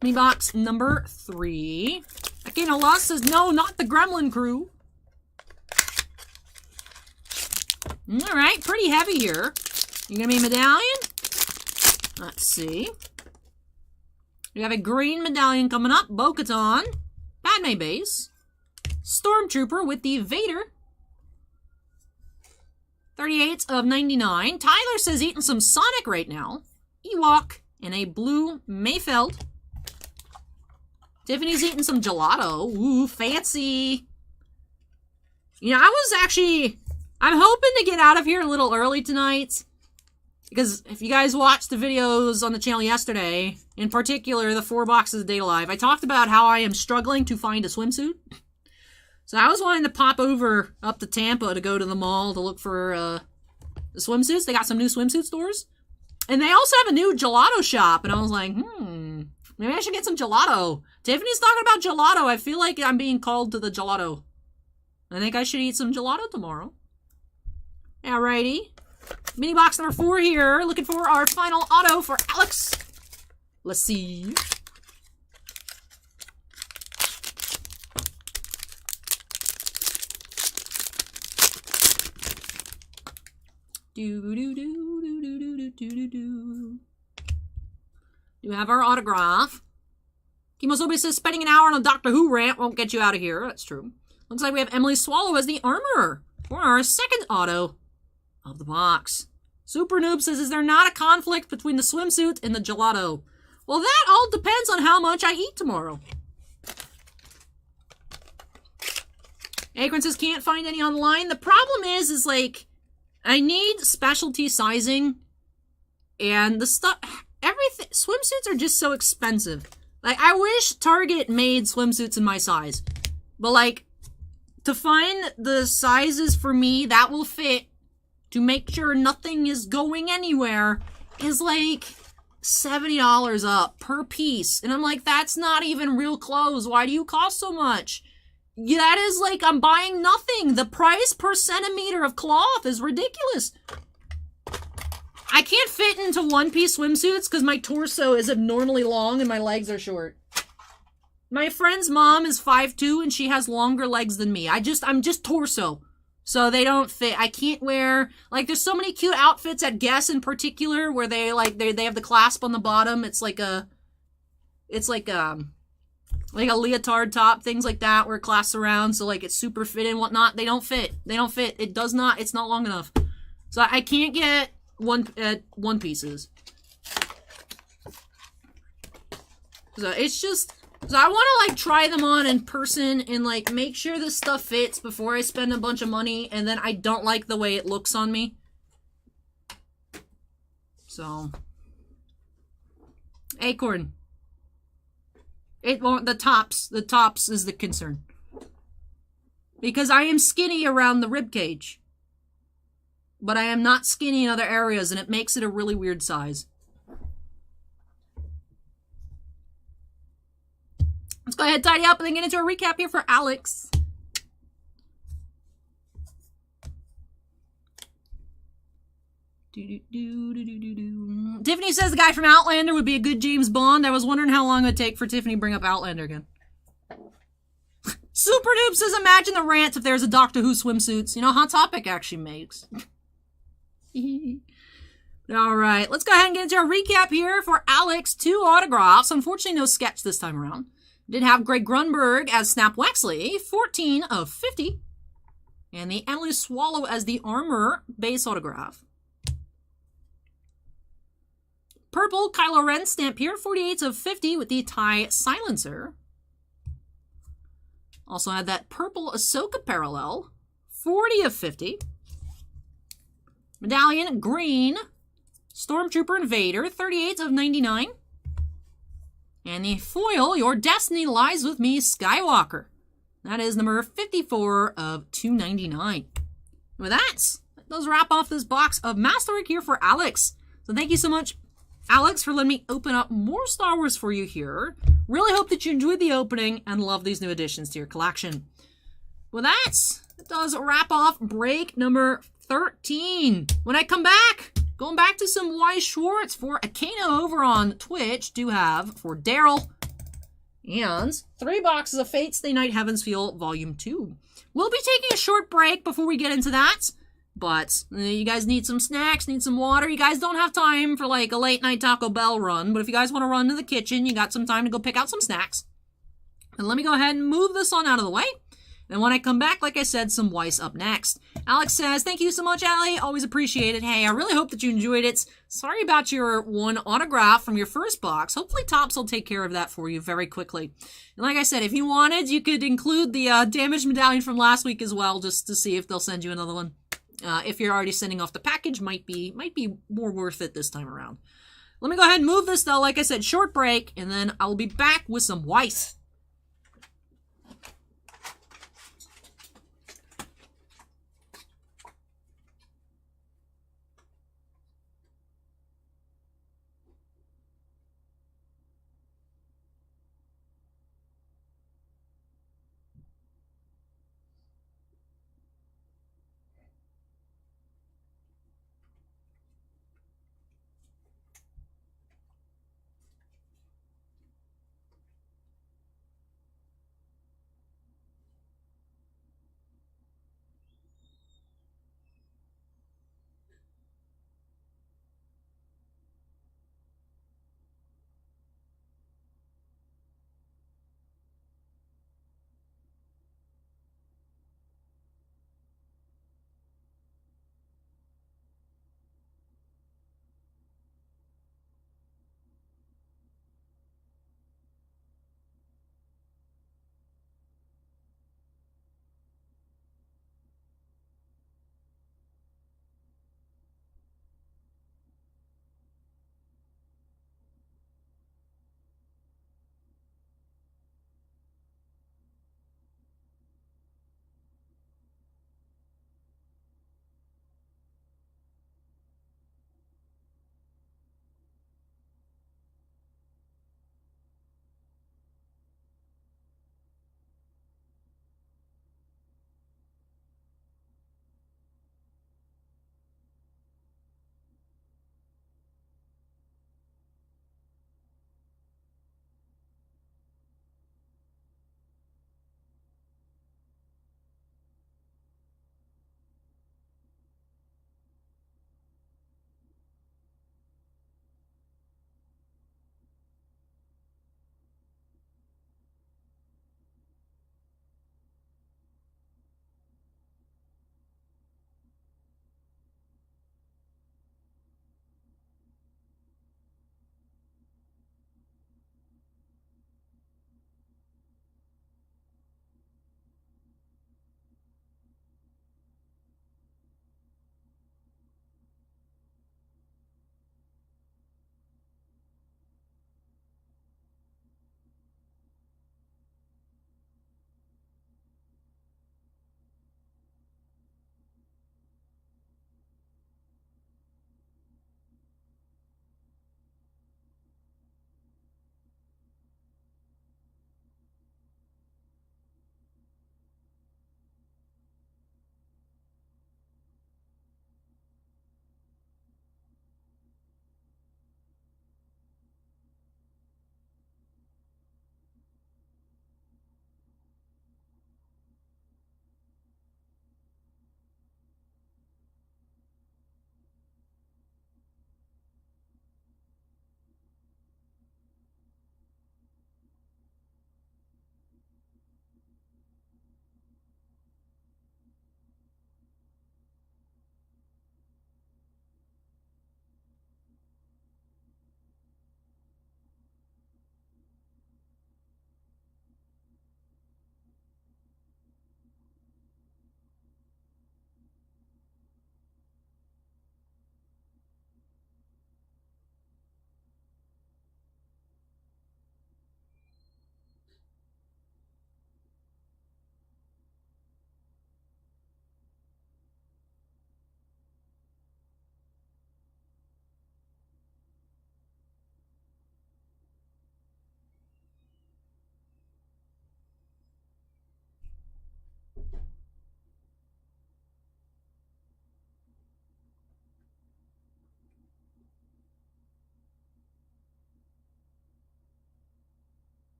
Mini box number 3. Akino Lost says, no, not the Gremlin crew. Alright, pretty heavy here. You gonna be a medallion? Let's see. We have a green medallion coming up. Bo-Katan. Padme base. Stormtrooper with the Vader. 38 of 99. Tyler says eating some Sonic right now. Ewok in a blue Mayfeld. Tiffany's eating some gelato. Ooh, fancy. You know, I'm hoping to get out of here a little early tonight. Because if you guys watched the videos on the channel yesterday, in particular, the 4 boxes of Date Alive, I talked about how I am struggling to find a swimsuit. So I was wanting to pop over up to Tampa to go to the mall to look for the swimsuits. They got some new swimsuit stores. And they also have a new gelato shop. And I was like, maybe I should get some gelato. Tiffany's talking about gelato. I feel like I'm being called to the gelato. I think I should eat some gelato tomorrow. Alrighty. Mini box number 4 here. Looking for our final auto for Alex. Let's see. Do have our autograph. Kimosobe says spending an hour on a Doctor Who rant won't get you out of here. That's true. Looks like we have Emily Swallow as the armorer for our second auto of the box. Super Noob says, is there not a conflict between the swimsuit and the gelato? Well, that all depends on how much I eat tomorrow. Akron says, can't find any online. The problem is like, I need specialty sizing. And the stuff, everything, swimsuits are just so expensive. Like, I wish Target made swimsuits in my size. But like, to find the sizes for me that will fit, to make sure nothing is going anywhere, is like $70 up per piece. And I'm like, that's not even real clothes. Why do you cost so much? Yeah, that is like, I'm buying nothing. The price per centimeter of cloth is ridiculous. I can't fit into one-piece swimsuits because my torso is abnormally long and my legs are short. My friend's mom is 5'2" and she has longer legs than me. I'm just torso. So they don't fit. I can't wear, like, there's so many cute outfits at Guess in particular where they have the clasp on the bottom. It's like a leotard top, things like that where it clasps around. So like it's super fit and whatnot. They don't fit. It does not, it's not long enough. So I can't get one pieces. So it's just, so I want to, like, try them on in person and, like, make sure this stuff fits before I spend a bunch of money, and then I don't like the way it looks on me. So. Acorn. It won't, the tops is the concern. Because I am skinny around the rib cage. But I am not skinny in other areas, and it makes it a really weird size. Let's go ahead and tidy up and then get into a recap here for Alex. Tiffany says the guy from Outlander would be a good James Bond. I was wondering how long it would take for Tiffany to bring up Outlander again. Super Noob says, imagine the rant if there's a Doctor Who swimsuits. You know, Hot Topic actually makes. Alright, let's go ahead and get into our recap here for Alex. 2 autographs. Unfortunately, no sketch this time around. Did have Greg Grunberg as Snap Wexley, 14 of 50. And the Emily Swallow as the Armor base autograph. Purple Kylo Ren stamp here, 48 of 50 with the tie silencer. Also had that purple Ahsoka parallel, 40 of 50. Medallion green, Stormtrooper Invader, 38 of 99. And the foil, Your Destiny Lies With Me, Skywalker. That is number 54 of 299. With that does wrap off this box of Masterwork here for Alex. So thank you so much, Alex, for letting me open up more Star Wars for you here. Really hope that you enjoyed the opening and love these new additions to your collection. With that, it does wrap off break number 13. When I come back, going back to some Y Schwartz for Akano over on Twitch, do have for Daryl, and 3 boxes of Fate Stay Night Heaven's Feel Volume 2. We'll be taking a short break before we get into that, but you guys need some snacks, need some water. You guys don't have time for like a late night Taco Bell run, but if you guys want to run to the kitchen, you got some time to go pick out some snacks. And let me go ahead and move this on out of the way. Then when I come back, like I said, some Weiss up next. Alex says, thank you so much, Allie. Always appreciate it. Hey, I really hope that you enjoyed it. Sorry about your one autograph from your first box. Hopefully Topps will take care of that for you very quickly. And like I said, if you wanted, you could include the damaged medallion from last week as well, just to see if they'll send you another one. If you're already sending off the package, might be more worth it this time around. Let me go ahead and move this, though. Like I said, short break, and then I'll be back with some Weiss.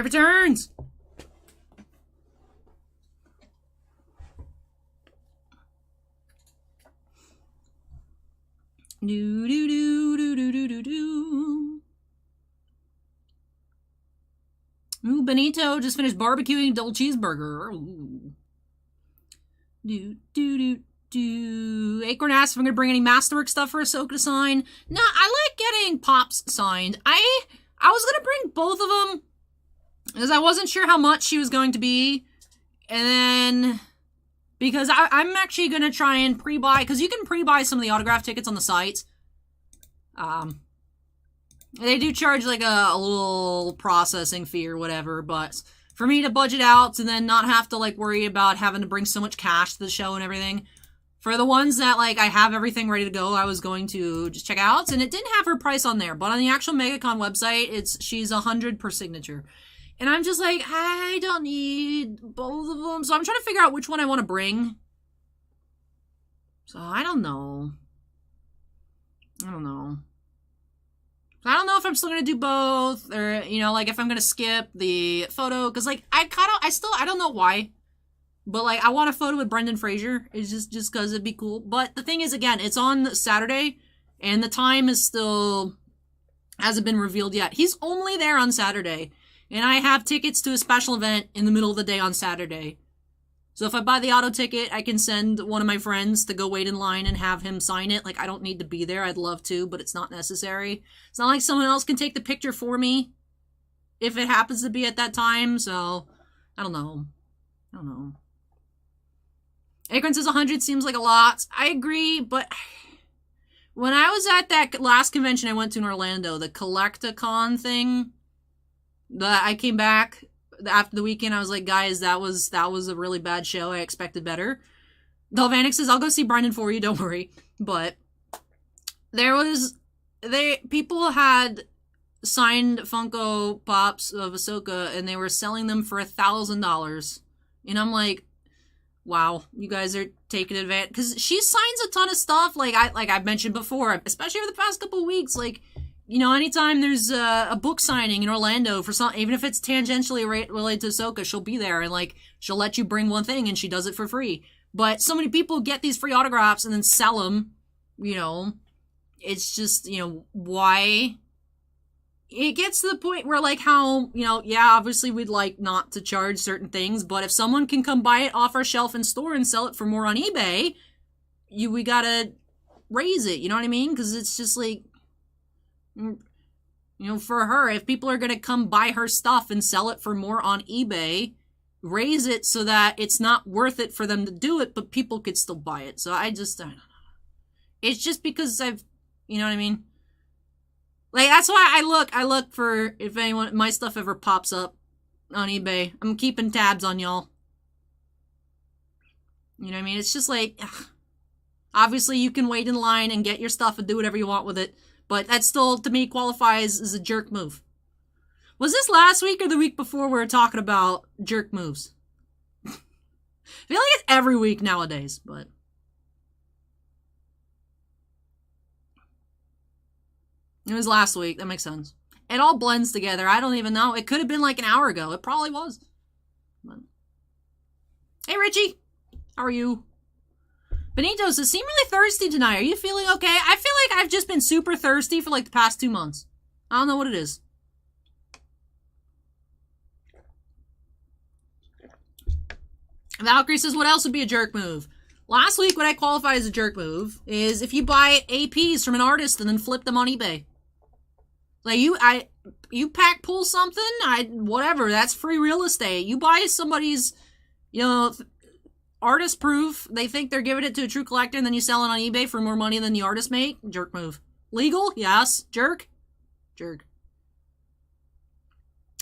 Knife returns! Do do do do do do do do. Ooh, Benito just finished barbecuing a double cheeseburger. Ooh. Do do do do. Acorn asks if I'm gonna bring any Masterwork stuff for Ahsoka to sign. No, I like getting Pops signed. I was gonna bring both of them because I wasn't sure how much she was going to be, and then because I'm actually gonna try and pre-buy, because you can pre-buy some of the autograph tickets on the site. They do charge like a little processing fee or whatever, but for me to budget out and then not have to like worry about having to bring so much cash to the show and everything, for the ones that like I have everything ready to go, I was going to just check out, and it didn't have her price on there, but on the actual MegaCon website, she's 100 per signature. And I'm just like, I don't need both of them. So I'm trying to figure out which one I want to bring. So I don't know. I don't know if I'm still going to do both, or, you know, like if I'm going to skip the photo. Because, like, I don't know why. But, like, I want a photo with Brendan Fraser. It's just because it'd be cool. But the thing is, again, it's on Saturday. And the time is still, hasn't been revealed yet. He's only there on Saturday. And I have tickets to a special event in the middle of the day on Saturday. So if I buy the auto ticket, I can send one of my friends to go wait in line and have him sign it. Like, I don't need to be there. I'd love to, but it's not necessary. It's not like someone else can take the picture for me if it happens to be at that time. So, I don't know. Acorn says 100 seems like a lot. I agree, but when I was at that last convention I went to in Orlando, the Collecticon thing, I came back after the weekend. I was like, guys, that was a really bad show. I expected better. Dalvanic says, I'll go see Brendan for you, don't worry. But people had signed Funko Pops of Ahsoka, and they were selling them for $1,000. And I'm like, wow, you guys are taking advantage. Because she signs a ton of stuff, like I've mentioned before, especially over the past couple of weeks, like, you know, anytime there's a book signing in Orlando for some, even if it's tangentially related to Ahsoka, she'll be there, and like she'll let you bring one thing and she does it for free. But so many people get these free autographs and then sell them. You know, it's just, you know, why it gets to the point where, like, how, you know, yeah, obviously we'd like not to charge certain things, but if someone can come buy it off our shelf and store and sell it for more on eBay, we gotta raise it. You know what I mean? Because it's just like, you know, for her, if people are going to come buy her stuff and sell it for more on eBay, raise it so that it's not worth it for them to do it, but people could still buy it. So I don't know. It's just because you know what I mean? Like, that's why I look for if anyone, my stuff ever pops up on eBay. I'm keeping tabs on y'all. You know what I mean? It's just like, ugh. Obviously you can wait in line and get your stuff and do whatever you want with it. But that still, to me, qualifies as a jerk move. Was this last week or the week before we were talking about jerk moves? I feel like it's every week nowadays, but... It was last week. That makes sense. It all blends together. I don't even know. It could have been like an hour ago. It probably was. But... Hey, Richie. How are you? Benito says, seem really thirsty tonight. Are you feeling okay? I feel like I've just been super thirsty for like the past 2 months. I don't know what it is. Valkyrie says, what else would be a jerk move? Last week, what I qualify as a jerk move is if you buy APs from an artist and then flip them on eBay. Like, you pack pull something, whatever, that's free real estate. You buy somebody's, you know, artist proof, they think they're giving it to a true collector, and then you sell it on eBay for more money than the artist make. Jerk move. Legal? Yes. Jerk? Jerk.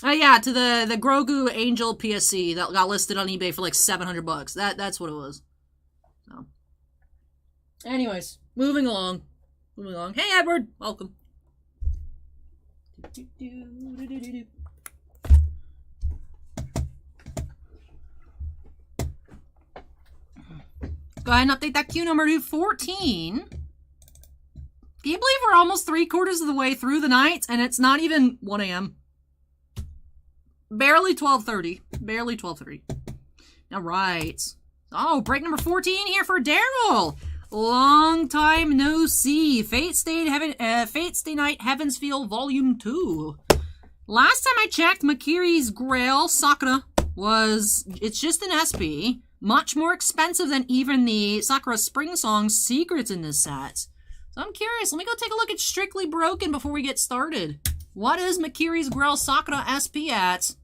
Oh yeah, to the Grogu Angel PSC that got listed on eBay for like $700. That's what it was. So. Anyways, moving along. Hey Edward, welcome. Go ahead and update that queue number to 14. Can you believe we're almost 3/4 of the way through the night and it's not even 1 a.m.? Barely 12:30. Barely 12:30. All right. Oh, break number 14 here for Daryl. Long time no see. Fate Stay Night, Heavensfield, Volume 2. Last time I checked, Makiri's Grail Sakura it's just an SP. Much more expensive than even the Sakura Spring Song secrets in this set. So I'm curious. Let me go take a look at Strictly Broken before we get started. What is Makiri's Grail Sakura SP at?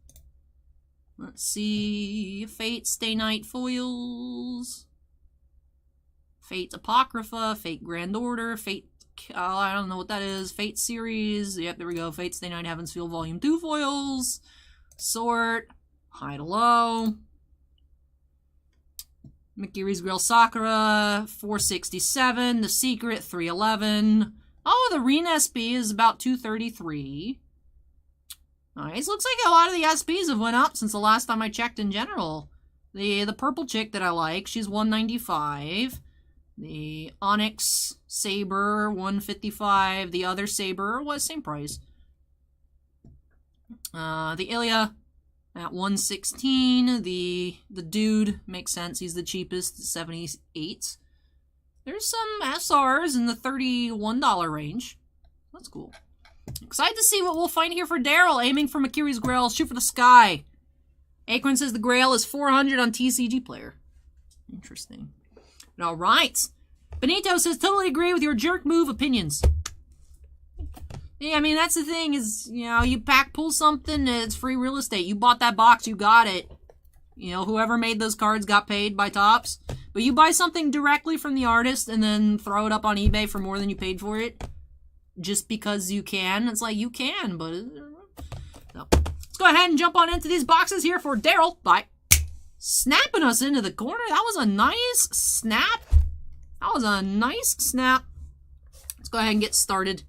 Let's see. Fate Stay Night Foils. Fate Apocrypha. Fate Grand Order. Fate... I don't know what that is. Fate Series. Yep, there we go. Fate Stay Night Heavensfield Volume 2 Foils. Sort. High to low. Makiri's Grail Sakura. 467. The Secret. 311. Oh, the Reen SP is about 233. Nice. Looks like a lot of the SPs have went up since the last time I checked in general. The purple chick that I like, she's 195. The Onyx Saber, 155. The other Saber was same price. The Ilya at 116. The dude makes sense. He's the cheapest, 78. There's some SRs in the $31 range. That's cool. Excited to see what we'll find here for Daryl. Aiming for Makiri's Grail. Shoot for the sky. Acorn says the Grail is 400 on TCG Player. Interesting. All right. Benito says, totally agree with your jerk move opinions. Yeah, I mean, that's the thing is, you know, you pack pull something, it's free real estate. You bought that box, you got it. You know, whoever made those cards got paid by Topps. But you buy something directly from the artist and then throw it up on eBay for more than you paid for it. Just because you can. It's like, you can, but... So, let's go ahead and jump on into these boxes here for Daryl. Bye. Snapping us into the corner. That was a nice snap. That was a nice snap. Let's go ahead and get started.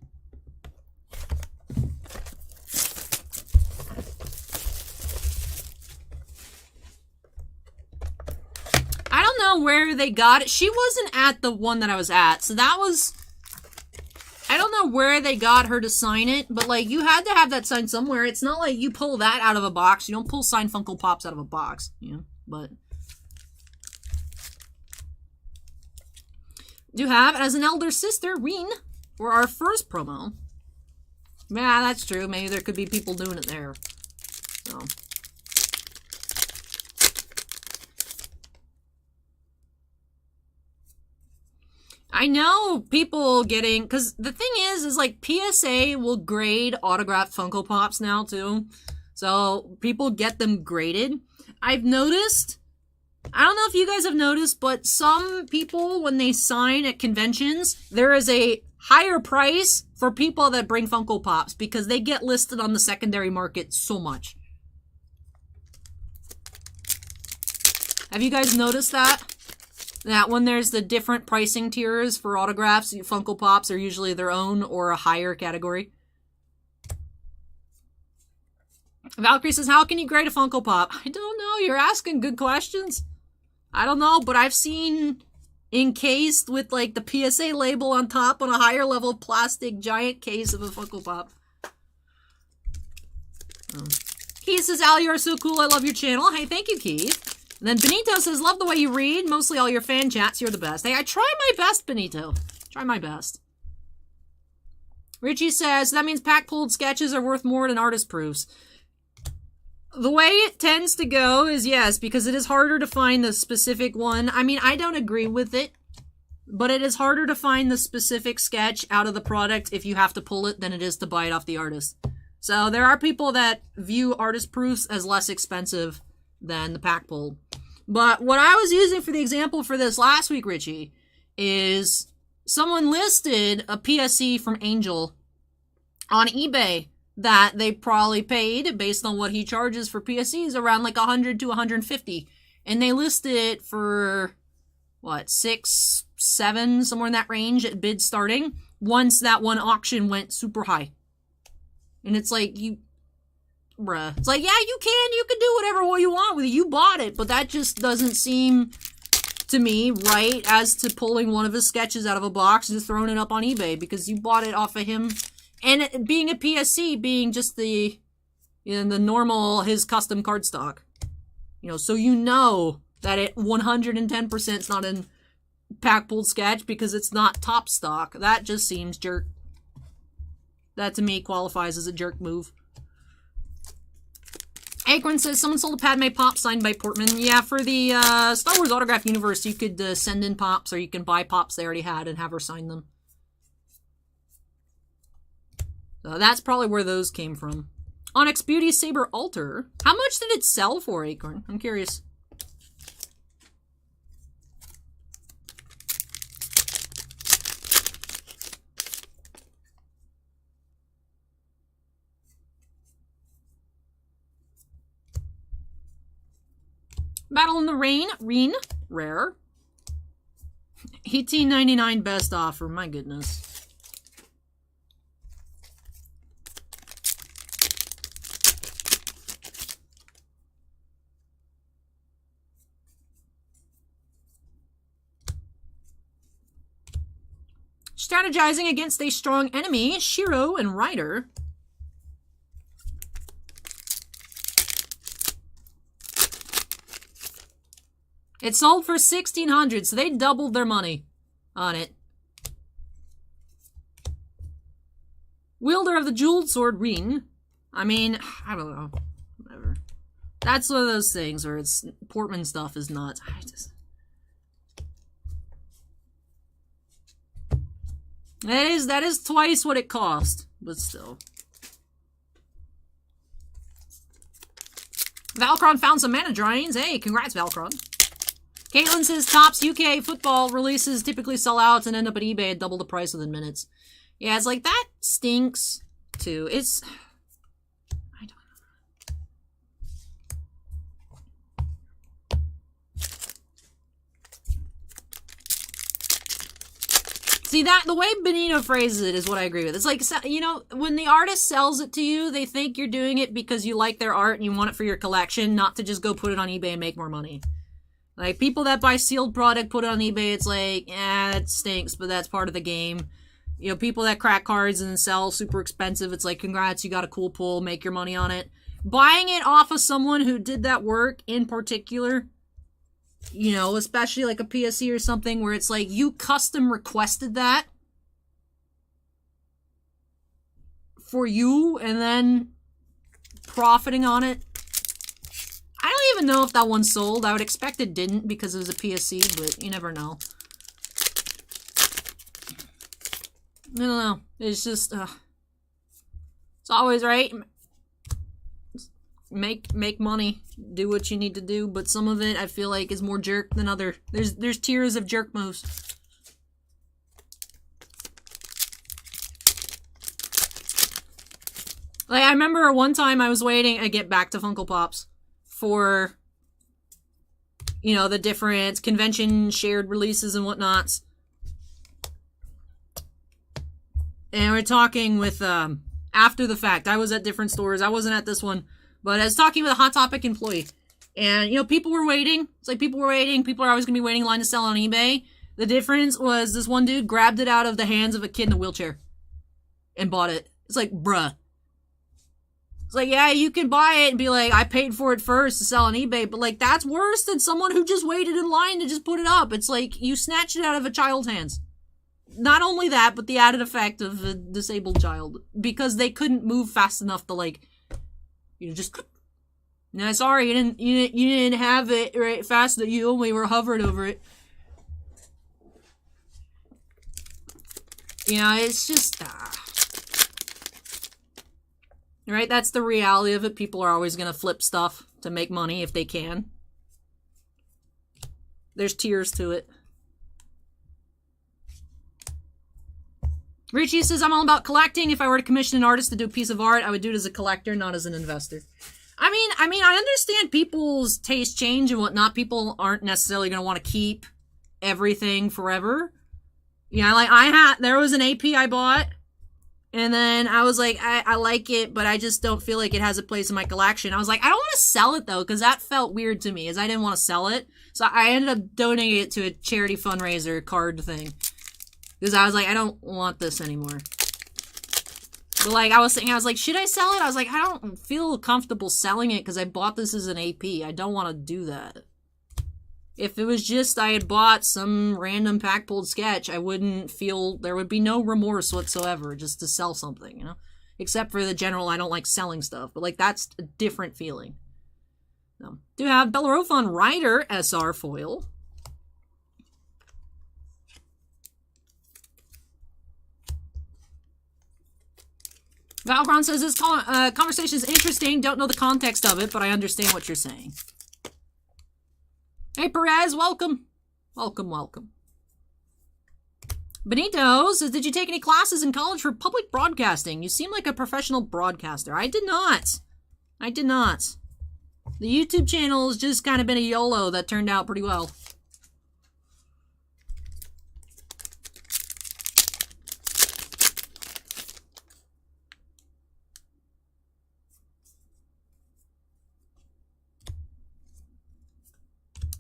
I don't know where they got it. She wasn't at the one that I was at, so that was... I don't know where they got her to sign it, but, like, you had to have that signed somewhere. It's not like you pull that out of a box. You don't pull signed Funko Pops out of a box, you know, but... Do have, as an elder sister, Reen, for our first promo. Yeah, that's true. Maybe there could be people doing it there. So... I know people getting, because the thing is like PSA will grade autographed Funko Pops now too. So people get them graded. I've noticed, I don't know if you guys have noticed, but some people, when they sign at conventions, there is a higher price for people that bring Funko Pops because they get listed on the secondary market so much. Have you guys noticed that? That when there's the different pricing tiers for autographs, Funko Pops are usually their own or a higher category. Valkyrie says, how can you grade a Funko Pop? I don't know. You're asking good questions. I don't know, but I've seen encased with like the PSA label on top on a higher level plastic giant case of a Funko Pop. Keith says, Al, you're so cool. I love your channel. Hey, thank you, Keith. And then Benito says, love the way you read. Mostly all your fan chats. You're the best. Hey, I try my best, Benito. Try my best. Richie says, that means pack-pulled sketches are worth more than artist proofs. The way it tends to go is yes, because it is harder to find the specific one. I mean, I don't agree with it, but it is harder to find the specific sketch out of the product if you have to pull it than it is to buy it off the artist. So there are people that view artist proofs as less expensive than the pack pull. But what I was using for the example for this last week, Richie, is someone listed a PSE from Angel on eBay that they probably paid, based on what he charges for PSEs, around like 100 to 150. And they listed it for, what, 6, 7, somewhere in that range at bid starting, once that one auction went super high. And it's like, bruh. It's like, yeah, you can do whatever you want with it. You bought it, but that just doesn't seem to me right as to pulling one of his sketches out of a box and just throwing it up on eBay because you bought it off of him. And it, being a PSC, being just the, in the normal, his custom card stock. You know, so you know that it 110% is not in pack pulled sketch because it's not top stock. That just seems jerk. That to me qualifies as a jerk move. Acorn says, someone sold a Padme pop signed by Portman. Yeah, for the Star Wars Autograph universe, you could send in pops, or you can buy pops they already had and have her sign them. So that's probably where those came from. Onyx Beauty Saber Altar. How much did it sell for, Acorn? I'm curious. Battle in the Rain, rare. $18.99 best offer, my goodness. Strategizing against a strong enemy, Shiro and Ryder. It sold for $1,600, so they doubled their money on it. Wielder of the Jeweled Sword, Rin. I mean, I don't know. Whatever. That's one of those things where it's Portman stuff is nuts. That is twice what it cost, but still. Valkron found some mana drawings. Hey, congrats, Valkron. Caitlin says, Topps UK football releases typically sell out and end up at eBay at double the price within minutes. Yeah, it's like, that stinks, too. It's... I don't know. See, that, the way Benito phrases it is what I agree with. It's like, you know, when the artist sells it to you, they think you're doing it because you like their art and you want it for your collection, not to just go put it on eBay and make more money. Like, people that buy sealed product, put it on eBay, it's like, that stinks, but that's part of the game. You know, people that crack cards and sell super expensive, it's like, congrats, you got a cool pull, make your money on it. Buying it off of someone who did that work in particular, you know, especially like a PSE or something, where it's like, you custom requested that for you, and then profiting on it. I don't even know if that one sold. I would expect it didn't because it was a PSC, but you never know. I don't know. It's just, it's always right. Make money. Do what you need to do, but some of it I feel like is more jerk than other. There's tiers of jerk moves. Like, I remember one time I was waiting, I get back to Funko Pops, for, you know, the different convention shared releases and whatnots. And we're talking with, after the fact. I was at different stores. I wasn't at this one. But I was talking with a Hot Topic employee. And, you know, people were waiting. It's like people were waiting. People are always going to be waiting in line to sell on eBay. The difference was this one dude grabbed it out of the hands of a kid in a wheelchair. And bought it. It's like, bruh. It's like, yeah, you can buy it and be like, I paid for it first to sell on eBay, but like, that's worse than someone who just waited in line to just put it up. It's like, you snatched it out of a child's hands. Not only that, but the added effect of a disabled child. Because they couldn't move fast enough to like, you know, just, no, sorry, you didn't have it right fast, that you only were hovering over it. You know, it's just, right? That's the reality of it. People are always going to flip stuff to make money if they can. There's tiers to it. Richie says, I'm all about collecting. If I were to commission an artist to do a piece of art, I would do it as a collector, not as an investor. I mean, I understand people's taste change and whatnot. People aren't necessarily going to want to keep everything forever. You know, like, there was an AP I bought. And then I was like, I like it, but I just don't feel like it has a place in my collection. I was like, I don't want to sell it, though, because that felt weird to me, as I didn't want to sell it. So I ended up donating it to a charity fundraiser card thing. Because I was like, I don't want this anymore. But, like, I was thinking, I was like, should I sell it? I was like, I don't feel comfortable selling it because I bought this as an AP. I don't want to do that. If it was just I had bought some random pack-pulled sketch, I wouldn't feel, there would be no remorse whatsoever just to sell something, you know? Except for the general, I don't like selling stuff. But, like, that's a different feeling. So, do have Bellerophon Rider SR foil. Valgron says, this conversation is interesting. Don't know the context of it, but I understand what you're saying. Hey, Perez, welcome. Welcome, welcome. Benito says, did you take any classes in college for public broadcasting? You seem like a professional broadcaster. I did not. I did not. The YouTube channel has just kind of been a YOLO that turned out pretty well.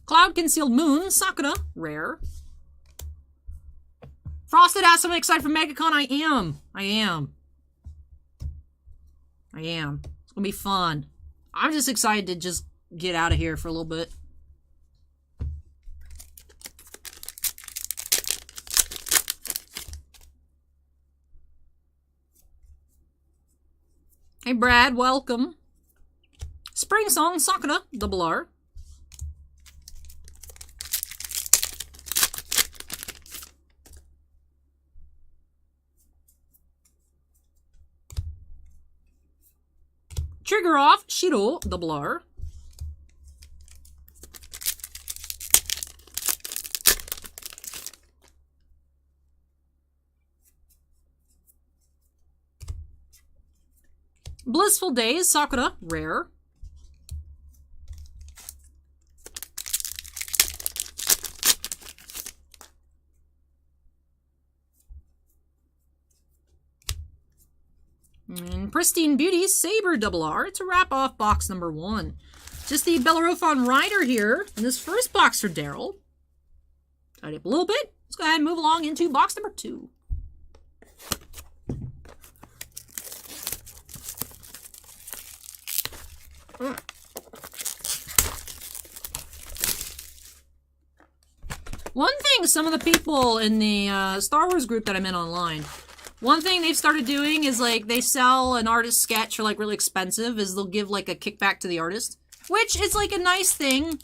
Cloud Concealed Moon, Sakura, rare. Frosted asks, I'm excited for MegaCon. I am. It's gonna be fun. I'm just excited to just get out of here for a little bit. Hey, Brad, welcome. Spring Song, Sakura, double R. Trigger Off, Shiro, double R. Blissful Days, Sakura, rare. And Pristine Beauty, Saber double R, to wrap off box number 1. Just the Bellerophon Rider here in this first box for Daryl. Tidy up a little bit. Let's go ahead and move along into box number 2. One thing some of the people in the Star Wars group that I'm in online, one thing they've started doing is, like, they sell an artist sketch for, like, really expensive, is they'll give, like, a kickback to the artist. Which is, like, a nice thing.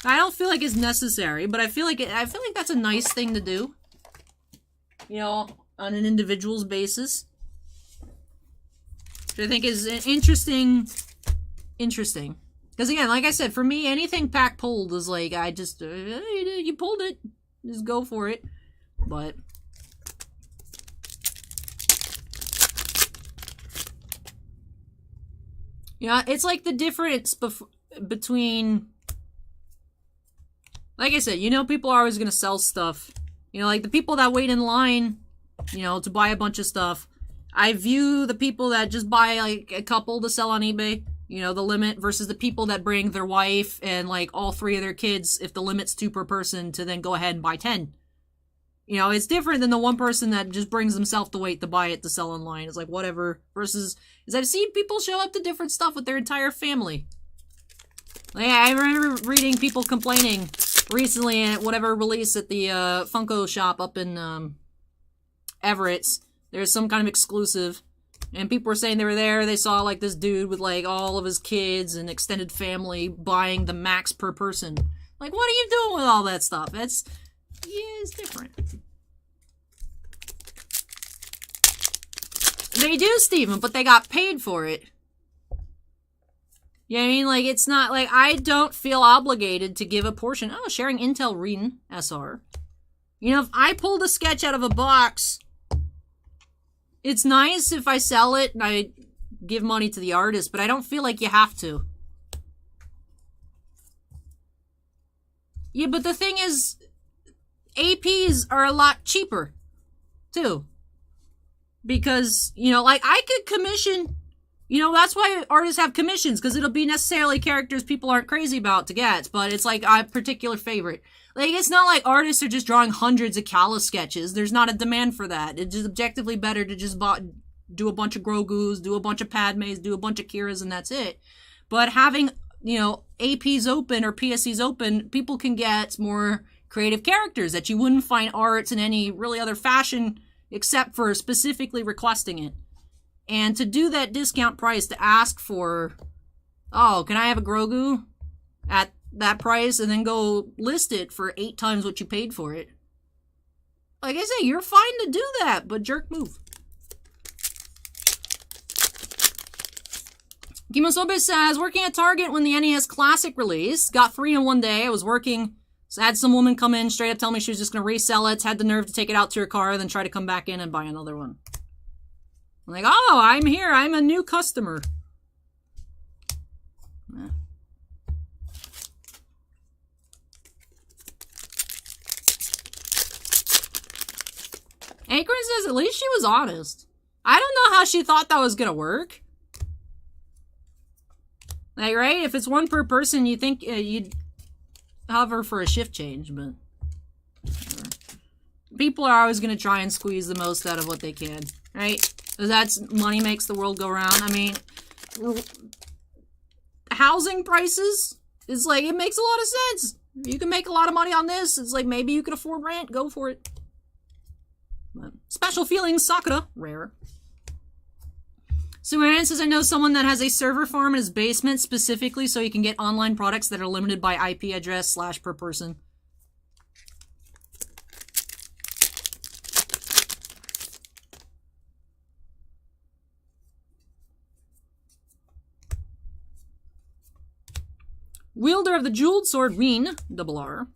I don't feel like it's necessary, but I feel like that's a nice thing to do. You know, on an individual's basis. Which I think is interesting. Because, again, like I said, for me, anything pack pulled is, like, I just, you pulled it. Just go for it. But... yeah, it's like the difference between, like I said, you know, people are always going to sell stuff. You know, like the people that wait in line, you know, to buy a bunch of stuff. I view the people that just buy, like, a couple to sell on eBay, you know, the limit, versus the people that bring their wife and, like, all 3 of their kids, if the limit's 2 per person, to then go ahead and buy 10. You know, it's different than the one person that just brings himself to wait to buy it to sell online. It's like, whatever. Versus, is I've seen people show up to different stuff with their entire family. Like, I remember reading people complaining recently at whatever release at the Funko shop up in Everett's. There's some kind of exclusive. And people were saying they were there, they saw, like, this dude with, like, all of his kids and extended family buying the max per person. Like, what are you doing with all that stuff? It's... yeah, it's different. They do, Steven, but they got paid for it. You know what I mean? Like, it's not, like, I don't feel obligated to give a portion. Oh, sharing Intel Reading SR. You know, if I pulled a sketch out of a box, it's nice if I sell it and I give money to the artist, but I don't feel like you have to. Yeah, but the thing is, APs are a lot cheaper, too. Because, you know, like, I could commission, you know, that's why artists have commissions, because it'll be necessarily characters people aren't crazy about to get, but it's, like, a particular favorite. Like, it's not like artists are just drawing hundreds of Callus sketches. There's not a demand for that. It's just objectively better to just do a bunch of Grogus, do a bunch of Padmes, do a bunch of Kiras, and that's it. But having, you know, APs open or PSCs open, people can get more creative characters that you wouldn't find arts in any really other fashion except for specifically requesting it. And to do that discount price, to ask for, oh, can I have a Grogu at that price, and then go list it for 8 times what you paid for it. Like I say, you're fine to do that, but jerk move. Kimosobe says, working at Target when the NES Classic released, got 3 in one day. I was working, so had some woman come in, straight up tell me she was just going to resell it, had the nerve to take it out to her car, then try to come back in and buy another one. I'm like, oh, I'm here, I'm a new customer. Eh. Acorn says, at least she was honest. I don't know how she thought that was going to work. Like, right? If it's 1 per person, you think you'd hover for a shift change, but whatever. People are always going to try and squeeze the most out of what they can, right? Because that's money makes the world go round. I mean, housing prices is like, it makes a lot of sense. You can make a lot of money on this. It's like, maybe you can afford rent. Go for it. But special feelings, Sakura. Rare. Sueran says, I know someone that has a server farm in his basement specifically so he can get online products that are limited by IP address / per person. Wielder of the Jeweled Sword, Reen, R.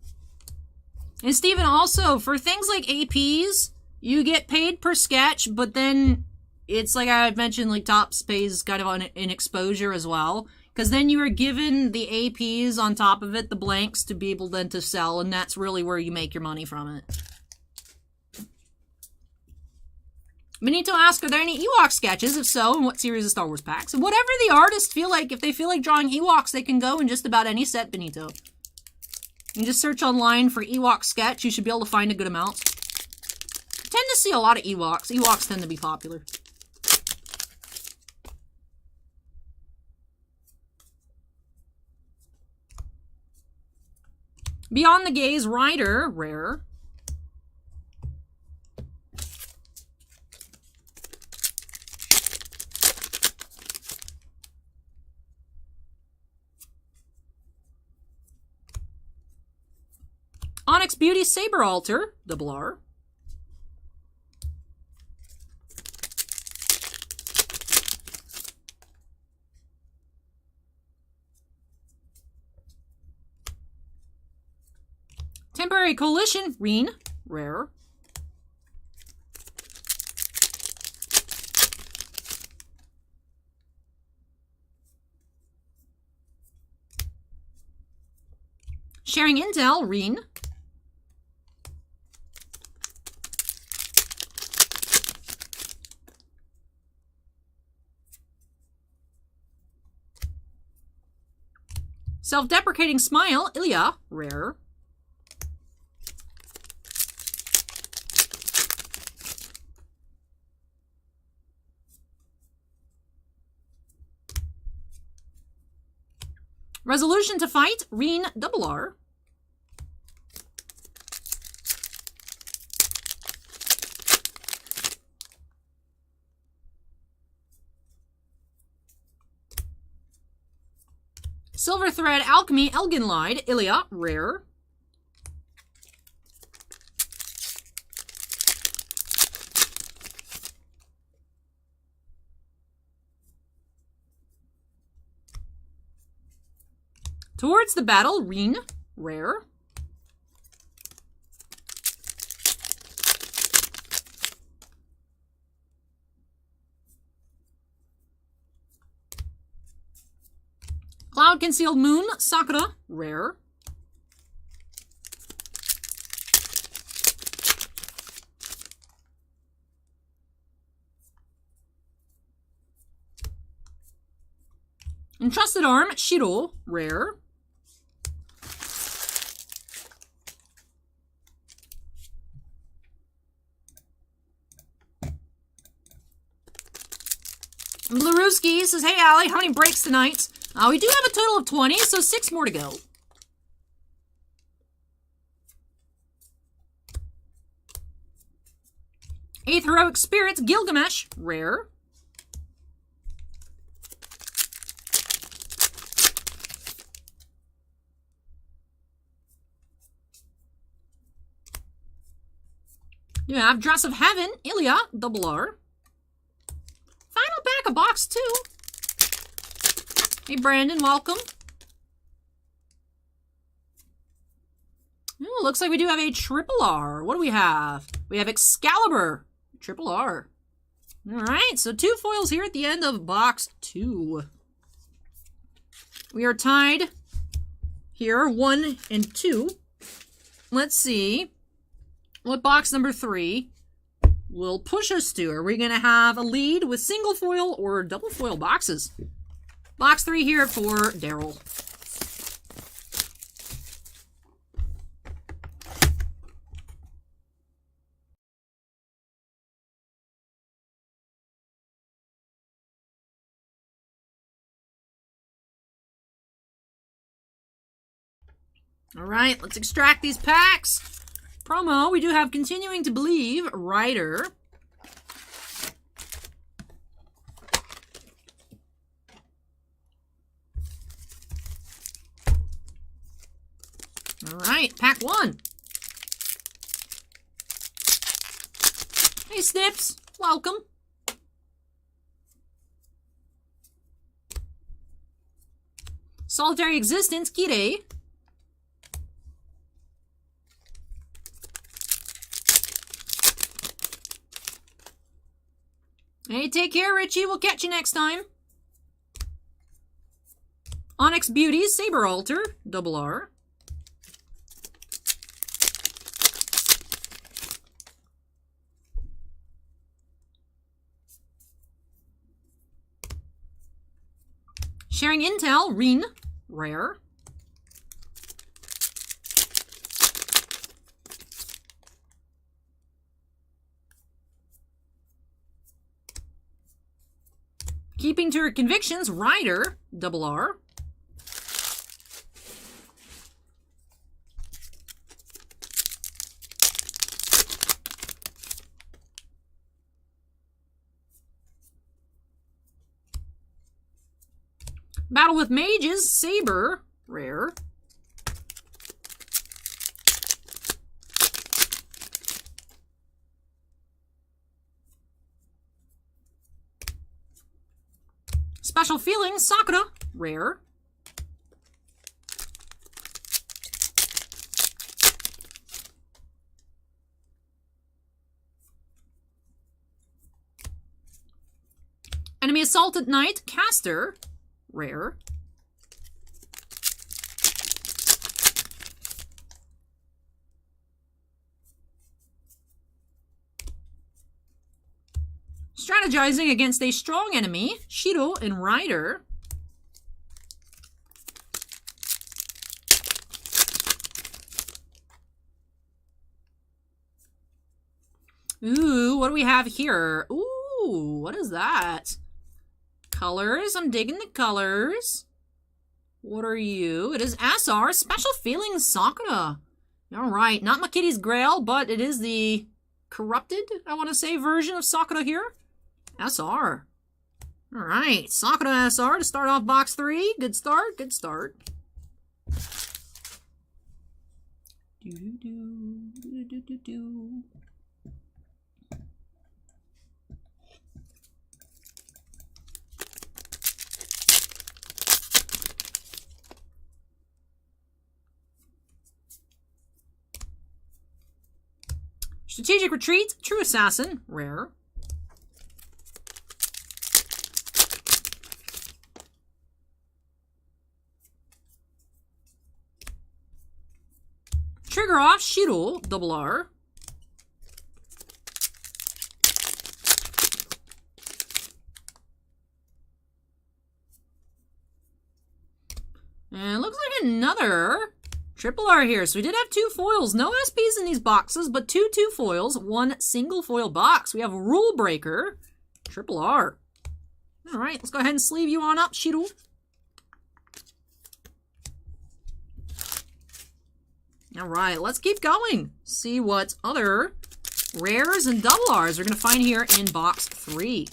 And Steven, also, for things like APs, you get paid per sketch, but then it's like I mentioned, like Tops pays kind of on an exposure as well. Because then you are given the APs on top of it, the blanks, to be able then to sell, and that's really where you make your money from it. Benito asks, are there any Ewok sketches? If so, and what series of Star Wars packs? And whatever the artists feel like, if they feel like drawing Ewoks, they can go in just about any set, Benito. You just search online for Ewok sketch, you should be able to find a good amount. I tend to see a lot of Ewoks. Ewoks tend to be popular. Beyond the Gaze, Rider, rare. Onyx Beauty, Saber Altar, R. Temporary Coalition, Reen, rare. Sharing Intel, Reen. Self-Deprecating Smile, Ilya, rare. Resolution to Fight, Reen, R. Silver Thread Alchemy, Elginlide, Ilya, rare. Towards the Battle, Reen, rare. Cloud Concealed Moon, Sakura, rare. Entrusted Arm, Shiro, rare. Bluruski says, hey, Allie, how many breaks tonight? We do have a total of 20, so 6 more to go. Eighth Heroic Spirits, Gilgamesh, rare. You have Dress of Heaven, Ilya, double R. Final pack of box 2. Hey, Brandon, welcome. Oh, looks like we do have a triple R. What do we have? We have Excalibur, triple R. All right, so 2 foils here at the end of box 2. We are tied here, 1 and 2. Let's see what box number 3 will push us to. Are we going to have a lead with single foil or double foil boxes? Box 3 here for Daryl. All right, let's extract these packs. Promo, we do have Continuing to Believe, Rider. All right, pack 1. Hey, Snips, welcome. Solitary Existence, Kirei. Hey, take care, Richie. We'll catch you next time. Onyx Beauties, Saber Altar, double R. Sharing Intel, Reen, rare. Keeping to her convictions, Rider, double R. Battle with Mages, Saber, rare. Special Feelings, Sakura, rare. Enemy Assault at Night, Caster, rare. Strategizing against a strong enemy, Shiro and Rider. Ooh, what do we have here? Ooh, what is that? Colors, I'm digging the colors. What are you? It is SR, Special Feelings Sakura. Alright, not my kitty's Grail, but it is the corrupted, I want to say, version of Sakura here. SR. Alright, Sakura SR to start off box 3. Good start, good start. Strategic Retreat, True Assassin, rare. Trigger Off, Shiro, double R. And it looks like another triple R here. So we did have 2 foils. No SPs in these boxes, but 2 foils, 1 single foil box. We have Rule Breaker, triple R. All right, let's go ahead and sleeve you on up, Shiro. All right, let's keep going. See what other rares and double Rs we're going to find here in box 3.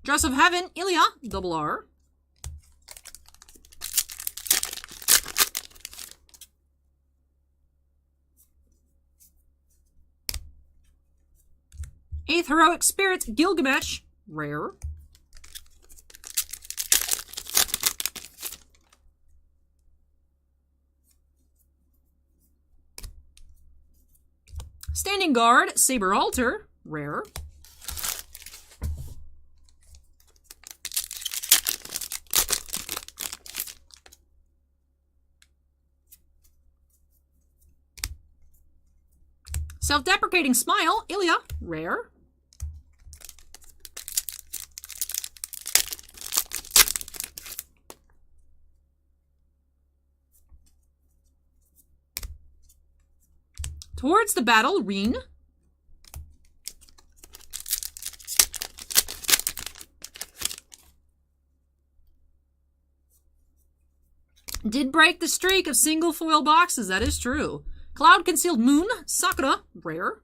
Dress of Heaven, Ilya, double R. Eighth Heroic Spirit, Gilgamesh, rare. Standing Guard, Saber Altar, rare. Self-Deprecating Smile, Ilya, rare. Towards the Battle, Reen. Did break the streak of single foil boxes, that is true. Cloud Concealed Moon, Sakura, rare.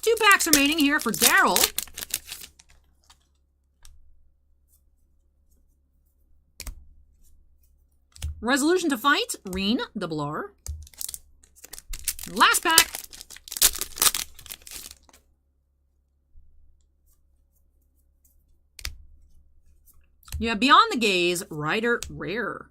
2 packs remaining here for Daryl. Resolution to Fight, Reen, double R. Last pack. You have Beyond the Gaze, Rider, rare.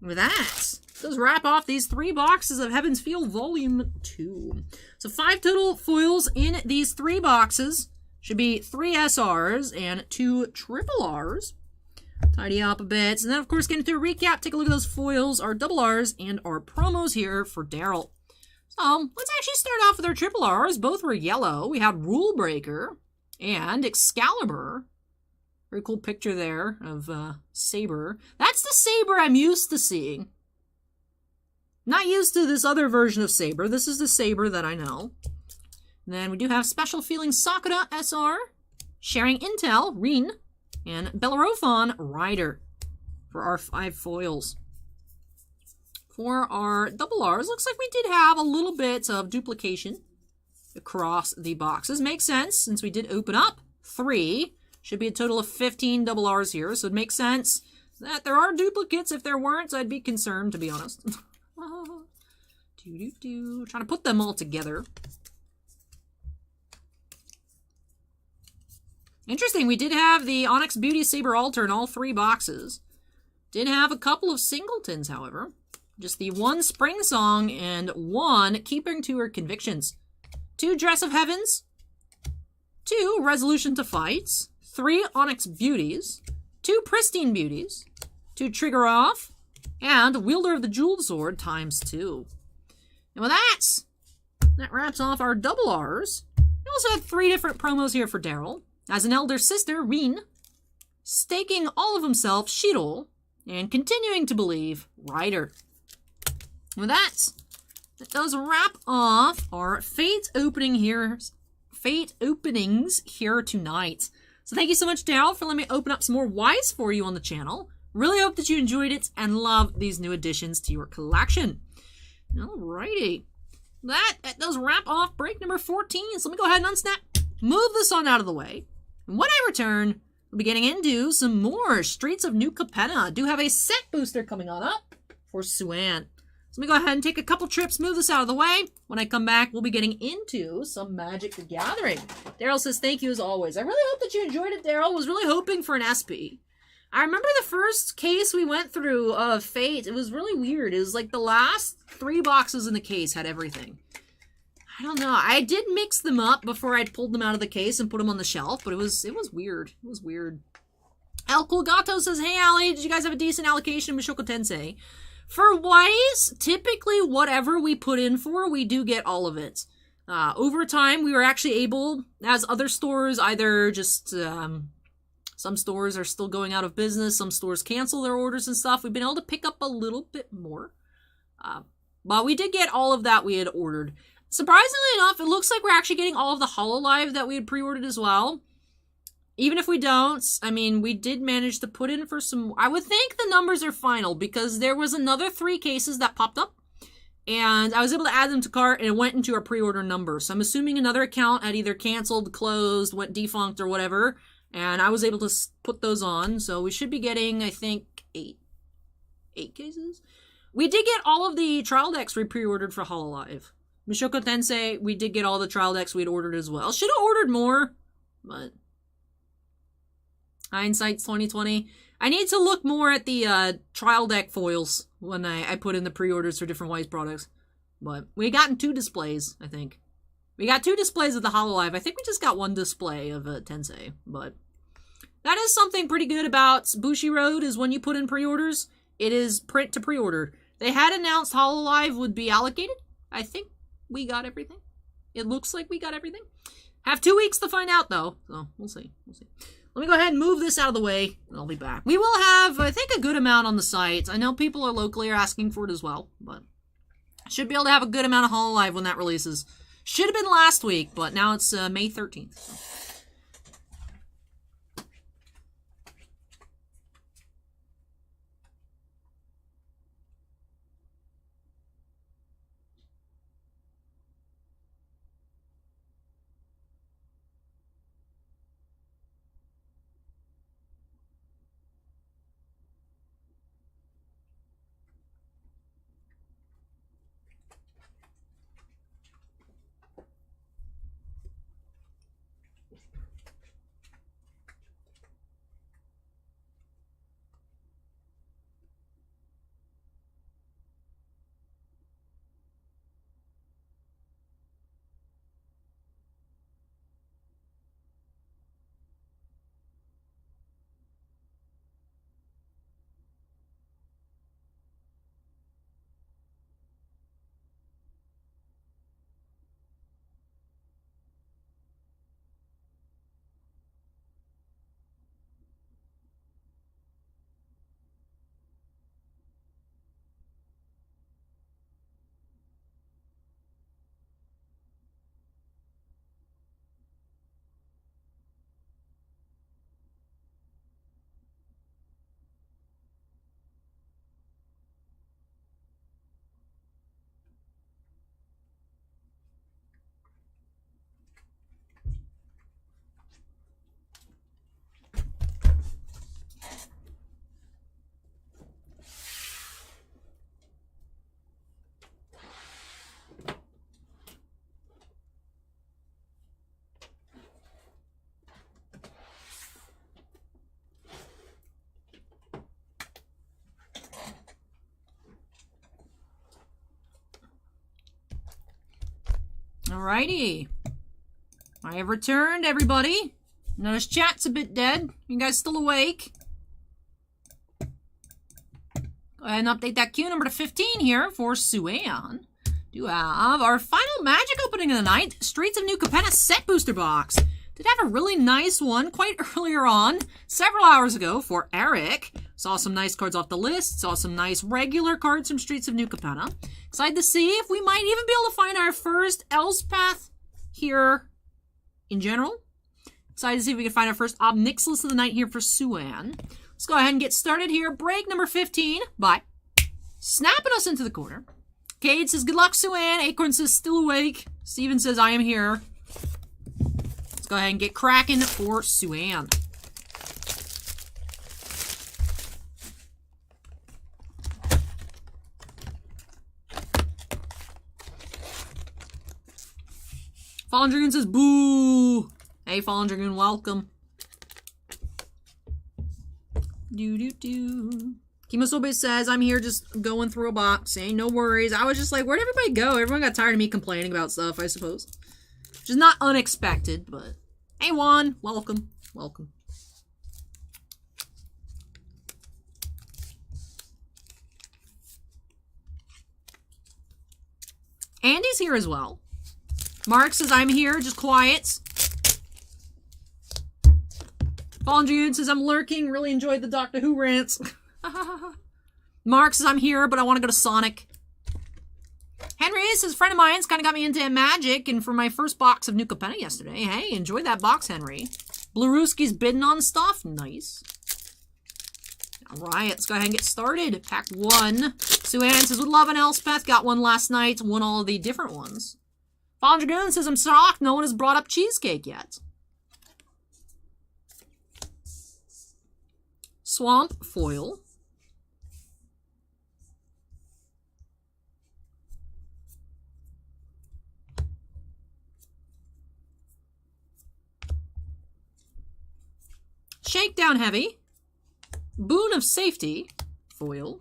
With that, let's wrap off these 3 boxes of Heaven's Field Volume 2. So 5 total foils in these 3 boxes. Should be 3 SRs and 2 triple Rs. Tidy up a bit. And then, of course, getting through a recap, take a look at those foils, our double Rs, and our promos here for Daryl. So let's actually start off with our triple Rs. Both were yellow. We had Rule Breaker and Excalibur. Very cool picture there of Saber. That's the Saber I'm used to seeing. Not used to this other version of Saber. This is the Saber that I know. And then we do have Special Feeling Sakura SR, Sharing Intel, Reen, and Bellerophon Rider for our 5 foils. For our double Rs, looks like we did have a little bit of duplication across the boxes. Makes sense, since we did open up 3. Should be a total of 15 double Rs here, so it makes sense that there are duplicates. If there weren't, I'd be concerned, to be honest. Trying to put them all together. Interesting, we did have the Onyx Beauty Saber Altar in all 3 boxes. Did have a couple of singletons, however. Just the 1 Spring Song and 1 Keeping to Her Convictions. 2 Dress of Heavens. 2 Resolution to Fight. 3 Onyx Beauties. 2 Pristine Beauties. 2 Trigger Off. And Wielder of the Jeweled Sword ×2. And with that wraps off our double Rs. We also had 3 different promos here for Daryl. As an elder sister, Reen. Staking all of himself, Shiro. And continuing to believe, Rider. With that does wrap off our Fate openings here tonight. So thank you so much, Daryl, for letting me open up some more Wise for you on the channel. Really hope that you enjoyed it and love these new additions to your collection. Alrighty. That does wrap off break number 14. So let me go ahead and unsnap, move this on out of the way. And when I return, we'll be getting into some more Streets of New Capenna. I do have a set booster coming on up for Suan. So let me go ahead and take a couple trips, move this out of the way. When I come back, we'll be getting into some Magic the Gathering. Daryl says, thank you as always. I really hope that you enjoyed it, Daryl. Was really hoping for an SP. I remember the first case we went through of Fate. It was really weird. It was like the last 3 boxes in the case had everything. I don't know. I did mix them up before I'd pulled them out of the case and put them on the shelf, but it was weird. It was weird. El Cool Gato says, hey, Allie, did you guys have a decent allocation of Mushoku Tensei? For Wise, typically whatever we put in for, we do get all of it. Over time, we were actually able, as other stores, either just, some stores are still going out of business, some stores cancel their orders and stuff, we've been able to pick up a little bit more. But we did get all of that we had ordered. Surprisingly enough, it looks like we're actually getting all of the Hololive that we had pre-ordered as well. Even if we don't, I mean, we did manage to put in for some... I would think the numbers are final, because there was another 3 cases that popped up, and I was able to add them to cart, and it went into our pre-order number. So I'm assuming another account had either canceled, closed, went defunct, or whatever, and I was able to put those on. So we should be getting, I think, 8 cases? We did get all of the trial decks we pre-ordered for Hololive. Mushoku Tensei, we did get all the trial decks we had ordered as well. Should have ordered more, but... Hindsight's 2020. I need to look more at the trial deck foils when I put in the pre-orders for different Wise products. But we gotten 2 displays, I think. We got 2 displays of the Hololive. I think we just got 1 display of Tensei. But that is something pretty good about Bushiroad, is when you put in pre-orders, it is print to pre-order. They had announced Hololive would be allocated. I think we got everything. It looks like we got everything. Have 2 weeks to find out, though. So, we'll see. We'll see. Let me go ahead and move this out of the way, and I'll be back. We will have, I think, a good amount on the site. I know people are locally asking for it as well, but should be able to have a good amount of Hololive when that releases. Should have been last week, but now it's May 13th. So. Alrighty. I have returned, everybody. Notice chat's a bit dead. You guys still awake? Go ahead and update that queue number to 15 here for Suan. Do have our final magic opening of the night. Streets of New Capenna set booster box. Did have a really nice one quite earlier on, several hours ago, for Erich. Saw some nice cards off the list. Saw some nice regular cards from Streets of New Capenna. Excited to see if we might even be able to find our first Elspeth here in general. Excited to see if we can find our first Obnixilus of the night here for Suan. Let's go ahead and get started here. Break number 15 by snapping us into the corner. Cade says, good luck, Suan. Acorn says, still awake. Steven says, I am here. Let's go ahead and get cracking for Suan. Fallen Dragoon says, boo. Hey, Fallen Dragoon, welcome. Kimosobe says, I'm here just going through a box. Ain't no worries. I was just like, where'd everybody go? Everyone got tired of me complaining about stuff, I suppose. Which is not unexpected, but... Hey, Juan. Welcome. Welcome. Andy's here as well. Marc says, I'm here, just quiet. Fallen Dragoon says, I'm lurking, really enjoyed the Doctor Who rants. Marc says, I'm here, but I want to go to Sonic. Henry says, friend of mine's kind of got me into Magic, and for my first box of new Capenna yesterday. Hey, enjoy that box, Henry. Bluruski's bidding on stuff. Nice. Alright, let's go ahead and get started. Pack 1. Sue Ann says, would love an Elspeth. Got one last night. Won all the different ones. Fallen Dragoon says, I'm shocked no one has brought up Cheesecake yet. Swamp foil. Shakedown Heavy. Boon of Safety. Foil.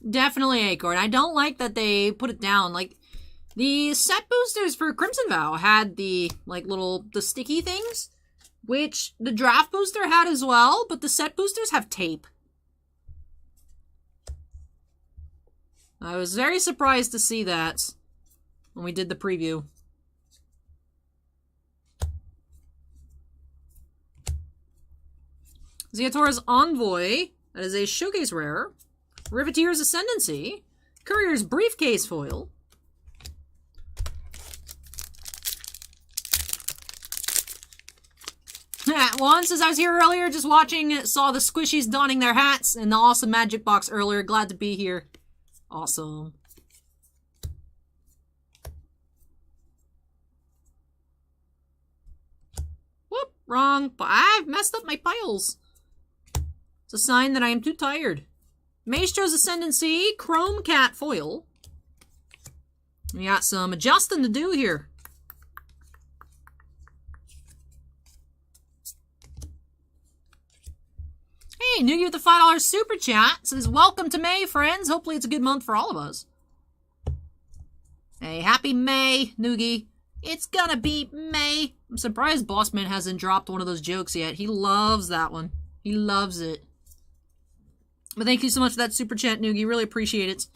Definitely Acorn. I don't like that they put it down. Like, the set boosters for Crimson Vow had the, like, the sticky things, which the draft booster had as well, but the set boosters have tape. I was very surprised to see that when we did the preview. Zeatora's Envoy. That is a showcase rare. Riveteer's Ascendancy. Courier's Briefcase foil. Once, as I was here earlier, just watching, saw the Squishies donning their hats in the awesome Magic box earlier. Glad to be here. Awesome. Whoop, wrong. I've messed up my piles. It's a sign that I am too tired. Maestro's Ascendancy, Chrome Cat foil. We got some adjusting to do here. Hey, Noogie with the $5 super chat says, welcome to May, friends. Hopefully it's a good month for all of us. Hey, happy May, Noogie. It's gonna be May. I'm surprised Bossman hasn't dropped one of those jokes yet. He loves that one. He loves it. But thank you so much for that super chat, Noogie. Really appreciate it.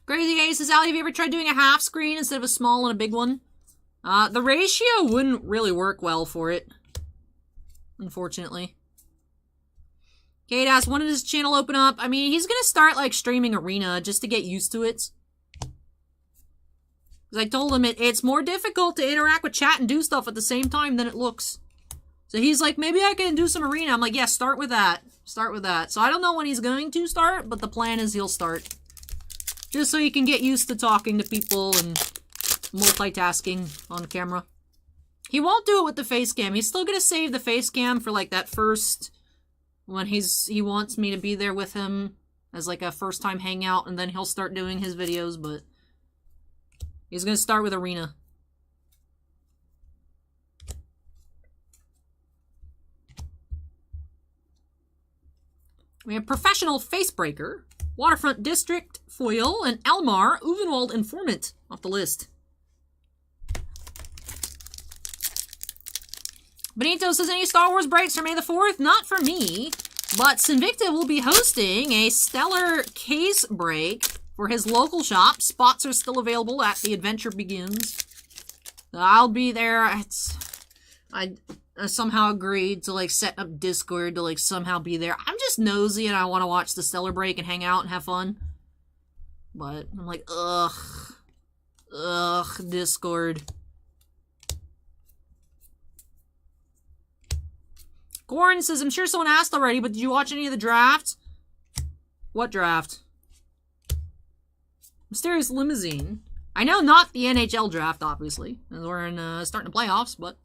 Crazy Ace says, Allie, have you ever tried doing a half screen instead of a small and a big one? The ratio wouldn't really work well for it. Unfortunately. Kate asks, when did his channel open up? I mean, he's gonna start, like, streaming Arena just to get used to it. Because I told him it's more difficult to interact with chat and do stuff at the same time than it looks. So he's like, maybe I can do some Arena. I'm like, yeah, start with that. Start with that. So I don't know when he's going to start, but the plan is he'll start. Just so he can get used to talking to people and multitasking on camera. He won't do it with the face cam. He's still going to save the face cam for, like, that first... when he wants me to be there with him as, like, a first-time hangout, and then he'll start doing his videos, but... he's going to start with Arena. We have Professional Facebreaker, Waterfront District Foil, and Elmar Uvenwald Informant off the list. Benito says, any Star Wars breaks for May the 4th? Not for me, but Sinvicta will be hosting a stellar case break for his local shop. Spots are still available at the adventure begins. I'll be there. I somehow agreed to, like, set up Discord to, like, somehow be there. I'm just nosy and I want to watch the stellar break and hang out and have fun. But I'm like, ugh, Discord. Goran says, I'm sure someone asked already, but did you watch any of the drafts? What draft? Mysterious Limousine. I know not the NHL draft, obviously. As we're in, starting the playoffs, but...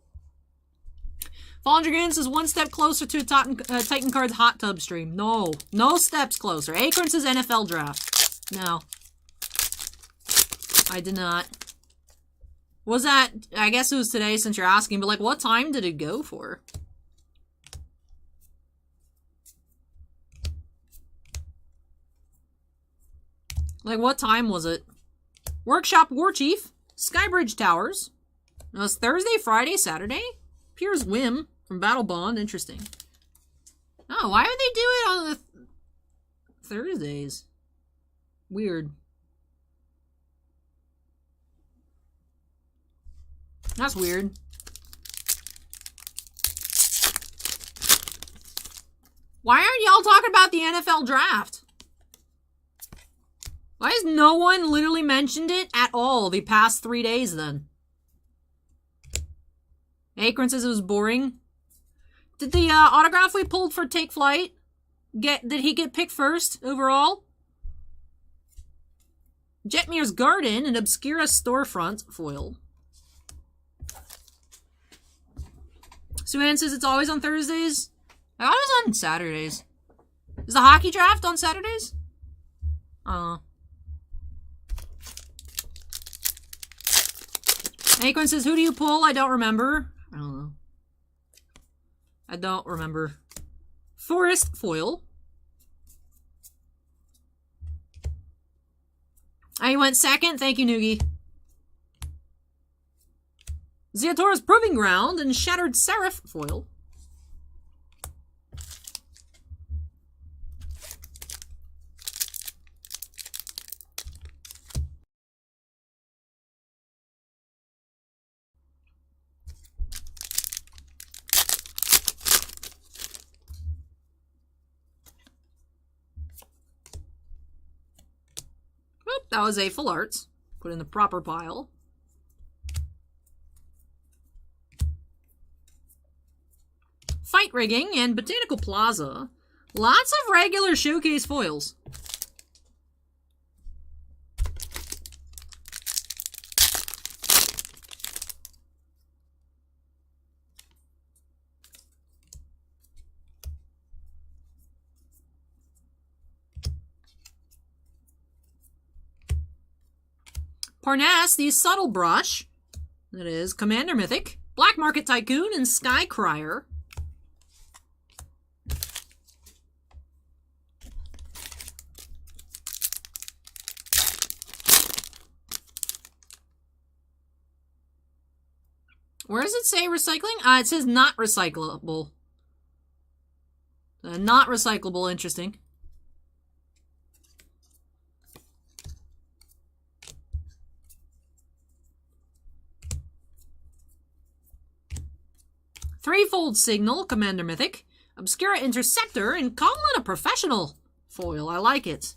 Fallen Dragoon says, one step closer to a Titan Cards hot tub stream. No. No steps closer. Acorn says NFL draft. No. I did not. Was that... I guess it was today since you're asking, but, like, what time did it go for? Like, what time was it? Workshop Warchief. Skybridge Towers. It was Thursday, Friday, Saturday? Piers Whim from Battle Bond. Interesting. Oh, why would they do it on the Thursdays? Weird. That's weird. Why aren't y'all talking about the NFL draft? Why has no one literally mentioned it at all the past 3 days then? Akron says it was boring. Did the autograph we pulled for Take Flight did he get picked first overall? Jetmir's Garden and Obscura Storefront foil. Suan says it's always on Thursdays. I thought it was on Saturdays. Is the hockey draft on Saturdays? Acorn says, who do you pull? I don't remember. I don't know. I don't remember. Forest foil. I went second. Thank you, Noogie. Zeatora's Proving Ground and Shattered Seraph foil. Oop, that was a full arts. Put in the proper pile. Fight Rigging and Botanical Plaza. Lots of regular showcase foils. Parnasse, the Subtle Brush. That is Commander Mythic, Black Market Tycoon, and Sky Crier. Where does it say recycling? It says not recyclable. Not recyclable, interesting. Threefold Signal, Commander Mythic, Obscura Interceptor, and Colin a Professional foil. I like it.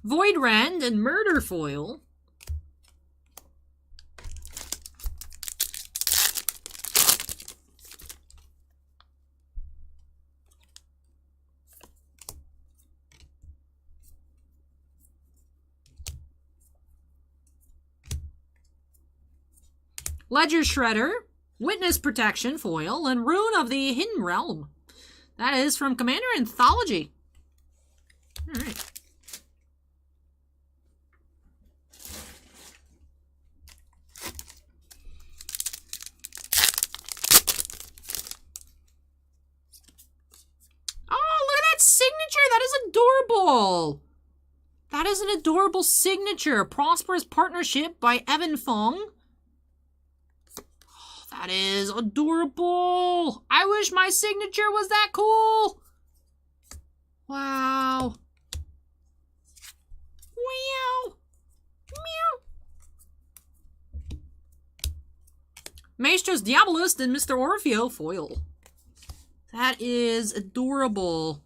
Void Rend and Murder foil. Ledger Shredder, Witness Protection foil, and Rune of the Hidden Realm. That is from Commander Anthology. All right. Signature! That is adorable! That is an adorable signature. Prosperous Partnership by Evan Fong. Oh, that is adorable. I wish my signature was that cool. Wow. Meow. Meow. Maestros Diabolist and Mr. Orfeo foil. That is adorable.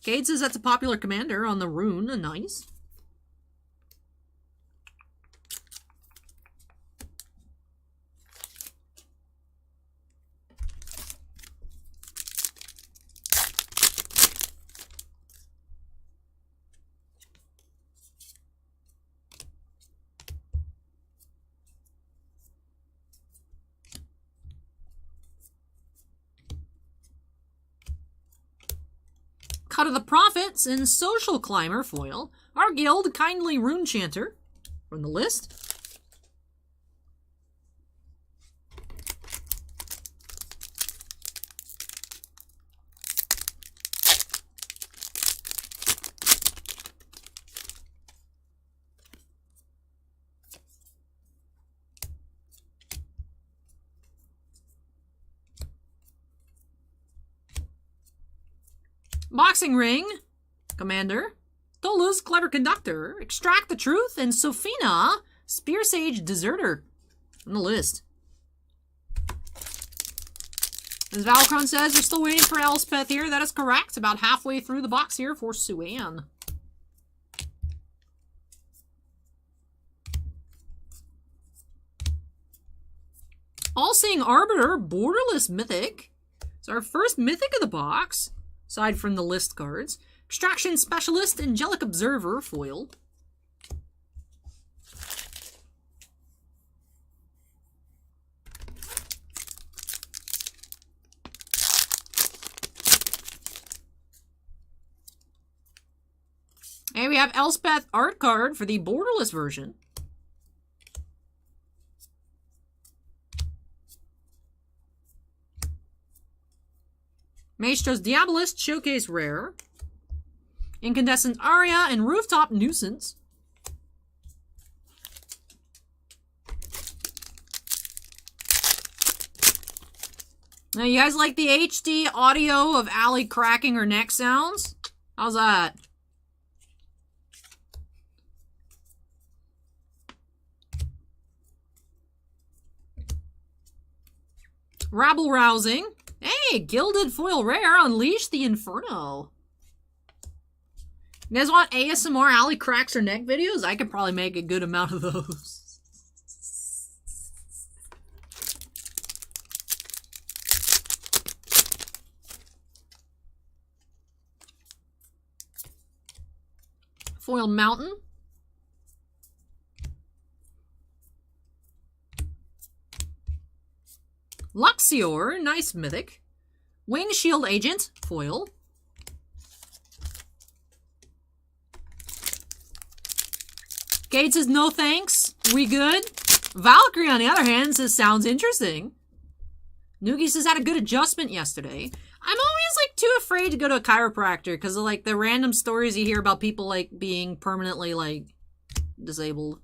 Cade says that's a popular commander on the rune. Nice. Cut of the Prophets and Social Climber foil. Our guild, Kindly Rune Chanter from the list. Boxing Ring, Commander, Tolu's Clever Conductor, Extract the Truth, and Sofina, Spear Sage Deserter on the list. As Valkron says, we're still waiting for Elspeth here. That is correct. About halfway through the box here for Suan. All-Seeing Arbiter, Borderless Mythic. It's our first Mythic of the box, aside from the list cards. Extraction Specialist, Angelic Observer, foil. And we have Elspeth art card for the borderless version. Maestro's Diabolist, Showcase Rare. Incandescent Aria and Rooftop Nuisance. Now, you guys like the HD audio of Allie cracking her neck sounds? How's that? Rabble Rousing. Hey, Gilded Foil Rare, Unleash the Inferno. You guys want ASMR Allie cracks her neck videos? I could probably make a good amount of those. Foil Mountain. Luxior, nice mythic. Wing Shield Agent, foil. Gate says no thanks. We good? Valkyrie, on the other hand, says sounds interesting. Noogie says had a good adjustment yesterday. I'm always like too afraid to go to a chiropractor because of like the random stories you hear about people like being permanently like disabled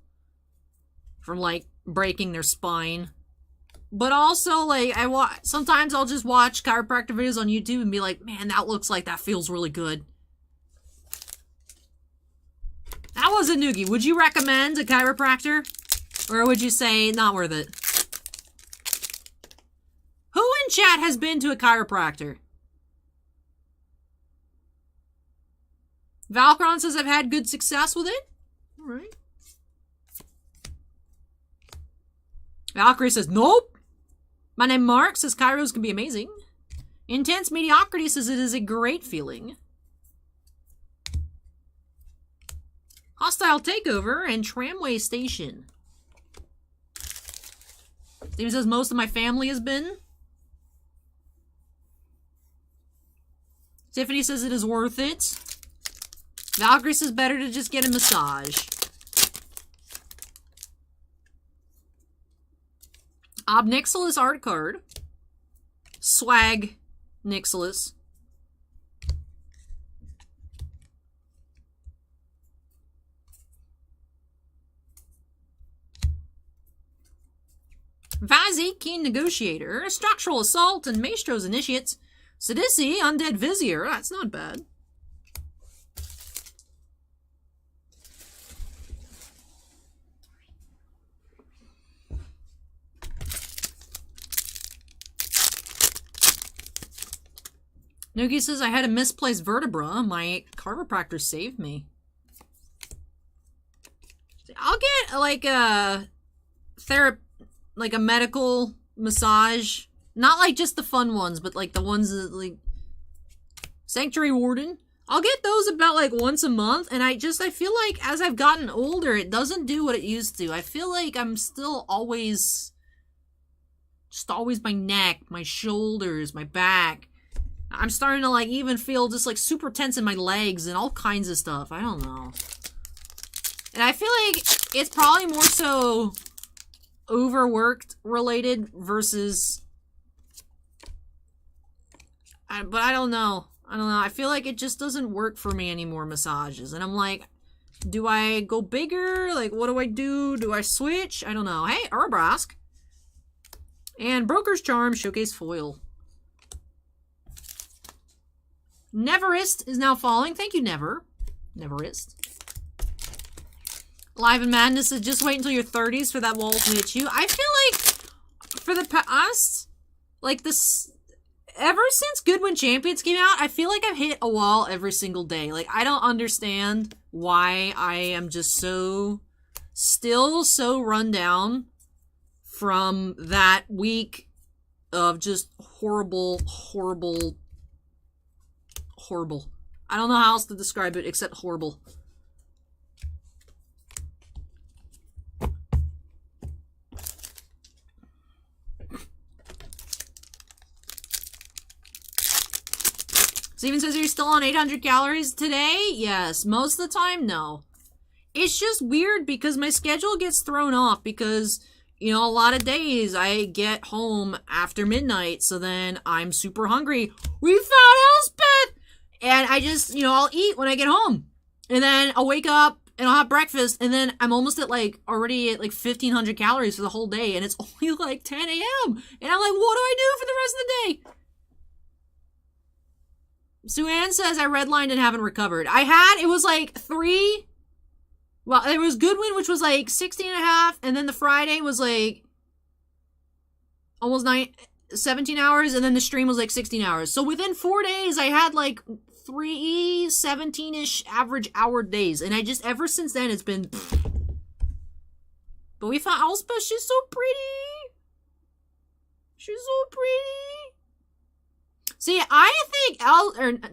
from like breaking their spine. But also, like, sometimes I'll just watch chiropractor videos on YouTube and be like, man, that looks like that feels really good. That was a Noogie. Would you recommend a chiropractor? Or would you say not worth it? Who in chat has been to a chiropractor? Valkron says I've had good success with it. Alright. Valkyrie says, nope. My name Marc says Kairos can be amazing. Intense Mediocrity says it is a great feeling. Hostile Takeover and Tramway Station. Steven says most of my family has been. Tiffany says it is worth it. Valkyrie says better to just get a massage. Obnixilis art card. Swag Nixilis. Vazi, Keen Negotiator. Structural Assault and Maestro's Initiates. Sidisi, Undead Vizier. That's not bad. Noogie says I had a misplaced vertebra. My chiropractor saved me. I'll get like a like a medical massage. Not like just the fun ones, but like the ones that like Sanctuary Warden. I'll get those about like once a month, and I feel like as I've gotten older, it doesn't do what it used to. I feel like I'm still always my neck, my shoulders, my back. I'm starting to like even feel just like super tense in my legs and all kinds of stuff. I don't know. And I feel like it's probably more so overworked related versus... but I don't know. I feel like it just doesn't work for me anymore, massages. And I'm like, do I go bigger? Like, what do I do? Do I switch? I don't know. Hey, Urbrask. And Broker's Charm, Showcase Foil. Neverist is now falling. Thank you, Neverist. Live in Madness is just wait until your 30s for that wall to hit you. I feel like for the past, like this, ever since Goodwin Champions came out, I feel like I've hit a wall every single day. Like, I don't understand why I am just still so run down from that week of just horrible. I don't know how else to describe it except horrible. Steven says, are you still on 800 calories today? Yes. Most of the time, no. It's just weird because my schedule gets thrown off because, you know, a lot of days I get home after midnight, so then I'm super hungry. We found Elspeth! And I just, you know, I'll eat when I get home. And then I'll wake up and I'll have breakfast, and then I'm almost at already at 1,500 calories for the whole day, and it's only 10 a.m. And I'm like, what do I do for the rest of the day? Sue-Ann says, I redlined and haven't recovered. It was 3. Well, there was Goodwin, which was 16 and a half, and then the Friday was almost 17 hours, and then the stream was 16 hours. So within 4 days, I had 3 17-ish average hour days, and I just, ever since then, it's been... But we found Elspeth. She's so pretty. She's so pretty. See, I think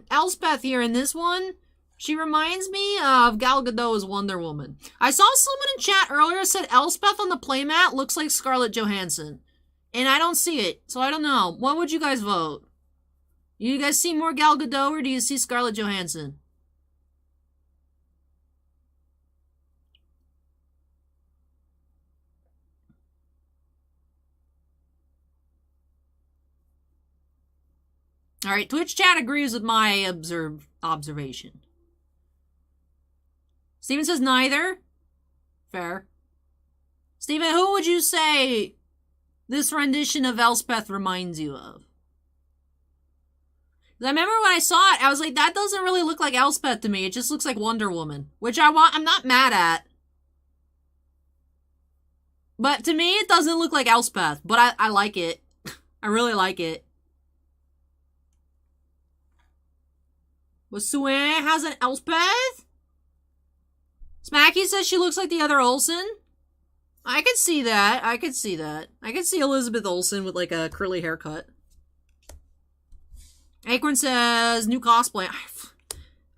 Elspeth here in this one, she reminds me of Gal Gadot's Wonder Woman. I saw someone in chat earlier said Elspeth on the playmat looks like Scarlett Johansson. And I don't see it, so I don't know. What would you guys vote? You guys see more Gal Gadot, or do you see Scarlett Johansson? Alright, Twitch chat agrees with my observation. Steven says neither. Fair. Steven, who would you say this rendition of Elspeth reminds you of? I remember when I saw it, I was like, that doesn't really look like Elspeth to me. It just looks like Wonder Woman. Which I'm not mad at. But to me, it doesn't look like Elspeth. But I like it. I really like it. But Sue-Ann has an Elspeth? Smacky says she looks like the other Olsen. I could see that. I could see Elizabeth Olsen with a curly haircut. Acorn says, new cosplay.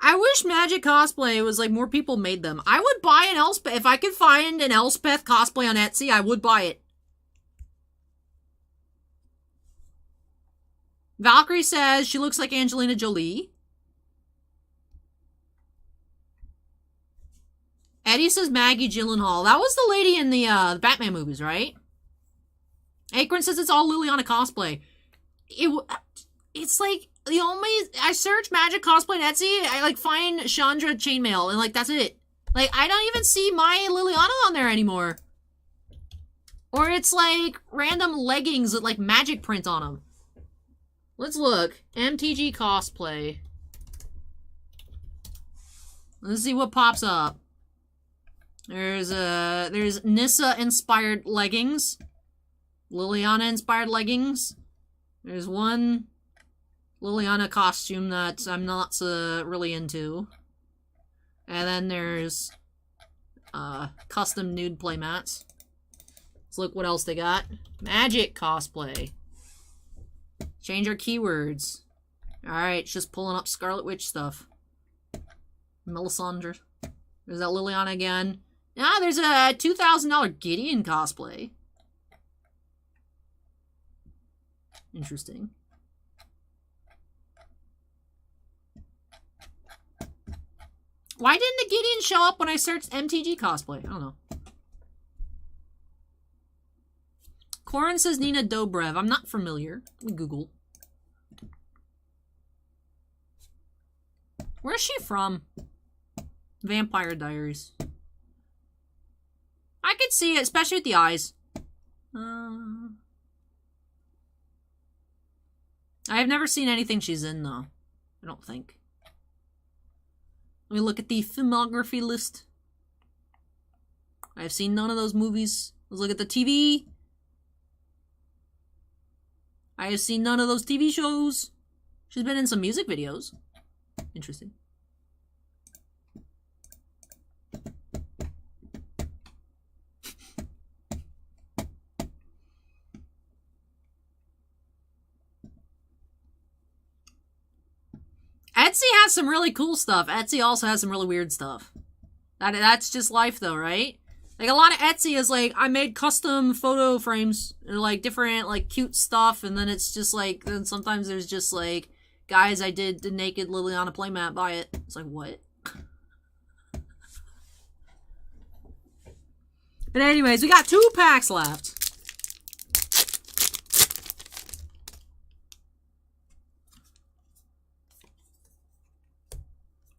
I wish Magic cosplay was more people made them. I would buy an Elspeth. If I could find an Elspeth cosplay on Etsy, I would buy it. Valkyrie says she looks like Angelina Jolie. Eddie says Maggie Gyllenhaal. That was the lady in the Batman movies, right? Acorn says it's all Liliana cosplay. It's the only... I search Magic cosplay on Etsy, I find Chandra chainmail, and that's it. I don't even see my Liliana on there anymore. Or it's random leggings with magic print on them. Let's look. MTG cosplay. Let's see what pops up. There's Nissa-inspired leggings. Liliana-inspired leggings. There's one Liliana costume that I'm not really into. And then there's custom nude playmats. Let's look what else they got. Magic cosplay. Change our keywords. Alright, just pulling up Scarlet Witch stuff. Melisandre. There's that Liliana again. Ah, there's a $2,000 Gideon cosplay. Interesting. Why didn't the Gideon show up when I searched MTG cosplay? I don't know. Corin says Nina Dobrev. I'm not familiar. Let me Google. Where's she from? Vampire Diaries. I could see it, especially with the eyes. I have never seen anything she's in, though. I don't think. Let me look at the filmography list. I have seen none of those movies. Let's look at the TV. I have seen none of those TV shows. She's been in some music videos. Interesting. Etsy has some really cool stuff. Etsy also has some really weird stuff. That's just life though, right? Like a lot of Etsy is like, I made custom photo frames and like different like cute stuff, and then it's just like, then sometimes there's just like, guys, I did the naked Liliana playmat, buy it. It's like, what? But anyways, we got 2 packs left.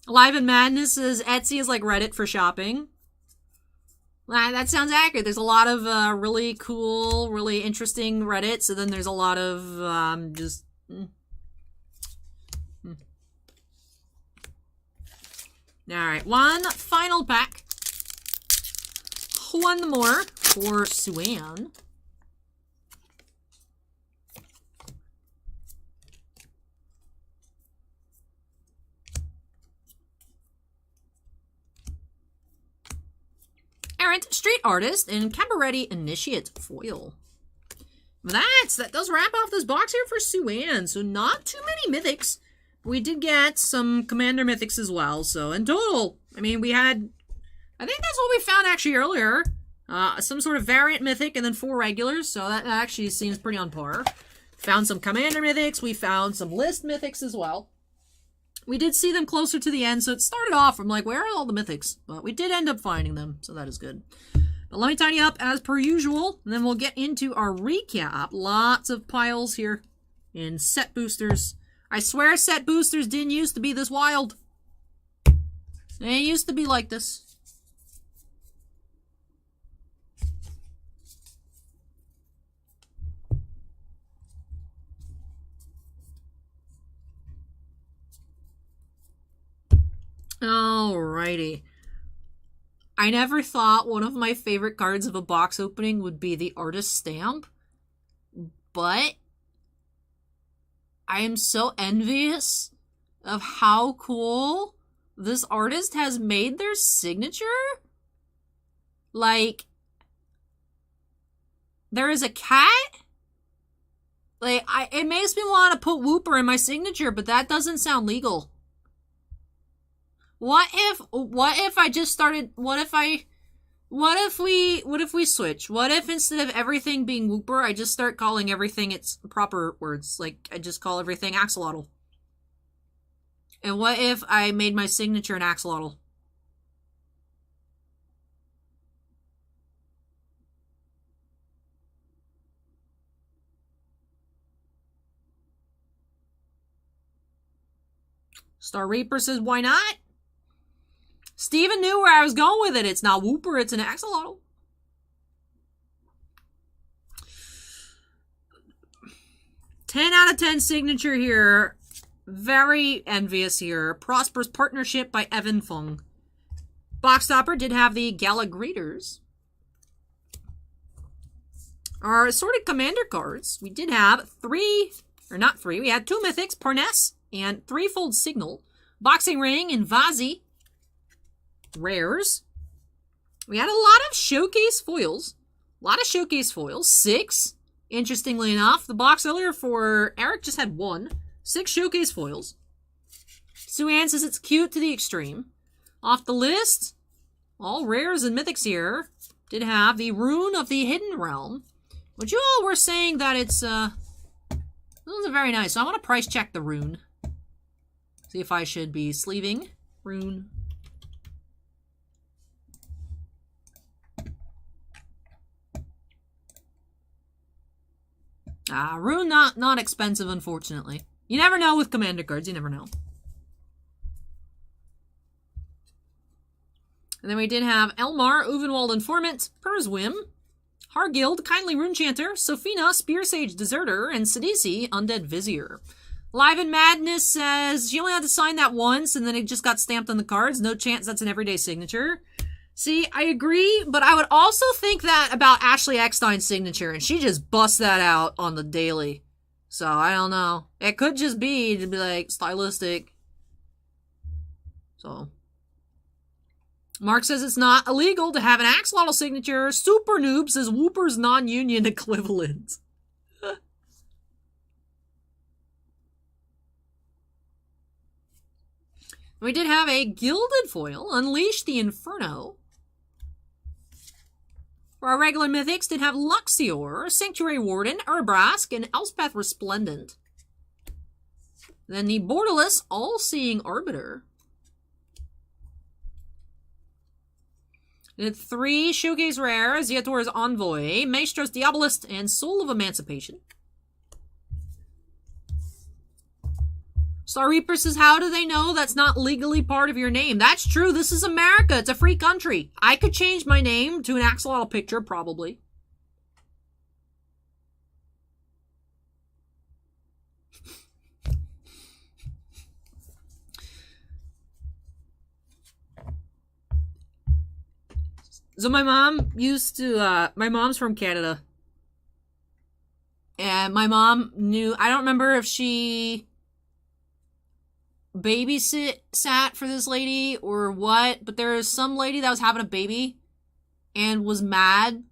Live in Madness says Etsy is like Reddit for shopping. That sounds accurate. There's a lot of really cool, really interesting Reddits, and then there's a lot of just... Alright, one final pack. One more for Suan. Errant Street Artist and Cabaret Initiate foil. That does wrap off this box here for Suan. So not too many mythics. We did get some Commander mythics as well. So in total, I mean, we had, I think that's what we found actually earlier. Some sort of variant mythic and then 4 regulars. So that actually seems pretty on par. Found some Commander mythics. We found some list mythics as well. We did see them closer to the end, so it started off from like, where are all the mythics? But we did end up finding them, so that is good. But let me tidy up as per usual, and then we'll get into our recap. Lots of piles here in set boosters. I swear set boosters didn't used to be this wild. They used to be like this. Alrighty. I never thought one of my favorite cards of a box opening would be the artist stamp, but I am so envious of how cool this artist has made their signature. Like, there is a cat. Like, it makes me want to put Whooper in my signature, but that doesn't sound legal. What if I just started, what if we switch? What if instead of everything being Whooper, I just start calling everything its proper words? Like, I just call everything Axolotl. And what if I made my signature an Axolotl? Star Reaper says, why not? Steven knew where I was going with it. It's not Whooper, it's an Axolotl. Ten out of 10 signature here. Very envious here. Prosperous Partnership by Evan Fung. Box Topper did have the Gala Greeters. Our assorted Commander cards. We did have we had 2 Mythics, Parness, and 3-fold Signal. Boxing Ring and Vazi. Rares. We had a lot of showcase foils. 6. Interestingly enough, the box earlier for Eric just had 1. 6 showcase foils. Suan says it's cute to the extreme. Off the list, all rares and mythics here did have the Rune of the Hidden Realm, which you all were saying that it's, those are very nice. So I want to price check the Rune. See if I should be sleeving Rune. Rune not expensive, unfortunately. You never know with Commander cards, you never know. And then we did have Elmar, Uvenwald Informant, Purswim, Hargild, Kindly Runechanter, Sophina, Spear Sage Deserter, and Sidisi, Undead Vizier. Live in Madness says she only had to sign that once and then it just got stamped on the cards. No chance that's an everyday signature. See, I agree, but I would also think that about Ashley Eckstein's signature, and she just busts that out on the daily. So, I don't know. It could just be, to be like, stylistic. So. Marc says it's not illegal to have an axolotl signature. Super Noob says Whooper's non-union equivalent. We did have a gilded foil, Unleash the Inferno. For our regular mythics, did have Luxior, Sanctuary Warden, Urbrask, and Elspeth Resplendent. Then the borderless, All-Seeing Arbiter. And 3 Showcase Rare, Ziator's Envoy, Maestros Diabolist, and Soul of Emancipation. Star Reaper says, how do they know that's not legally part of your name? That's true. This is America. It's a free country. I could change my name to an axolotl picture, probably. So my mom used to, my mom's from Canada. And my mom knew, I don't remember if she sat for this lady or what, but there was some lady that was having a baby and was mad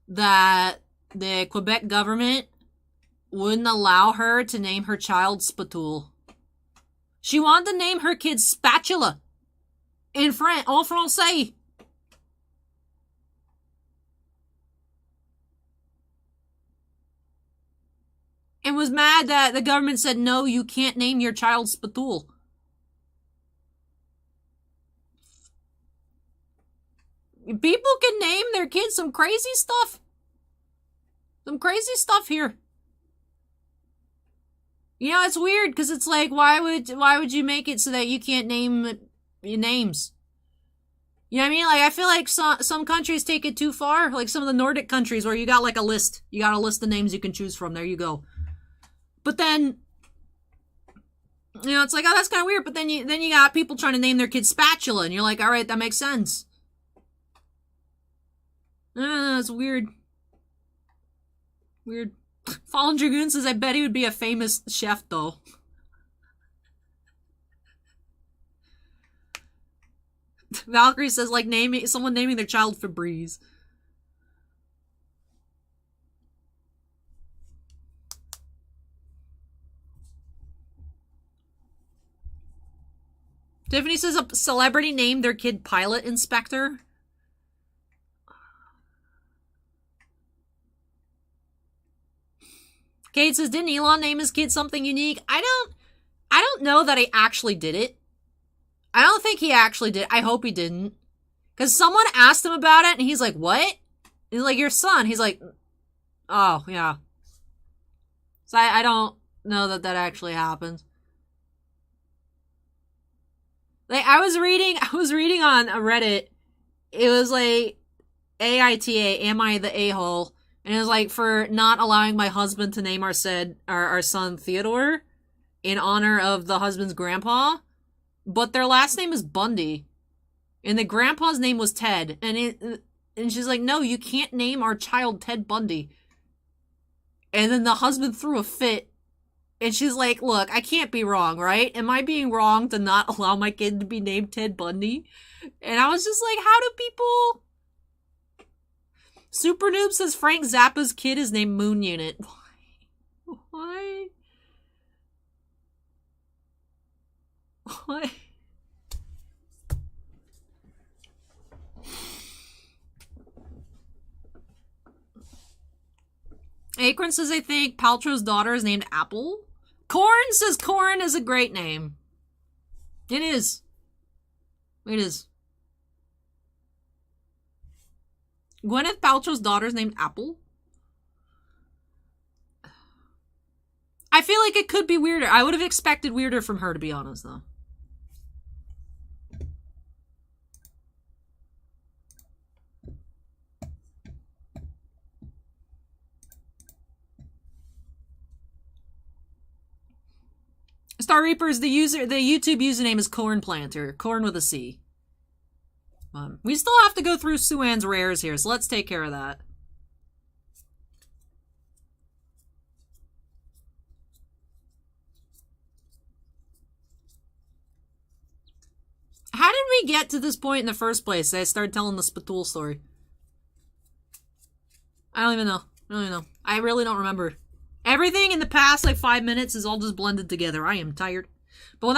that the Quebec government wouldn't allow her to name her child Spatool. She wanted to name her kid Spatula in French, en français. And was mad that the government said, no, you can't name your child Spatool. People can name their kids some crazy stuff. Some crazy stuff here. You know, it's weird, because it's like, why would you make it so that you can't name your names? You know what I mean? Like, I feel like some countries take it too far. Like some of the Nordic countries where you got like a list. You got a list of names you can choose from. There you go. But then, you know, it's like, oh, that's kind of weird. But then you got people trying to name their kids Spatula, and you're like, all right, that makes sense. It's weird. Weird. Fallen Dragoon says, I bet he would be a famous chef, though. Valkyrie says, like, someone naming their child Febreze. Tiffany says a celebrity named their kid Pilot Inspector. Kate says, didn't Elon name his kid something unique? I don't know that he actually did it. I don't think he actually did. I hope he didn't. Because someone asked him about it, and he's like, what? He's like, your son. He's like, oh, yeah. So I don't know that actually happens. Like, I was reading on Reddit, it was like, AITA, am I the a-hole? And it was like, for not allowing my husband to name our son Theodore in honor of the husband's grandpa. But their last name is Bundy. And the grandpa's name was Ted. And she's like, no, you can't name our child Ted Bundy. And then the husband threw a fit. And she's like, look, I can't be wrong, right? Am I being wrong to not allow my kid to be named Ted Bundy? And I was just like, how do people... Super Noob says Frank Zappa's kid is named Moon Unit. Why? What? Acorn says, I think Paltrow's daughter is named Apple. Corn says Corn is a great name. It is. It is. Gwyneth Paltrow's daughter's named Apple. I feel like it could be weirder. I would have expected weirder from her, to be honest, though. Star Reapers, the YouTube username is Corn Planter. Corn with a C. We still have to go through Suan's rares here, so let's take care of that. How did we get to this point in the first place? I started telling the Spatul story. I don't even know. I really don't remember. Everything in the past, like, 5 minutes is all just blended together. I am tired. But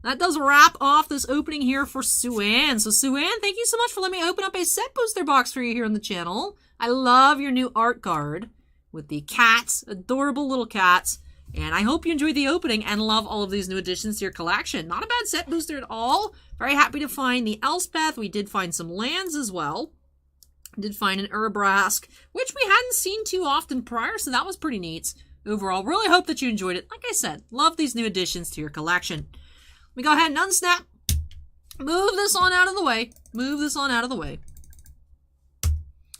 that does wrap off this opening here for Suan. So, Suan, thank you so much for letting me open up a set booster box for you here on the channel. I love your new art card with the cats, adorable little cats. And I hope you enjoyed the opening and love all of these new additions to your collection. Not a bad set booster at all. Very happy to find the Elspeth. We did find some lands as well. Did find an Urbrask, which we hadn't seen too often prior, so that was pretty neat. Overall, really hope that you enjoyed it. Like I said, love these new additions to your collection. We go ahead and unsnap. Move this on out of the way. Move this on out of the way.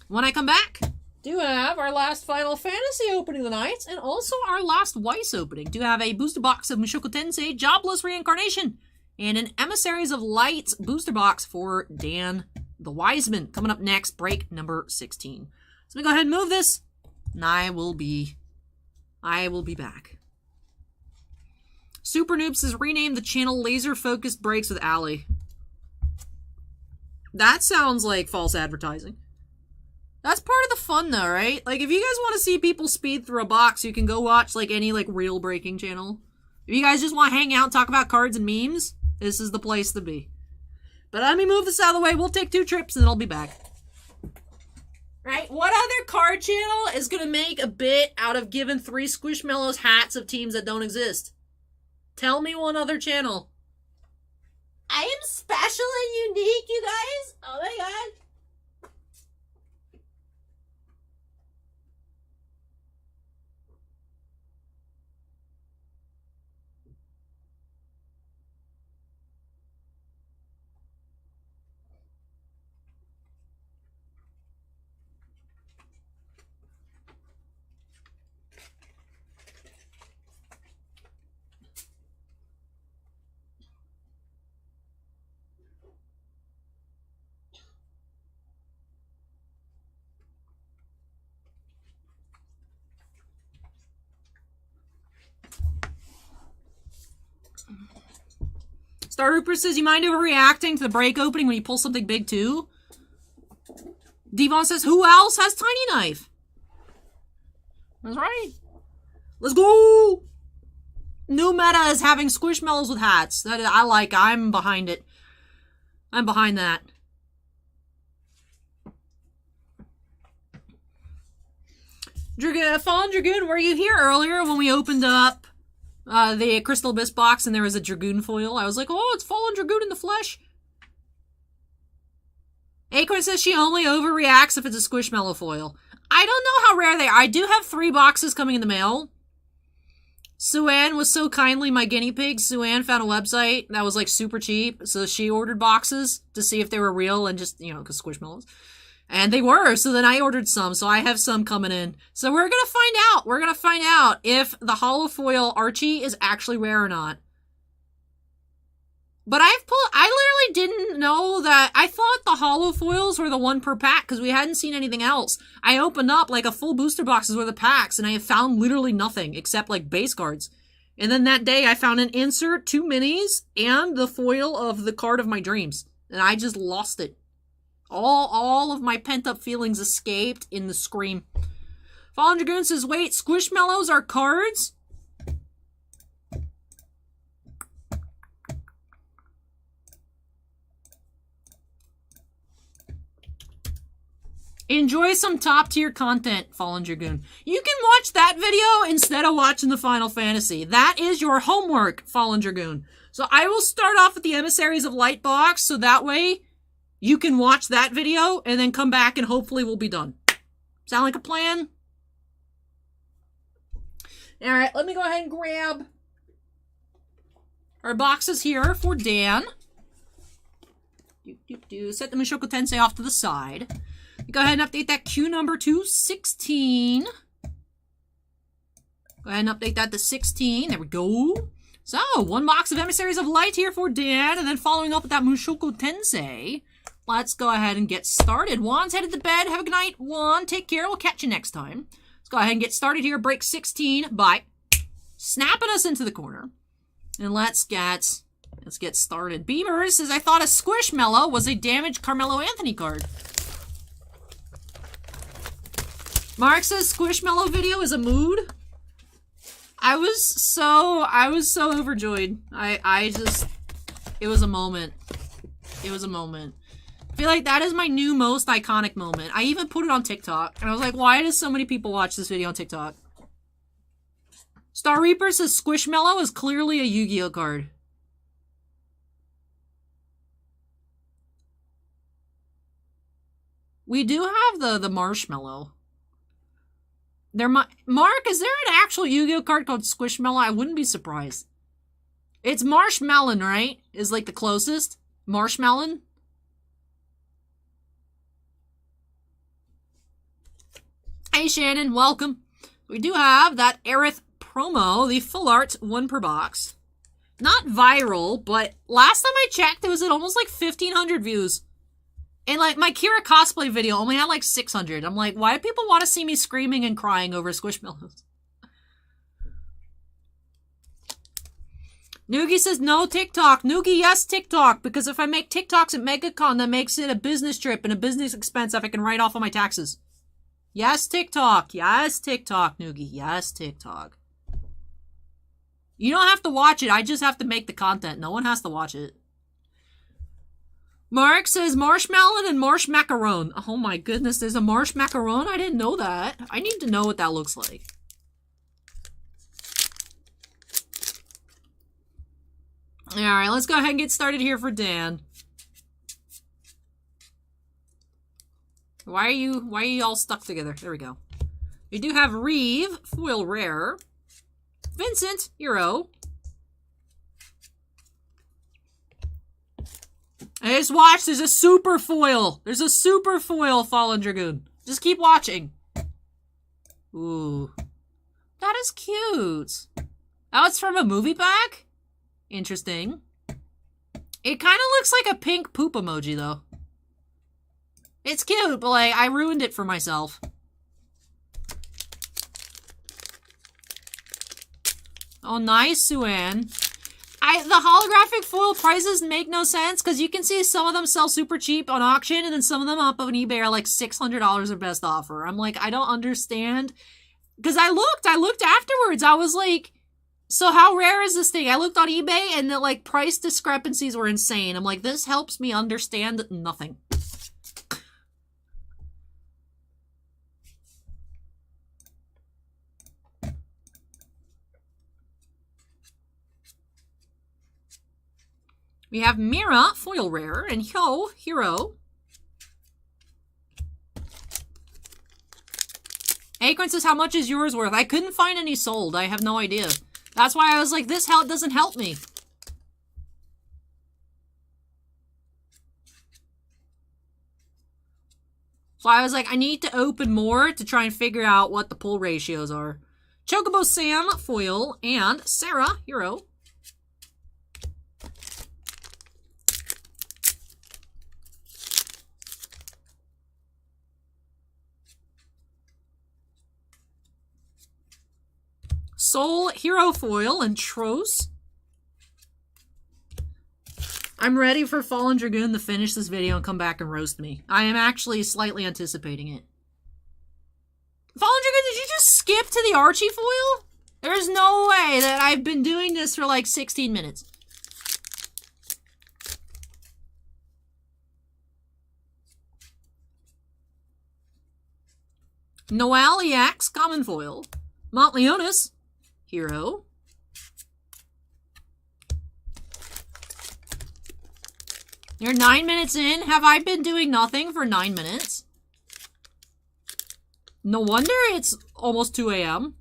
When I come back, do have our last Final Fantasy opening of the night, and also our last Weiss opening. Do have a booster box of Mushoku Tensei, Jobless Reincarnation, and an Emissaries of Light booster box for Dan the Wiseman. Coming up next, break number 16. So we go ahead and move this, and I will be back. Super Noob says rename the channel Laser Focused Breaks with Allie. That sounds like false advertising. That's part of the fun though, right? Like, if you guys want to see people speed through a box, you can go watch like any like real breaking channel. If you guys just want to hang out and talk about cards and memes, this is the place to be. But let me move this out of the way. We'll take 2 trips and then I'll be back. Right? What other card channel is going to make a bit out of giving 3 Squishmallows hats of teams that don't exist? Tell me one other channel. I am special and unique, you guys. Oh my god. Star Rooper says, you mind overreacting to the break opening when you pull something big too? Devon says, who else has Tiny Knife? That's right. Let's go! New meta is having Squishmallows with hats. That I like. I'm behind it. I'm behind that. Fallen Dragoon, were you here earlier when we opened up the Crystal Abyss box and there was a Dragoon foil? I was like, oh, it's Fallen Dragoon in the flesh. Acorn says she only overreacts if it's a Squishmallow foil. I don't know how rare they are. I do have 3 boxes coming in the mail. Suan was so kindly my guinea pig. Suan found a website that was like super cheap, so she ordered boxes to see if they were real and just, you know, because Squishmallows. And they were, so then I ordered some, so I have some coming in. So we're gonna find out. We're gonna find out if the holo foil Archie is actually rare or not. But I literally didn't know that. I thought the holo foils were the 1 per pack because we hadn't seen anything else. I opened up like a full booster boxes with the packs and I have found literally nothing except like base cards. And then that day I found an insert, 2 minis, and the foil of the card of my dreams. And I just lost it. All of my pent-up feelings escaped in the scream. Fallen Dragoon says, wait, Squishmallows are cards? Enjoy some top-tier content, Fallen Dragoon. You can watch that video instead of watching the Final Fantasy. That is your homework, Fallen Dragoon. So I will start off with the Emissaries of Light box, so that way you can watch that video and then come back and hopefully we'll be done. Sound like a plan? Alright, let me go ahead and grab our boxes here for Dan. Set the Mushoku Tensei off to the side. Go ahead and update that Q number to 16. Go ahead and update that to 16. There we go. So, one box of Emissaries of Light here for Dan, and then following up with that Mushoku Tensei. Let's go ahead and get started. Juan's headed to bed. Have a good night, Juan. Take care. We'll catch you next time. Let's go ahead and get started here. Break 16 by snapping us into the corner. And let's get started. Beamer says, I thought a Squishmallow was a damaged Carmelo Anthony card. Marc says Squishmallow video is a mood. I was so overjoyed. It was a moment. It was a moment. I feel like that is my new most iconic moment. I even put it on TikTok. And I was like, why does so many people watch this video on TikTok? Star Reaper says Squishmallow is clearly a Yu-Gi-Oh card. We do have the Marshmallow. Marc, is there an actual Yu-Gi-Oh card called Squishmallow? I wouldn't be surprised. It's Marshmallow, right? Is like the closest. Marshmallow. Hey Shannon, welcome. We do have that Erich promo, the full art, 1 per box. Not viral, but last time I checked, it was at almost like 1,500 views. And like my Kira cosplay video only had like 600. I'm like, why do people want to see me screaming and crying over Squishmallows? Noogie says no TikTok. Noogie, yes TikTok. Because if I make TikToks at MegaCon, that makes it a business trip and a business expense that I can write off on my taxes. Yes TikTok. Yes TikTok, Noogie. Yes TikTok. You don't have to watch it. I just have to make the content. No one has to watch it. Marc says marshmallow and marsh macaron. Oh my goodness, there's a marsh macaron? I didn't know that. I need to know what that looks like. Alright, let's go ahead and get started here for Dan. Why are you all stuck together? There we go. We do have Reeve, foil rare. Vincent, hero. I just watched, there's a super foil. There's a super foil Fallen Dragoon. Just keep watching. Ooh. That is cute. Oh, it's from a movie pack? Interesting. It kind of looks like a pink poop emoji, though. It's cute, but like, I ruined it for myself. Oh, nice, Suan. The holographic foil prices make no sense because you can see some of them sell super cheap on auction and then some of them up on eBay are like $600 or best offer. I'm like, I don't understand. Because I looked afterwards. I was like, so how rare is this thing? I looked on eBay and the like price discrepancies were insane. I'm like, this helps me understand nothing. We have Mira, foil rare, and Hyo, hero. Acorn says, how much is yours worth? I couldn't find any sold. I have no idea. That's why I was like, this doesn't help me. So I was like, I need to open more to try and figure out what the pull ratios are. Chocobo Sam, foil, and Sarah, hero. Soul, hero foil, and Tros. I'm ready for Fallen Dragoon to finish this video and come back and roast me. I am actually slightly anticipating it. Fallen Dragoon, did you just skip to the Archie foil? There's no way that I've been doing this for like 16 minutes. Noel EX, common foil. Montleonis, hero. You're 9 minutes in. Have I been doing nothing for 9 minutes? No wonder it's almost 2 a.m.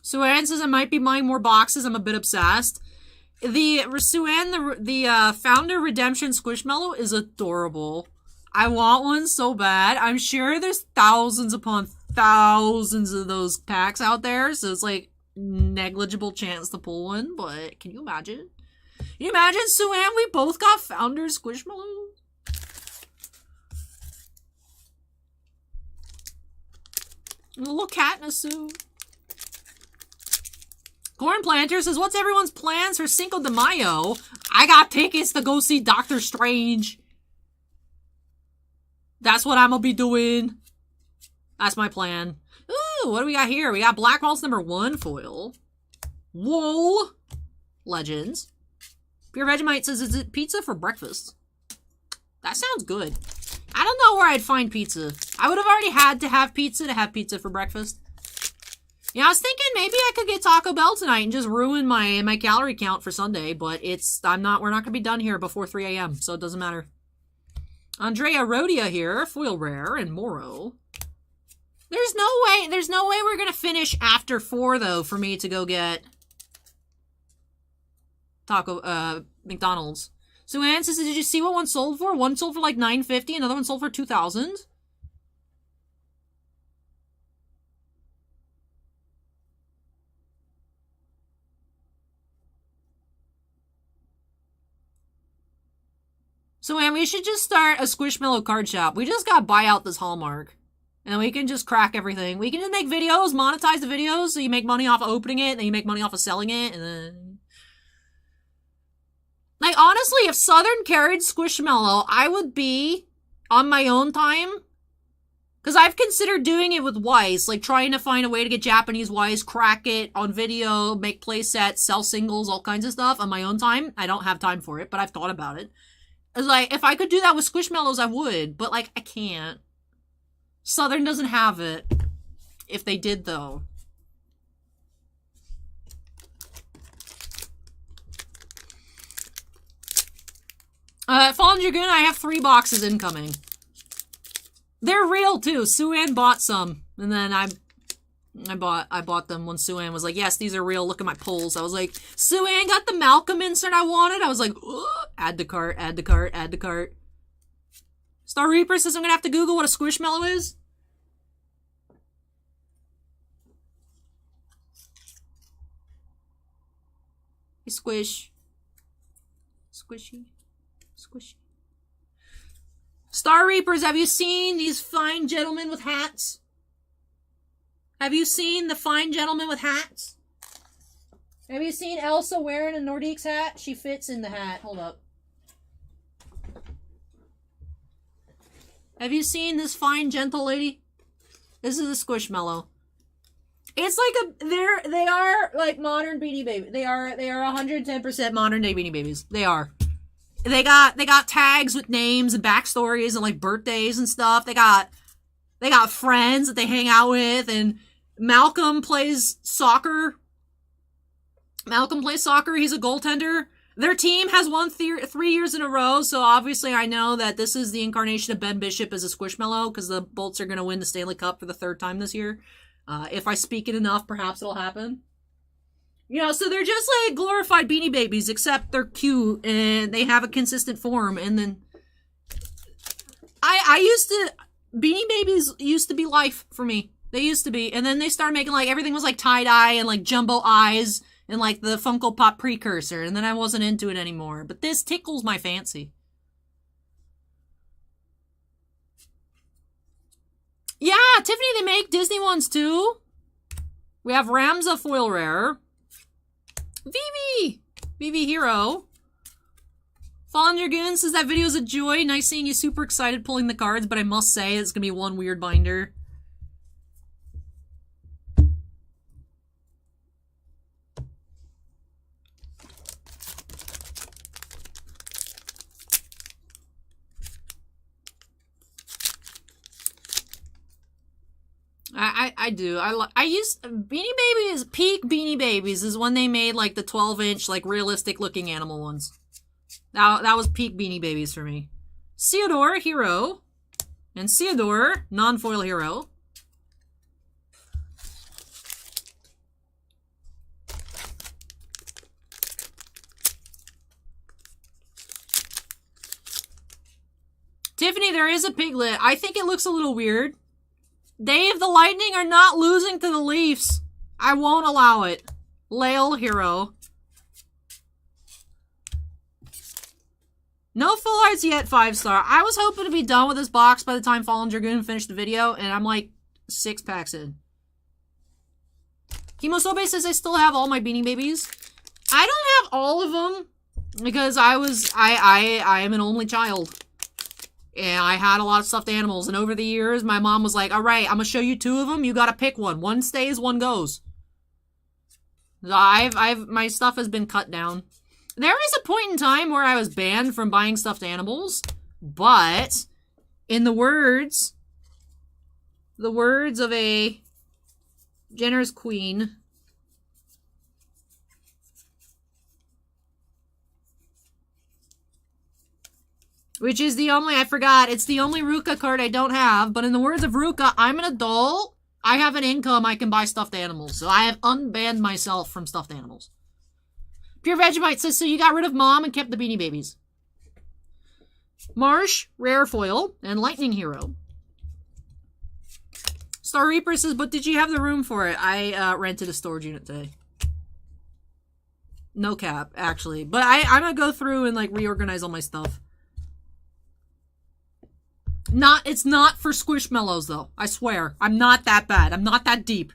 Suan says I might be buying more boxes. I'm a bit obsessed. The Founder Redemption Squishmallow is adorable. I want one so bad. I'm sure there's thousands upon thousands of those packs out there. So it's like, negligible chance to pull one, but can you imagine? Can you imagine, Suan? We both got Founder Squishmallow. A little cat in a suit. Corn Planter says, what's everyone's plans for Cinco de Mayo? I got tickets to go see Doctor Strange. That's what I'm gonna be doing. That's my plan. Ooh, what do we got here? We got Black Waltz #1 foil. Whoa! Legends. Pure Vegemite says, is it pizza for breakfast? That sounds good. I don't know where I'd find pizza. I would have already had to have pizza for breakfast. Yeah, I was thinking maybe I could get Taco Bell tonight and just ruin my calorie count for Sunday, but we're not gonna be done here before 3 a.m., so it doesn't matter. Andrea Rhodia here, foil rare, and Moro. There's no way we're gonna finish after 4 though for me to go get McDonald's. So Ann says, did you see what one sold for? One sold for like $9.50, another one sold for $2,000. So, man, we should just start a Squishmallow card shop. We just gotta buy out this Hallmark. And we can just crack everything. We can just make videos, monetize the videos, so you make money off of opening it, and then you make money off of selling it, and then... Like, honestly, if Southern carried Squishmallow, I would be on my own time. Because I've considered doing it with Weiss, like trying to find a way to get Japanese Weiss, crack it on video, make playsets, sell singles, all kinds of stuff on my own time. I don't have time for it, but I've thought about it. It's like, if I could do that with Squishmallows, I would, but like, I can't. Southern doesn't have it. If they did, though. Fallen Dragoon, I have 3 boxes incoming. They're real, too. Suan bought some. And then I bought them when Suan was like, yes, these are real. Look at my pulls. I was like, Suan got the Malcolm insert I wanted. I was like, add to cart, add to cart, add to cart. Star Reaper says I'm gonna have to Google what a Squishmallow is. Hey, Squish. Squishy. Squishy. Star Reapers, have you seen these fine gentlemen with hats? Have you seen the fine gentlemen with hats? Have you seen Elsa wearing a Nordique's hat? She fits in the hat. Hold up. Have you seen this fine, gentle lady? This is a Squishmallow. It's like they are like modern Beanie Babies. They are 110% modern day Beanie Babies. They are. They got tags with names and backstories and like birthdays and stuff. They got friends that they hang out with, and Malcolm plays soccer. He's a goaltender. Their team has won 3 years in a row, so obviously I know that this is the incarnation of Ben Bishop as a Squishmallow, because the Bolts are going to win the Stanley Cup for the 3rd time this year. If I speak it enough, perhaps it'll happen. You know, so they're just like glorified Beanie Babies, except they're cute and they have a consistent form. And then Beanie Babies used to be life for me. They used to be. And then they started making like everything was like tie-dye and like jumbo eyes and like the Funko Pop precursor. And then I wasn't into it anymore. But this tickles my fancy. Yeah, Tiffany, they make Disney ones too. We have Ramza foil rare. Vivi Hero. Fallen Dragoon says that video is a joy. Nice seeing you super excited pulling the cards, but I must say it's gonna be one weird binder. I do. I used Beanie Babies, peak Beanie Babies is when they made like the 12-inch like realistic looking animal ones. That was peak Beanie Babies for me. Theodore Hero and Theodore non-foil hero. Tiffany, there is a piglet. I think it looks a little weird. Dave the Lightning are not losing to the Leafs. I won't allow it. Lail hero. No full arts yet, 5-star. I was hoping to be done with this box by the time Fallen Dragoon finished the video, and I'm like 6 packs in. Kimosobe says I still have all my Beanie Babies. I don't have all of them because I am an only child. And I had a lot of stuffed animals, and over the years, my mom was like, all right, I'm gonna show you 2 of them. You gotta pick one. One stays, one goes. My stuff has been cut down. There is a point in time where I was banned from buying stuffed animals, but in the words of a generous queen, which is the only, I forgot, it's the only Ruka card I don't have, but in the words of Ruka, I'm an adult, I have an income, I can buy stuffed animals, so I have unbanned myself from stuffed animals. Pure Vegemite says, so you got rid of Mom and kept the Beanie Babies. Marsh, Rare Foil, and Lightning Hero. Star Reaper says, but did you have the room for it? I rented a storage unit today. No cap, actually. But I'm gonna go through and, like, reorganize all my stuff. It's not for Squishmallows, though. I swear. I'm not that bad. I'm not that deep.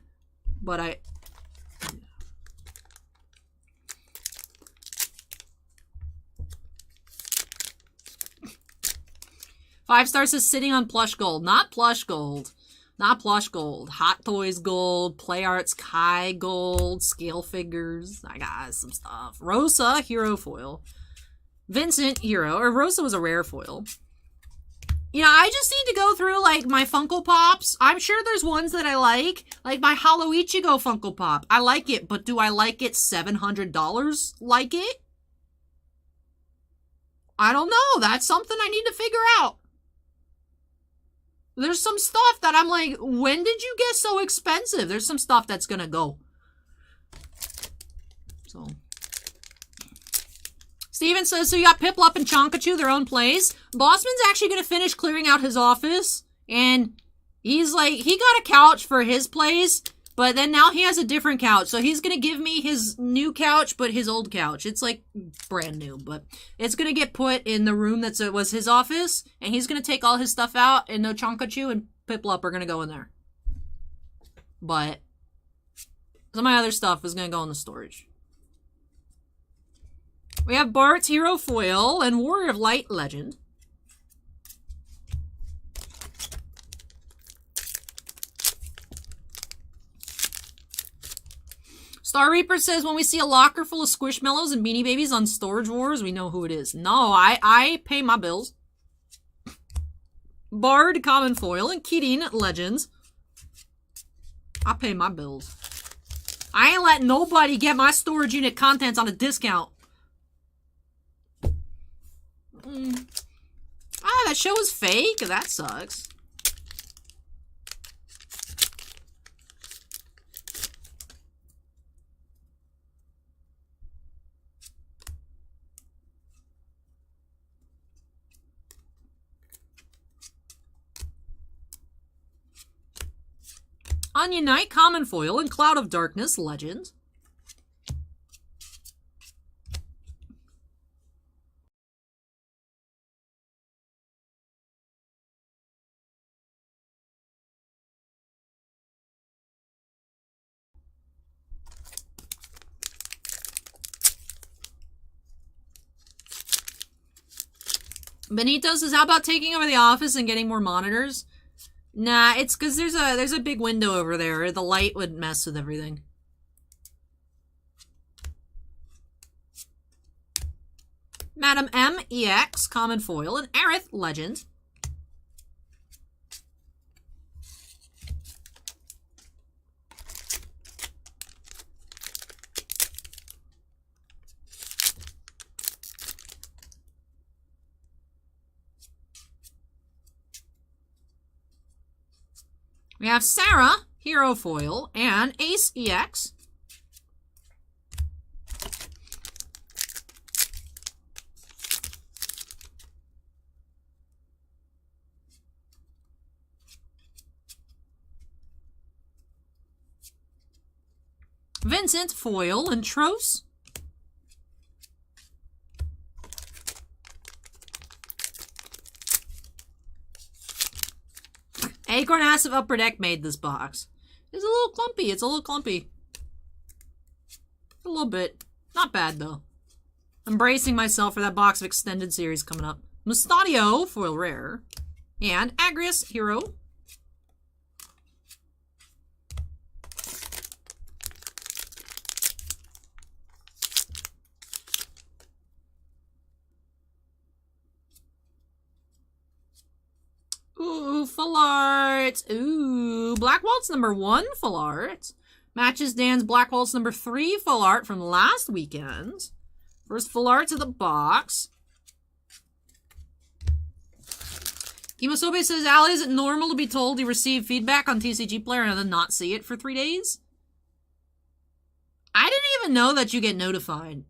But I... 5-star says sitting on plush gold. Not plush gold. Not plush gold. Hot Toys gold. Play Arts Kai gold. Scale figures. I got some stuff. Rosa, hero foil. Vincent, hero. Or Rosa was a rare foil. You know, I just need to go through, like, my Funko Pops. I'm sure there's ones that I like. Like my Halo Ichigo Funko Pop. I like it, but do I like it $700? Like it? I don't know. That's something I need to figure out. There's some stuff that I'm like, when did you get so expensive? There's some stuff that's gonna go. So. Steven says, so you got Piplup and Chonkachu, their own plays. Bossman's actually gonna finish clearing out his office. And he's like, he got a couch for his place. But then now he has a different couch. So he's gonna give me his new couch, but his old couch. It's like brand new, but it's gonna get put in the room that was his office. And he's gonna take all his stuff out, and no Chonkachu and Piplup are gonna go in there. But some of my other stuff is gonna go in the storage. We have Bart's Hero Foil and Warrior of Light Legend. Star Reaper says, when we see a locker full of Squishmallows and Beanie Babies on Storage Wars, we know who it is. No, I pay my bills. Bard, Common Foil, and Kirin, Legends. I pay my bills. I ain't letting nobody get my storage unit contents on a discount. Ah, that show is fake? That sucks. Onion Knight, Common Foil, and Cloud of Darkness, Legends. Benito says, how about taking over the office and getting more monitors? Nah, it's because there's a big window over there. The light would mess with everything. Madam M, EX, Common Foil, and Aerith, Legend. We have Sarah, Hero Foil, and Ace EX. Vincent, foil, and Tros. Acorn Acid Upper Deck made this box. It's a little clumpy. It's a little clumpy. A little bit. Not bad, though. I'm bracing myself for that box of extended series coming up. Mustadio, foil rare. And Agrius, hero. Ooh, full art. Ooh, Black Waltz number 1, full art. Matches Dan's Black Waltz number 3, full art from last weekend. First full art to the box. Kimosobe says, Ali, is it normal to be told you received feedback on TCG Player and then not see it for 3 days? I didn't even know that you get notified.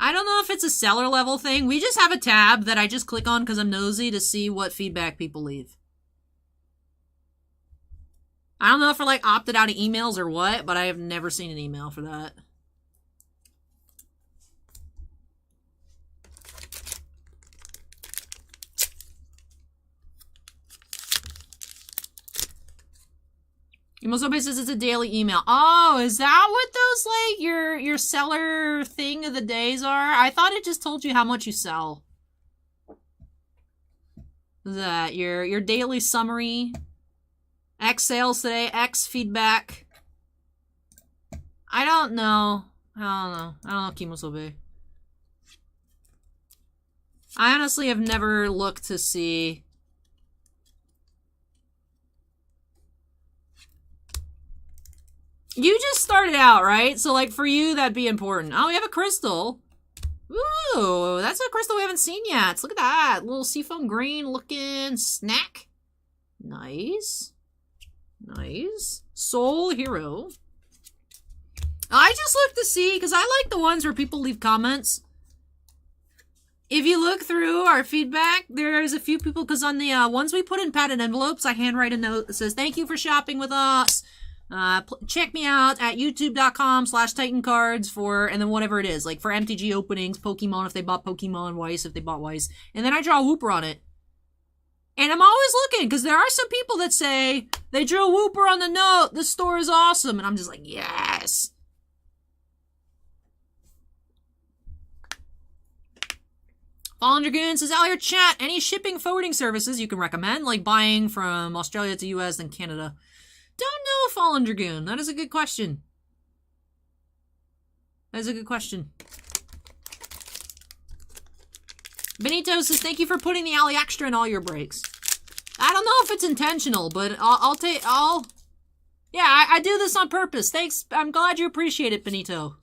I don't know if it's a seller level thing. We just have a tab that I just click on because I'm nosy to see what feedback people leave. I don't know if we're like opted out of emails or what, but I have never seen an email for that. Imosobe says it's a daily email. Oh, is that what those, like, your seller thing of the days are? I thought it just told you how much you sell. That your daily summary. X sales today, X feedback. I don't know. I don't know, Kimosobe. I honestly have never looked to see. You just started out, right? So, like, for you, that'd be important. Oh, we have a crystal. Ooh, that's a crystal we haven't seen yet. Look at that. Little seafoam green looking snack. Nice. Nice. Soul Hero. I just look to see, because I like the ones where people leave comments. If you look through our feedback, there's a few people, because on the ones we put in padded envelopes, I handwrite a note that says, thank you for shopping with us. Check me out at youtube.com/titancards for, and then whatever it is, like for MTG openings, Pokemon if they bought Pokemon, Weiss if they bought Weiss, and then I draw a Whooper on it. And I'm always looking, because there are some people that say, they drew a Whooper on the note, this store is awesome, and I'm just like, yes! Fallen Dragoon says, out here chat, any shipping forwarding services you can recommend, like buying from Australia to US and Canada? Don't know, Fallen Dragoon. That is a good question. That is a good question. Benito says, thank you for putting the alley extra in all your breaks. I don't know if it's intentional, but yeah, I do this on purpose. Thanks. I'm glad you appreciate it, Benito.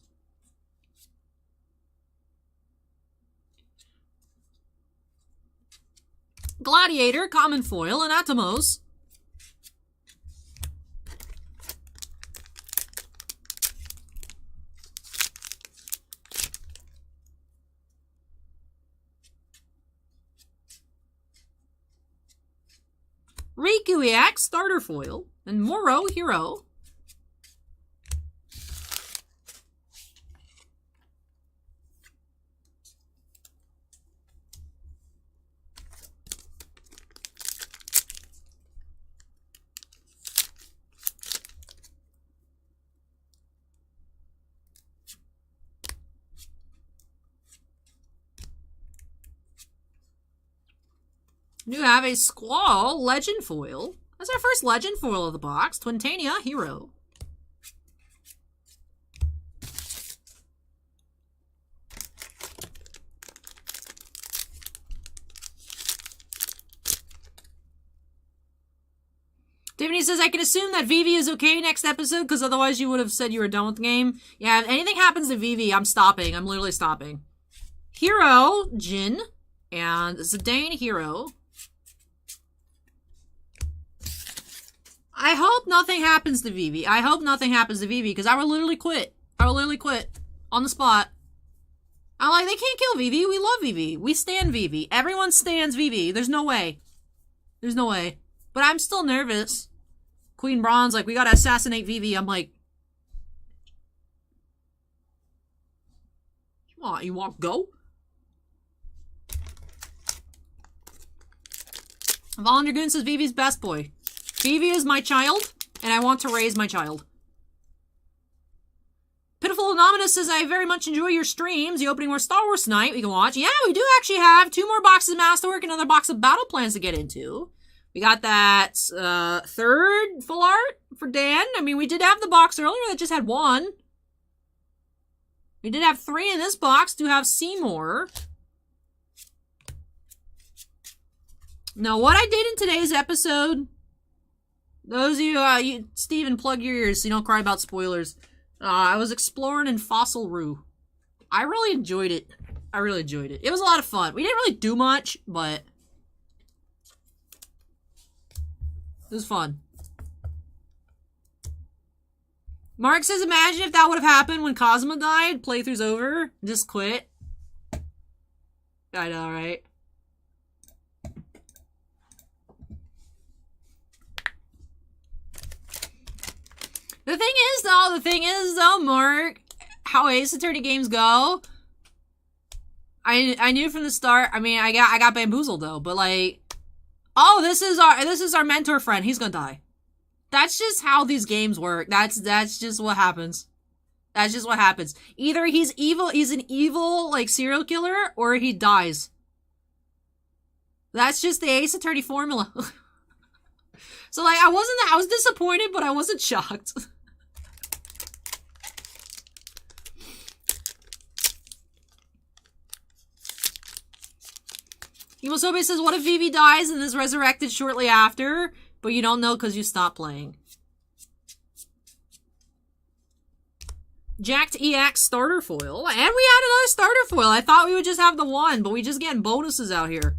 Gladiator, Common Foil, and Atomos. Riku EX, Starter Foil, and Moro, Hero. You have a Squall Legend Foil. That's our first Legend Foil of the box. Twintania, Hero. Tiffany says, I can assume that Vivi is okay next episode, because otherwise you would have said you were done with the game. Yeah, if anything happens to Vivi, I'm stopping. I'm literally stopping. Hero, Jin. And Zidane, Hero. I hope nothing happens to Vivi. I hope nothing happens to Vivi, because I will literally quit. I will literally quit. On the spot. I'm like, they can't kill Vivi. We love Vivi. We stan Vivi. Everyone stans Vivi. There's no way. There's no way. But I'm still nervous. Queen Bronze, like, we gotta assassinate Vivi. I'm like, you want go? Vaughn Dragoon says Vivi's best boy. Vivi is my child, and I want to raise my child. Pitiful Anonymous says, I very much enjoy your streams. The opening more Star Wars tonight we can watch. Yeah, we do actually have 2 more boxes of Masterwork and another box of Battle Plans to get into. We got that 3rd full art for Dan. I mean, we did have the box earlier that just had 1. We did have 3 in this box to have Seymour. Now, what I did in today's episode, those of you, Steven, plug your ears so you don't cry about spoilers. I was exploring in Fossil Rue. I really enjoyed it. I really enjoyed it. It was a lot of fun. We didn't really do much, but it was fun. Mark says, imagine if that would have happened when Cosmo died. Playthrough's over. Just quit. I know, right? The thing is though, Mark, how Ace Attorney games go, I knew from the start. I mean, I got bamboozled though, but like, oh, this is our mentor friend. He's gonna die. That's just how these games work. That's just what happens. That's just what happens. Either he's evil, he's an evil like serial killer, or he dies. That's just the Ace Attorney formula. So like, I was disappointed, but I wasn't shocked. Imosobe says, what if Vivi dies and is resurrected shortly after, but you don't know because you stopped playing? Jacked EX starter foil. And we had another starter foil. I thought we would just have the 1, but we just getting bonuses out here.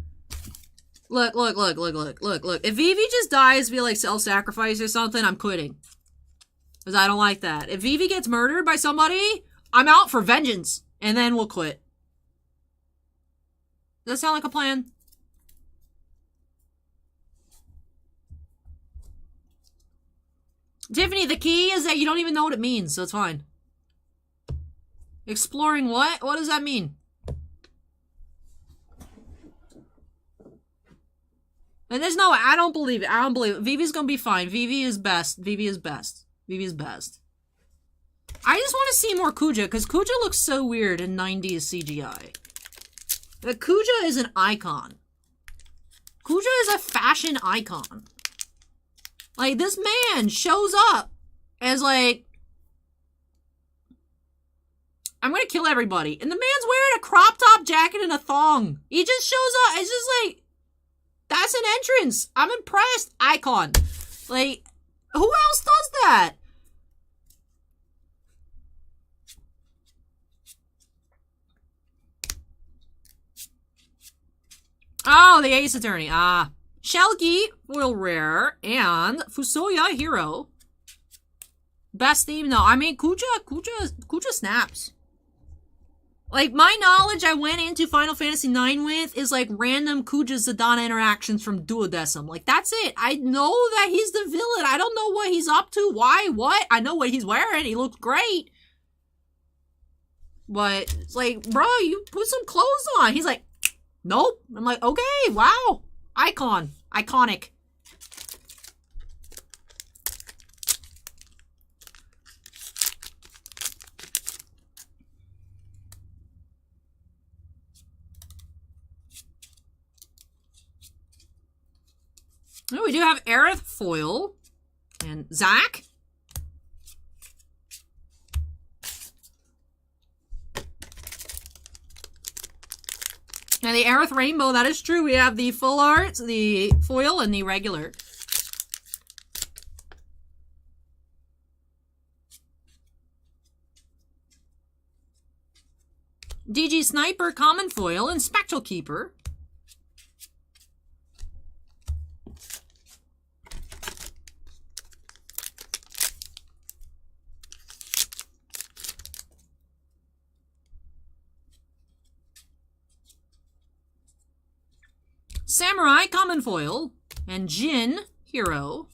Look. If Vivi just dies via like self-sacrifice or something, I'm quitting. Because I don't like that. If Vivi gets murdered by somebody, I'm out for vengeance. And then we'll quit. Does that sound like a plan? Tiffany, the key is that you don't even know what it means, so it's fine. Exploring what? What does that mean? And there's no, I don't believe it. I don't believe it. Vivi's gonna be fine. Vivi is best. Vivi is best. Vivi is best. I just want to see more Kuja, because Kuja looks so weird in 90s CGI. But Kuja is an icon. Kuja is a fashion icon. Like, this man shows up as like, I'm gonna kill everybody. And the man's wearing a crop top jacket and a thong. He just shows up. It's just like, that's an entrance. I'm impressed. Icon. Like, who else does that? Oh, the Ace Attorney. Ah. Shelgi, foil rare, and Fusoya, hero. Best theme, though. I mean, Kuja snaps. Like, my knowledge I went into Final Fantasy IX with is, like, random Kuja Zadana interactions from Duodecim. Like, that's it. I know that he's the villain. I don't know what he's up to. Why? What? I know what he's wearing. He looks great. But, it's like, bro, you put some clothes on. He's like, nope. I'm like, okay, wow. Icon. Iconic. Oh, we do have Aerith foil and Zach. And the Aerith Rainbow, that is true. We have the full art, the foil, and the regular. DG Sniper, common foil, and Spectral Keeper. Samurai, common foil, and Jin, hero.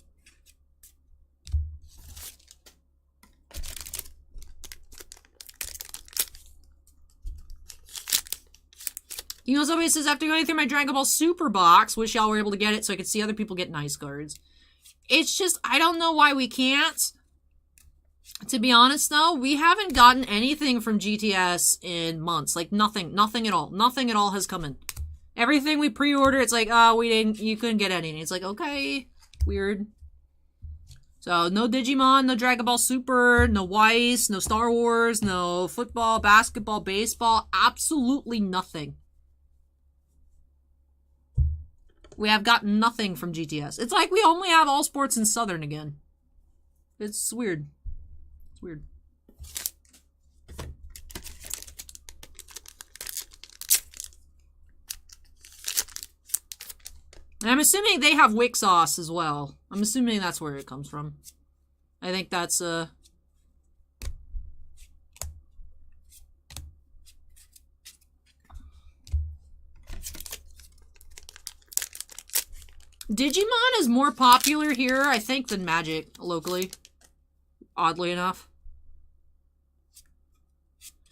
You know, somebody says, after going through my Dragon Ball Super box, wish y'all were able to get it so I could see other people get nice cards. It's just, I don't know why we can't. To be honest, though, we haven't gotten anything from GTS in months. Like, nothing. Nothing at all. Nothing at all has come in. Everything we pre-order, it's like, oh, you couldn't get anything. It's like, okay, weird. So, no Digimon, no Dragon Ball Super, no Weiss, no Star Wars, no football, basketball, baseball. Absolutely nothing. We have gotten nothing from GTS. It's like we only have All Sports and Southern again. It's weird. It's weird. And I'm assuming they have Wick Sauce as well. I'm assuming that's where it comes from. I think that's, Digimon is more popular here, I think, than Magic locally. Oddly enough.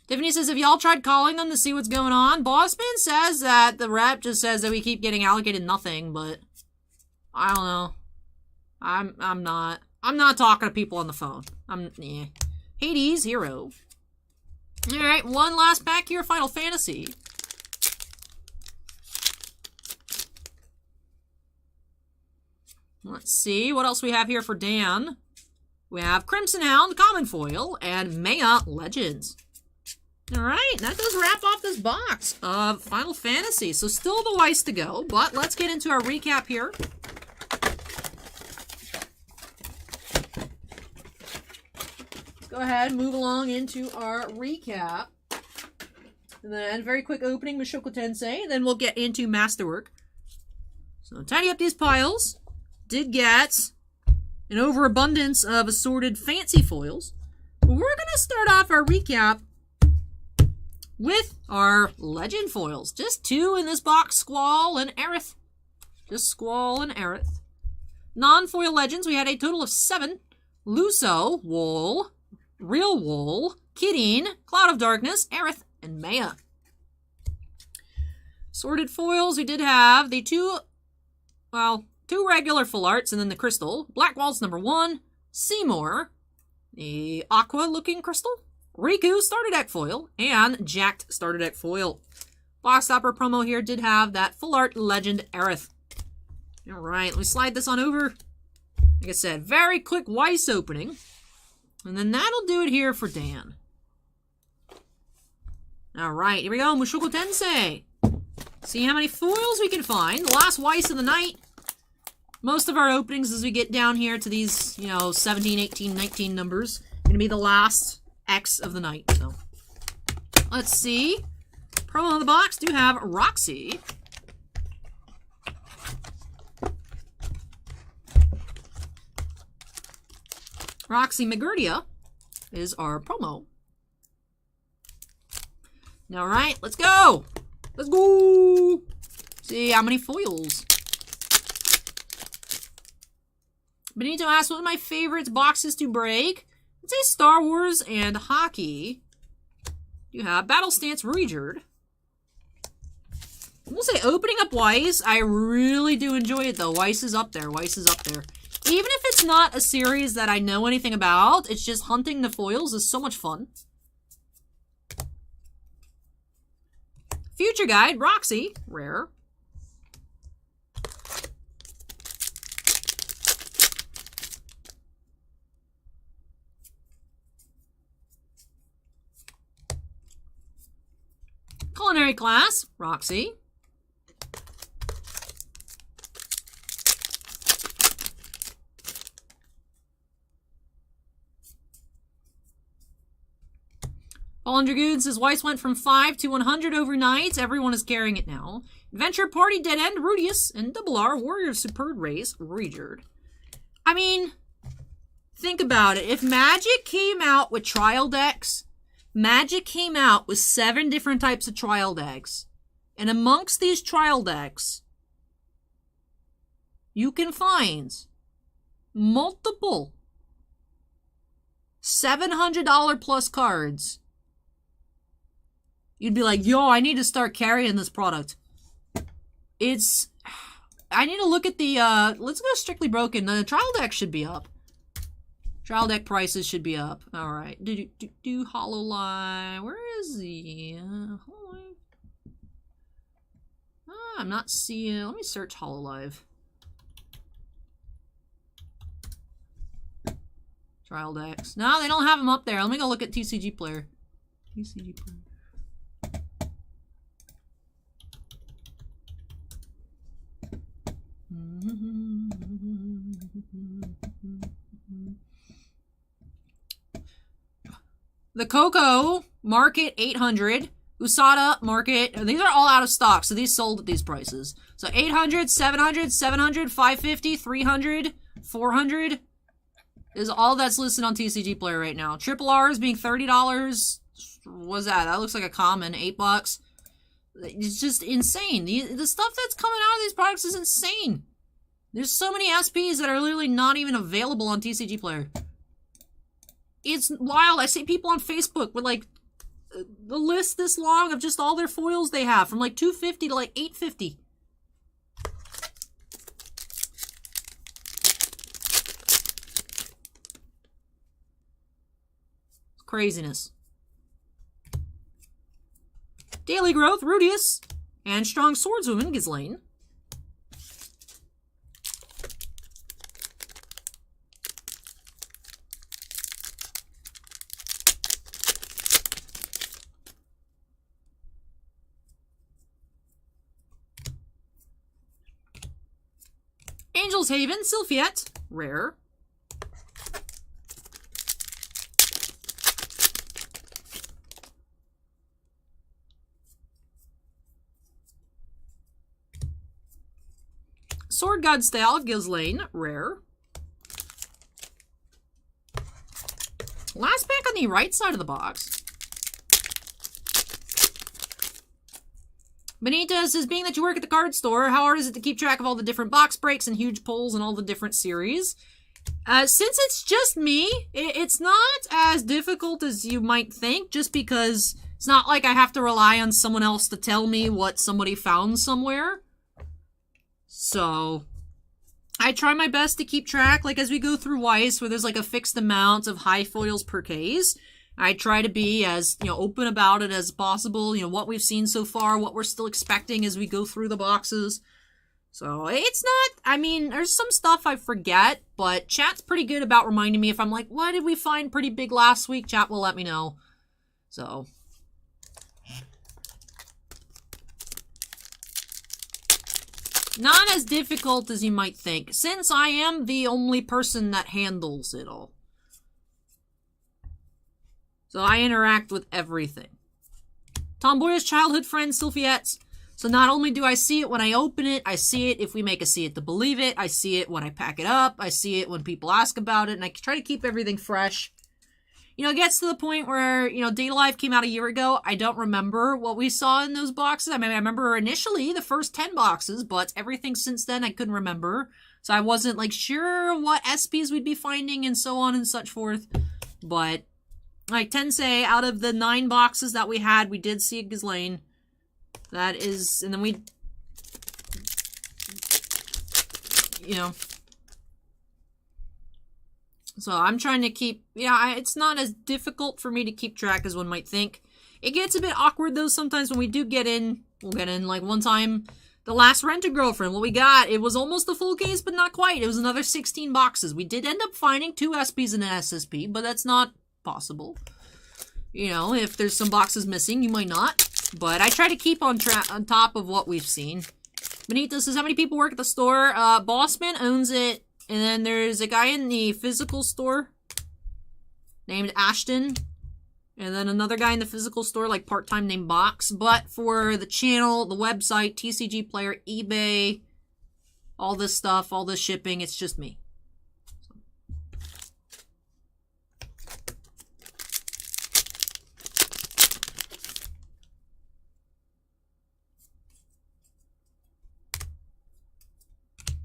Tiffany says, have y'all tried calling them to see what's going on? Bossman says that the rep just says that we keep getting allocated nothing, but I don't know. I'm not talking to people on the phone. Hades, Hero. Alright, one last pack here, Final Fantasy. Let's see what else we have here for Dan. We have Crimson Hound, Common Foil, and Maya Legends. Alright, that does wrap off this box of Final Fantasy. So still the Weiss to go, but let's get into our recap here. Let's go ahead and move along into our recap. And then very quick opening, Mushoku Tensei. Then we'll get into Masterwork. So tidy up these piles. Did get an overabundance of assorted fancy foils. But we're going to start off our recap with our legend foils. Just two in this box, Squall and Aerith. Just Squall and Aerith. Non-foil legends, we had a total of 7. Luso, Wool, Real Wool, Kidding, Cloud of Darkness, Aerith, and Maya. Sorted foils, we did have the two regular full arts and then the crystal. Black Waltz number 1, Seymour, the aqua-looking crystal, Riku starter deck foil, and Jacked starter deck foil. Box topper promo here did have that full art legend Aerith. Alright, let me slide this on over. Like I said, very quick Weiss opening. And then that'll do it here for Dan. Alright, here we go. Mushoku Tensei. See how many foils we can find. The last Weiss of the night. Most of our openings as we get down here to these, 17, 18, 19 numbers, going to be the last X of the night. So, let's see. Promo on the box do have Roxy. Roxy Magurdia is our promo. All right, let's go. Let's go. See how many foils. Benito asks, one of my favorite boxes to break. I'd say Star Wars and hockey. You have Battle Stance Regard. We'll say opening up Weiss. I really do enjoy it though. Weiss is up there. Weiss is up there. Even if it's not a series that I know anything about, it's just hunting the foils is so much fun. Future Guide, Roxy, rare. Culinary Class, Roxy. Fallen Dragoon says Weiss went from 5 to 100 overnight. Everyone is carrying it now. Adventure Party Dead End, Rudius, and Double R Warrior Superb Race, Regard. I mean, think about it. If Magic came out with trial decks, Magic came out with 7 different types of trial decks. And amongst these trial decks, you can find multiple $700 plus cards. you'd be like, yo, I need to start carrying this product. I need to look at the, let's go Strictly Broken. The trial deck should be up. Trial deck prices should be up. Alright. Do Hololive. Where is the, Hololive? Ah, I'm not seeing, let me search Hololive. Trial decks. No, they don't have them up there. Let me go look at TCG Player. TCG Player. The Coco, market 800. Usada, market. These are all out of stock, so these sold at these prices. So 800, 700, 700, 550, 300, 400 is all that's listed on TCG Player right now. Triple R's being $30. What's that? That looks like a common. $8. It's just insane. The stuff that's coming out of these products is insane. There's so many SPs that are literally not even available on TCG Player. It's wild. I see people on Facebook with like the list this long of just all their foils they have from like 250 to like 850. It's craziness. Daily Growth, Rudius, and Strong Swordswoman, Ghislaine. Angel's Haven, Sylphiette, rare. Sword God Style, Ghislaine, rare. Last pack on the right side of the box. Benita says, being that you work at the card store, how hard is it to keep track of all the different box breaks and huge pulls and all the different series? Since it's just me, it's not as difficult as you might think, just because it's not like I have to rely on someone else to tell me what somebody found somewhere. So, I try my best to keep track, like as we go through Weiss, where there's like a fixed amount of high foils per case. I try to be as, open about it as possible, what we've seen so far, what we're still expecting as we go through the boxes. So, it's not, I mean, there's some stuff I forget, but chat's pretty good about reminding me if I'm like, what did we find pretty big last week? Chat will let me know. So. Not as difficult as you might think, since I am the only person that handles it all. So I interact with everything. Tomboya's childhood friend, Sylphiette. So not only do I see it when I open it, I see it if we make a see it to believe it. I see it when I pack it up. I see it when people ask about it. And I try to keep everything fresh. It gets to the point where, Data Live came out a year ago. I don't remember what we saw in those boxes. I mean, I remember initially the first 10 boxes, but everything since then I couldn't remember. So I wasn't, sure what SPs we'd be finding and so on and such forth. But, Tensei, out of the 9 boxes that we had, we did see a Ghislaine. That is, and then we, So I'm trying to keep, it's not as difficult for me to keep track as one might think. It gets a bit awkward though sometimes when we do get in. We'll get in, like one time, the last Rent-A-Girlfriend, what we got, it was almost a full case, but not quite. It was another 16 boxes. We did end up finding 2 SPs and an SSP, but that's not possible. If there's some boxes missing, you might not. But I try to keep on top of what we've seen. Benito says, how many people work at the store? Bossman owns it. And then there's a guy in the physical store named Ashton. And then another guy in the physical store, part-time, named Box. But for the channel, the website, TCG Player, eBay, all this stuff, all this shipping, it's just me.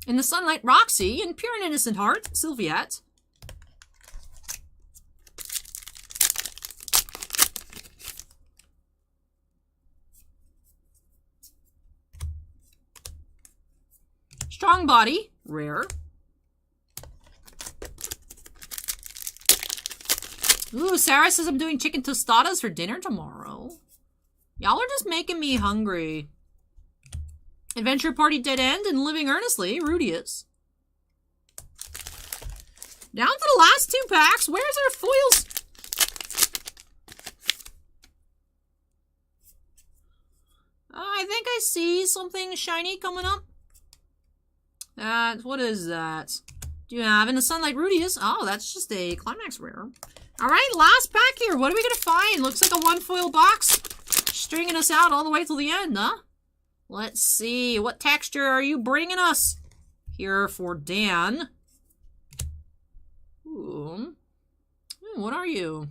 In the Sunlight, Roxy. In Pure and Innocent Heart, Sylphiette. Strong Body, rare. Ooh, Sarah says I'm doing chicken tostadas for dinner tomorrow. Y'all are just making me hungry. Adventure Party Dead End and Living Earnestly, Rudius. Down to the last 2 packs. Where's our foils? I think I see something shiny coming up. What is that? Do you have in the Sunlight Rudius? Oh, that's just a Climax rare. Alright, last pack here. What are we gonna find? Looks like a 1 foil box. Stringing us out all the way till the end, huh? Let's see. What texture are you bringing us? Here for Dan. Ooh. What are you?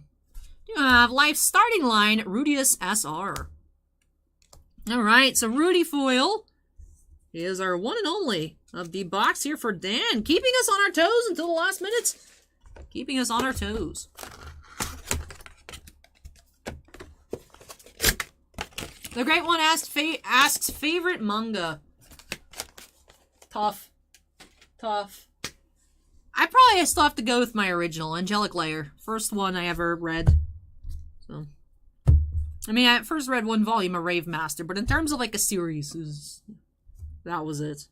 You have Life Starting Line, Rudius SR. Alright, so Rudy foil is our one and only of the box here for Dan. Keeping us on our toes until the last minute. Keeping us on our toes. The Great One asks favorite manga. Tough. Tough. I probably still have to go with my original, Angelic Layer. First one I ever read. So, I mean, I first read 1 volume of Rave Master, but in terms of like a series, that was it.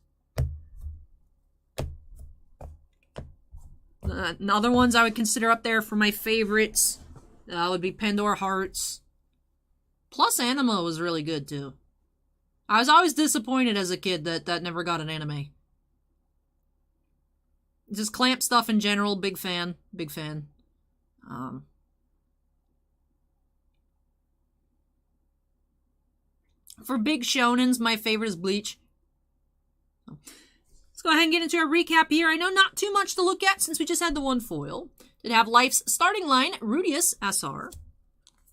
Other ones I would consider up there for my favorites would be Pandora Hearts. Plus Anima was really good too. I was always disappointed as a kid that never got an anime. Just Clamp stuff in general, big fan. Big fan. For big shonens, my favorite is Bleach. Let's go ahead and get into a recap here. I know not too much to look at since we just had the 1 foil. Did have Life's Starting Line, Rudius SR.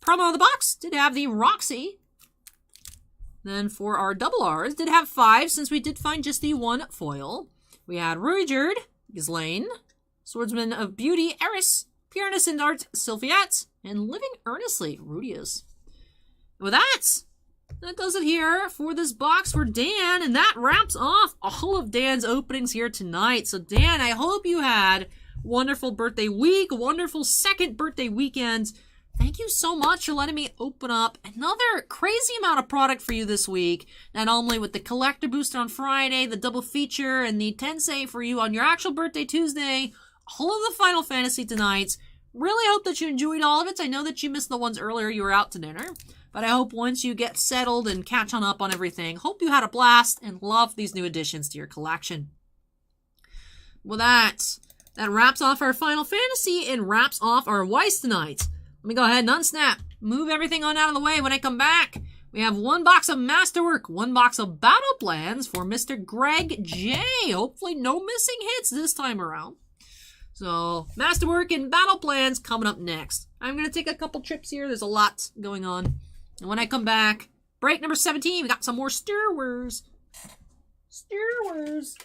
Promo of the box did have the Roxy. Then for our double R's, did have 5 since we did find just the 1 foil. We had Ruijerd, Ghislaine, Swordsman of Beauty, Eris, Pureness and Art, Sylphiette, and Living Earnestly, Rudius. With that does it here for this box for Dan, and that wraps off all of Dan's openings here tonight. So Dan, I hope you had wonderful birthday week, wonderful second birthday weekend. Thank you so much for letting me open up another crazy amount of product for you this week. Not only with the collector booster on Friday, the double feature, and the Tensei for you on your actual birthday Tuesday, all of the Final Fantasy tonight. Really hope that you enjoyed all of it. I know that you missed the ones earlier you were out to dinner. But I hope once you get settled and catch on up on everything, hope you had a blast and love these new additions to your collection. With that wraps off our Final Fantasy and wraps off our Weiss tonight. Let me go ahead and unsnap. Move everything on out of the way. When I come back, we have 1 box of Masterwork, 1 box of Battle Plans for Mr. Greg J. Hopefully no missing hits this time around. So, Masterwork and Battle Plans coming up next. I'm going to take a couple trips here. There's a lot going on. And when I come back, break number 17, we got some more Star Wars. Star Wars.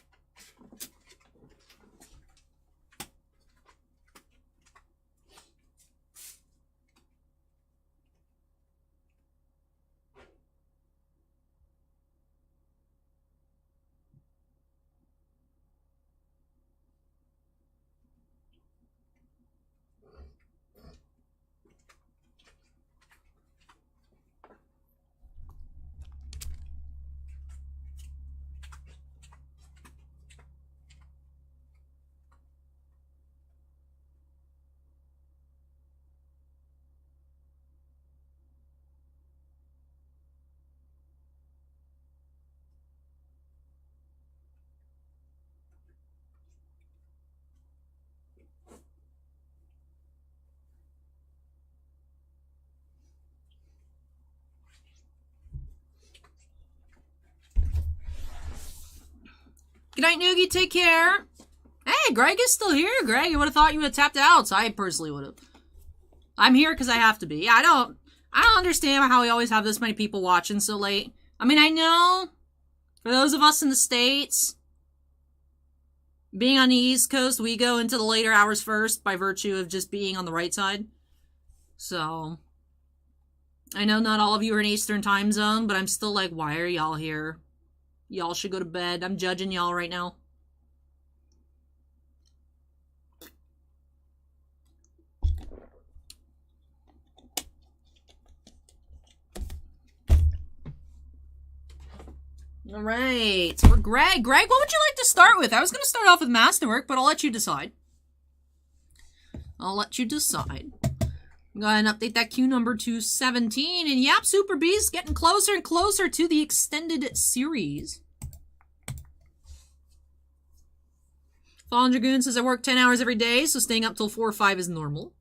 Good night, Noogie. Take care. Hey, Greg is still here. Greg, you would have thought you would have tapped out, so I personally would have. I'm here because I have to be. I don't understand how we always have this many people watching so late. I mean, I know for those of us in the States, being on the East Coast, we go into the later hours first by virtue of just being on the right side. So, I know not all of you are in Eastern time zone, but I'm still like, why are y'all here? Y'all should go to bed. I'm judging y'all right now. All right, for Greg. Greg, what would you like to start with? I was going to start off with Masterwork, but I'll let you decide. I'll let you decide. Go ahead and update that queue number to 17. And yep, Super Beast getting closer and closer to the extended series. Fallen Dragoon says I work 10 hours every day, so staying up till 4 or 5 is normal.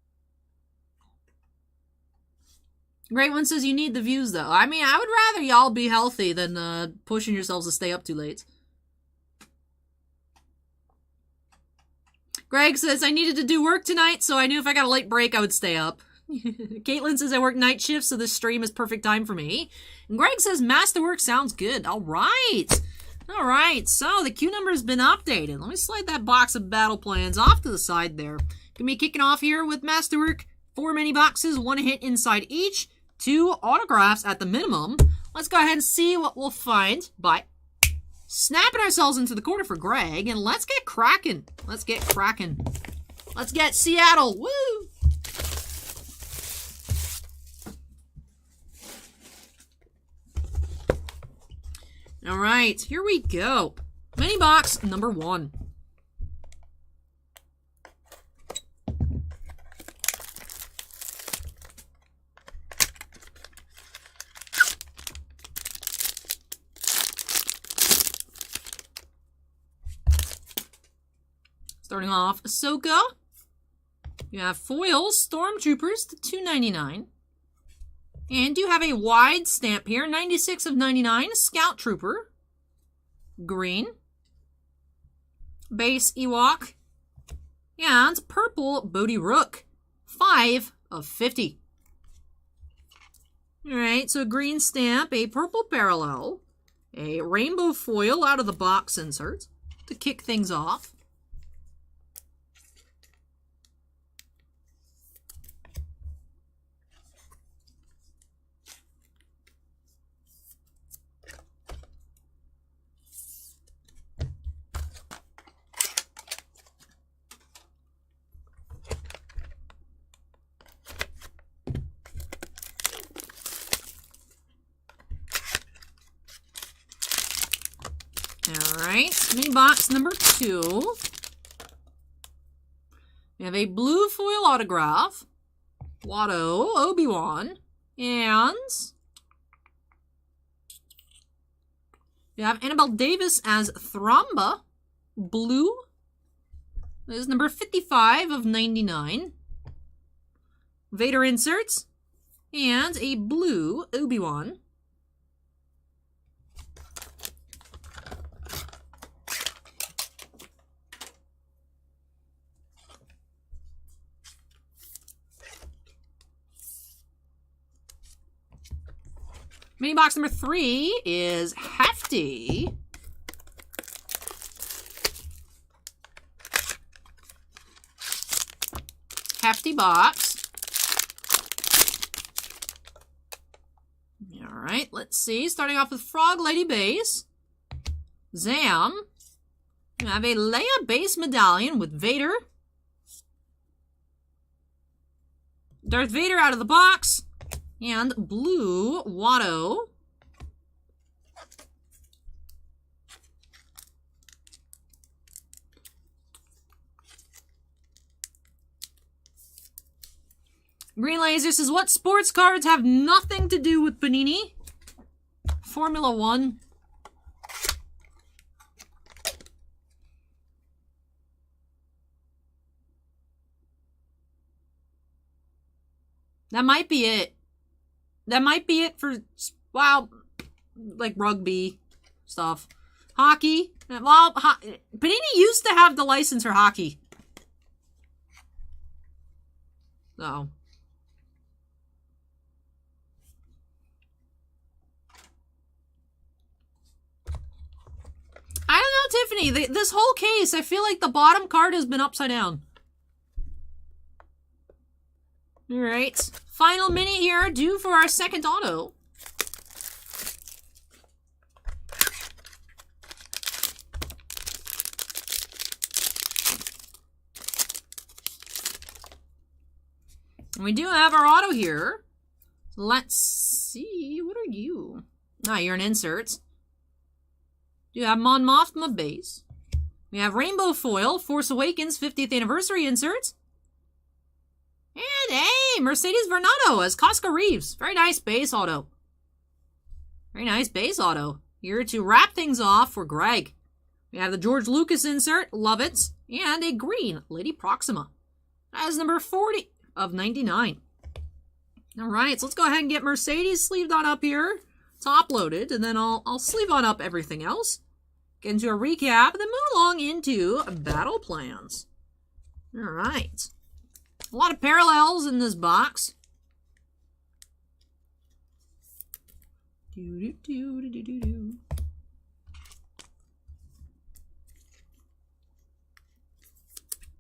Great One says you need the views, though. I mean, I would rather y'all be healthy than pushing yourselves to stay up too late. Greg says I needed to do work tonight, so I knew if I got a late break, I would stay up. Caitlin says I work night shifts, so this stream is perfect time for me. And Greg says Masterwork sounds good. All right. All right, so the queue number has been updated. Let me slide that box of battle plans off to the side there. Gonna be kicking off here with Masterwork. 4 mini boxes, 1 hit inside each. 2 autographs at the minimum. Let's go ahead and see what we'll find by snapping ourselves into the corner for Greg. And let's get cracking. Let's get cracking. Let's get Seattle. Woo! All right, here we go. Mini box number 1. Starting off, Ahsoka. You have foils, Stormtroopers to $2.99. And you have a wide stamp here, 96 of 99, Scout Trooper. Green. Base Ewok. And purple Bodhi Rook. 5 of 50. Alright, so a green stamp, a purple parallel, a rainbow foil out of the box insert to kick things off. Alright, mini box number 2. We have a blue foil autograph, Watto, Obi-Wan, and we have Annabelle Davis as Thramba, blue. This is number 55 of 99. Vader inserts, and a blue Obi-Wan. Mini box number 3 is hefty. Hefty box. All right, let's see. Starting off with Frog Lady base. Zam. We have a Leia base medallion with Vader. Darth Vader out of the box. And blue Watto. Green Laser says, what sports cards have nothing to do with Panini? Formula 1. That might be it. That might be it for, wow, like rugby stuff. Hockey. Well, Panini used to have the license for hockey. So. I don't know, Tiffany. This whole case, I feel like the bottom card has been upside down. Alright. Final mini here, due for our second auto. And we do have our auto here. Let's see. What are you? Ah, you're an insert. You have Mon Mothma base. We have Rainbow Foil, Force Awakens 50th Anniversary insert. And hey, Mercedes Vernado as Casca Reeves. Very nice base auto. Very nice base auto. Here to wrap things off for Greg. We have the George Lucas insert, love it. And a green Lady Proxima. That is number 40 of 99. Alright, so let's go ahead and get Mercedes sleeved on up here. Top loaded, and then I'll sleeve on up everything else. Get into a recap, and then move along into battle plans. Alright. A lot of parallels in this box.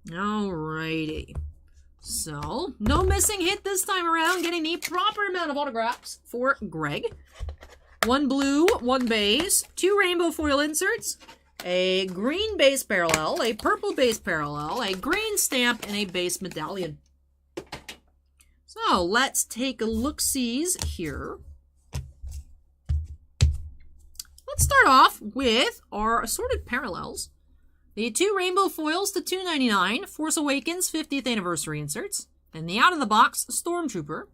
Alrighty. So, no missing hit this time around. Getting the proper amount of autographs for Greg. 1 blue, 1 base, 2 rainbow foil inserts, a green base parallel, a purple base parallel, a green stamp, and a base medallion. So, let's take a look-sees here. Let's start off with our assorted parallels. The 2 rainbow foils to $2.99, Force Awakens 50th Anniversary inserts, and the out-of-the-box Stormtrooper.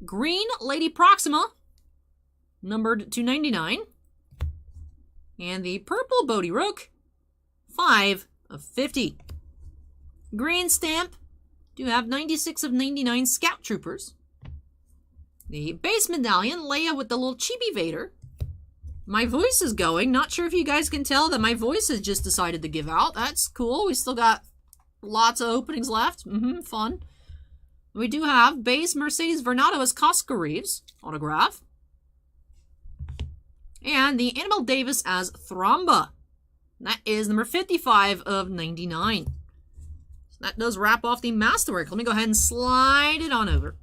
Green Lady Proxima, numbered $2.99, and the purple Bodhi Rook, 5 of 50. Green stamp, do have 96 of 99 Scout Troopers. The base medallion, Leia with the little chibi Vader. My voice is going. Not sure if you guys can tell that my voice has just decided to give out. That's cool. We still got lots of openings left. Fun. We do have base Mercedes Vernado as Casca Reeves autograph. And the Annabelle Davis as Thromba. That is number 55 of 99. So that does wrap off the Masterwork. Let me go ahead and slide it on over.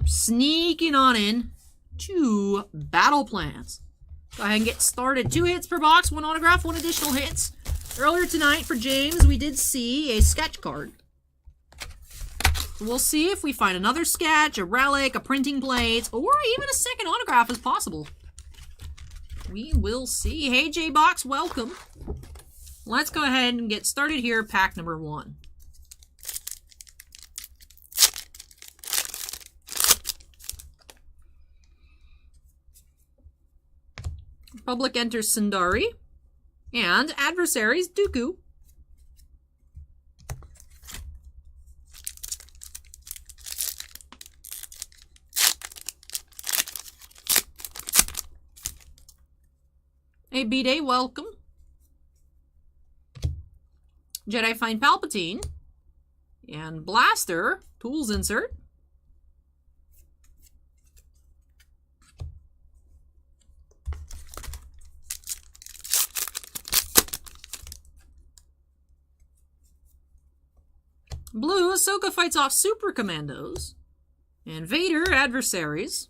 Sneaking on in to battle plans. Go ahead and get started. 2 hits per box, 1 autograph, 1 additional hits. Earlier tonight for James, we did see a sketch card. We'll see if we find another sketch, a relic, a printing plate, or even a second autograph is possible. We will see. Hey, J-Box, welcome. Let's go ahead and get started here. Pack number 1. Republic enters Sundari. And Adversaries, Dooku. Hey, B-Day, welcome. Jedi find Palpatine. And Blaster, tools insert. Blue, Ahsoka fights off Super Commandos. And Vader, Adversaries.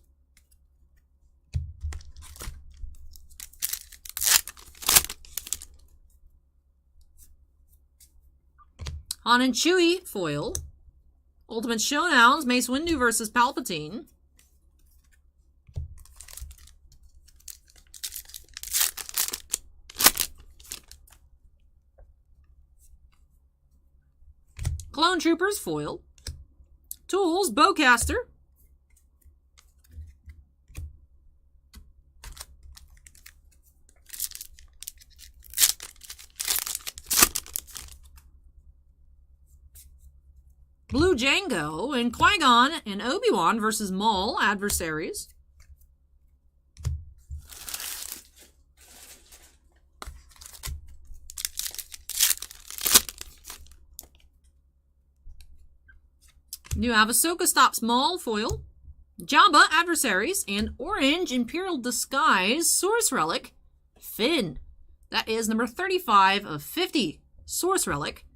Han and Chewie, foil. Ultimate Showdowns, Mace Windu versus Palpatine. Clone Troopers, foil. Tools, Bowcaster. Blue Django and Qui-Gon and Obi-Wan versus Maul, Adversaries. You have Ahsoka stops Maul, foil. Jabba, Adversaries, and Orange Imperial Disguise, Source Relic, Finn. That is number 35 of 50, Source Relic,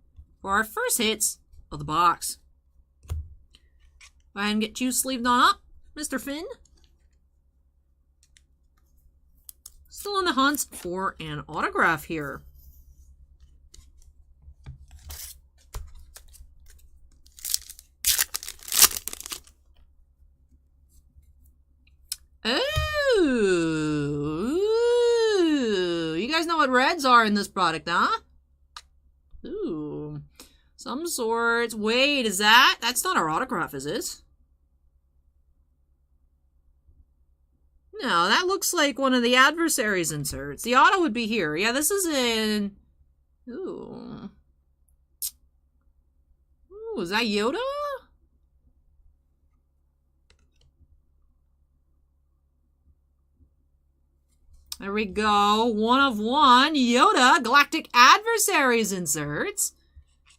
for our first hits of the box. Go ahead and get you sleeved on up, Mr. Finn. Still on the hunt for an autograph here. what reds are in this product, huh? Ooh. Some sorts. Wait, is that? That's not our autograph, is it? No, that looks like one of the adversaries inserts. The auto would be here. Yeah, this is in... Ooh. Ooh, is that Yoda? There we go. 1 of 1. Yoda, Galactic Adversaries inserts.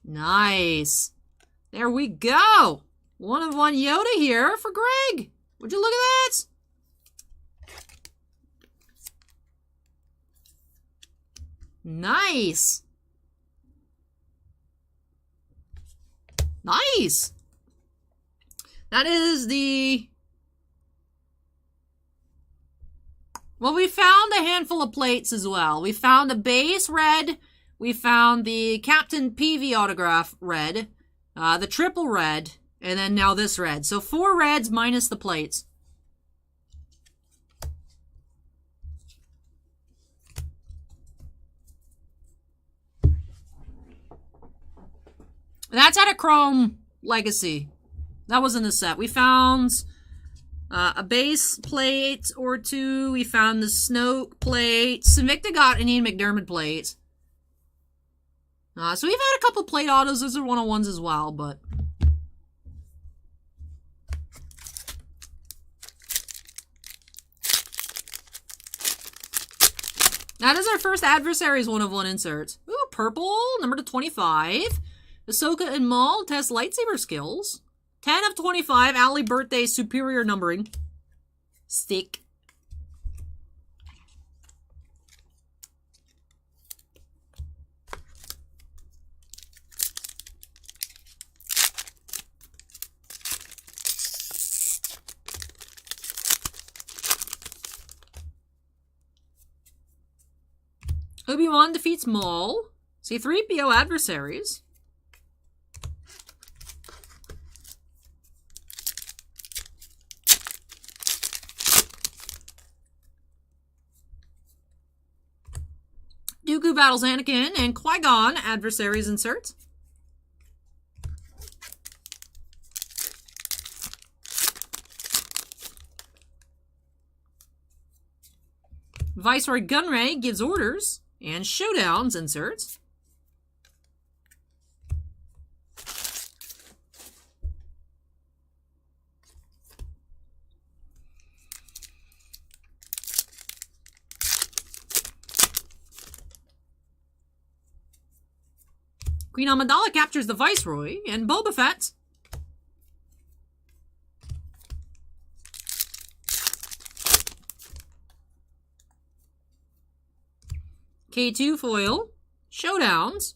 Nice. There we go. 1 of 1 Yoda here for Greg. Would you look at that? Nice. Nice. That is the... Well, we found a handful of plates as well. We found a base red. We found the Captain PV autograph red. The triple red. And then now this red. So 4 reds minus the plates. That's at a Chrome Legacy. That was in the set. We found a base plate or 2. We found the Snoke plate. Sinvicta got an Ian McDermott plate. So we've had a couple plate autos. Those are 101s as well, but... That is our first Adversaries 1 of 1 insert. Ooh, purple, number to 25. Ahsoka and Maul test lightsaber skills. 10 of 25, Allie birthday superior numbering. Stick. Obi-Wan defeats Maul. C-3PO adversaries. Dooku battles Anakin and Qui-Gon adversaries insert. Viceroy Gunray gives orders and showdowns inserts. Queen Amidala captures the Viceroy and Boba Fett. K2 foil. Showdowns.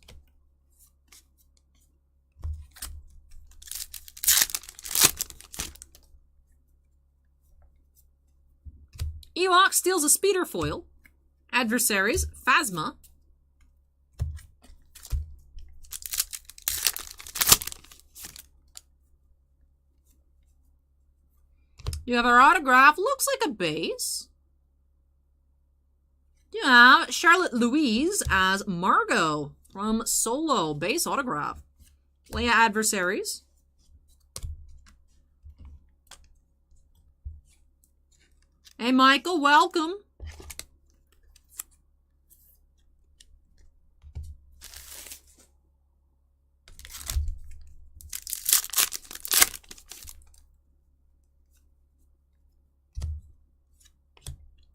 Ewok steals a speeder foil. Adversaries. Phasma. You have our autograph. Looks like a base. You have Charlotte Louise as Margot from Solo. Base autograph. Leia adversaries. Hey, Michael. Welcome.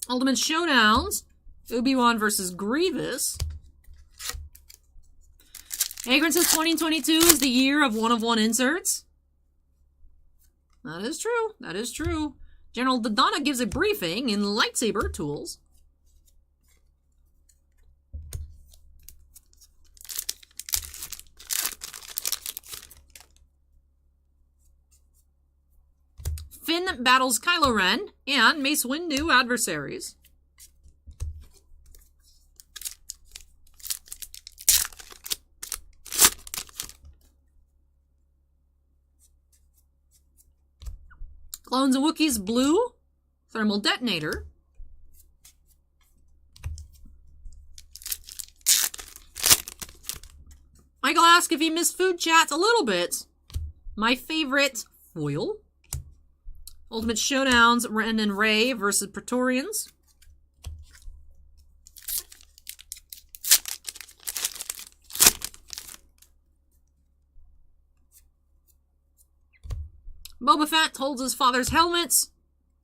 Ultimate Showdowns. Obi-Wan versus Grievous. Agron says 2022 is the year of 1 of 1 inserts. That is true. That is true. General Dodonna gives a briefing in lightsaber tools. Finn battles Kylo Ren and Mace Windu adversaries. Clones and Wookiees blue. Thermal detonator. Michael asked if he missed food chats a little bit. My favorite foil. Ultimate Showdowns, Ren and Ray versus Praetorians. Boba Fett holds his father's helmets.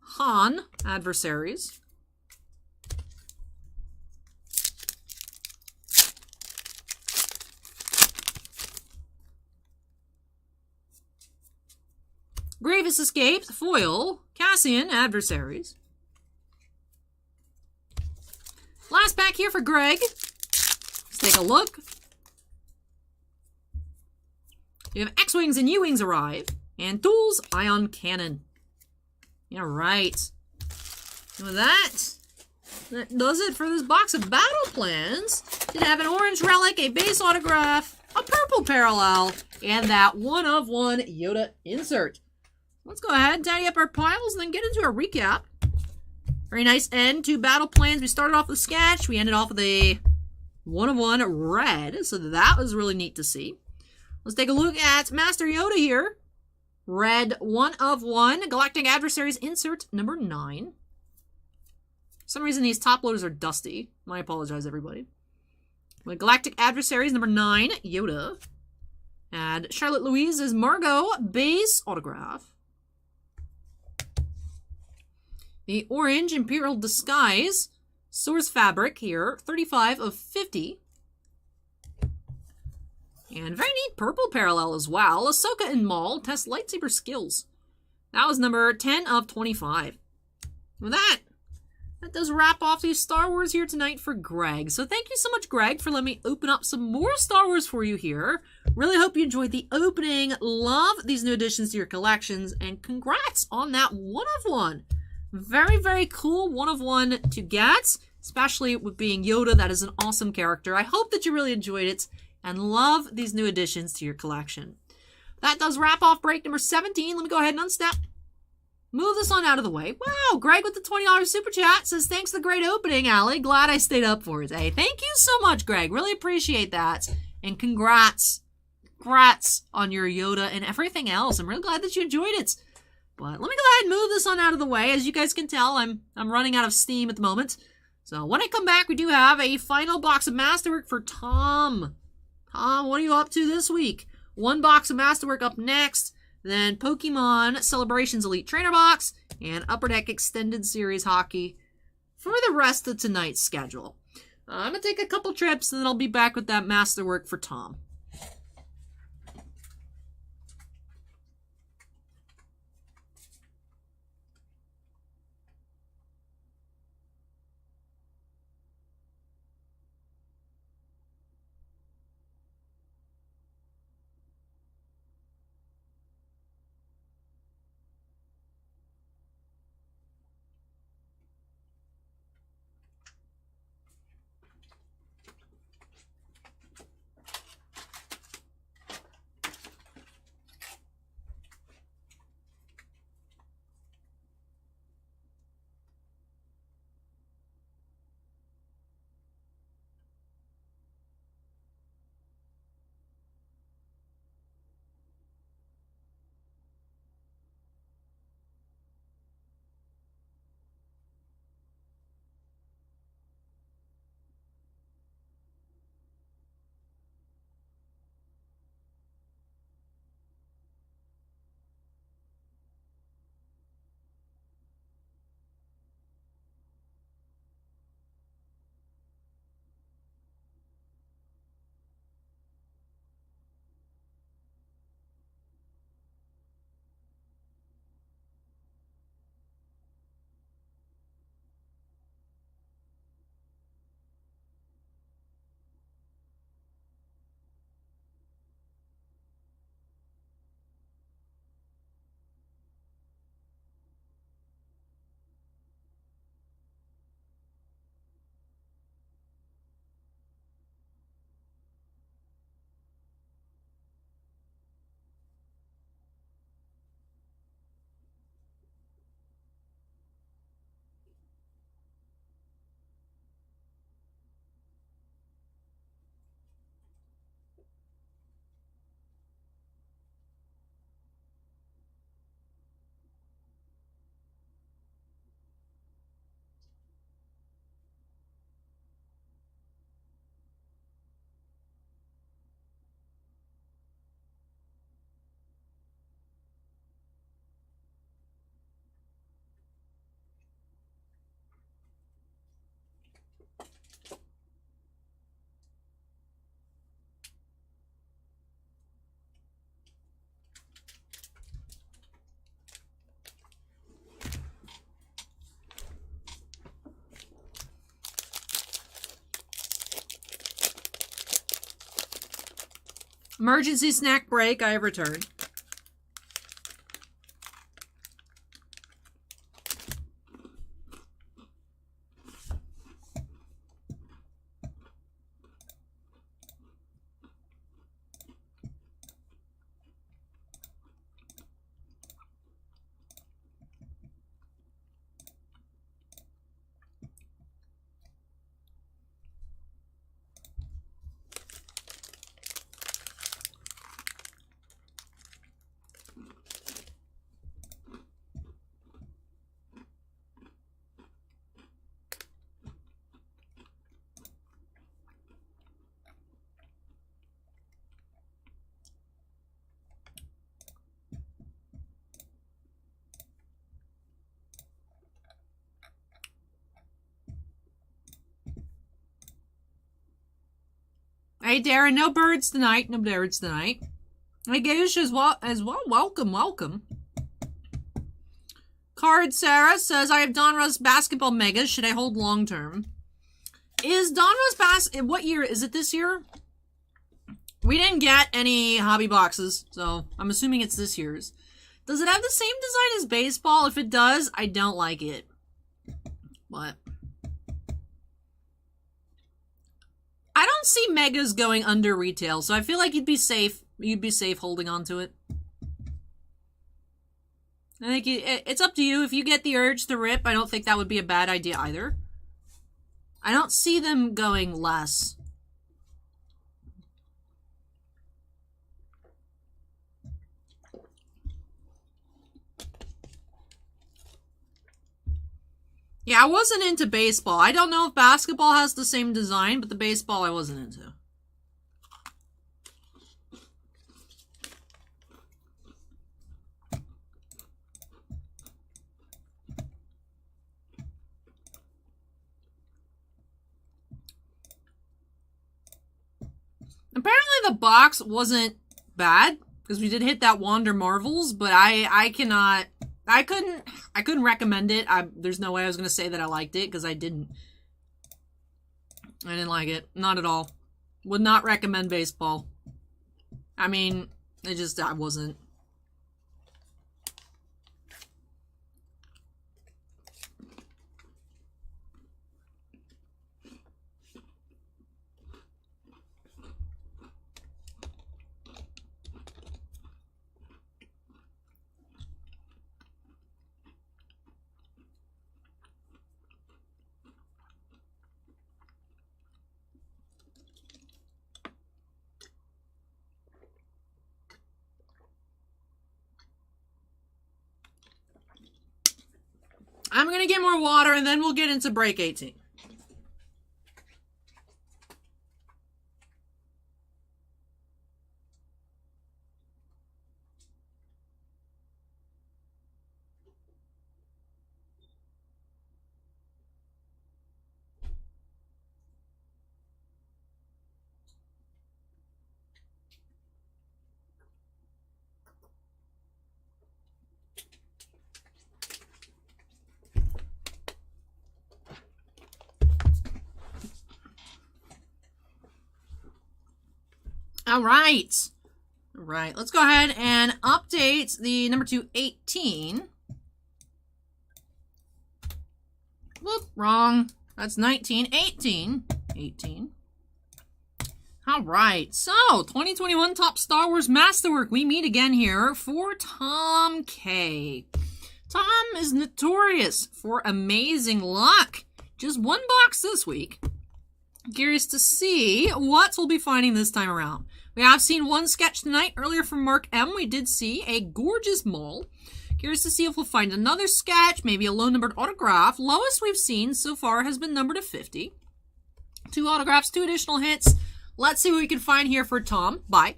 Han, Adversaries. Grievous escaped, foil. Cassian, Adversaries. Last pack here for Greg. Let's take a look. You have X-Wings and U-Wings arrive. And Tools, Ion Cannon. Yeah, right. And with that does it for this box of battle plans. Did have an orange relic, a base autograph, a purple parallel, and that one-of-one Yoda insert. Let's go ahead and tidy up our piles and then get into a recap. Very nice end to battle plans. We started off with Sketch. We ended off with a one-of-one red. So that was really neat to see. Let's take a look at Master Yoda here. Red, one-of-one. Galactic Adversaries insert number 9. For some reason, these top loaders are dusty. I apologize, everybody. But Galactic Adversaries number 9, Yoda. And Charlotte Louise is Margot, base autograph. The orange Imperial Disguise, Source Fabric here, 35 of 50. And very neat purple parallel as well. Ahsoka and Maul test lightsaber skills. That was number 10 of 25. With that does wrap off the Star Wars here tonight for Greg. So thank you so much, Greg, for letting me open up some more Star Wars for you here. Really hope you enjoyed the opening. Love these new additions to your collections. And congrats on that one-of-one. Very, very cool one-of-one to get. Especially with being Yoda. That is an awesome character. I hope that you really enjoyed it. And love these new additions to your collection. That does wrap off break number 17. Let me go ahead and unstep. Move this on out of the way. Wow, Greg with the $20 super chat says, thanks for the great opening, Allie. Glad I stayed up for it. Hey, thank you so much, Greg. Really appreciate that. And congrats. Congrats on your Yoda and everything else. I'm really glad that you enjoyed it. But let me go ahead and move this on out of the way. As you guys can tell, I'm running out of steam at the moment. So when I come back, we do have a final box of Masterwork for Tom. Tom, what are you up to this week? One box of Masterwork up next. Then Pokemon Celebrations Elite Trainer Box. And Upper Deck Extended Series Hockey for the rest of tonight's schedule. I'm going to take a couple trips and then I'll be back with that Masterwork for Tom. Emergency snack break. I have returned. Hey, Darren, no birds tonight. No birds tonight. Hey, Gauge as well. Welcome, welcome. Card Sarah says, I have Donruss basketball megas. Should I hold long term? Is Donruss what year? Is it this year? We didn't get any hobby boxes, so I'm assuming it's this year's. Does it have the same design as baseball? If it does, I don't like it. What? I don't see megas going under retail, so I feel like you'd be safe. You'd be safe holding on to it. I think it's up to you. If you get the urge to rip, I don't think that would be a bad idea either. I don't see them going less. Yeah, I wasn't into baseball. I don't know if basketball has the same design, but the baseball I wasn't into. Apparently the box wasn't bad, because we did hit that Wander Marvels, but I couldn't recommend it. There's no way I was going to say that I liked it, because I didn't. I didn't like it. Not at all. Would not recommend baseball. I mean, I wasn't. I'm going to get more water, and then we'll get into break 18. All right. All right. Let's go ahead and update the number 218. Whoop, wrong. That's 19. 18. 18. All right. So, 2021 Top Star Wars Masterwork. We meet again here for Tom K. Tom is notorious for amazing luck. Just one box this week. Curious to see what we'll be finding this time around. We have seen one sketch tonight. Earlier from Marc M, we did see a gorgeous mole. Curious to see if we'll find another sketch, maybe a low-numbered autograph. Lowest we've seen so far has been numbered to 50. 2 autographs, 2 additional hits. Let's see what we can find here for Tom by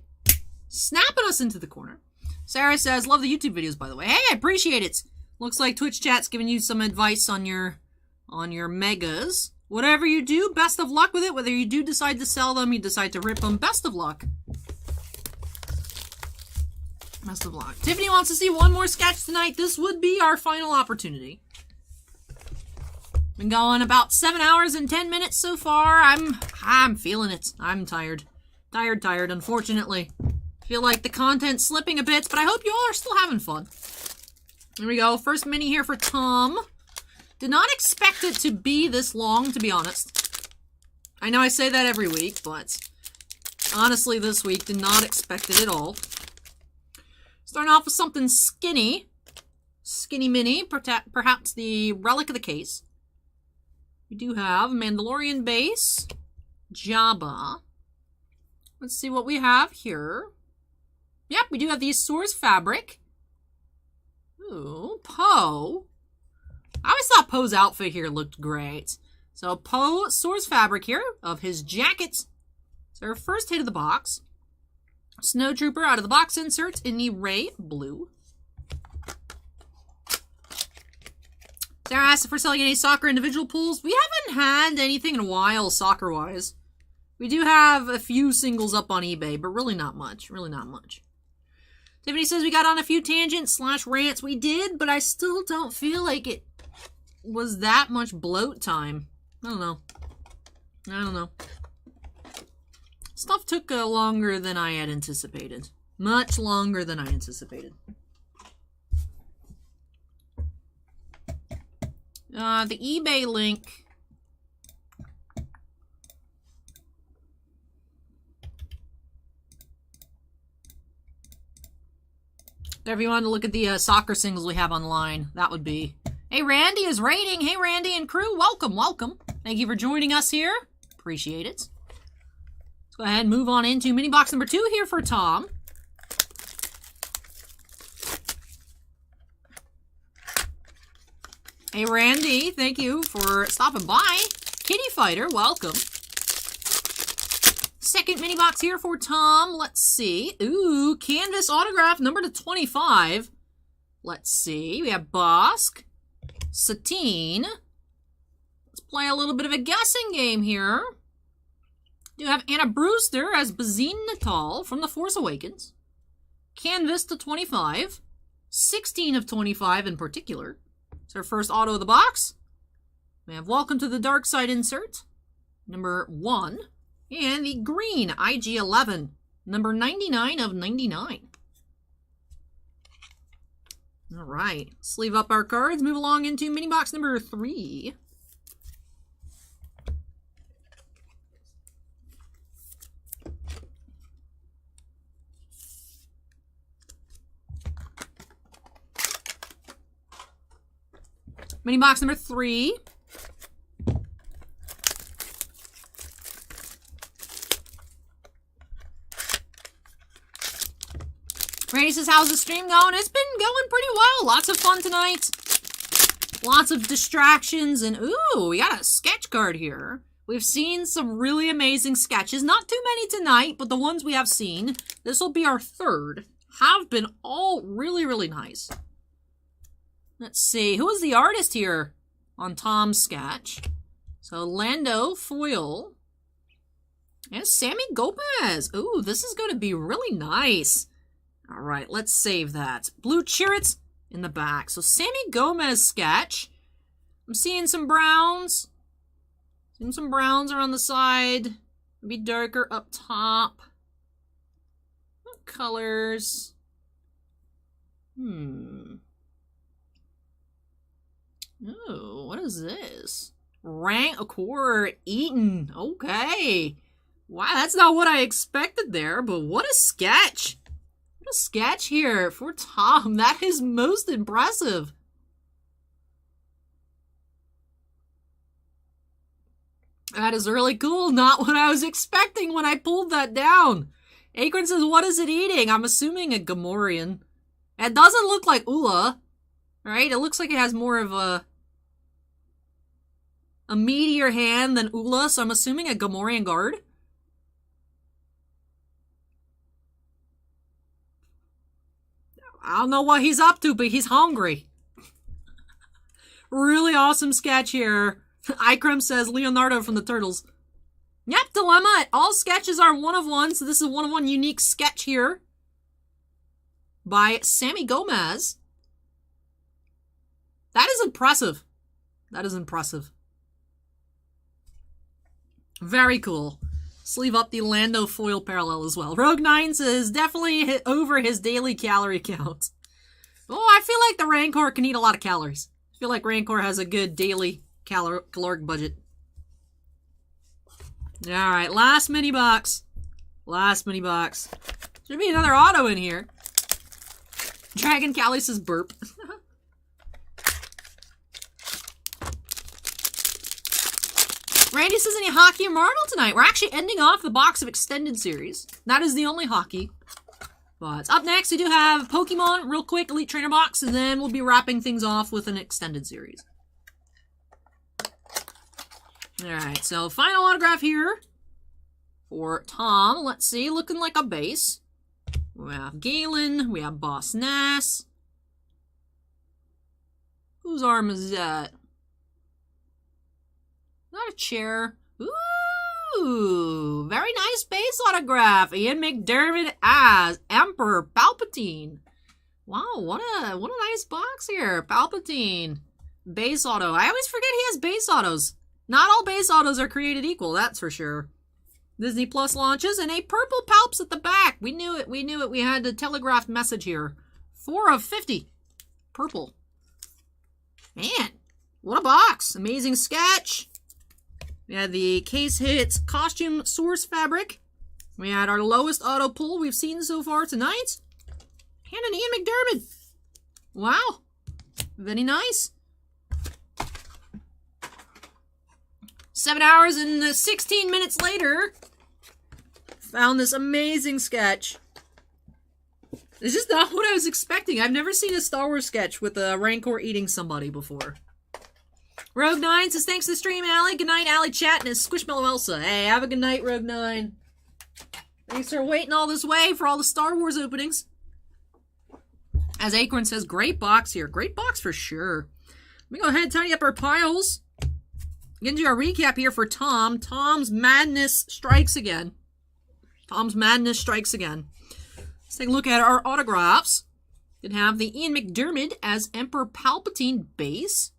snapping us into the corner. Sarah says, love the YouTube videos, by the way. Hey, I appreciate it. Looks like Twitch chat's giving you some advice on your megas. Whatever you do, best of luck with it. Whether you do decide to sell them, you decide to rip them, best of luck. Best of luck. Tiffany wants to see one more sketch tonight. This would be our final opportunity. Been going about 7 hours and 10 minutes so far. I'm feeling it. I'm tired. Tired, unfortunately. Feel like the content's slipping a bit, but I hope you all are still having fun. There we go. First mini here for Tom. Did not expect it to be this long, to be honest. I know I say that every week, but honestly this week did not expect it at all. Starting off with something skinny. Skinny mini, perhaps the relic of the case. We do have Mandalorian base, Jabba. Let's see what we have here. Yep, we do have the Source fabric. Ooh, Poe. I always thought Poe's outfit here looked great. So Poe Source fabric here of his jacket. So our first hit of the box. Snowtrooper out of the box insert in the Ray Blue. Sarah asked if we're selling any soccer individual pools. We haven't had anything in a while soccer-wise. We do have a few singles up on eBay, but really not much. Really not much. Tiffany says we got on a few tangents / rants. We did, but I still don't feel like it was that much bloat time. I don't know. I don't know. Stuff took longer than I had anticipated. Much longer than I anticipated. The eBay link. If you wanted to look at the soccer singles we have online, that would be... Hey, Randy is raiding. Hey, Randy and crew. Welcome, welcome. Thank you for joining us here. Appreciate it. Let's go ahead and move on into mini box number 2 here for Tom. Hey, Randy. Thank you for stopping by. Kitty Fighter, welcome. Second mini box here for Tom. Let's see. Ooh, canvas autograph number to 25. Let's see. We have Bosk, Satine. Let's play a little bit of a guessing game here. Do have Anna Brewster as Bazine Natal from The Force Awakens. Canvas to 25. 16 of 25 in particular. It's our first auto of the box. We have Welcome to the Dark Side insert. Number 1. And the green IG-11, number 99 of 99. All right, sleeve up our cards, move along into mini box number 3. Mini box number 3. Randy says, how's the stream going? It's been going pretty well. Lots of fun tonight. Lots of distractions. And, ooh, we got a sketch card here. We've seen some really amazing sketches. Not too many tonight, but the ones we have seen, this will be our 3rd, have been all really, really nice. Let's see. Who is the artist here on Tom's sketch? So, Lando Foil. And Sammy Gomez. Ooh, this is going to be really nice. All right, let's save that. Blue Chirrut in the back. So Sammy Gomez sketch. I'm seeing some browns. Seeing some browns around the side. Maybe darker up top. What colors? Oh, what is this? Rancor Eaton. Okay. Wow, that's not what I expected there, but what a sketch. What a sketch here for Tom. That is most impressive. That is really cool. Not what I was expecting when I pulled that down. Acorn says, what is it eating? I'm assuming a Gamorrean. It doesn't look like Ula, right? It looks like it has more of a meatier hand than Ula, so I'm assuming a Gamorrean guard. I don't know what he's up to, but he's hungry. Really awesome sketch here. Ikrem says Leonardo from the Turtles. Yep, Dilemma. All sketches are 1 of 1, so this is 1 of 1 unique sketch here by Sammy Gomez. That is impressive. That is impressive. Very cool. Sleeve up the Lando foil parallel as well. Rogue 9 says, definitely over his daily calorie count. Oh, I feel like the Rancor can eat a lot of calories. I feel like Rancor has a good daily caloric budget. Alright, last mini box. Last mini box. Should be another auto in here. Dragon Callie says burp. Randy says any hockey or Marvel tonight. We're actually ending off the box of extended series. That is the only hockey. But up next, we do have Pokemon, real quick, Elite Trainer box, and then we'll be wrapping things off with an extended series. Alright, so final autograph here for Tom. Let's see, looking like a base. We have Galen, we have Boss Nass. Whose arm is that? Not a chair. Ooh, very nice base autograph. Ian McDermott as Emperor Palpatine. Wow, what a nice box here. Palpatine. Base auto. I always forget he has base autos. Not all base autos are created equal, that's for sure. Disney Plus launches and a purple Palps at the back. We knew it. We had a telegraphed message here. 4 of 50. Purple. Man, what a box. Amazing sketch. We had the case hits costume source fabric. We had our lowest auto pull we've seen so far tonight. And an Ian McDermott. Wow. Very nice. 7 hours and 16 minutes later, found this amazing sketch. It's just not what I was expecting. I've never seen a Star Wars sketch with a Rancor eating somebody before. Rogue 9 says, thanks to the stream, Allie. Good night, Allie chat, and it's Squishmallow Elsa. Hey, have a good night, Rogue 9. Thanks for waiting all this way for all the Star Wars openings. As Acorn says, great box here. Great box for sure. Let me go ahead and tidy up our piles. Get into our recap here for Tom. Tom's madness strikes again. Tom's madness strikes again. Let's take a look at our autographs. We have the Ian McDermott as Emperor Palpatine base.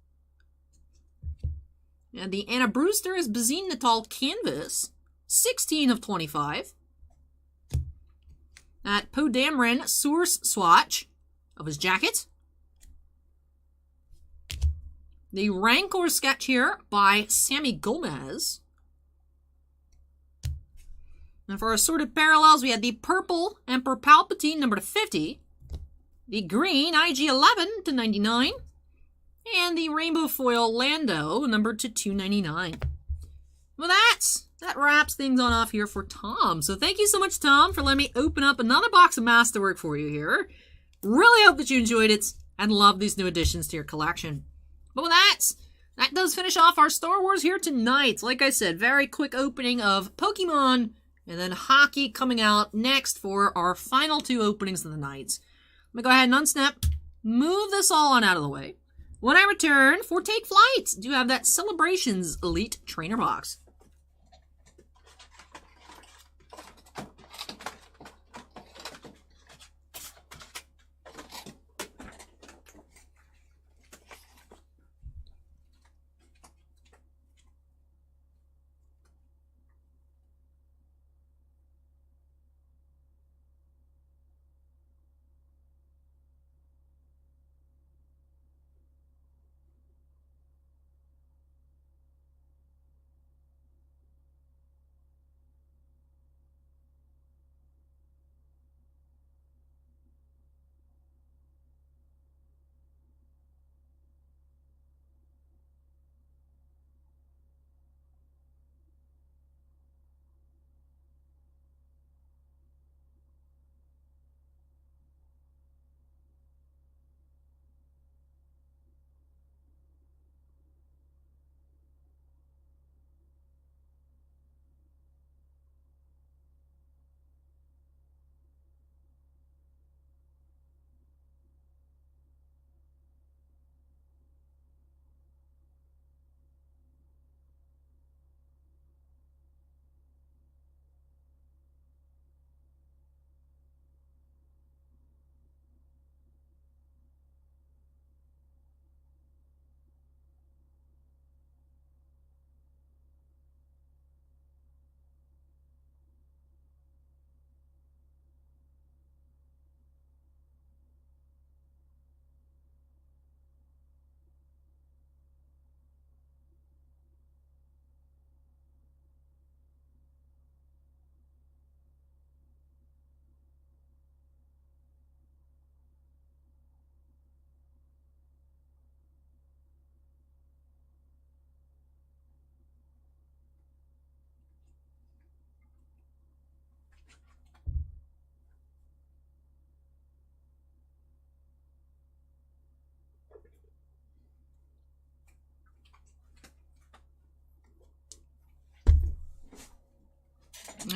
And the Anna Brewster as Bazine Natal canvas. 16 of 25. That Poe Dameron source swatch of his jacket. The Rancor sketch here by Sammy Gomez. And for assorted parallels, we had the purple Emperor Palpatine, number 50. The green IG-11 to 99. And the rainbow foil Lando, number to 299. Well, that wraps things on off here for Tom. So thank you so much, Tom, for letting me open up another box of Masterwork for you here. Really hope that you enjoyed it and love these new additions to your collection. But with that does finish off our Star Wars here tonight. Like I said, very quick opening of Pokemon and then hockey coming out next for our final 2 openings of the night. Let me go ahead and unsnap, move this all on out of the way. When I return for Take Flight, do have that Celebrations Elite Trainer box.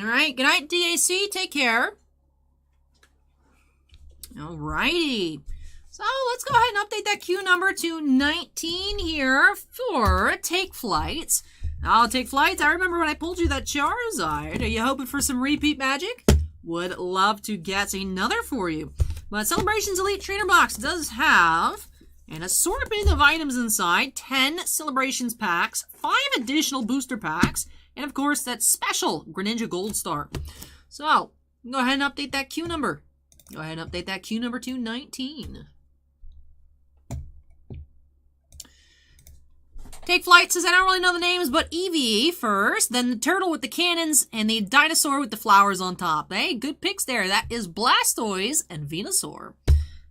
All right, good night, DAC. Take care. All righty. So let's go ahead and update that queue number to 19 here for Take Flights. I'll Take Flights. I remember when I pulled you that Charizard. Are you hoping for some repeat magic? Would love to get another for you. But Celebrations Elite Trainer Box does have an assortment of items inside. 10 Celebrations packs, 5 additional booster packs, and of course that special Greninja Gold Star. So, go ahead and update that queue number. Go ahead and update that queue number to 19. Take Flight says, I don't really know the names, but Eevee first, then the turtle with the cannons, and the dinosaur with the flowers on top. Hey, good picks there. That is Blastoise and Venusaur.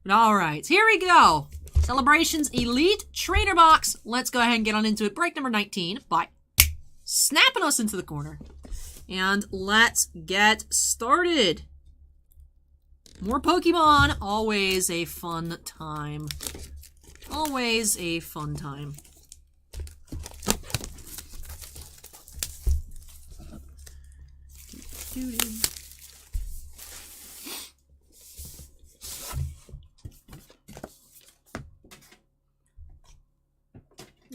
Alright, here we go. Celebrations Elite Trainer Box. Let's go ahead and get on into it. Break number 19 by snapping us into the corner. And let's get started. More Pokemon. Always a fun time. Always a fun time.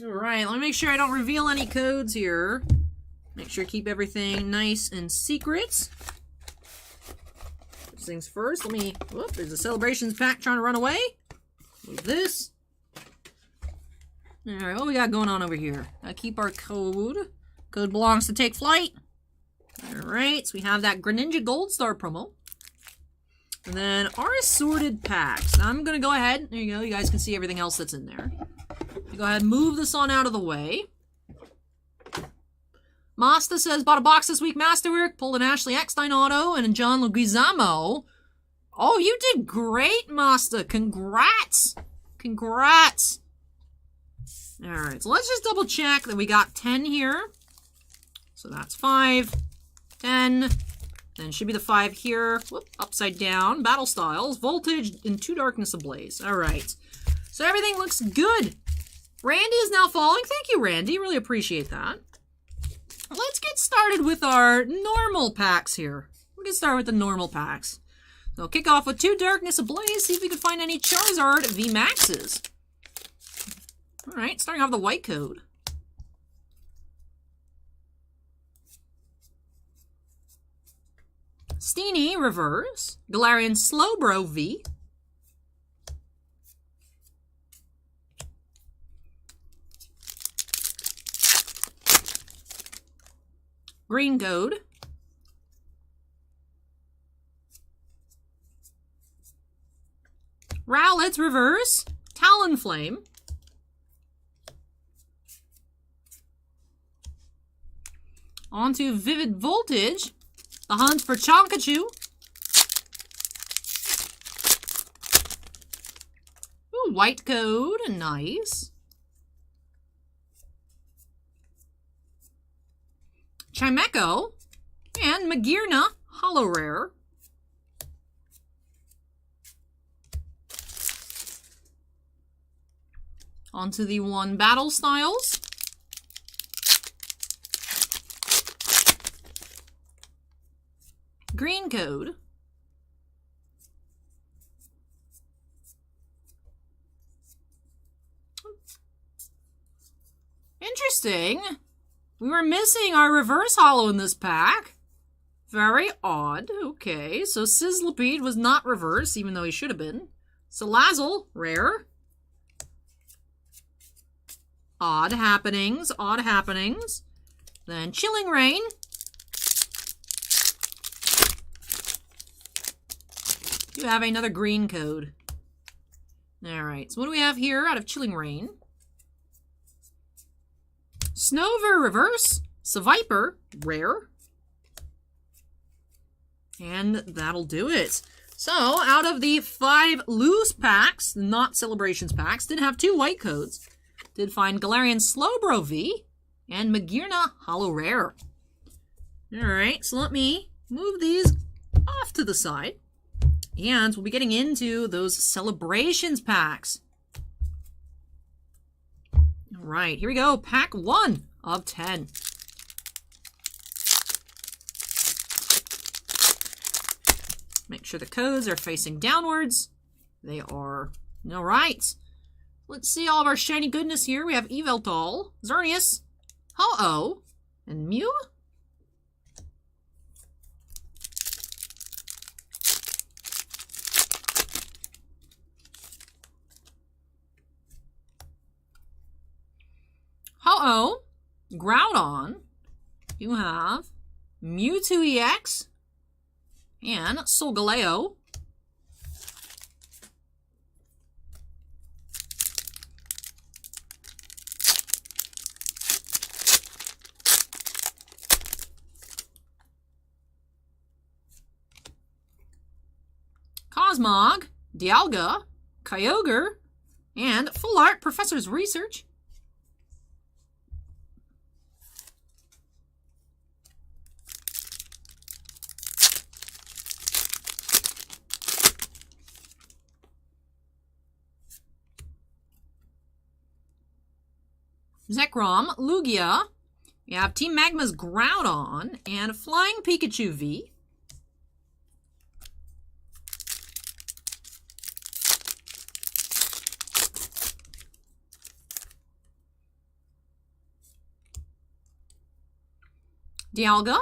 Alright, let me make sure I don't reveal any codes here. Make sure to keep everything nice and secret. First things first, let me... Whoop, there's a Celebrations pack trying to run away. Move this. Alright, what we got going on over here? Gotta keep our code. Code belongs to Take Flight. Alright, so we have that Greninja Gold Star promo. And then our assorted packs. Now I'm going to go ahead. There you go. You guys can see everything else that's in there. Go ahead and move this on out of the way. Masta says, bought a box this week, Masterwork. Pulled an Ashley Eckstein auto and a John Leguizamo. Oh, you did great, Masta. Congrats. Congrats. Alright, so let's just double check that we got 10 here. So that's 5. 10, then should be the 5 here. Whoop, upside down. Battle Styles, Voltage, and 2 Darkness Ablaze. Alright. So everything looks good. Randy is now following. Thank you, Randy. Really appreciate that. Let's get started with our normal packs here. We'll get started with the normal packs. So we'll kick off with 2 Darkness Ablaze. See if we can find any Charizard VMAXs. Alright, starting off the white code. Steenie, reverse. Galarian Slowbro V. Green code. Rowlet's reverse. Talonflame. On to Vivid Voltage. The hunt for Chonkachu. Ooh, white code, nice. Chimecho and Magearna, holo rare. Onto the 1 Battle Styles. Green code. Interesting. We were missing our reverse holo in this pack. Very odd. Okay, so Sizzlipede was not reverse, even though he should have been. Salazzle, rare. Odd happenings, odd happenings. Then Chilling Rain. You have another green code. Alright, so what do we have here out of Chilling Rain? Snover, reverse. Seviper, rare. And that'll do it. So, out of the 5 loose packs, not Celebrations packs, did have 2 white codes. Did find Galarian Slowbro V and Magearna holo rare. Alright, so let me move these off to the side. And we'll be getting into those Celebrations packs. Alright, here we go. Pack 1 of 10. Make sure the codes are facing downwards. They are. All right. Let's see all of our shiny goodness here. We have Yveltal, Xerneas, Ho-Oh, and Mew. Ho-Oh, Groudon. You have Mewtwo EX and Solgaleo. Cosmog, Dialga, Kyogre, and Full Art Professor's Research. Zekrom, Lugia. You have Team Magma's Groudon and Flying Pikachu V. Dialga,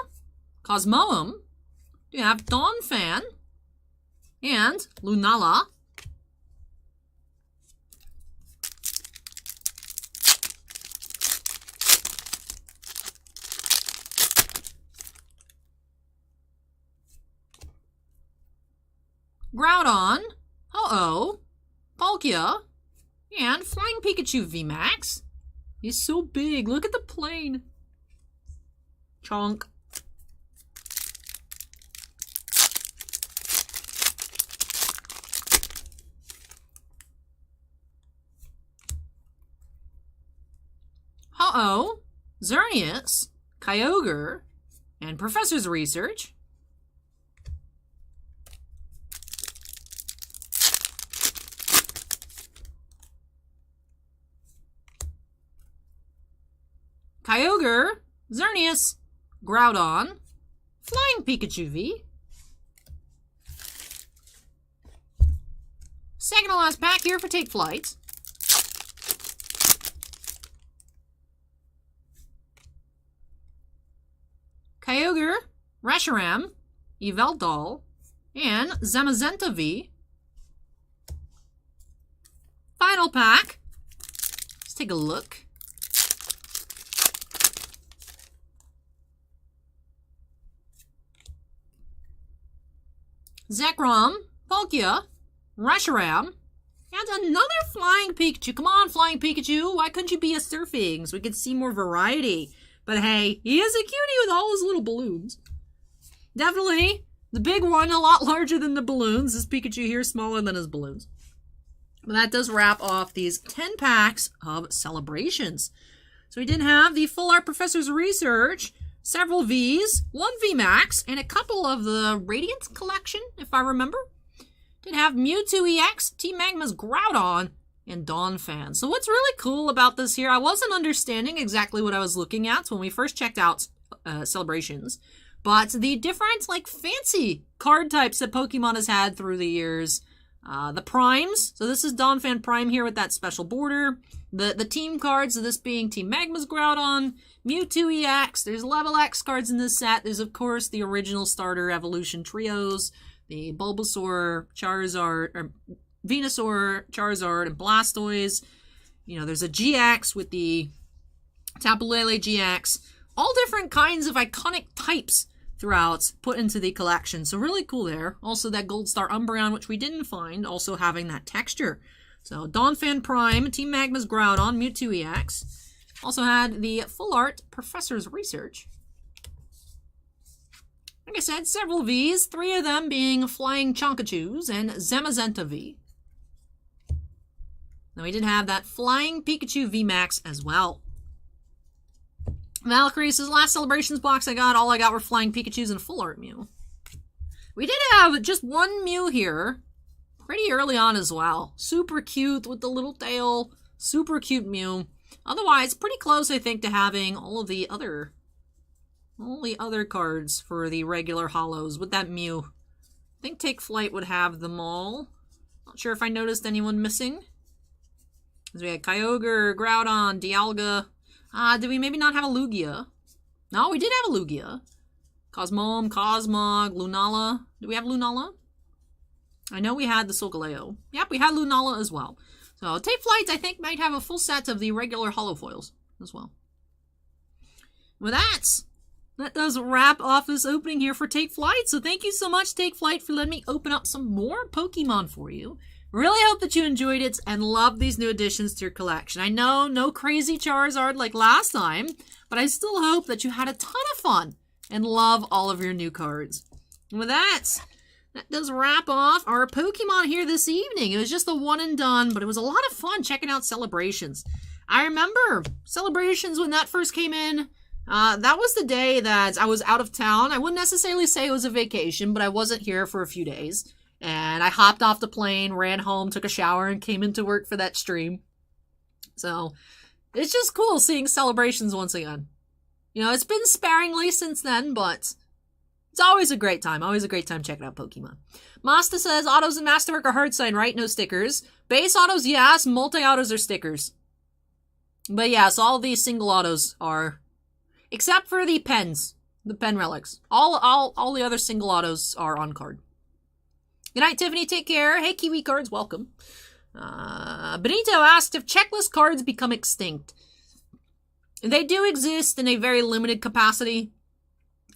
Cosmoem. You have Donphan and Lunala. Groudon, Ho-Oh, Palkia, and Flying Pikachu VMAX. He's so big. Look at the plane. Chonk. Ho-Oh, Xerneas, Kyogre, and Professor's Research. Kyogre, Xerneas, Groudon, Flying Pikachu V. Second to last pack here for Take Flight. Kyogre, Reshiram, Yveltal, and Zamazenta V. Final pack. Let's take a look. Zekrom, Palkia, Reshiram, and another Flying Pikachu. Come on, Flying Pikachu. Why couldn't you be a Surfing so we could see more variety? But hey, he is a cutie with all his little balloons. Definitely the big one, a lot larger than the balloons. This Pikachu here is smaller than his balloons. But that does wrap off these 10 packs of celebrations. So we did have the Full Art Professor's Research, several Vs, one VMAX, and a couple of the Radiance collection, if I remember. Did have Mewtwo EX, Team Magma's Groudon, and Donphan. So what's really cool about this here, I wasn't understanding exactly what I was looking at when we first checked out celebrations, but the different, like, fancy card types that Pokemon has had through the years. The primes, so this is Donphan Prime here with that special border. The team cards, so this being Team Magma's Groudon, Mewtwo EX, there's level X cards in this set. There's, of course, the original starter evolution trios, the Bulbasaur, Charizard, or Venusaur, Charizard, and Blastoise. You know, there's a GX with the Tapu Lele GX. All different kinds of iconic types throughout put into the collection. So really cool there. Also that Gold Star Umbreon, which we didn't find, also having that texture. So Donphan Prime, Team Magma's Groudon, Mewtwo EX. Also had the Full Art Professor's Research. Like I said, several Vs, 3 of them being Flying Chonkachus and Zamazenta V. Then we did have that Flying Pikachu VMAX as well. Valkyrie's last celebrations box I got, all I got were Flying Pikachus and Full Art Mew. We did have just one Mew here, pretty early on as well. Super cute with the little tail, super cute Mew. Otherwise, pretty close, I think, to having all the other cards for the regular holos with that Mew. think Take Flight would have them all. Not sure if I noticed anyone missing. We had Kyogre, Groudon, Dialga. Did we maybe not have a Lugia? No, we did have a Lugia. Cosmoem, Cosmog, Lunala. Do we have Lunala? I know we had the Solgaleo. Yep, we had Lunala as well. So, Take Flight, I think, might have a full set of the regular holofoils as well. With that does wrap off this opening here for Take Flight. So, thank you so much, Take Flight, for letting me open up some more Pokemon for you. Really hope that you enjoyed it and love these new additions to your collection. I know, no crazy Charizard like last time, but I still hope that you had a ton of fun and love all of your new cards. And with that does wrap off our Pokemon here this evening. It was just a one and done, but it was a lot of fun checking out Celebrations. I remember Celebrations when that first came in. That was the day that I was out of town. I wouldn't necessarily say it was a vacation, but I wasn't here for a few days. And I hopped off the plane, ran home, took a shower, and came into work for that stream. So, it's just cool seeing Celebrations once again. You know, it's been sparingly since then, but it's always a great time. Always a great time checking out Pokemon. Masta says, autos and Masterwork are hard sign, right? No stickers. Base autos, yes. Multi-autos are stickers. But yes, all these single autos are, except for the pens, the pen relics. All the other single autos are on card. Good night, Tiffany. Take care. Hey, Kiwi Cards. Welcome. Benito asked if checklist cards become extinct. They do exist in a very limited capacity.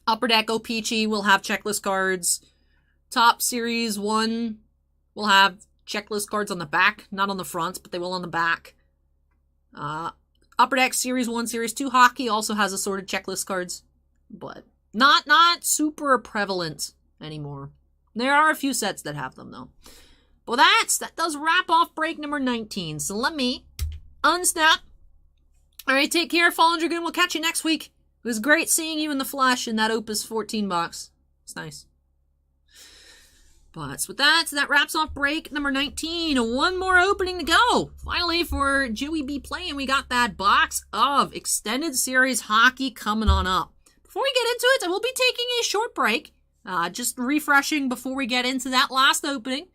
Upper Deck O-Pee-Chee will have checklist cards. Top Series 1 will have checklist cards on the back. Not on the front, but they will on the back. Upper Deck Series 1, Series 2 Hockey also has assorted checklist cards. But not super prevalent anymore. There are a few sets that have them, though. Well, that does wrap off break number 19. So let me unsnap. All right, take care, Fallen Dragoon. We'll catch you next week. It was great seeing you in the flesh in that Opus 14 box. It's nice. But with that wraps off break number 19. One more opening to go. Finally, for Joey B playing, we got that box of Extended Series Hockey coming on up. Before we get into it, I will be taking a short break. Just refreshing before we get into that last opening.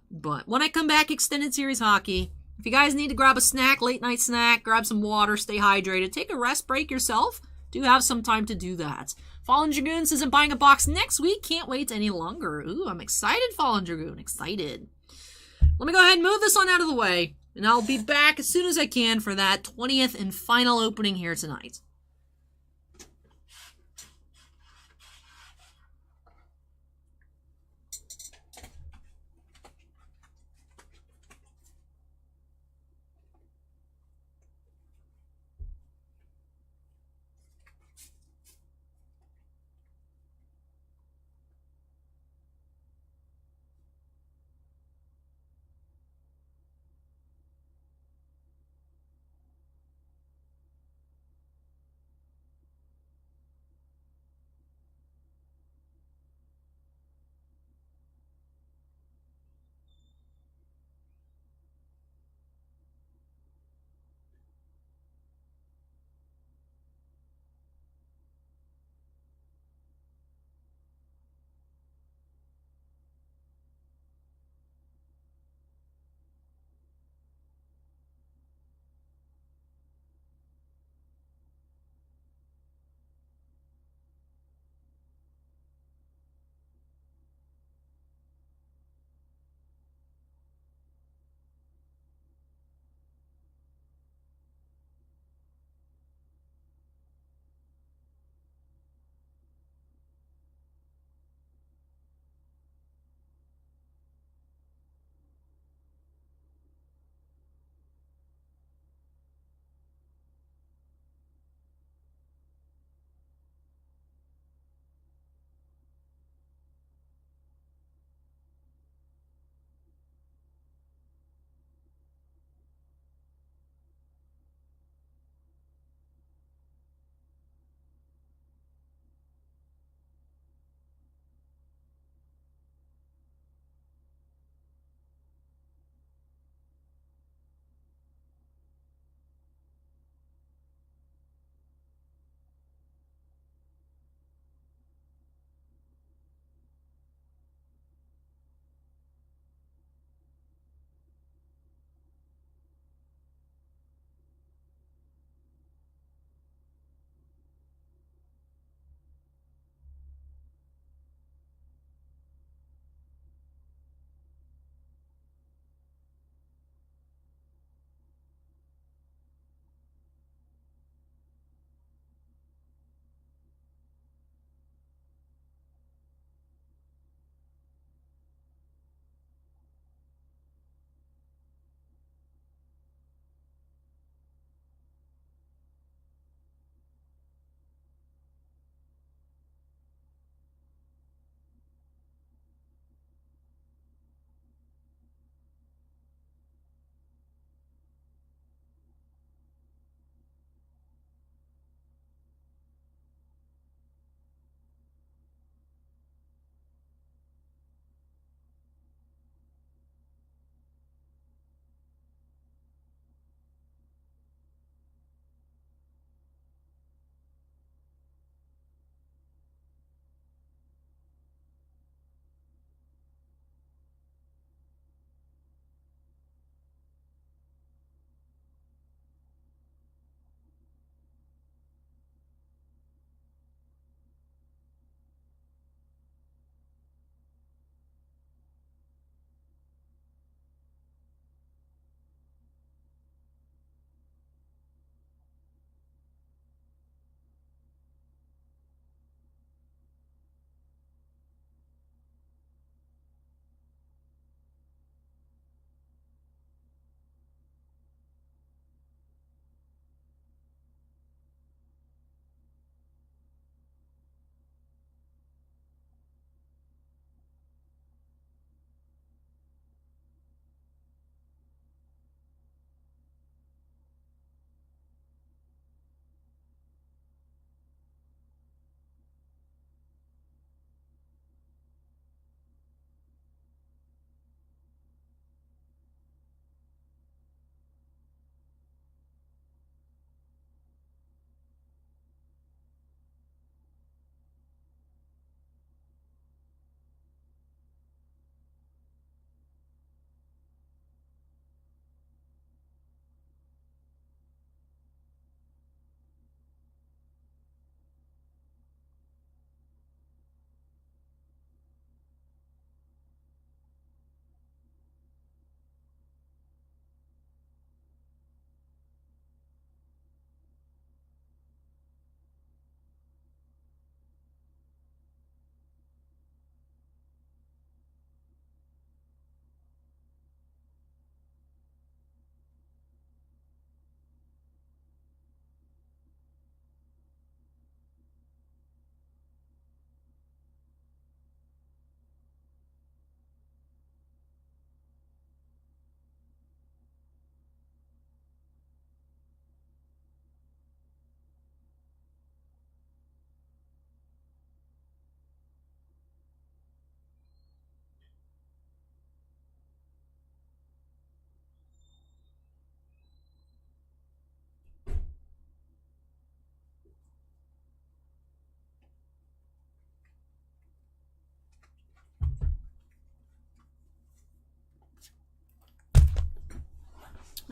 But when I come back, Extended Series Hockey. If you guys need to grab a snack, late night snack, grab some water, stay hydrated, take a rest break yourself, do have some time to do that. Fallen Dragoon isn't buying a box next week. Can't wait any longer. Ooh, I'm excited, Fallen Dragoon. Excited. Let me go ahead and move this on out of the way. And I'll be back as soon as I can for that 20th and final opening here tonight.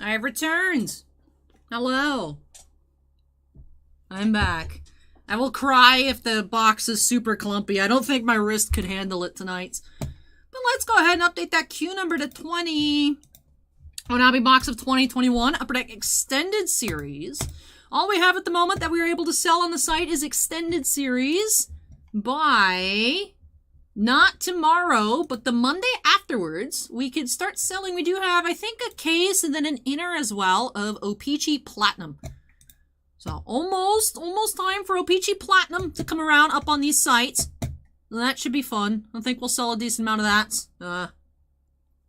I have returned. Hello. I'm back. I will cry if the box is super clumpy. I don't think my wrist could handle it tonight. But let's go ahead and update that queue number to 20. Hanabi box of 2021. Upper Deck Extended Series. All we have at the moment that we are able to sell on the site is Extended Series by... not tomorrow, but the Monday afterwards, we could start selling. We do have, I think, a case and then an inner as well of O-Pee-Chee Platinum. So almost time for O-Pee-Chee Platinum to come around up on these sites. That should be fun. I think we'll sell a decent amount of that.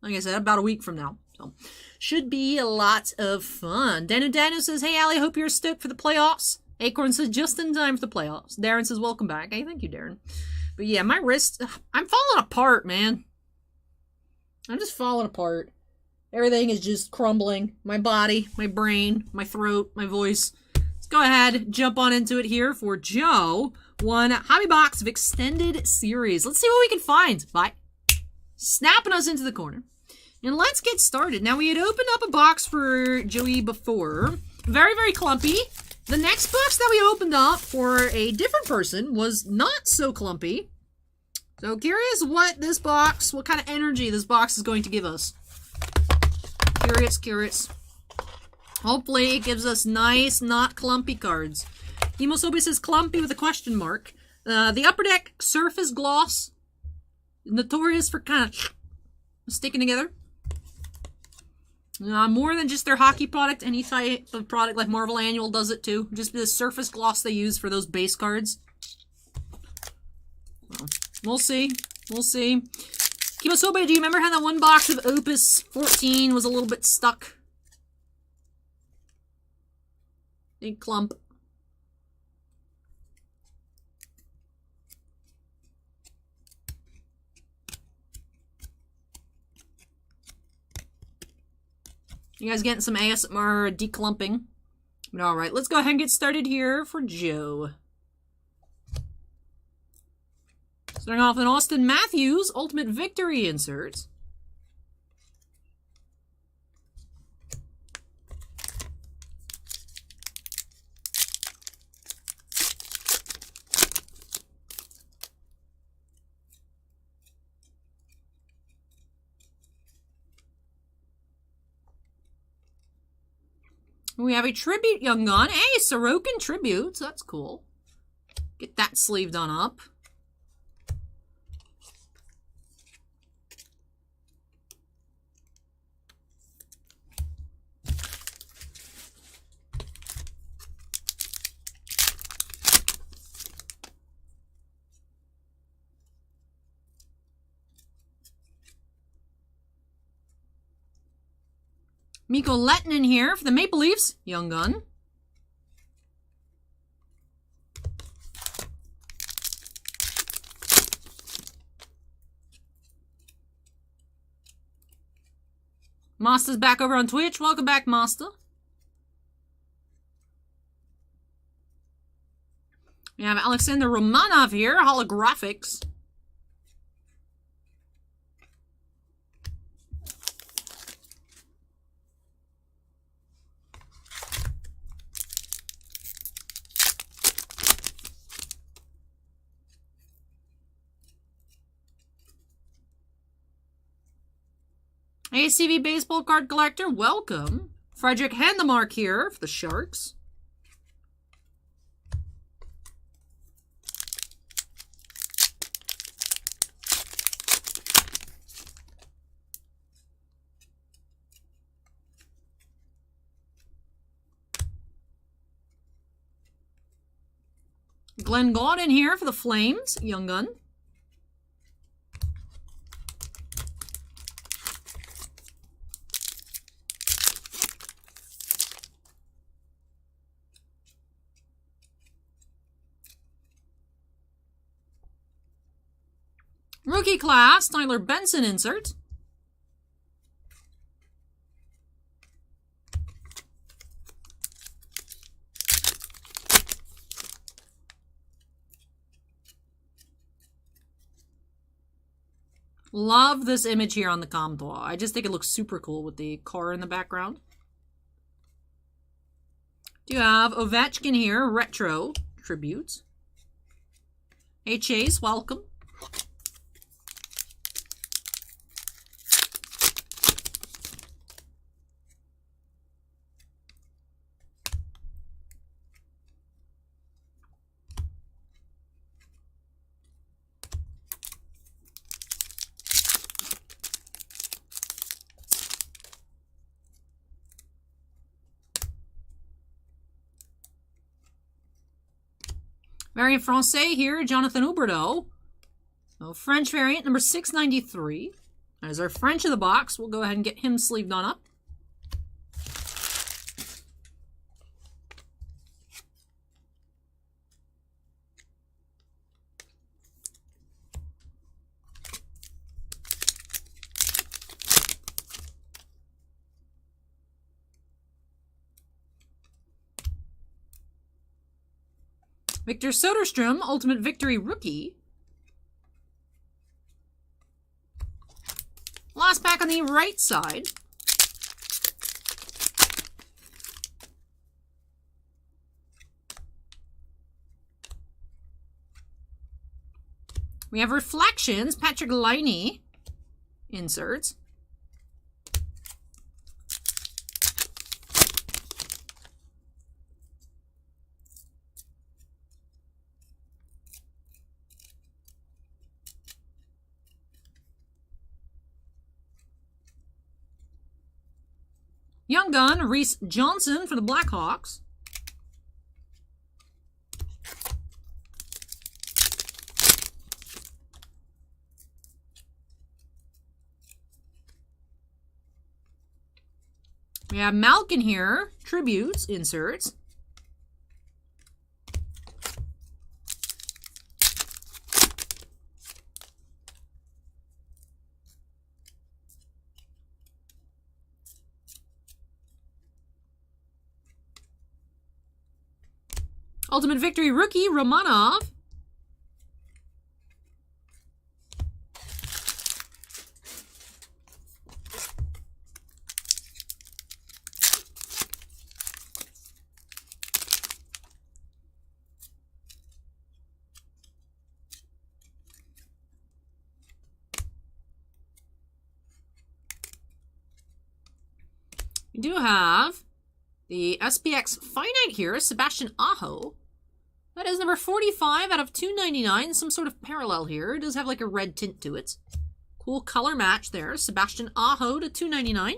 Like I said, about a week from now. So should be a lot of fun. Danu says, hey, Allie, hope you're stoked for the playoffs. Acorn says, just in time for the playoffs. Darren says, welcome back. Hey, thank you, Darren. But yeah, my wrist, I'm falling apart, man. I'm just falling apart. Everything is just crumbling. My body, my brain, my throat, my voice. Let's go ahead, jump on into it here for Joe. One hobby box of Extended Series. Let's see what we can find by snapping us into the corner. And let's get started. Now, we had opened up a box for Joey before. Very, very clumpy. The next box that we opened up for a different person was not so clumpy. So curious what this box, what kind of energy this box is going to give us. Curious. Hopefully it gives us nice, not clumpy cards. Emosobi says clumpy with a question mark. The Upper Deck Surface Gloss. Notorious for kind of sticking together. More than just their hockey product, any type of product like Marvel Annual does it too. Just the surface gloss they use for those base cards. Well, we'll see. Kimosobe, do you remember how that one box of Opus 14 was a little bit stuck? Big clump. You guys getting some ASMR declumping? But alright, let's go ahead and get started here for Joe. Starting off with an Austin Matthews Ultimate Victory insert. We have a Tribute Young Gun. Hey, Sorokin Tribute. That's cool. Get that sleeve done up. Mikko Lehtinen here for the Maple Leafs. Young Gun. Masta's back over on Twitch. Welcome back, Masta. We have Alexander Romanov here. Holographics. ACV Baseball Card Collector, welcome. Frederick Handemark here for the Sharks. Glenn Gaudin here for the Flames, Young Gun. Rookie class, Tyler Benson insert. Love this image here on the Comtois. I just think it looks super cool with the car in the background. You have Ovechkin here, Retro Tributes. Hey Chase, welcome. Variant Francais here, Jonathan Huberdeau. So French variant, number 693. That is our French of the box. We'll go ahead and get him sleeved on up. Victor Soderstrom, Ultimate Victory Rookie. Last pack on the right side. We have Reflections, Patrick Laine inserts. Young Gun, Reese Johnson for the Blackhawks. We have Malkin here, Tributes, inserts. Ultimate Victory Rookie, Romanov. We do have the SPX Finite here, Sebastian Aho. That is number 45 out of 299. Some sort of parallel here. It does have like a red tint to it. Cool color match there. Sebastian Aho to 299.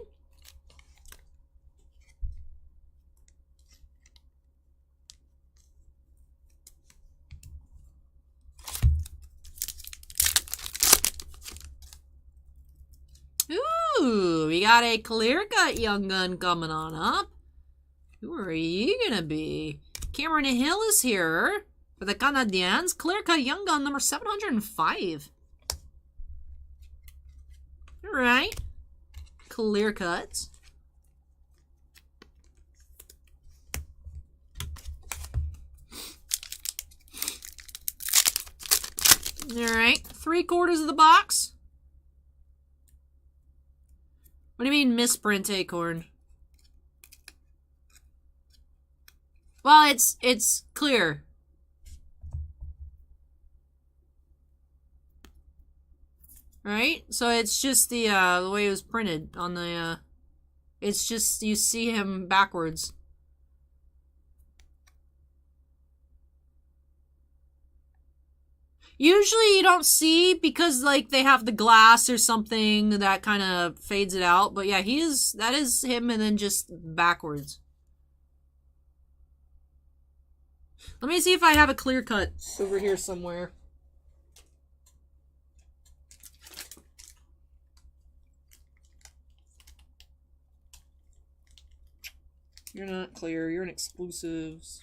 Ooh, we got a clear cut Young Gun coming on up. Who are you gonna be? Cameron Hill is here for the Canadiens. Clear cut Young Gun number 705. All right. Clear cuts. All right. 3/4 of the box. What do you mean misprint, Acorn? Well, it's clear. Right? So it's just the way it was printed on the it's just you see him backwards. Usually you don't see because like they have the glass or something that kind of fades it out, but yeah, that is him and then just backwards. Let me see if I have a clear cut over here somewhere. You're not clear. You're in exclusives.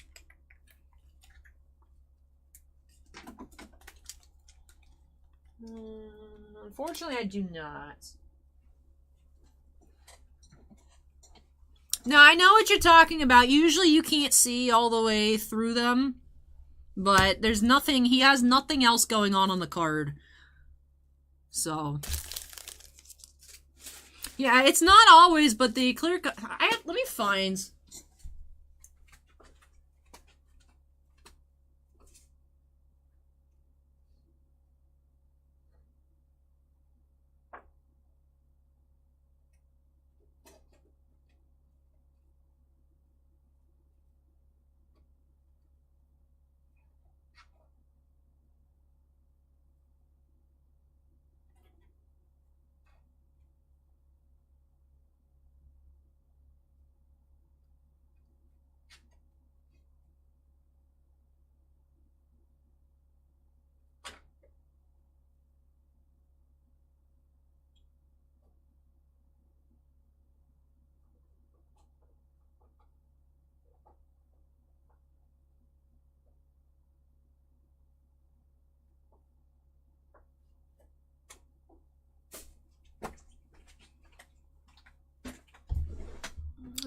Unfortunately, I do not. No, I know what you're talking about. Usually you can't see all the way through them. But there's nothing, he has nothing else going on the card. So. Yeah, it's not always, but the clear cut, let me find.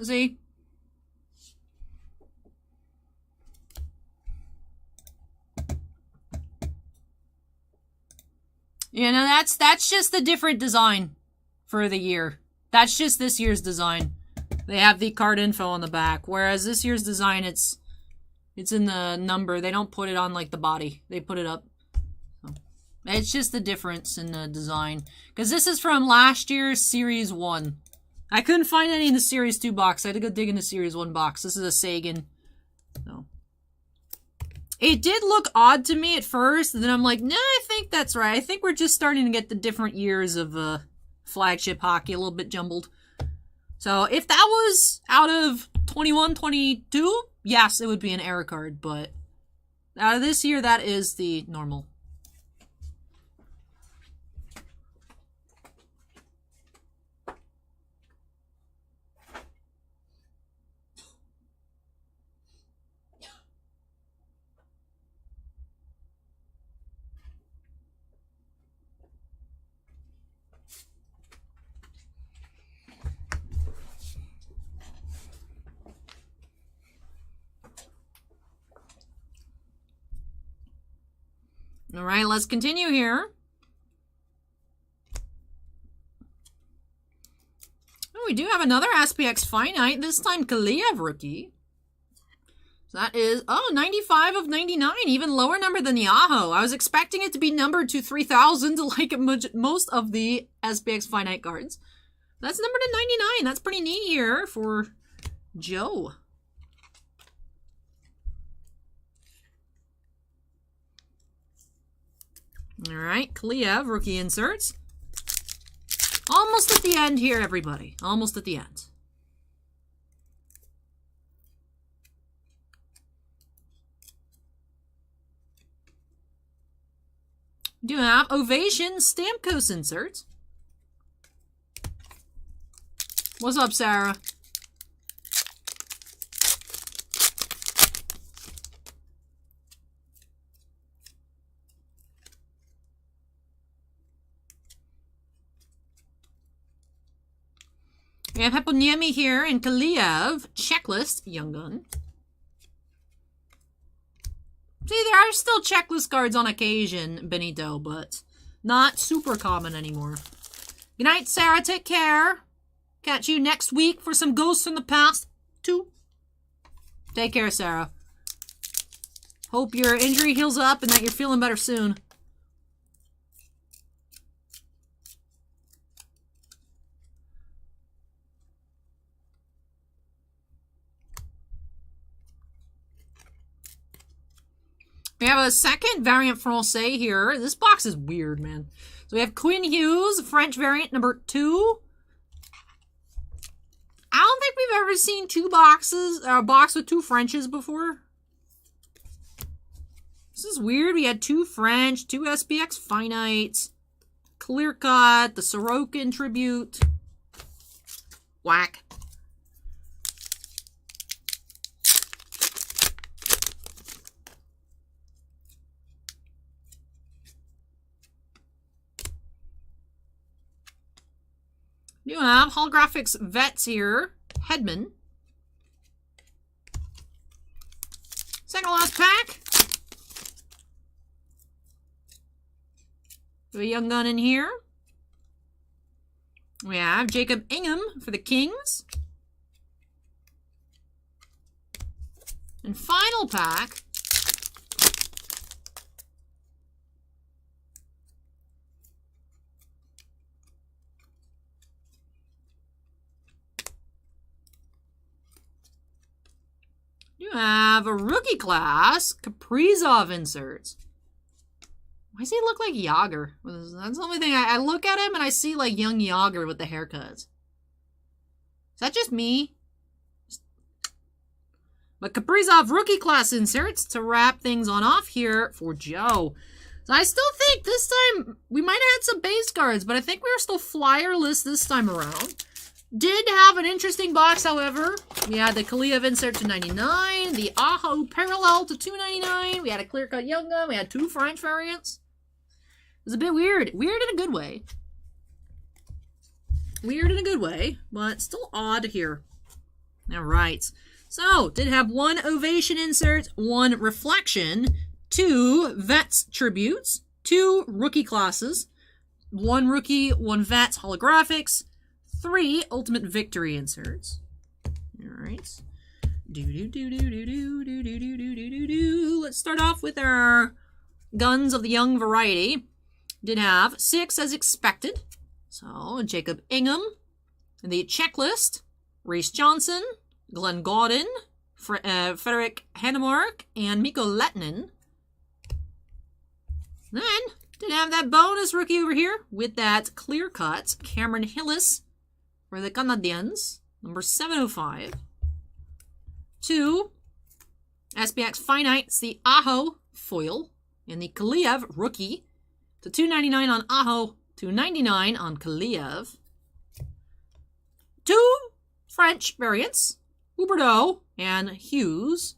See? You know, that's just the different design for the year. That's just this year's design. They have the card info on the back, whereas this year's design, it's in the number. They don't put it on, like, the body. They put it up. So, it's just the difference in the design. Because this is from last year's Series 1. I couldn't find any in the Series 2 box. I had to go dig in the Series 1 box. This is a Sagan. So. It did look odd to me at first, and then I'm like, nah, I think that's right. I think we're just starting to get the different years of flagship hockey a little bit jumbled. So if that was out of 21, 22, yes, it would be an error card, but out of this year, that is the normal. All right, let's continue here. Oh, we do have another SPX Finite, this time Kaguya rookie. So that is, 95 of 99, even lower number than Yahoo. I was expecting it to be numbered to 3,000 like most of the SPX Finite cards. That's numbered to 99. That's pretty neat here for Joe. All right, Kaguya rookie inserts. Almost at the end here, everybody. Almost at the end. Do have Ovation Stamkos inserts. What's up, Sarah? We have Heponiemi here and Kaliev. Checklist, Young Gun. See, there are still checklist cards on occasion, Benito, but not super common anymore. Good night, Sarah. Take care. Catch you next week for some Ghosts from the Past 2. Take care, Sarah. Hope your injury heals up and that you're feeling better soon. We have a second variant Francais here. This box is weird, man. So we have Quinn Hughes, French variant number 2. I don't think we've ever seen a box with 2 Frenches before. This is weird. We had 2 French, 2 SPX Finites, Clear Cut, the Sorokin Tribute. Whack. You have Holographics Vets here. Hedman. Second last pack. We have a Young Gun in here. We have Jacob Ingham for the Kings. And final pack. You have a rookie class, Kaprizov inserts. Why does he look like Yager? That's the only thing. I look at him and I see like young Yager with the haircuts. Is that just me? But Kaprizov rookie class inserts to wrap things on off here for Joe. So I still think this time we might have had some base cards, but I think we were still flyerless this time around. Did have an interesting box, however. We had the Kaguya insert to 99, the Aho parallel to 299. We had a clear cut Young Gun. We had 2 French variants. It was a bit weird. Weird in a good way. Weird in a good way, but still odd here. All right. So, did have 1 Ovation insert, 1 Reflection, 2 Vets tributes, 2 rookie classes, 1 rookie, 1 Vets holographics, 3 Ultimate Victory inserts. All right. Let's start off with our Guns of the Young variety. Did have 6 as expected. So, Jacob Ingham, the Checklist, Reese Johnson, Glenn Gauden, Frederick Hannemark, and Mikko Lehtinen. Then, did have that bonus rookie over here with that clear cut, Cameron Hillis for the Canadiens, number 705. 2 SPX Finites, the Aho foil, and the Kaliev rookie, to $2.99 on Aho, $2.99 on Kaliev. 2 French variants, Huberdeau and Hughes,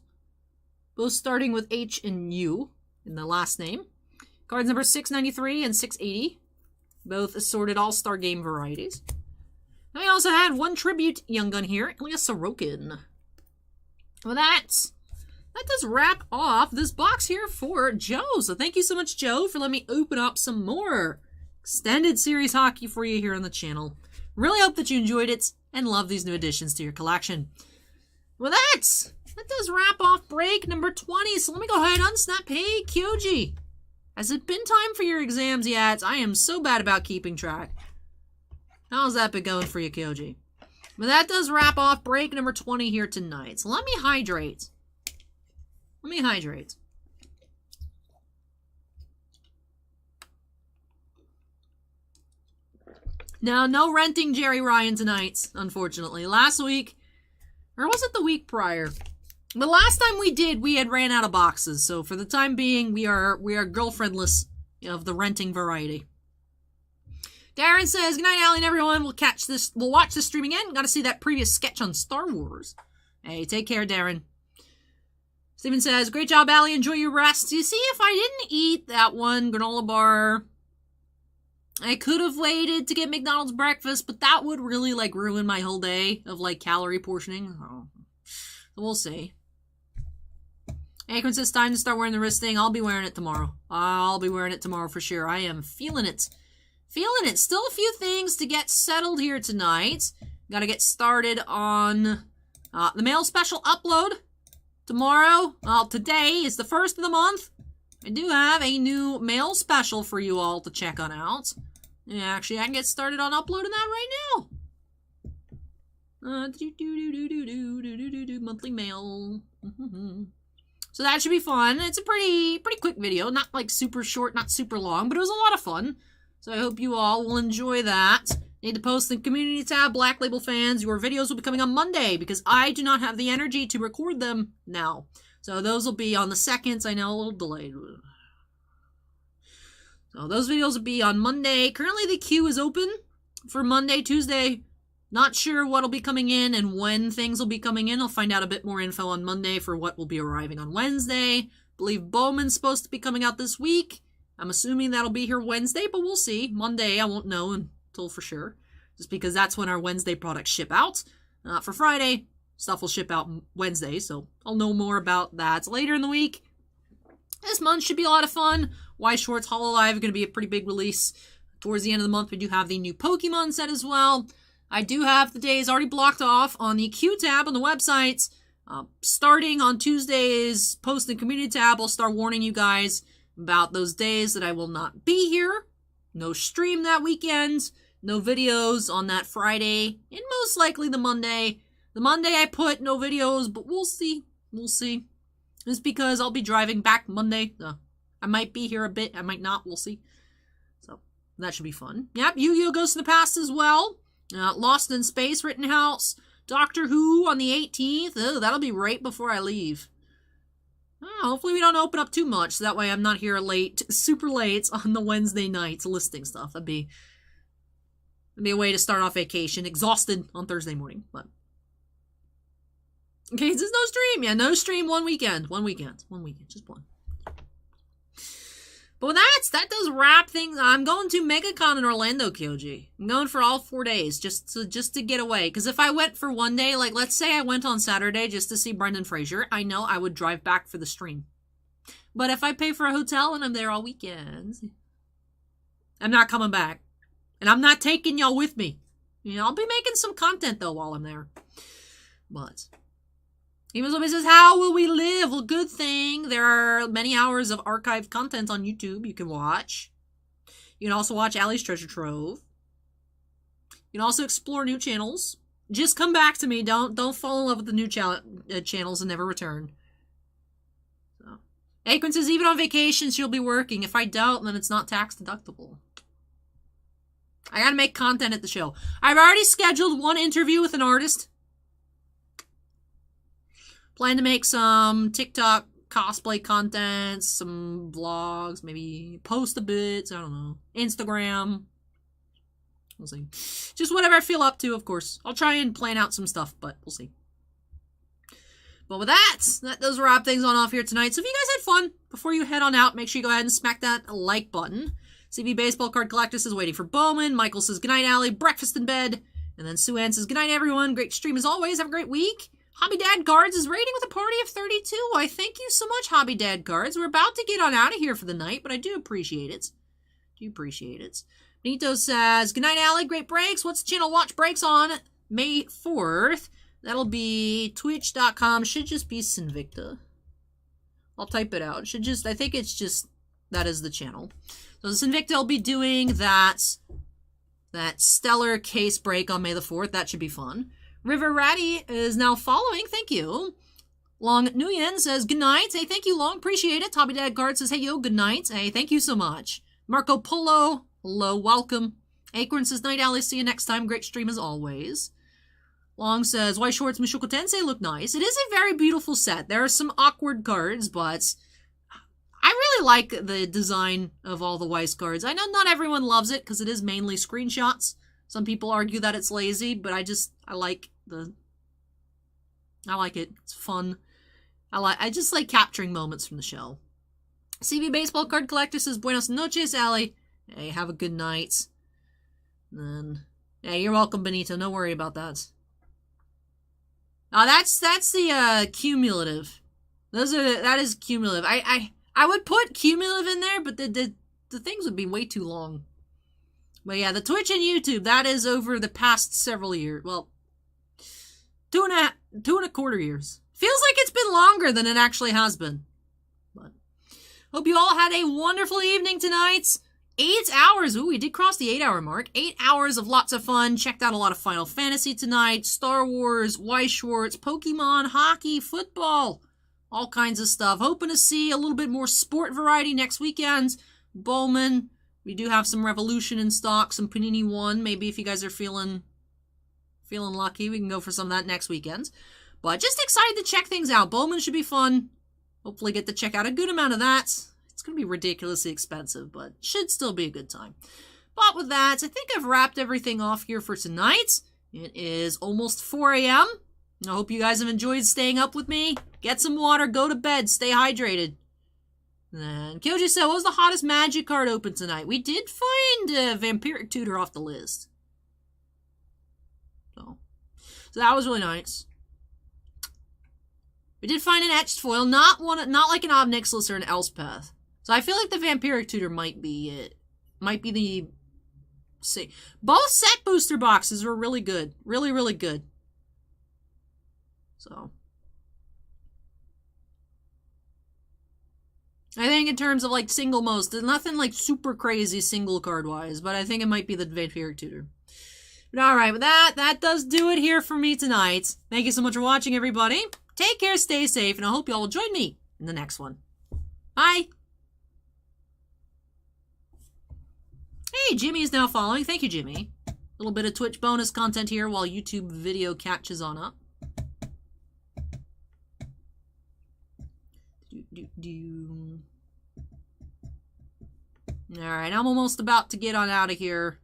both starting with H and U in the last name. Cards number 693 and 680, both assorted all-star game varieties. And we also had 1 tribute Young Gun here, Ilya Sorokin. Well, that does wrap off this box here for Joe. So thank you so much, Joe, for letting me open up some more extended series hockey for you here on the channel. Really hope that you enjoyed it and love these new additions to your collection. Well, that does wrap off break number 20. So let me go ahead and unsnap. Hey, Kyoji, has it been time for your exams yet? I am so bad about keeping track. How's that been going for you, Kyoji? But that does wrap off break number 20 here tonight. So let me hydrate. Now, no renting Jerry Ryan tonight, unfortunately. Last week, or was it the week prior? The last time we did, we had ran out of boxes. So for the time being, we are girlfriendless of the renting variety. Darren says, "Good night, Allie and everyone. We'll watch this stream again. Got to see that previous sketch on Star Wars." Hey, take care, Darren. Steven says, "Great job, Allie. Enjoy your rest." You see, if I didn't eat that one granola bar, I could have waited to get McDonald's breakfast, but that would really, ruin my whole day of, calorie portioning. Oh. So we'll see. Akron says, "Time to start wearing the wrist thing. I'll be wearing it tomorrow. I'll be wearing it tomorrow for sure. I am feeling it. Still a few things to get settled here tonight. Got to get started on the mail special upload tomorrow. Well, today is the 1st of the month. I do have a new mail special for you all to check on out. Yeah, actually, I can get started on uploading that right now. Monthly mail. So that should be fun. It's a pretty quick video. Not super short, not super long, but it was a lot of fun. So I hope you all will enjoy that. Need to post in the community tab, Black Label fans. Your videos will be coming on Monday because I do not have the energy to record them now. So those will be on the 2nd. I know, a little delayed. So those videos will be on Monday. Currently the queue is open for Monday, Tuesday. Not sure what will be coming in and when things will be coming in. I'll find out a bit more info on Monday for what will be arriving on Wednesday. Believe Bowman's supposed to be coming out this week. I'm assuming that'll be here Wednesday, but we'll see. Monday, I won't know until for sure. Just because that's when our Wednesday products ship out. For Friday, stuff will ship out Wednesday, so I'll know more about that later in the week. This month should be a lot of fun. Weiss Schwartz Hololive is going to be a pretty big release. Towards the end of the month, we do have the new Pokemon set as well. I do have the days already blocked off on the Q tab on the website. Starting on Tuesday's post and community tab, I'll start warning you guys about those days that I will not be here. No stream that weekend. No videos on that Friday. And most likely the Monday. The Monday I put no videos, but we'll see. We'll see. It's because I'll be driving back Monday. I might be here a bit. I might not. We'll see. So that should be fun. Yep, Yu-Gi-Oh! Goes to the Past as well. Lost in Space, Rittenhouse. Doctor Who on the 18th. Oh, that'll be right before I leave. Hopefully we don't open up too much, so that way I'm not here late, super late on the Wednesday nights listing stuff. That'd be a way to start off vacation, exhausted on Thursday morning. But okay, there's no stream. Yeah, no stream one weekend, just one. But that does wrap things. I'm going to MegaCon in Orlando, Kyoji. I'm going for all 4 days just to get away. Because if I went for one day, like let's say I went on Saturday just to see Brendan Fraser, I know I would drive back for the stream. But if I pay for a hotel and I'm there all weekends, I'm not coming back. And I'm not taking y'all with me. I'll be making some content though while I'm there. But Even somebody says, how will we live? Well, good thing. There are many hours of archived content on YouTube you can watch. You can also watch Allie's Treasure Trove. You can also explore new channels. Just come back to me. Don't fall in love with the new channels and never return. So. Akron says, even on vacation, she'll be working. If I don't, then it's not tax deductible. I gotta make content at the show. I've already scheduled one interview with an artist. Plan to make some TikTok cosplay content, some vlogs, maybe post a bit, I don't know. Instagram. We'll see. Just whatever I feel up to, of course. I'll try and plan out some stuff, but we'll see. But with that does wrap things on off here tonight. So if you guys had fun, before you head on out, make sure you go ahead and smack that like button. CV Baseball Card Collectus is waiting for Bowman. Michael says, goodnight, Allie. Breakfast in bed. And then Sue Ann says, goodnight, everyone. Great stream as always. Have a great week. Hobby Dad Cards is raiding with a party of 32. I thank you so much, Hobby Dad Cards. We're about to get on out of here for the night, but I do appreciate it. Benito says, goodnight, Allie. Great breaks. What's the channel watch breaks on May 4th? That'll be twitch.com. Should just be Sinvicta. I'll type it out. I think it's just, that is the channel. So Sinvicta will be doing that stellar case break on May the 4th. That should be fun. River Ratty is now following. Thank you. Long Nguyen says, good night. Hey, thank you, Long. Appreciate it. Hobby Dad Card says, hey, yo, good night. Hey, thank you so much. Marco Polo, hello, welcome. Acorn says, night, Allie. See you next time. Great stream as always. Long says, White Shorts Mushoku Tensei look nice. It is a very beautiful set. There are some awkward cards, but I really like the design of all the Weiss cards. I know not everyone loves it because it is mainly screenshots. Some people argue that it's lazy, but I like it. It's fun. I just like capturing moments from the show. CV Baseball Card Collector says, buenos noches, Allie. Hey, have a good night. And then, hey, you're welcome, Benito. No worry about that. That's the cumulative. That is cumulative. I would put cumulative in there, but the things would be way too long. But yeah, the Twitch and YouTube, that is over the past several years. Well, 2.25 years. Feels like it's been longer than it actually has been. But hope you all had a wonderful evening tonight. 8 hours. Ooh, we did cross the 8-hour mark. 8 hours of lots of fun. Checked out a lot of Final Fantasy tonight. Star Wars, Weiss Schwartz, Pokemon, hockey, football. All kinds of stuff. Hoping to see a little bit more sport variety next weekend. Bowman. We do have some Revolution in stock, some Panini 1. Maybe if you guys are feeling lucky, we can go for some of that next weekend. But just excited to check things out. Bowman should be fun. Hopefully get to check out a good amount of that. It's going to be ridiculously expensive, but should still be a good time. But with that, I think I've wrapped everything off here for tonight. It is almost 4 a.m. I hope you guys have enjoyed staying up with me. Get some water, go to bed, stay hydrated. And Kyoji said, what was the hottest magic card open tonight? We did find Vampiric Tutor off the list. So that was really nice. We did find an etched foil, not like an Ob Nixilis or an Elspeth. So I feel like the Vampiric Tutor might be it. Might be the... See, both set booster boxes were really good. Really, really good. So... I think in terms of, like, single most, there's nothing, like, super crazy single card-wise, but I think it might be the Vampiric Tutor. But alright, with that does do it here for me tonight. Thank you so much for watching, everybody. Take care, stay safe, and I hope you all will join me in the next one. Bye! Hey, Jimmy is now following. Thank you, Jimmy. A little bit of Twitch bonus content here while YouTube video catches on up. Alright, I'm almost about to get on out of here.